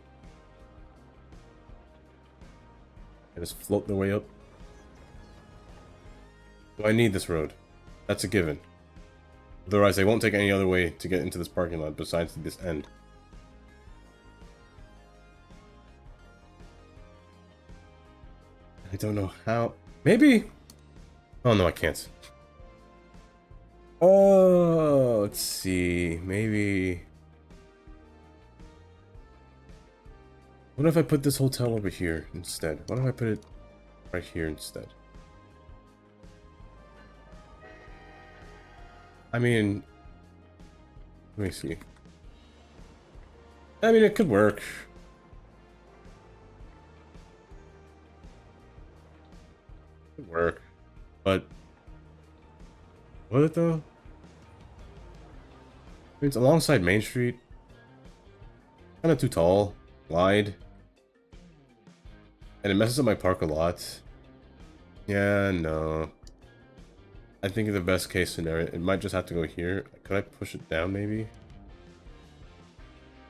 They just float their way up. Do I need this road? That's a given. Otherwise, they won't take any other way to get into this parking lot besides this end. I don't know how. Maybe. Oh no, I can't. Oh, let's see. Maybe. What if I put this hotel over here instead? Why don't I put it right here instead? I mean, let me see. I mean, it could work. Could work, but will it though? I mean, it's alongside Main Street. Kind of too tall, wide, and it messes up my park a lot. Yeah, no. I think in the best case scenario, it might just have to go here. Could I push it down maybe?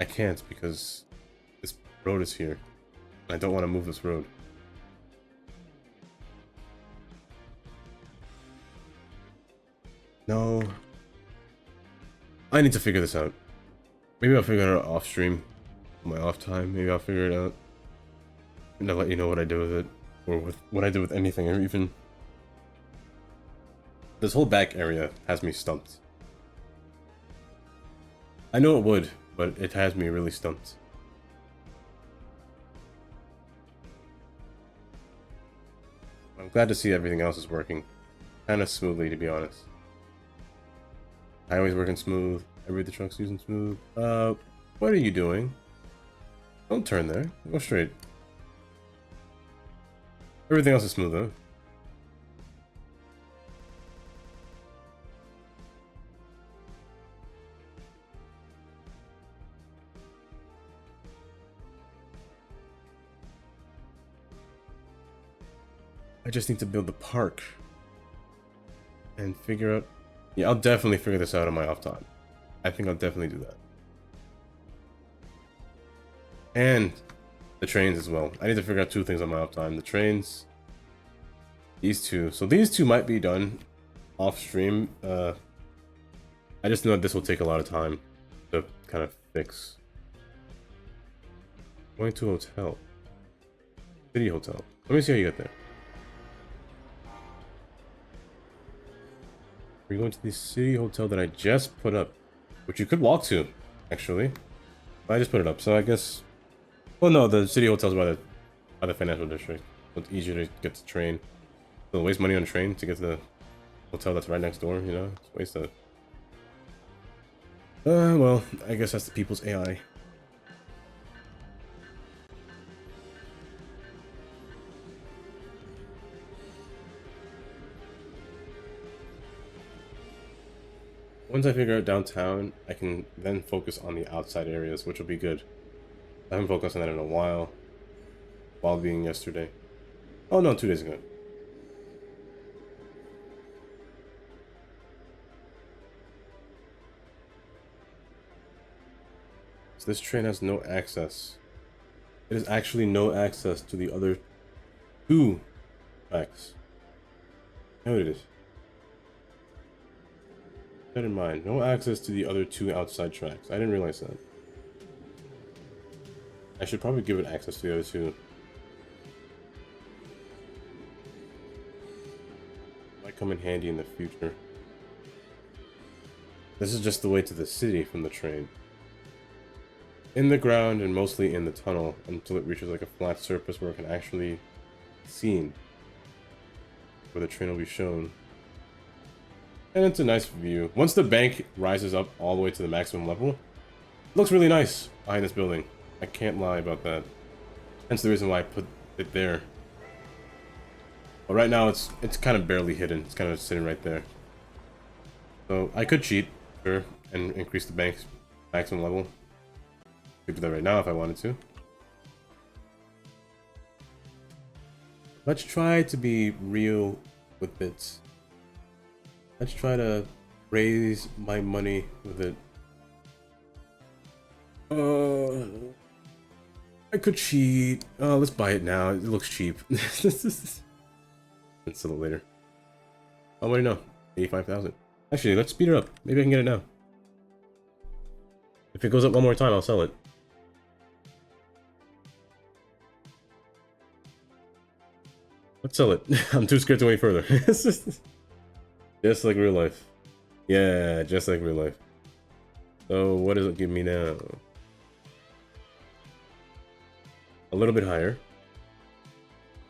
I can't because this road is here. I don't want to move this road. No. I need to figure this out. Maybe I'll figure it out off stream. My off time. Maybe I'll figure it out. And I'll let you know what I do with it. Or with what I do with anything, or even... This whole back area has me stumped. I know it would, but it has me really stumped. I'm glad to see everything else is working kind of smoothly, to be honest. Highway's working smooth. Every the truck's using smooth. What are you doing? Don't turn there. Go straight. Everything else is smooth though. I just need to build the park and figure out. Yeah, I'll definitely figure this out on my off time. I think I'll definitely do that. And the trains as well. I need to figure out two things on my off time. The trains, these two. So these two might be done off stream. I just know that this will take a lot of time to kind of fix. Going to a hotel. City hotel. Let me see how you get there. We're going to the city hotel that I just put up, which you could walk to, actually. I just put it up, so I guess. Well, no, the city hotel's by the financial district, so it's easier to get the train. So waste money on a train to get to the hotel that's right next door. You know, it's wasted. Well, I guess that's the people's AI. Once I figure out downtown, I can then focus on the outside areas, which will be good. I haven't focused on that in a while. While being yesterday. Oh no, 2 days ago. So this train has no access. It is actually no access to the other two tracks. Noted. That in mind. No access to the other two outside tracks. I didn't realize that. I should probably give it access to the other two. Might come in handy in the future. This is just the way to the city from the train. In the ground and mostly in the tunnel until it reaches like a flat surface where it can actually be seen. Where the train will be shown. And it's a nice view. Once the bank rises up all the way to the maximum level, it looks really nice behind this building. I can't lie about that. Hence the reason why I put it there. But right now it's kind of barely hidden. It's kind of sitting right there. So I could cheat, sure, and increase the bank's maximum level. Could do that right now if I wanted to. Let's try to be real with bits. Let's try to raise my money with it. I could cheat. Let's buy it now. It looks cheap. Let's sell it later. Oh, what do you know? 85,000. Actually, let's speed it up. Maybe I can get it now. If it goes up one more time, I'll sell it. Let's sell it. I'm too scared to go any further. Just like real life. Yeah, just like real life. So what does it give me now? A little bit higher.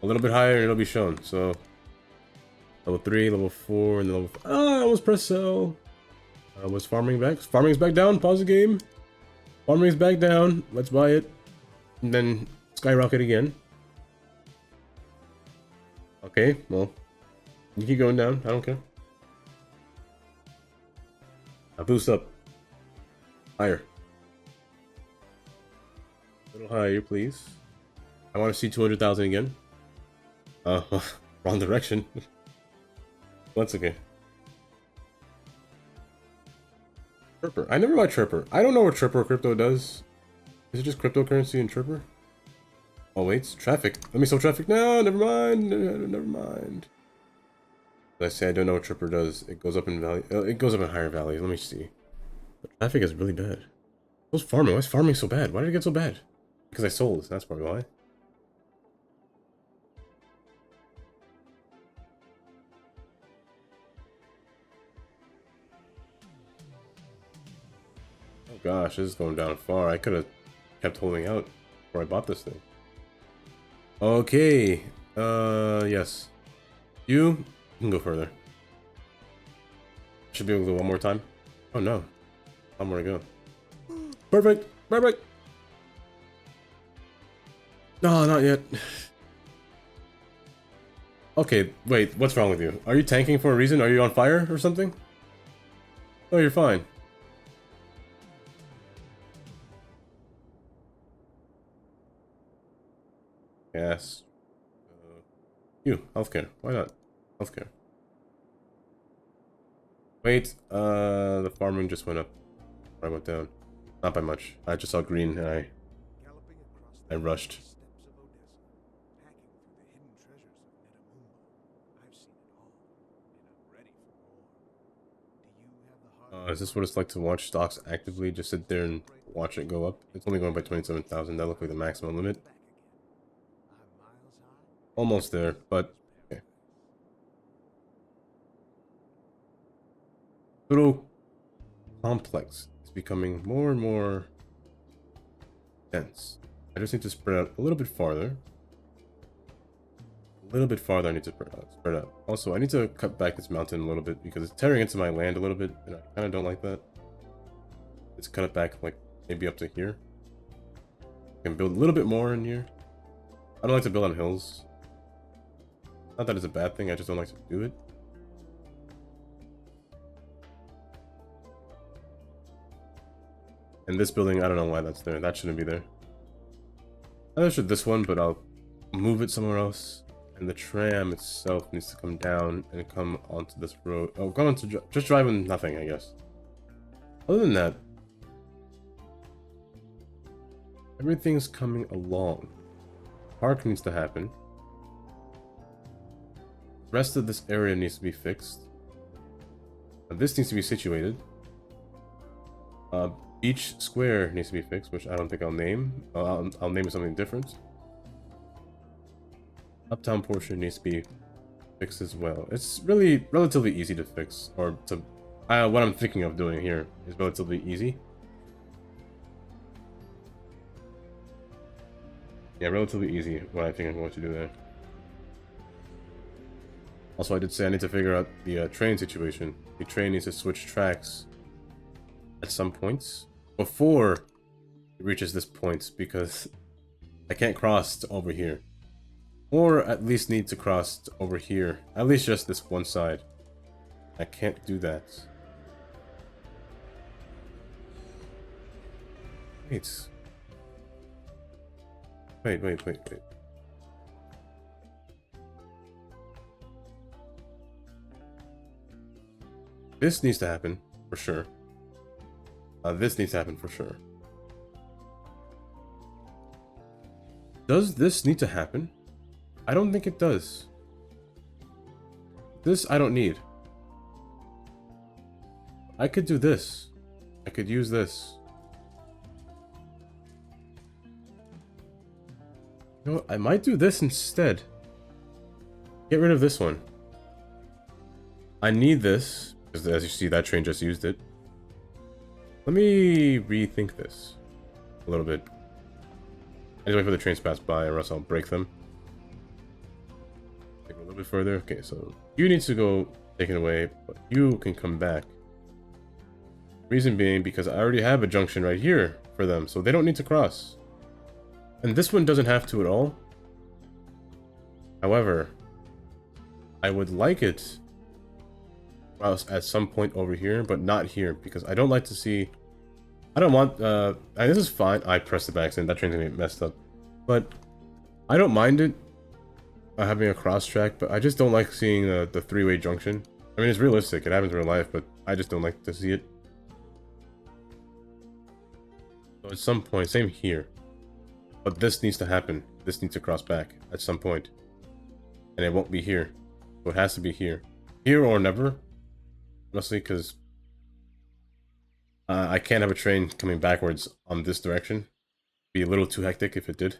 A little bit higher and it'll be shown. So level 3, level 4, and then level 5. Ah, I almost pressed sell. Was farming back? Farming's back down. Pause the game. Farming's back down. Let's buy it. And then skyrocket again. Okay, well, you keep going down. I don't care. I boost up. Higher. A little higher, please. I want to see 200,000 again. Wrong direction. That's okay. Tripper. I never bought Tripper. I don't know what Tripper crypto does. Is it just cryptocurrency and Tripper? Oh wait, it's traffic. Let me sell traffic now. Never mind. Never mind. Did I say I don't know what Tripper does? It goes up in value. It goes up in higher values. Let me see. But traffic is really bad. What's farming? Why is farming so bad? Why did it get so bad? Because I sold. That's probably why. Oh gosh, this is going down far. I could have kept holding out before I bought this thing. Okay. Yes. You can go further. Should be able to go one more time. Oh no. One more to go. Perfect. Perfect. No, not yet. Okay, wait. What's wrong with you? Are you tanking for a reason? Are you on fire or something? Oh, you're fine. Yes. You, healthcare. Why not? Healthcare. Wait, the farming just went up. I went down. Not by much. I just saw green and I rushed. Is this what it's like to watch stocks actively? Just sit there and watch it go up? It's only going by 27,000. That looked like the maximum limit. Almost there, but okay. Little complex. It's becoming more and more dense. I just need to spread out a little bit farther. A little bit farther I need to spread out. Also, I need to cut back this mountain a little bit because it's tearing into my land a little bit, and I kind of don't like that. Let's cut it back like maybe up to here. I can build a little bit more in here. I don't like to build on hills. Not that it's a bad thing, I just don't like to do it. And this building, I don't know why that's there. That shouldn't be there. I should this one, but I'll move it somewhere else. And the tram itself needs to come down and come onto this road. Oh, come onto just driving nothing, I guess. Other than that, everything's coming along. Park needs to happen. Rest of this area needs to be fixed. This needs to be situated. Each square needs to be fixed, which I don't think I'll name. I'll name it something different. Uptown portion needs to be fixed as well. It's really relatively easy to fix, or to what I'm thinking of doing here is relatively easy. Yeah, relatively easy. What I think I'm going to do there. Also, I did say I need to figure out the train situation. The train needs to switch tracks at some points before it reaches this point, because I can't cross over here. Or at least need to cross over here. At least just this one side. I can't do that. Wait. This needs to happen, for sure. This needs to happen, for sure. Does this need to happen? I don't think it does. This I don't need. I could do this. I could use this. You know what? I might do this instead. Get rid of this one. I need this, because as you see, that train just used it. Let me rethink this a little bit. I just wait for the trains to pass by, or else I'll break them. Take a little bit further. Okay, so you need to go taken away, but you can come back. Reason being, because I already have a junction right here for them, so they don't need to cross. And this one doesn't have to at all. However, I would like it at some point over here, but not here, because I don't like to see... I don't want... and this is fine. I pressed it by accident. That train's gonna get messed up. But I don't mind it having a cross track, but I just don't like seeing the three-way junction. I mean, it's realistic. It happens in real life, but I just don't like to see it. So at some point, same here. But this needs to happen. This needs to cross back at some point. And it won't be here. So it has to be here. Here or never. Honestly, because I can't have a train coming backwards on this direction. It'd be a little too hectic if it did.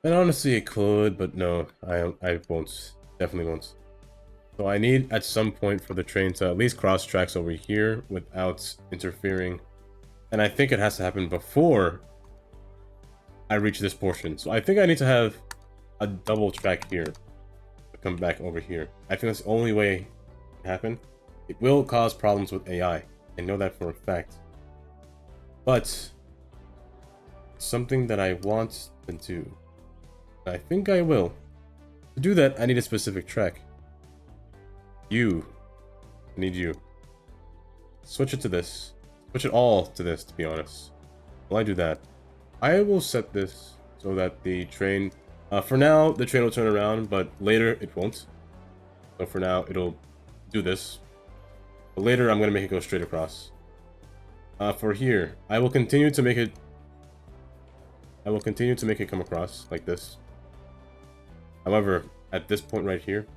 And honestly, it could, but no, I won't. Definitely won't. So I need at some point for the train to at least cross tracks over here without interfering. And I think it has to happen before I reach this portion. So I think I need to have a double track here to come back over here. I think that's the only way it can happen. It will cause problems with AI. I know that for a fact. But something that I want to do. I think I will. To do that, I need a specific track. I need you. Switch it to this. Switch it all to this, to be honest. While I do that, I will set this so that the train... for now, the train will turn around, but later it won't. So for now, it'll do this. But later, I'm going to make it go straight across. For here, I will continue to make it come across like this. However, at this point right here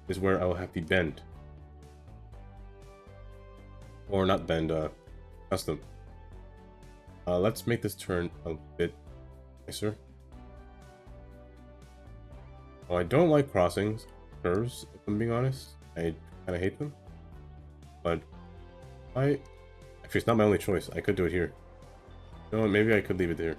is where I will have the bend. Or not bend, custom. Let's make this turn a bit nicer. Oh, I don't like crossings, curves, if I'm being honest. I kind of hate them. But actually, it's not my only choice. I could do it here. No, maybe I could leave it there.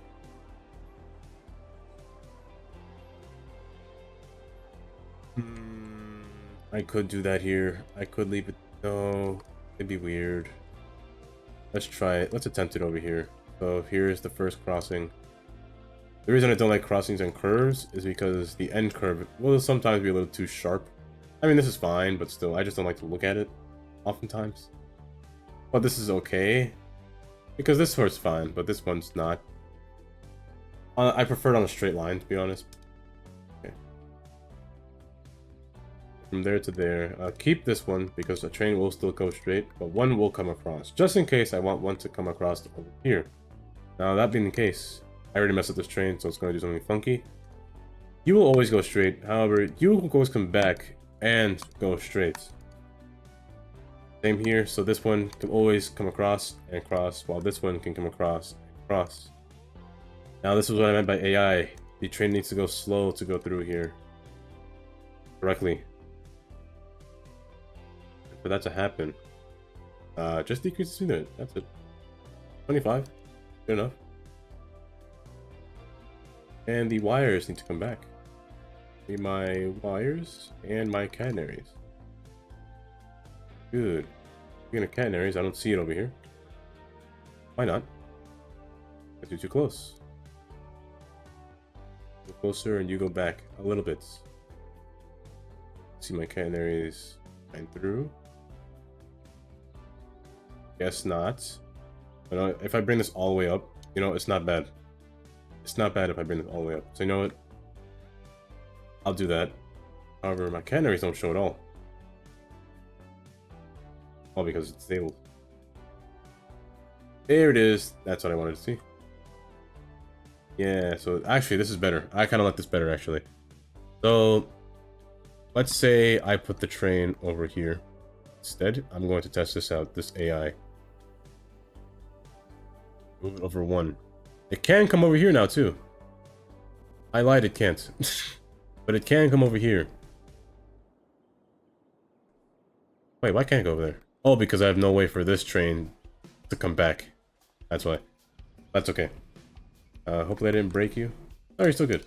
I could do that here. I could leave it. No, it'd be weird. Let's try it. Let's attempt it over here. So here's the first crossing. The reason I don't like crossings and curves is because the end curve will sometimes be a little too sharp. I mean, this is fine, but still, I just don't like to look at it oftentimes. But this is okay, because this part's fine, but this one's not. I prefer it on a straight line, to be honest. Okay. From there to there. Keep this one, because the train will still go straight, but one will come across. Just in case I want one to come across over here. Now, that being the case, I already messed up this train, so it's going to do something funky. You will always go straight. However, you will always come back and go straight. Same here, so this one can always come across and cross, while this one can come across and cross. Now, this is what I meant by AI. The train needs to go slow to go through here correctly. For that to happen, just decrease the speed limit. That's it. 25. Good enough. And the wires need to come back. See my wires and my catenaries. Good. Speaking of catenaries, I don't see it over here. Why not? Because you're too close. Go closer and you go back a little bit. See my catenaries shine through. Guess not. But if I bring this all the way up, you know, it's not bad. It's not bad if I bring this all the way up. So you know what? I'll do that. However, my catenaries don't show at all. All because it's disabled. There it is. That's what I wanted to see. Yeah, so actually this is better. I kind of like this better actually. So let's say I put the train over here. Instead, I'm going to test this out, this AI. Move it over one. It can come over here now too. I lied, it can't. But it can come over here. Wait, why can't it go over there? Oh, because I have no way for this train to come back. That's why. That's okay. Hopefully I didn't break you. Oh, you're still good.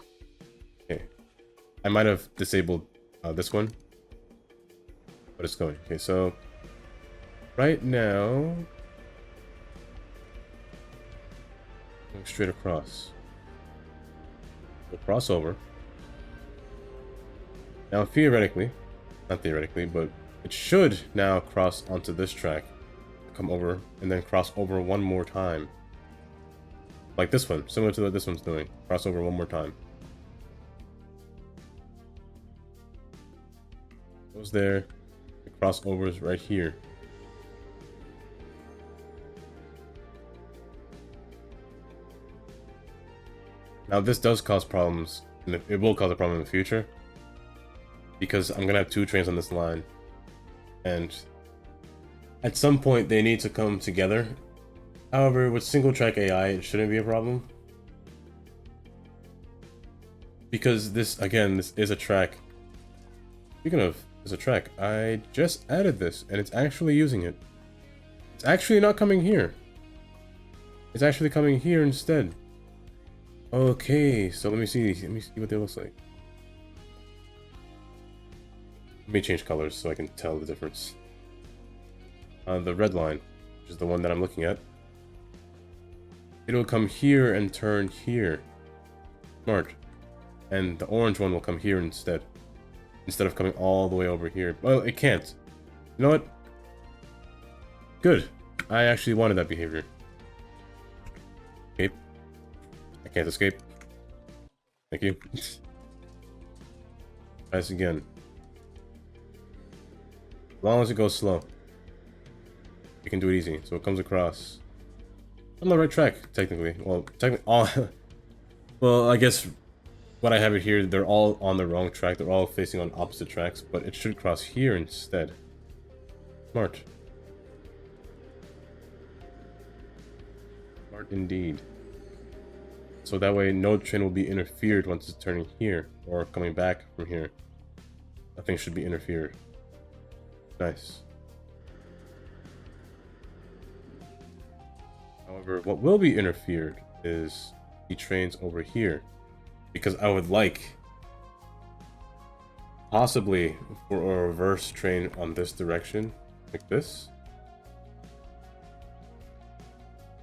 Okay. I might have disabled this one. But it's going. Okay, so... right now... going straight across. We'll cross over. Now, theoretically... not theoretically, but... it should now cross onto this track. Come over, and then cross over one more time. Like this one, similar to what this one's doing. Cross over one more time. Goes there. The crossover is right here. Now this does cause problems, and it will cause a problem in the future. Because I'm gonna have 2 trains on this line. And at some point they need to come together. However, with single track AI, it shouldn't be a problem. Because this, again, this is a track. Speaking of, it's a track. I just added this, and it's actually using it. It's actually not coming here. It's actually coming here instead. Okay, so let me see what they looks like. Let me change colors so I can tell the difference. The red line, which is the one that I'm looking at, it'll come here and turn here. Smart. And the orange one will come here instead of coming all the way over here. Well, it can't. You know what? Good. I actually wanted that behavior. Escape. I can't escape. Thank you. Try this again. As long as it goes slow. You can do it easy, so it comes across. On the right track, technically. Well, all. Well, I guess what I have it here, they're all on the wrong track. They're all facing on opposite tracks, but it should cross here instead. Smart. Smart indeed. So that way, no train will be interfered once it's turning here or coming back from here. Nothing should be interfered. Nice. However, what will be interfered is the trains over here. Because I would like, possibly, for a reverse train on this direction, like this.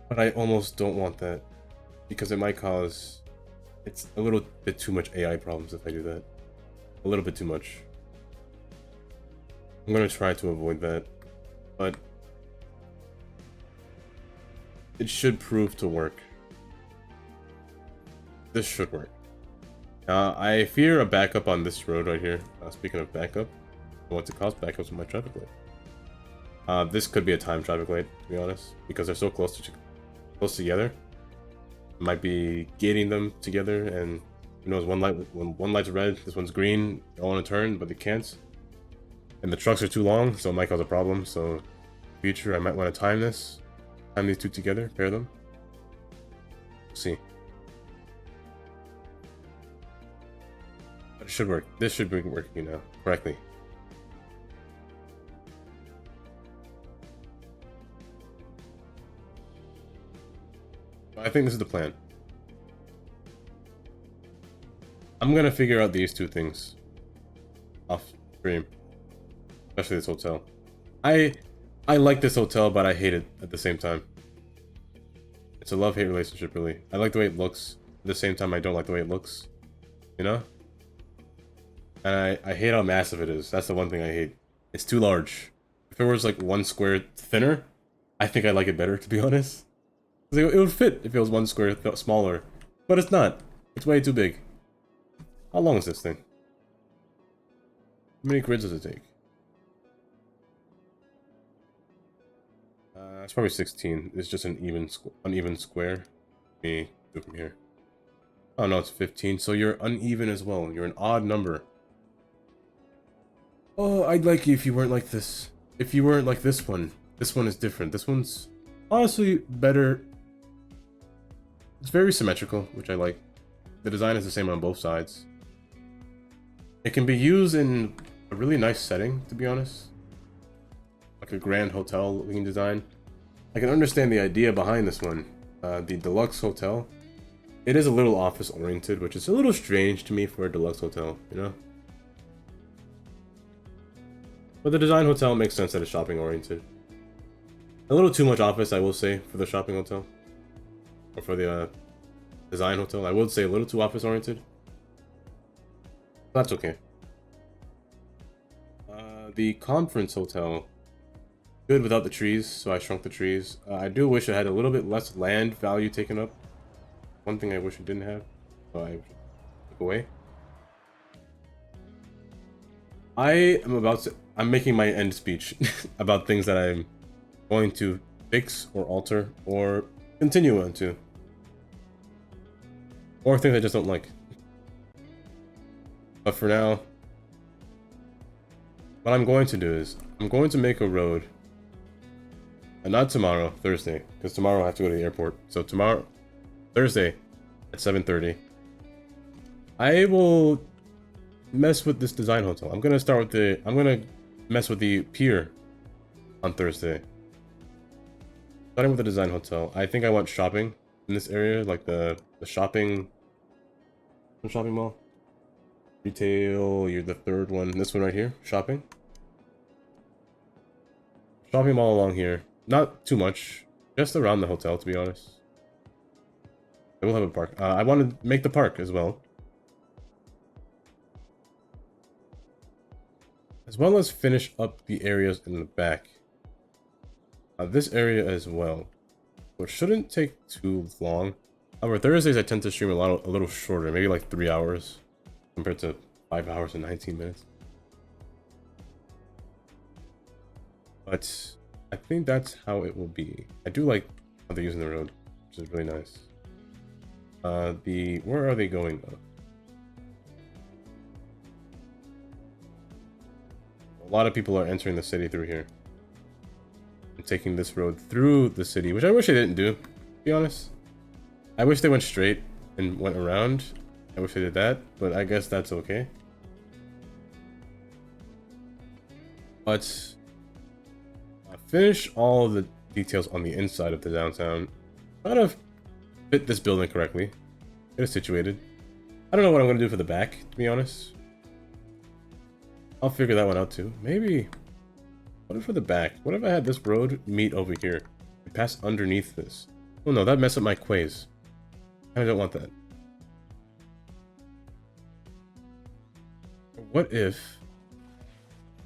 But I almost don't want that, because it might cause, it's a little bit too much AI problems if I do that. A little bit too much. I'm gonna try to avoid that, but it should prove to work. This should work. I fear a backup on this road right here. Speaking of backup, what's it cause? Backups on my traffic light. This could be a time traffic light, to be honest, because they're so close together. It might be gating them together, and who knows? When one light's red, this one's green. They all want to turn, but they can't. And the trucks are too long, so it might cause a problem. So, in the future, I might want to time these two together, pair them. We'll see. But it should work. This should be working now correctly. I think this is the plan. I'm gonna figure out these 2 things off stream. Especially this hotel. I like this hotel, but I hate it at the same time. It's a love-hate relationship, really. I like the way it looks. At the same time, I don't like the way it looks. You know? And I hate how massive it is. That's the one thing I hate. It's too large. If it was like 1 square thinner, I think I'd like it better, to be honest. It would fit if it was 1 square smaller. But it's not. It's way too big. How long is this thing? How many grids does it take? It's probably 16. It's just an uneven square. Let me do it from here. Oh no, it's 15. So you're uneven as well. You're an odd number. Oh, I'd like you if you weren't like this. If you weren't like this one. This one is different. This one's honestly better. It's very symmetrical, which I like. the design is the same on both sides. It can be used in a really nice setting, to be honest. Like a grand hotel looking design. I can understand the idea behind this one. The deluxe hotel. It is a little office oriented, which is a little strange to me for a deluxe hotel, you know? But the design hotel makes sense that it's shopping oriented. A little too much office, I will say, for the shopping hotel. Or for the design hotel. I would say a little too office oriented. That's okay. The conference hotel. Good without the trees, so I shrunk the trees. I do wish I had a little bit less land value taken up. One thing I wish it didn't have, so I took away. I'm making my end speech about things that I'm going to fix or alter or continue on to. Or things I just don't like. But for now, what I'm going to do is, I'm going to make a road. And not tomorrow, Thursday, because tomorrow I have to go to the airport. So tomorrow, Thursday, at 7:30, I will mess with this design hotel. I'm gonna mess with the pier on Thursday. Starting with the design hotel. I think I want shopping in this area, like the shopping mall. Retail, you're the third one. This one right here, shopping. Shopping mall along here. Not too much, just around the hotel, to be honest. I will have a park. I want to make the park as well. As well as finish up the areas in the back. This area as well. So it shouldn't take too long. However, Thursdays I tend to stream a little shorter, maybe like 3 hours compared to 5 hours and 19 minutes. But I think that's how it will be. I do like how they're using the road, which is really nice. Where are they going though? A lot of people are entering the city through here. And taking this road through the city, which I wish they didn't do, to be honest. I wish they went straight and went around. I wish they did that, but I guess that's okay. But finish all of the details on the inside of the downtown. Try to fit this building correctly. Get it situated. I don't know what I'm going to do for the back, to be honest. I'll figure that one out too. Maybe... What if for the back? What if I had this road meet over here? And pass underneath this? Oh no, that'd mess up my quays. I don't want that. What if...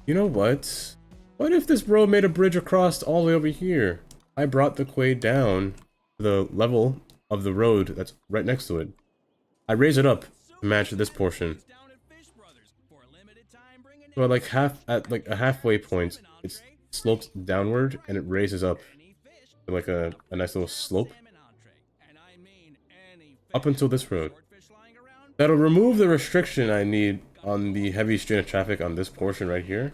You know what? What if this road made a bridge across all the way over here? I brought the quay down to the level of the road that's right next to it. I raise it up to match this portion. So at like a halfway point, it slopes downward and it raises up to like a nice little slope. Up until this road. That'll remove the restriction I need on the heavy strain of traffic on this portion right here.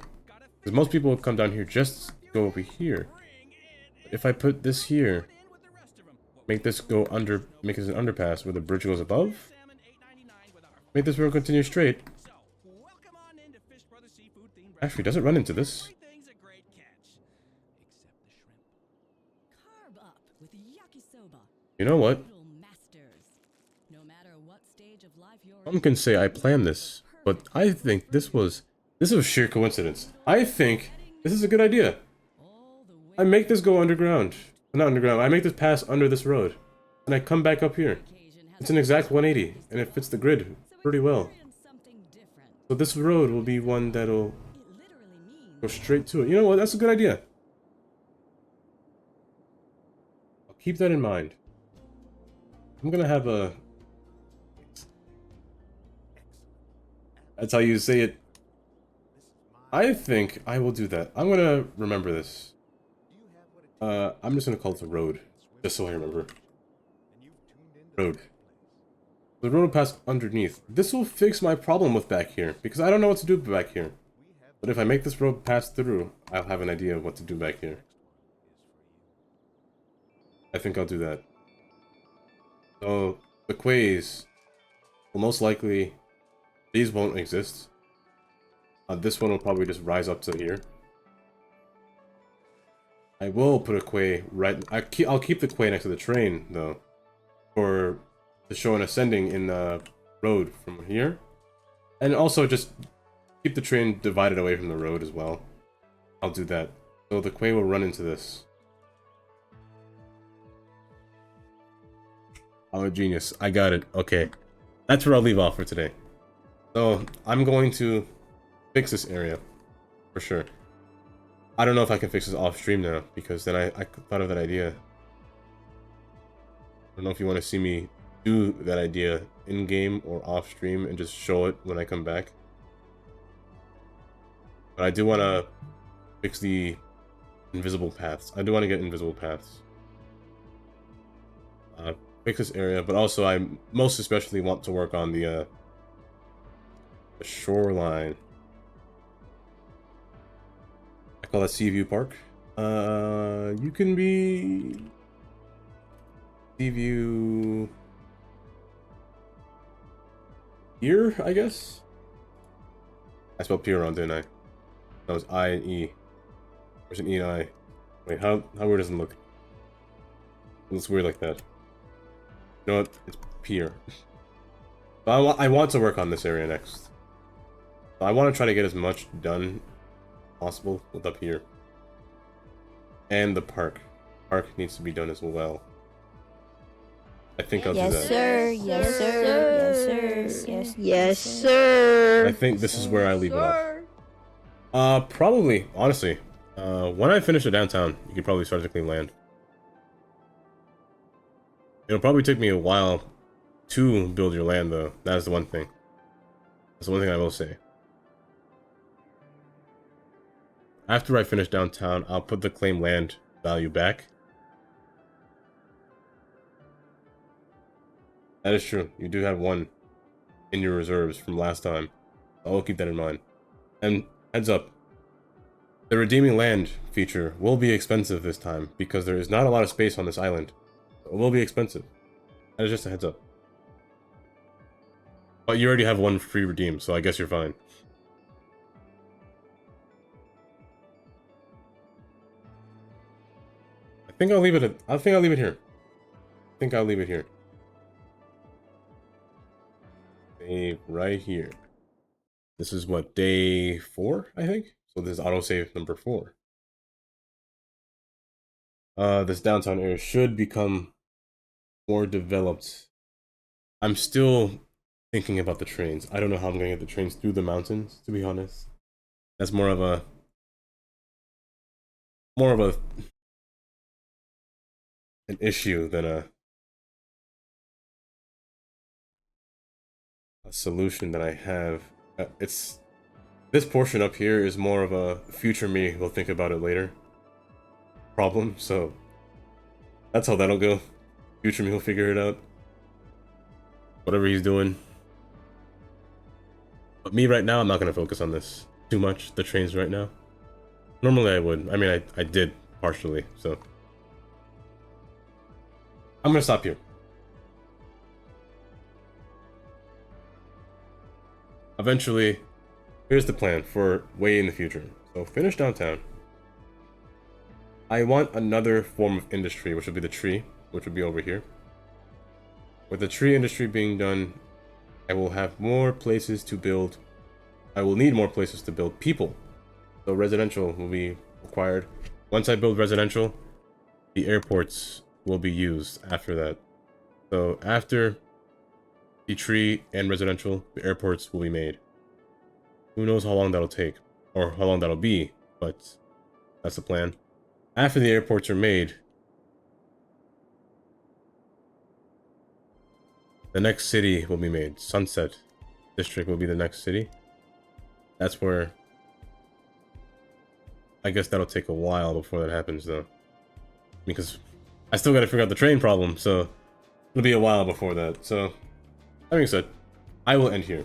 Because most people will come down here just to go over here. If I put this here, make this go under, make this an underpass where the bridge goes above. Make this road continue straight. Actually, does it run into this? You know what? Some can say I planned this, but I think this is sheer coincidence. I think this is a good idea. I make this go underground. Not underground, I make this pass under this road. And I come back up here. It's an exact 180, and it fits the grid pretty well. So this road will be one that'll go straight to it. You know what, that's a good idea. I'll keep that in mind. I'm gonna have a... That's how you say it. I think I will do that. I'm gonna remember this. I'm just gonna call it the road, just so I remember. Road. The road will pass underneath. This will fix my problem with back here, because I don't know what to do back here. But if I make this road pass through, I'll have an idea of what to do back here. I think I'll do that. So, the quays. Well, most likely, these won't exist. This one will probably just rise up to here. I will put a quay right... I'll keep the quay next to the train, though. To show an ascending in the road from here. And also just keep the train divided away from the road as well. I'll do that. So the quay will run into this. I'm a genius. I got it. Okay. That's where I'll leave off for today. So I'm going to fix this area. For sure. I don't know if I can fix this off stream now, because then I thought of that idea. I don't know if you want to see me do that idea in-game or off-stream and just show it when I come back. But I do want to fix the invisible paths. I do want to get invisible paths. Fix this area, but also I most especially want to work on the shoreline. I call that Seaview Park. You can be Seaview here, I guess. I spelled P wrong, didn't I? That was I and E. There's an E and I. Wait, how weird does it look? It looks weird like that. You know what? It's pier. I want to work on this area next. I want to try to get as much done as possible with up here. And the park. Park needs to be done as well. I think I'll do that. Yes, sir. Yes, sir. Yes, sir. Yes, sir. I think this is where I leave it off. Probably, honestly. When I finish the downtown, you could probably start to claim land. It'll probably take me a while to build your land, though. That is the one thing. That's the one thing I will say. After I finish downtown, I'll put the claim land value back. That is true. You do have one in your reserves from last time. I'll keep that in mind. And heads up, the redeeming land feature will be expensive this time because there is not a lot of space on this island. It will be expensive. That is just a heads up. But you already have one free redeem, so I guess you're fine. I think I'll leave it here. I think I'll leave it here. Save right here. This is what, day 4, I think? So this is autosave number 4. This downtown area should become more developed. I'm still thinking about the trains. I don't know how I'm gonna get the trains through the mountains, to be honest. That's more of a an issue than a solution that I have. It's this portion up here is more of a future me will think about it later problem, so that's how that'll go. Future me will figure it out. Whatever he's doing. But me right now, I'm not gonna focus on this too much, the trains right now. Normally I would. I mean, I did partially, so I'm gonna stop here. Eventually, here's the plan for way in the future. So finish downtown. I want another form of industry, which would be the tree, which would be over here. With the tree industry being done, I will have more places to build. I will need more places to build people. So residential will be required. Once I build residential, the airports will be used after that. So after the tree and residential, the airports will be made. Who knows how long that'll take, or how long that'll be, but that's the plan. After the airports are made, the next city will be made. Sunset District will be the next city. That's where... I guess that'll take a while before that happens, though. Because I still gotta figure out the train problem, so it'll be a while before that. So, that being said, I will end here.